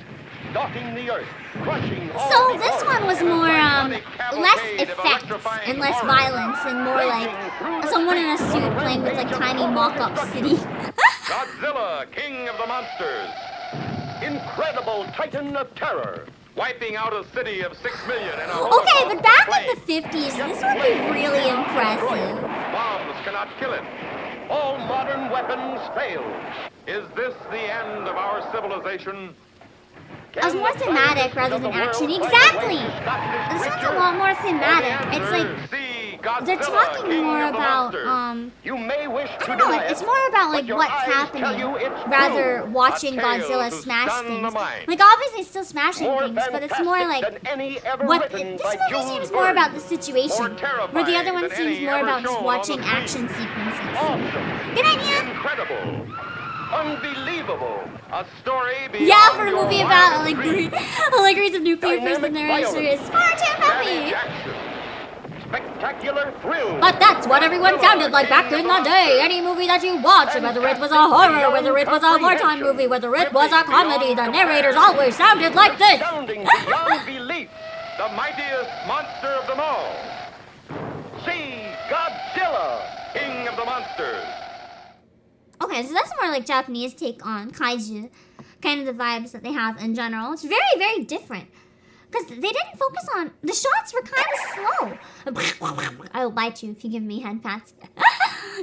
Stalking the earth, crushing all. So this one was more less effects and less violence and more like someone in a suit playing with like tiny mock-up city. Godzilla, king of the monsters, incredible titan of terror, wiping out a city of 6 million in a Okay, but back in the 50s, this would be really impressive. Bombs cannot kill it. All modern weapons fail. Is this the end of our civilization? It was more thematic rather than action. Exactly! This one's a lot more thematic. It's like, they're talking more about, I don't know, it's more about like what's happening rather watching Godzilla smash things. Like obviously still smashing things, but it's more like, this movie seems more about the situation, where the other one seems more about just watching action sequences. Good idea! Incredible. Unbelievable. A story beyond. Yeah, for a movie about allegories of nuclear physics and narration is far too heavy. Spectacular thrill. But that's what everyone sounded like back in the day. Any movie that you watch, whether it was a horror, whether it was a wartime movie, whether it was a comedy, the narrators always sounded like this. Sounding beyond belief. The mightiest monster of them all. See Godzilla, king of the monsters. Okay, so that's more like Japanese take on kaiju, kind of the vibes that they have in general. It's very, very different. Because they didn't focus on... The shots were kind of slow. I will bite you if you give me hand pats.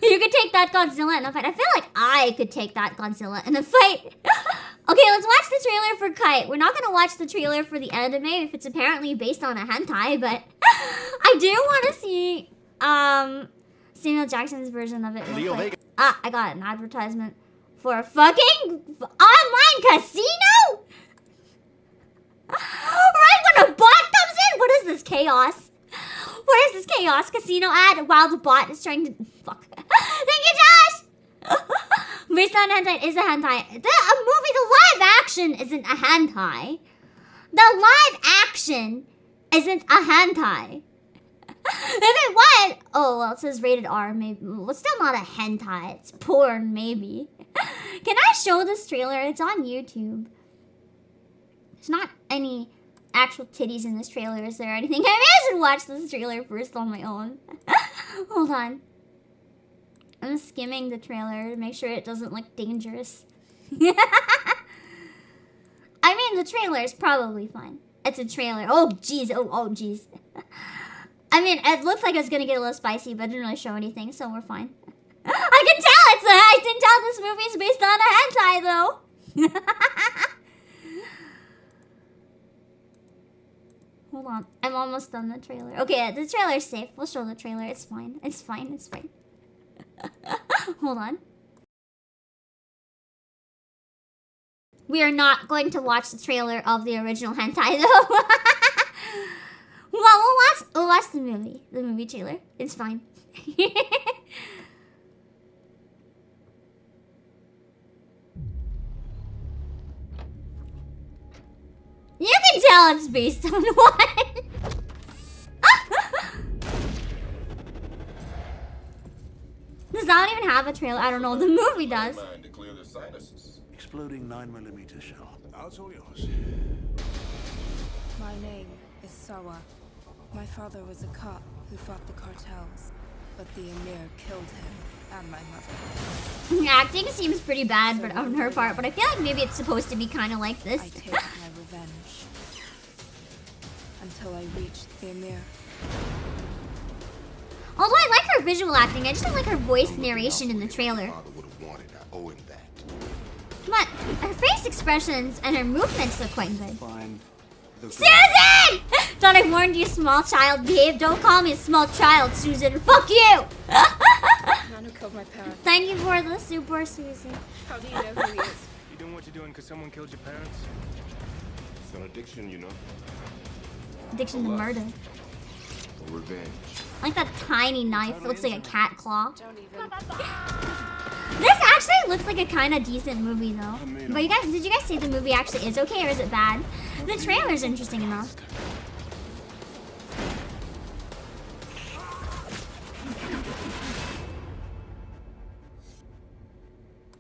You could take that Godzilla in a fight. I feel like I could take that Godzilla in a fight. Okay, let's watch the trailer for Kite. We're not going to watch the trailer for the anime if it's apparently based on a hentai, but I do want to see Samuel Jackson's version of it. Ah, I got an advertisement for a fucking online casino? Right when a bot comes in? What is this chaos? What is this chaos? Casino ad while the bot is trying to... Fuck. Thank you, Josh! Based on hentai is a hentai. The live action isn't a hentai. The live action isn't a hentai. If it was... Oh, well, it says rated R, maybe. Well, it's still not a hentai. It's porn, maybe. Can I show this trailer? It's on YouTube. It's not any actual titties in this trailer is there or anything. Maybe I should watch this trailer first on my own. Hold on. I'm skimming the trailer to make sure it doesn't look dangerous. I mean, the trailer is probably fine. It's a trailer. Oh, jeez. Oh, jeez. I mean, it looked like it was going to get a little spicy, but it didn't really show anything, so we're fine. I can tell I can tell this movie is based on a hentai, though. Hold on. I'm almost done the trailer. Okay, the trailer's safe. We'll show the trailer. It's fine. It's fine. It's fine. Hold on. We are not going to watch the trailer of the original hentai, though. Well, we'll watch the movie trailer. It's fine. You can tell it's based on one. Does that one even have a trailer? I don't know. The movie does. Exploding 9mm shell. That's all yours. My name is Sawa. My father was a cop who fought the cartels, but the Emir killed him and my mother. Acting seems pretty bad, but on her part. But I feel like maybe it's supposed to be kind of like this. I take my revenge until I reach the Emir. Although I like her visual acting, I just don't like her voice narration in the trailer. But her face expressions and her movements look quite good. Susan! Thought I warned you, small child. Behave. Don't call me a small child, Susan. Fuck you! Man who killed my parents. Thank you for the super, Susan. How do you know who he is? You doing what you're doing because someone killed your parents? It's an addiction, you know. Addiction to murder. Or revenge. I like that tiny knife. It looks like a cat claw. This actually looks like a kind of decent movie, though. But did you guys say the movie actually is okay, or is it bad? The trailer's interesting enough.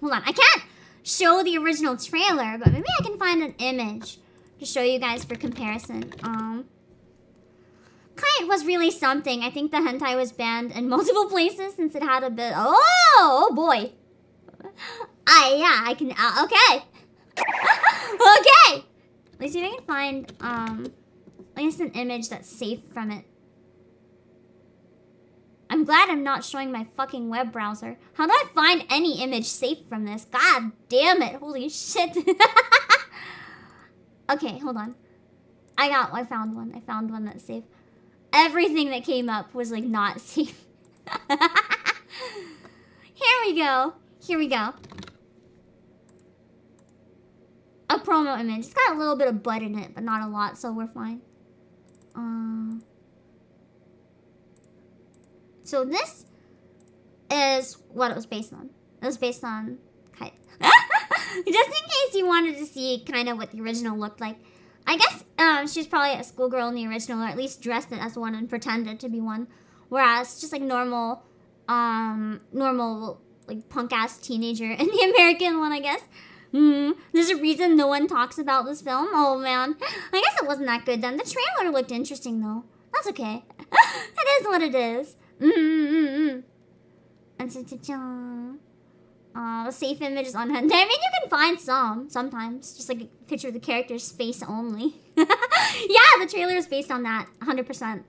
Hold on, I can't show the original trailer, but maybe I can find an image to show you guys for comparison. Kite was really something. I think the hentai was banned in multiple places since it had a bit. Oh boy. Yeah, I can. Okay. Okay. Let's see if I can find I guess an image that's safe from it. I'm glad I'm not showing my fucking web browser. How do I find any image safe from this? God damn it! Holy shit. Okay, hold on. I found one. I found one that's safe. Everything that came up was like not safe. Here we go. Here we go. A promo image. It's got a little bit of butt in it, but not a lot, so we're fine. So this is what it was based on. It was based on Kite. Just in case you wanted to see kind of what the original looked like. I guess she was probably a schoolgirl in the original, or at least dressed it as one and pretended to be one. Whereas just like normal like punk-ass teenager in the American one, I guess. There's a reason no one talks about this film. Oh man, I guess it wasn't that good then. The trailer looked interesting though. That's okay. It is what it is. Safe images on hentai. I mean, you can find some sometimes, just like a picture of the character's face only. Yeah, the trailer is based on that, 100%.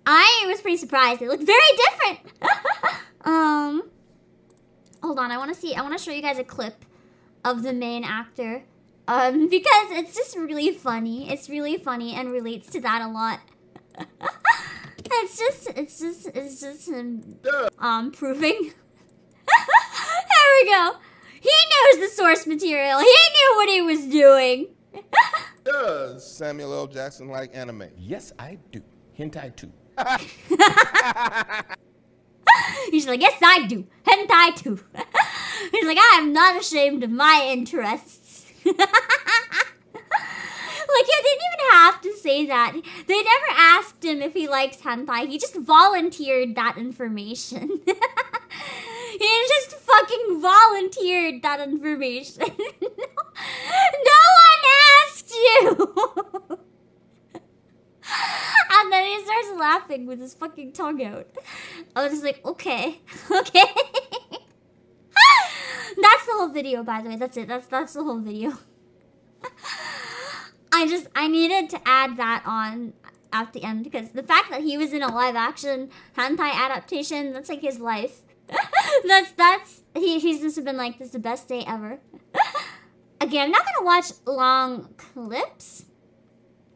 I was pretty surprised. It looked very different. Hold on, I want to show you guys a clip of the main actor. Because it's just really funny. It's really funny and relates to that a lot. It's just him proving. There we go. He knows the source material. He knew what he was doing. Does Samuel L. Jackson like anime? Yes, I do. Hentai too. He's like, yes, I do. Hentai too. He's like, I am not ashamed of my interests. Like, he didn't even have to say that. They never asked him if he likes hentai. He just volunteered that information. He just fucking volunteered that information. No one asked you! And then he starts laughing with his fucking tongue out. I was just like, okay. Okay. That's the whole video, by the way. That's it. That's the whole video. I needed to add that on at the end because the fact that he was in a live action hentai adaptation, that's like his life. He's just been like, this is the best day ever. Again, I'm not gonna watch long clips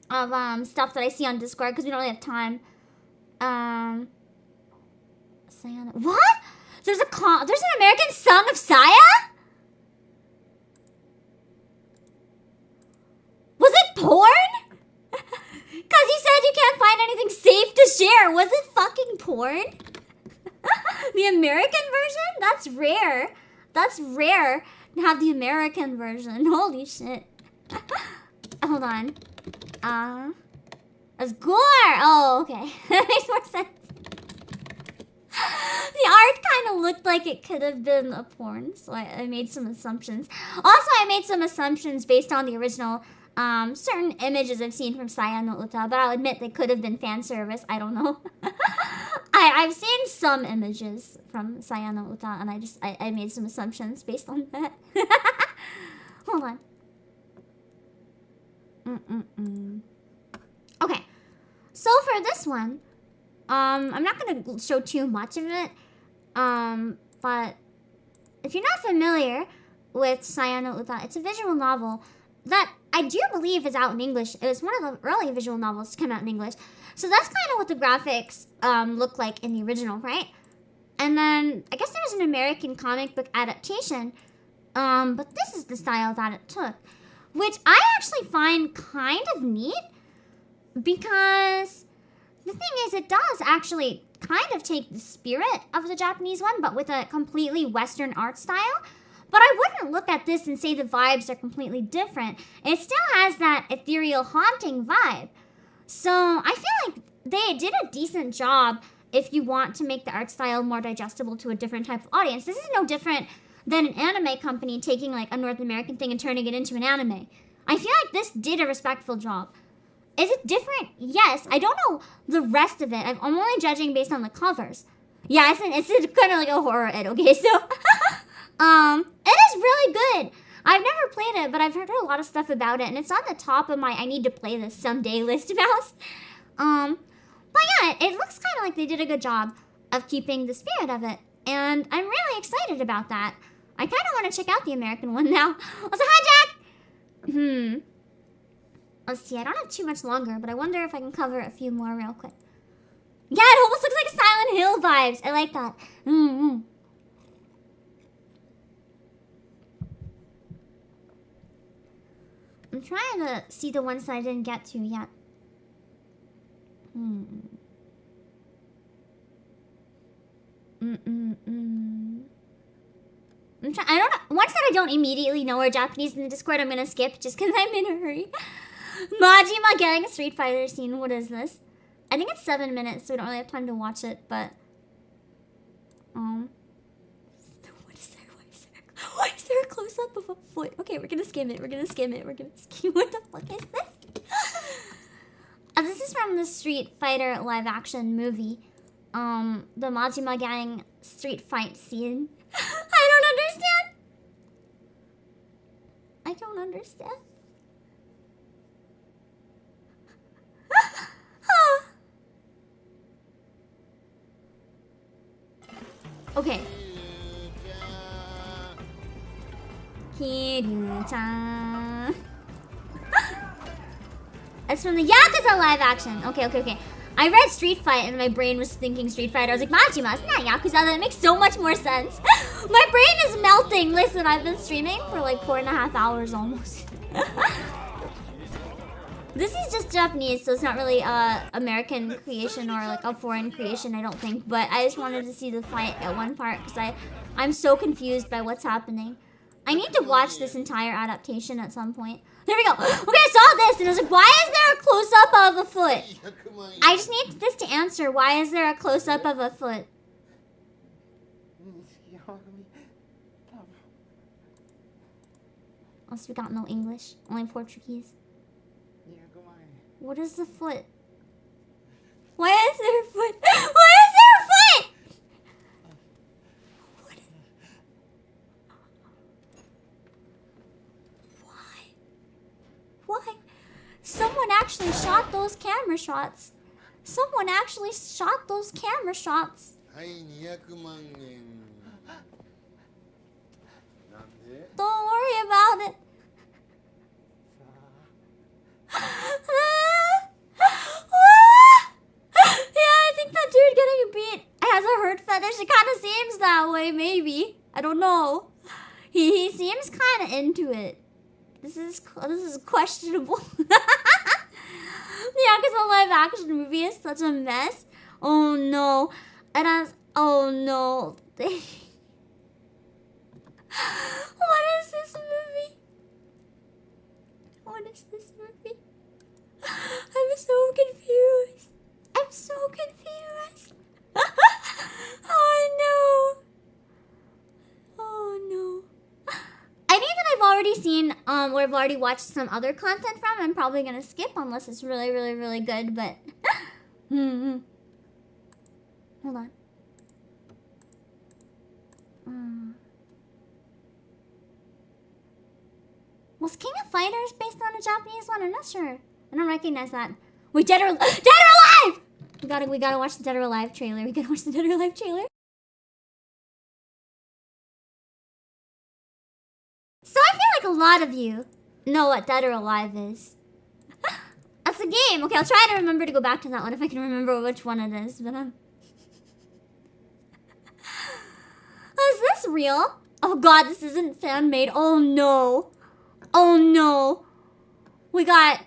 of stuff that I see on Discord because we don't really have time. What? There's an American Song of Saya? Was it porn? Because he said you can't find anything safe to share. Was it fucking porn? The American version? That's rare. That's rare to have the American version. Holy shit. Hold on. That's gore! Oh, okay. That makes more sense. The art kind of looked like it could have been a porn, so I made some assumptions. Also, I made some assumptions based on the original certain images I've seen from Saya no Uta, but I'll admit they could have been fan service. I don't know. I've seen some images from Saya no Uta, and I made some assumptions based on that. Hold on. Okay, so for this one, I'm not gonna show too much of it, but if you're not familiar with Saya no Uta, it's a visual novel that I do believe is out in English. It was one of the early visual novels to come out in English. So that's kind of what the graphics look like in the original, right? And then I guess there was an American comic book adaptation, but this is the style that it took, which I actually find kind of neat because the thing is it does actually kind of take the spirit of the Japanese one, but with a completely Western art style. But I wouldn't look at this and say the vibes are completely different. It still has that ethereal, haunting vibe. So I feel like they did a decent job if you want to make the art style more digestible to a different type of audience. This is no different than an anime company taking like a North American thing and turning it into an anime. I feel like this did a respectful job. Is it different? Yes. I don't know the rest of it. I'm only judging based on the covers. Yeah, it's kind of like a horror ed, okay? So... it is really good. I've never played it, but I've heard a lot of stuff about it, and it's on the top of my I need to play this someday list mouse. But yeah, it looks kind of like they did a good job of keeping the spirit of it, and I'm really excited about that. I kind of want to check out the American one now. Also, hi, Jack! Let's see, I don't have too much longer, but I wonder if I can cover a few more real quick. Yeah, it almost looks like Silent Hill vibes. I like that. I'm trying to see the ones that I didn't get to yet. I don't know. Ones that I don't immediately know are Japanese in the Discord, I'm gonna skip just because I'm in a hurry. Majima getting a Street Fighter scene. What is this? I think it's 7 minutes, so we don't really have time to watch it, but... What is there? Why is there a close-up of a foot? Okay, we're gonna skim it. What the fuck is this? This is from the Street Fighter live-action movie. The Majima Gang street fight scene. I don't understand. Okay. Kiryu-chan. It's from the Yakuza live action. Okay. I read Street Fight and my brain was thinking Street Fighter. I was like, Majima, it's not Yakuza. That makes so much more sense. My brain is melting. Listen, I've been streaming for like 4.5 hours almost. This is just Japanese, so it's not really American creation or like a foreign creation, I don't think. But I just wanted to see the fight at one part because I'm so confused by what's happening. I need to watch this entire adaptation at some point. There we go. Okay, I saw this and I was like, why is there a close-up of a foot? I just need this to answer. Why is there a close-up of a foot? Also, we got no English, only Portuguese. What is the foot? Why is there a foot? Why is there a foot? Why? Someone actually shot those camera shots. Someone actually shot those camera shots. Don't worry about it. Yeah, I think that dude getting beat has a hurt fetish. It kind of seems that way, maybe. I don't know. He seems kind of into it. This is questionable. The Yakuza live action movie is such a mess. Oh no. And as oh no. What is this movie? What is this movie? I'm so confused. I'm so confused. Oh no. Oh no. I think that I've already seen, or I've already watched some other content from. I'm probably gonna skip unless it's really, really, really good, but... Hold on. Was King of Fighters based on a Japanese one? I'm not sure. I don't recognize that. Wait, Dead or Alive! We gotta watch the Dead or Alive trailer. We gotta watch the Dead or Alive trailer. So I feel like a lot of you know what Dead or Alive is. That's a game. Okay, I'll try to remember to go back to that one if I can remember which one it is. But is this real? Oh god, this isn't fan made. Oh no. Oh no. We got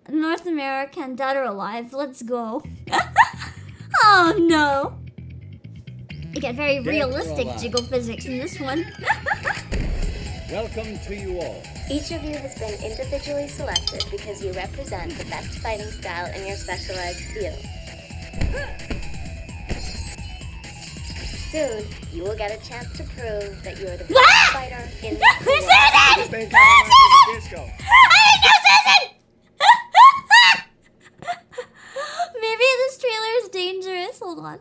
North American Dead or Alive. Let's go. Oh no. You get very realistic jiggle physics in this one. Welcome to you all. Each of you has been individually selected because you represent the best fighting style in your specialized field. Soon, you will get a chance to prove that you are the best fighter in the world. Susan! Susan! Maybe this trailer is dangerous. Hold on.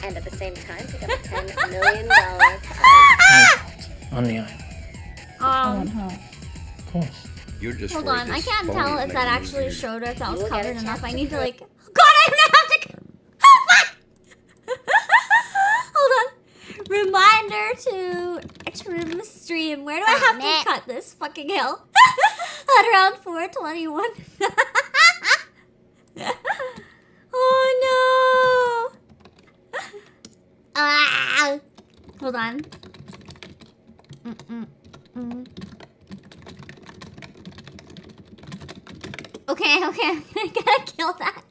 And at the same time, pick up a $10 million prize. On the island. Of course. You're just hold on, I can't tell if that actually showed or if that was covered enough. I need to like... God, I'm gonna have to... Fuck! Hold on. Reminder to trim stream. Where do I have to cut this fucking hell? At around 4:21. Oh no! Ah! Hold on. Okay, I gotta kill that.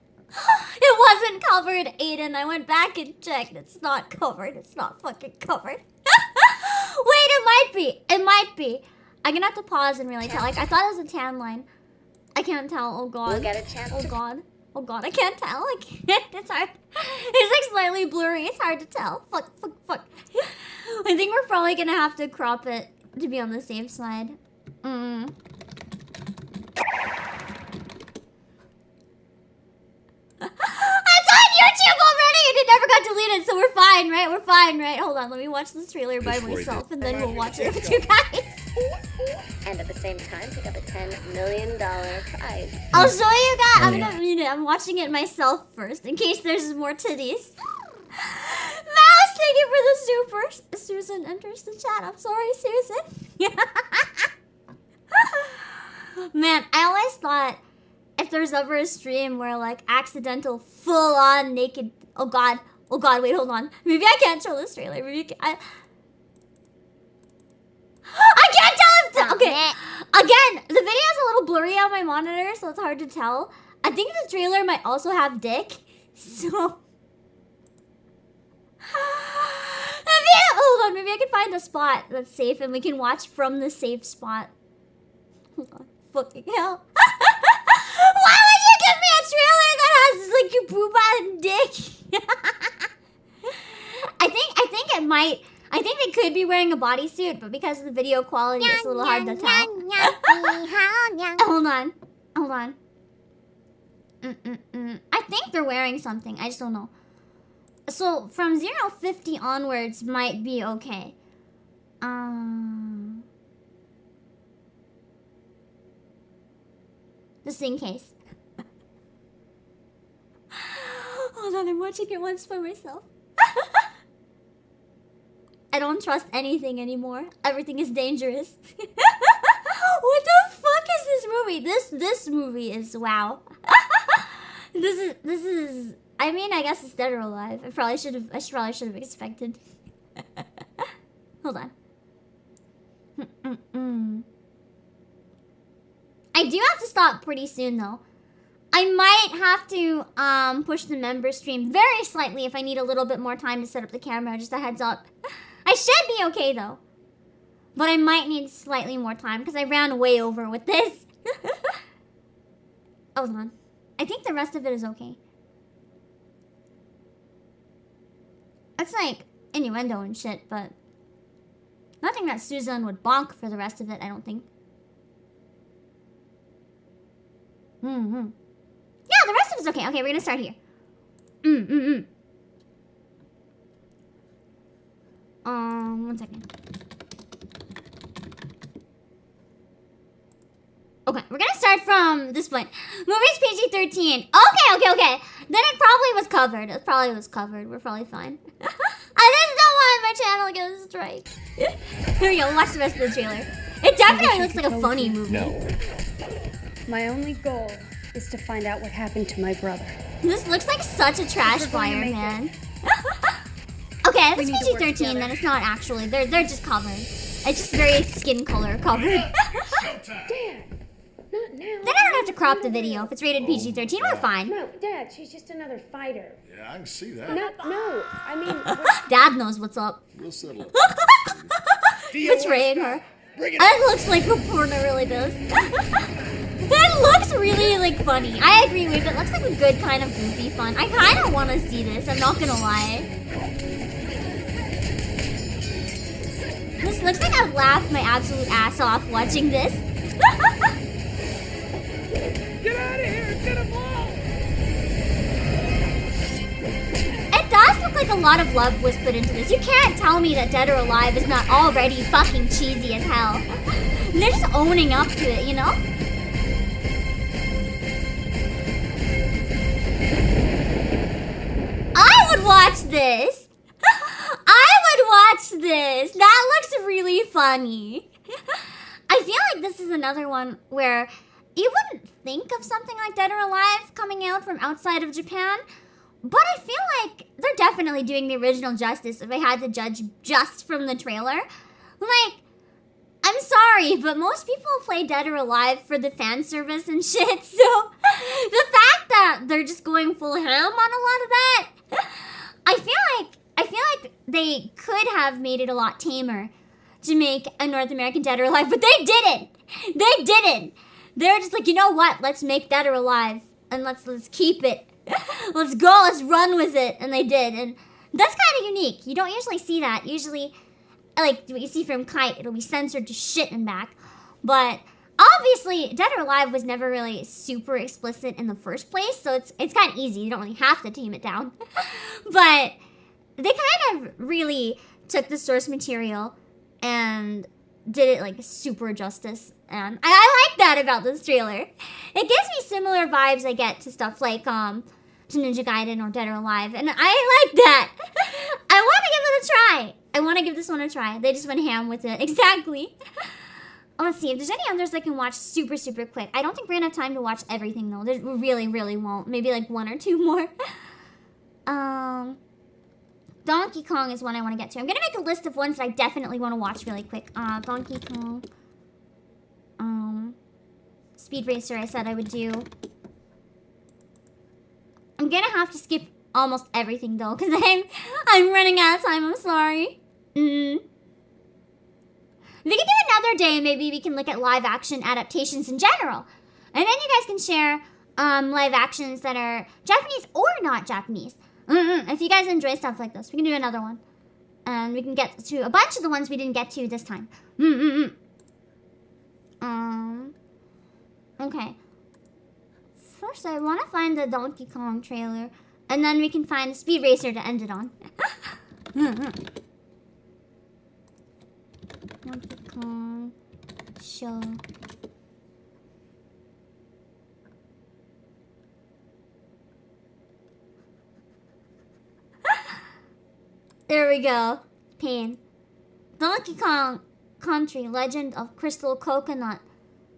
It wasn't covered, Aiden. I went back and checked. It's not covered. It's not fucking covered. Wait, it might be. It might be. I'm gonna have to pause and really tell. Like, I thought it was a tan line. I can't tell. Oh god. We'll get a chance. Oh god. Oh god, I can't tell. I can't. It's hard. It's like slightly blurry. It's hard to tell. Fuck. I think we're probably gonna have to crop it to be on the safe side. It's on YouTube already and it never got deleted, so we're fine, right? We're fine, right? Hold on, let me watch this trailer by myself and then we'll watch it with you guys. And at the same time, pick up a $10 million prize. I'll show you guys. I'm gonna mute it. I'm watching it myself first in case there's more titties. Mouse, thank you for the super. Susan enters the chat. I'm sorry, Susan. Man, I always thought if there's ever a stream where like accidental full-on naked... Oh god, wait, hold on. Maybe I can't show this trailer. Maybe I can't tell if... Okay, again, the video is a little blurry on my monitor, so it's hard to tell. I think the trailer might also have dick, so... Hold on, maybe I can find a spot that's safe and we can watch from the safe spot. Hold on, fucking hell. Why would you give me a trailer that has like your boob and dick? I think they could be wearing a bodysuit, but because of the video quality, it's a little hard to tell. Hold Hold on. I think they're wearing something. I just don't know. So from 050 onwards might be okay. Just in case. Hold on, I'm watching it once by myself. I don't trust anything anymore. Everything is dangerous. What the fuck is this movie? This movie is wow. This is I mean, I guess it's Dead or Alive. I probably should have expected. Hold on. I do have to stop pretty soon though. I might have to push the member stream very slightly if I need a little bit more time to set up the camera, just a heads up. I should be okay though. But I might need slightly more time because I ran way over with this. Hold on. I think the rest of it is okay. That's like innuendo and shit, but nothing that Susan would bonk for the rest of it, I don't think. Yeah, the rest of it's okay. Okay, we're gonna start here. One second. Okay, we're gonna start from this point. Movie's PG-13. Okay. Then it probably was covered. We're probably fine. I just don't want my channel to get a strike. Here we go, watch the rest of the trailer. It definitely looks like a funny movie. No. My only goal is to find out what happened to my brother. This looks like such a trash fire, man. Okay, if it's PG-13, then it's not actually. They're just covered. It's just very skin color covered. Dad, not now. Then I don't have to crop the video. If it's rated PG-13, we're fine. No, Dad, she's just another fighter. Yeah, I can see that. No, I mean... Dad knows what's up. We'll settle it. Betraying her. It looks like a porn, it really does. It looks really, like, funny. I agree with it. It looks like a good kind of goofy fun. I kind of want to see this. I'm not gonna lie. This looks like I'd laugh my absolute ass off watching this. Get out of here! Get them all! It does look like a lot of love was put into this. You can't tell me that Dead or Alive is not already fucking cheesy as hell. They're just owning up to it, you know? I would watch this! That looks really funny. I feel like this is another one where you wouldn't think of something like Dead or Alive coming out from outside of Japan, but I feel like they're definitely doing the original justice if I had to judge just from the trailer. Like, I'm sorry, but most people play Dead or Alive for the fan service and shit, so the fact that they're just going full ham on a lot of that, I feel like they could have made it a lot tamer to make a North American Dead or Alive, but they didn't. They're just like, you know what? Let's make Dead or Alive, and let's keep it. Let's go. Let's run with it, and they did, and that's kind of unique. You don't usually see that. Usually, like what you see from Kite, it'll be censored to shit and back. But obviously, Dead or Alive was never really super explicit in the first place, so it's kind of easy. You don't really have to tame it down, but they kind of really took the source material and did it like super justice, and I like that about this trailer. It gives me similar vibes I get to stuff like to Ninja Gaiden or Dead or Alive, and I like that. I want to give it a try. I want to give this one a try. They just went ham with it. Exactly. Let's see if there's any others I can watch super quick. I don't think we're gonna have time to watch everything though. We really won't. Maybe like one or two more. Donkey Kong is one I want to get to. I'm gonna make a list of ones that I definitely want to watch really quick. Donkey Kong. Speed Racer I said I would do. I'm gonna have to skip almost everything though, because I'm running out of time, I'm sorry. We can do another day, maybe we can look at live action adaptations in general. And then you guys can share live actions that are Japanese or not Japanese. If you guys enjoy stuff like this, we can do another one. And we can get to a bunch of the ones we didn't get to this time. Okay. first I want to find the Donkey Kong trailer, and then we can find Speed Racer to end it on. Donkey Kong show. There we go. Pain. Donkey Kong Country, Legend of Crystal Coconut.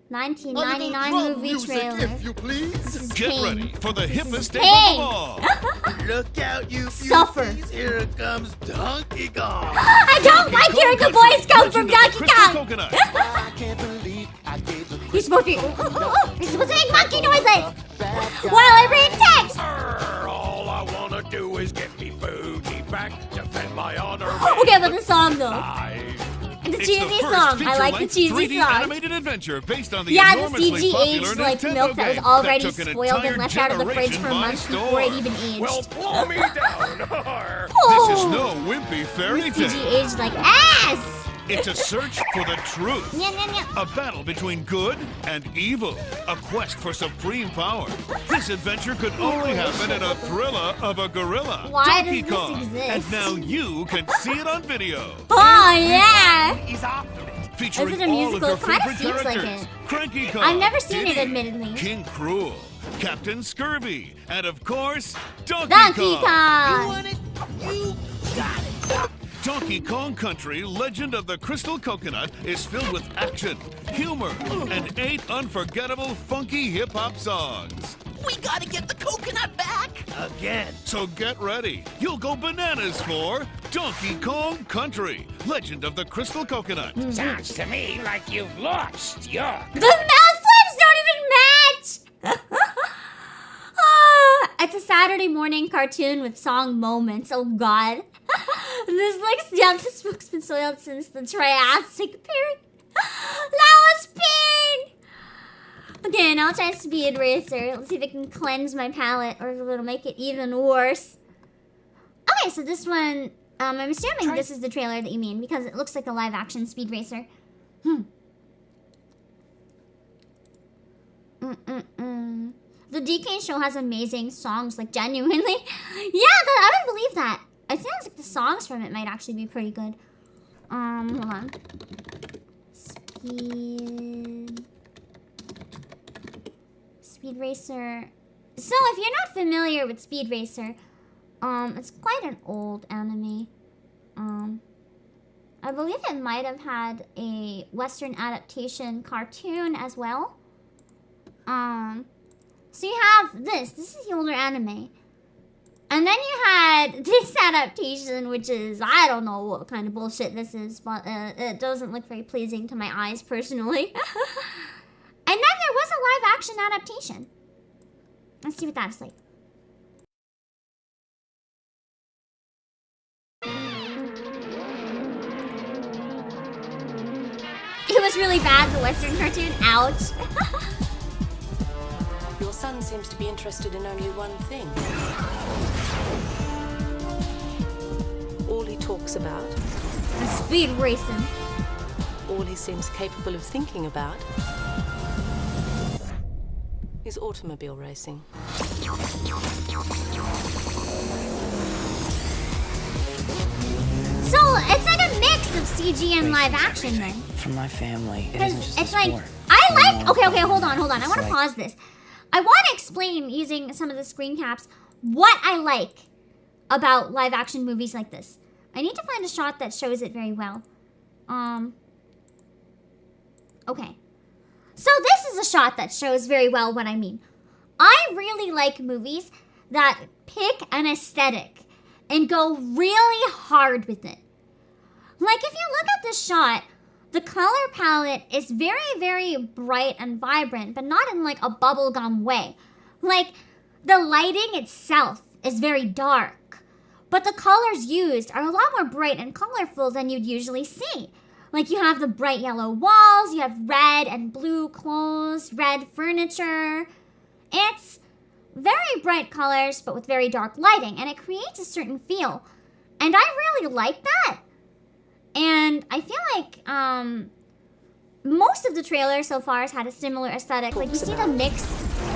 1999 movie trailer. If you please. Get ready for the hippest day Pain. of all. Look out, you Suffer. beauties. Here comes Donkey Kong. I don't like hearing the voice come from Donkey Kong. I can't believe I gave the You're supposed to be. You're supposed to make monkey noises while I read text. All I wanna do is get me booty back, defend my honor. Okay, but the song though. The cheesy song. I like the cheesy 3D song. animated adventure based on the Yeah, the enormously CG popular aged like Nintendo milk that was game already that took an spoiled and entire left out of the fridge for generation by months before it storm. even aged. Well, blow me down. This is no wimpy fairy CG tale. aged like ass. It's a search for the truth. Nya, nya, nya. A battle between good and evil. A quest for supreme power. This adventure could only happen in a thriller of a gorilla. Why Donkey does this Kong. exist? And now you can see it on video. Oh yeah. He's after it. Featuring Is it a all musical? of your Kinda favorite seems like characters. it. Cranky Kong. I've never seen it, Diddy, admittedly. King Cruel. Captain Scurvy. And of course, Donkey Donkey Kong. Kong. You want it? You got it. Donkey Kong Country, Legend of the Crystal Coconut is filled with action, humor, and 8 unforgettable funky hip-hop songs. We gotta get the coconut back. Again. So get ready. You'll go bananas for Donkey Kong Country, Legend of the Crystal Coconut. Sounds to me like you've lost your... The mouth flaps don't even match. It's a Saturday morning cartoon with song moments. Oh God. This the smoke's been soiled since the Triassic period. That was pain. Okay, now I'll try Speed Racer. Let's see if it can cleanse my palate or if it'll make it even worse. Okay, so this one, I'm assuming this is the trailer that you mean because it looks like a live action Speed Racer. The DK show has amazing songs, like genuinely. Yeah, I would believe that. It sounds like the songs from it might actually be pretty good. Hold on. Speed Racer. So if you're not familiar with Speed Racer, it's quite an old anime. I believe it might have had a Western adaptation cartoon as well. So you have this is the older anime. And then you had this adaptation, which is, I don't know what kind of bullshit this is, but it doesn't look very pleasing to my eyes personally. And then there was a live action adaptation. Let's see what that's like. It was really bad, the Western cartoon. Ouch. Your son seems to be interested in only one thing. All he talks about. Speed racing. All he seems capable of thinking about is automobile racing. So it's like a mix of CG and live action then. From my family, it isn't just it's a like sport. Okay, hold on. I want to pause this. I want to explain using some of the screen caps what I like about live action movies like this. I need to find a shot that shows it very well. Okay. So this is a shot that shows very well what I mean. I really like movies that pick an aesthetic and go really hard with it. Like if you look at this shot, the color palette is very, very bright and vibrant, but not in like a bubblegum way. Like the lighting itself is very dark, but the colors used are a lot more bright and colorful than you'd usually see. Like you have the bright yellow walls, you have red and blue clothes, red furniture. It's very bright colors, but with very dark lighting, and it creates a certain feel. And I really like that. And I feel like most of the trailers so far has had a similar aesthetic. Like you see the mix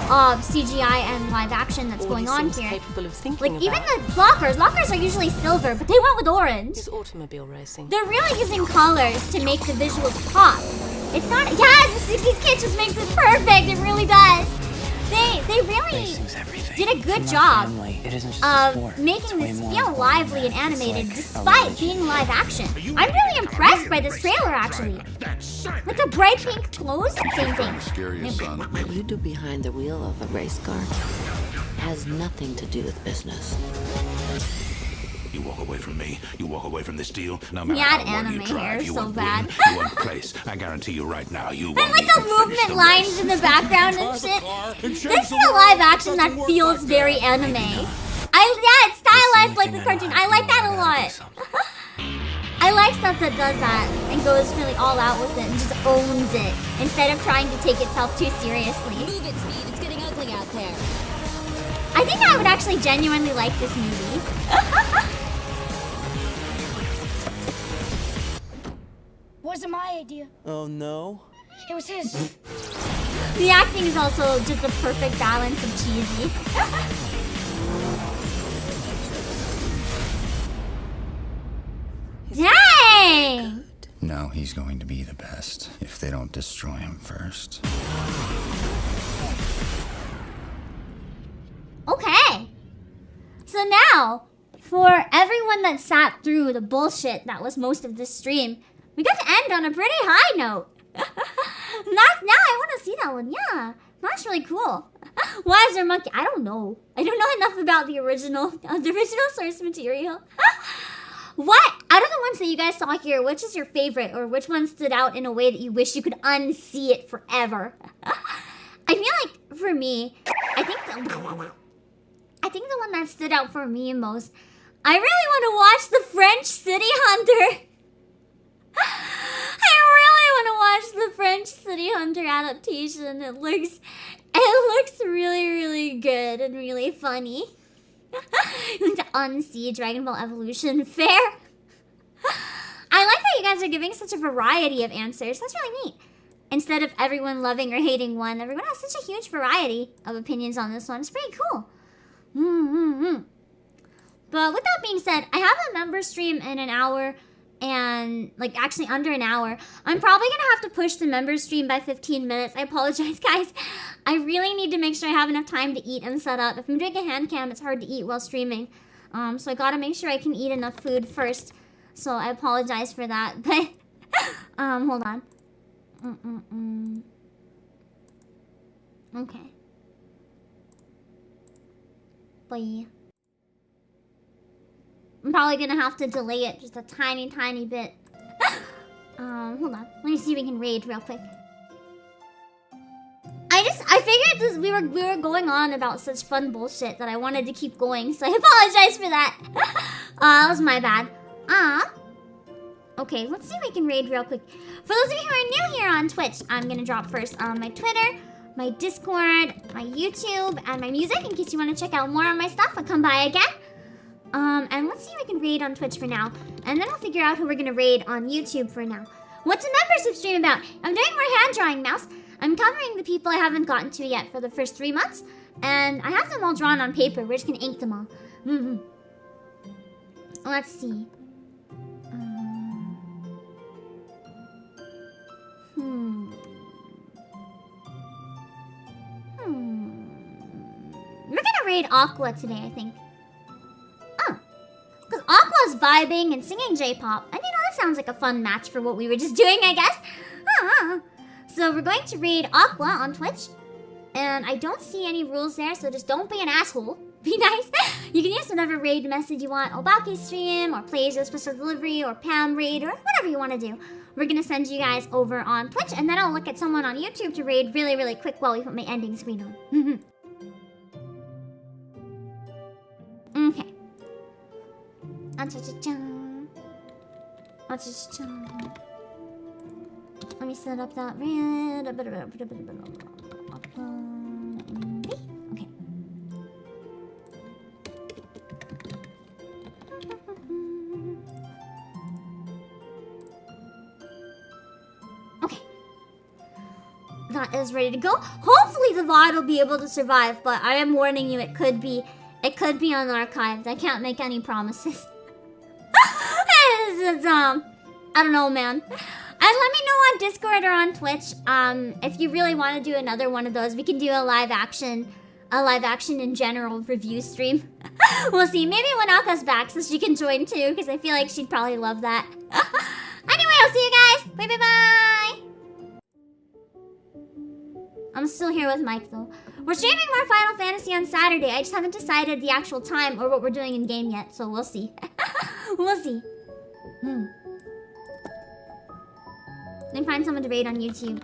of CGI and live action that's going on here. Capable of thinking Like even about. the lockers are usually silver, but they went with orange. Is automobile racing. They're really using colors to make the visuals pop. It's not, yes, the 60s kitsch just makes it perfect. It really does. They really did a good job of making this feel lively and animated despite being live action. I'm really impressed by this trailer actually. With the bright pink clothes, same thing. What you do behind the wheel of a race car has nothing to do with business. You walk away from me, you walk away from this deal, no matter He had how long anime you drive, hair you so won't bad. win, you won't place. I guarantee you right now, you And won't like the movement lines in the background and shit. This is a live action that feels very anime. Yeah, it's stylized like the cartoon. I like that a lot. I like stuff that does that and goes really all out with it and just owns it instead of trying to take itself too seriously. Move it, Speed. It's getting ugly out there. I think I would actually genuinely like this movie. Wasn't my idea. Oh no. It was his. The acting is also just the perfect balance of cheesy. Dang! Now he's going to be the best if they don't destroy him first. Okay. So now, for everyone that sat through the bullshit that was most of this stream, we got to end on a pretty high note. Now I want to see that one. Yeah, that's really cool. Why is there a monkey? I don't know. I don't know enough about the original source material. What out of the ones that you guys saw here, which is your favorite, or which one stood out in a way that you wish you could unsee it forever? I feel like for me, I think the one that stood out for me most, I really want to watch the French City Hunter. I really want to watch the French City Hunter adaptation. It looks really, really good and really funny. To unsee Dragon Ball Evolution. Fair. I like that you guys are giving such a variety of answers. That's really neat. Instead of everyone loving or hating one, everyone has such a huge variety of opinions on this one. It's pretty cool. But with that being said, I have a member stream in an hour and like actually under an hour. I'm probably gonna have to push the member stream by 15 minutes. I apologize, guys. I really need to make sure I have enough time to eat and set up. If I'm doing a hand cam, it's hard to eat while streaming. So I gotta make sure I can eat enough food first. So I apologize for that. But hold on. Okay. Bye. I'm probably gonna have to delay it just a tiny bit. Hold on. Let me see if we can raid real quick. I figured this, we were going on about such fun bullshit that I wanted to keep going, so I apologize for that. That was my bad. Okay, let's see if we can raid real quick. For those of you who are new here on Twitch, I'm gonna drop first my Twitter, my Discord, my YouTube, and my music in case you want to check out more of my stuff and come by again. And let's see if we can raid on Twitch for now. And then we'll figure out who we're gonna raid on YouTube for now. What's a membership stream about? I'm doing more hand drawing, Mouse. I'm covering the people I haven't gotten to yet for the first 3 months. And I have them all drawn on paper. We're just gonna ink them all. Let's see. We're gonna raid Aqua today, I think. Because Aqua's vibing and singing J-pop. And you know, that sounds like a fun match for what we were just doing, I guess. So we're going to raid Aqua on Twitch. And I don't see any rules there, so just don't be an asshole. Be nice. You can use whatever raid message you want. Obake stream, or Playasia special delivery, or Pam raid, or whatever you want to do. We're going to send you guys over on Twitch, and then I'll look at someone on YouTube to raid really, really quick while we put my ending screen on. Okay. Let me set up that red. Okay. Okay. that is ready to go. Hopefully the VOD will be able to survive, but I am warning you, it could be unarchived. I can't make any promises. I don't know, man. And let me know on Discord or on Twitch. If you really want to do another one of those, we can do a live action in general review stream. We'll see. Maybe when Aka's back, so she can join too, because I feel like she'd probably love that. Anyway, I'll see you guys. Bye bye bye. I'm still here with Mike though. We're streaming more Final Fantasy on Saturday. I just haven't decided the actual time or what we're doing in game yet, so we'll see. We'll see. Let me find someone to raid on YouTube.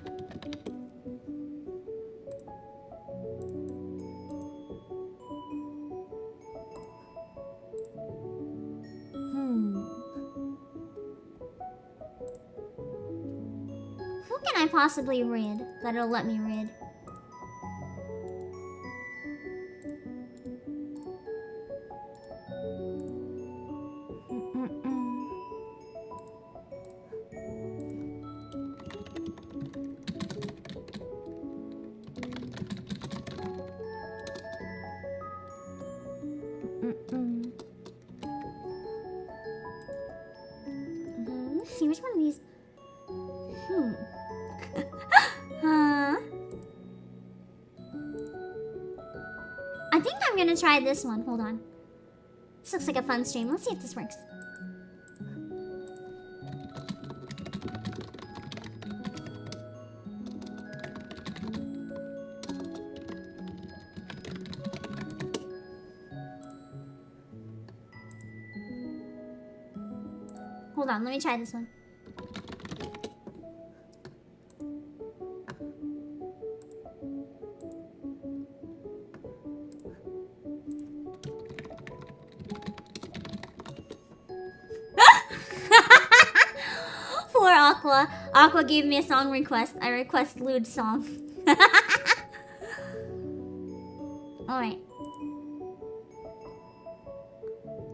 Who can I possibly raid that it'll let me raid? Let's see, which one of these? I think I'm gonna try this one. Hold on. This looks like a fun stream. Let's see if this works. Hold on, let me try this one. Poor Aqua. Aqua gave me a song request. I request lewd song. Alright.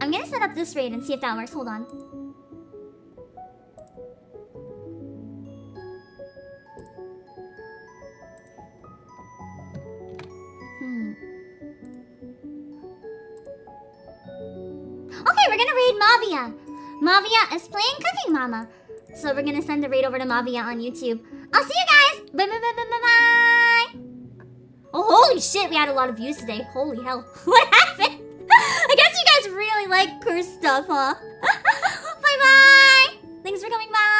I'm gonna set up this raid and see if that works. Hold on. Okay, we're gonna raid Mavia. Mavia is playing Cooking Mama. So we're gonna send the raid over to Mavia on YouTube. I'll see you guys! Bye bye bye bye bye bye! Oh, holy shit, we had a lot of views today. Holy hell. What happened? I guess you guys really like cursed stuff, huh? Bye bye! Thanks for coming by!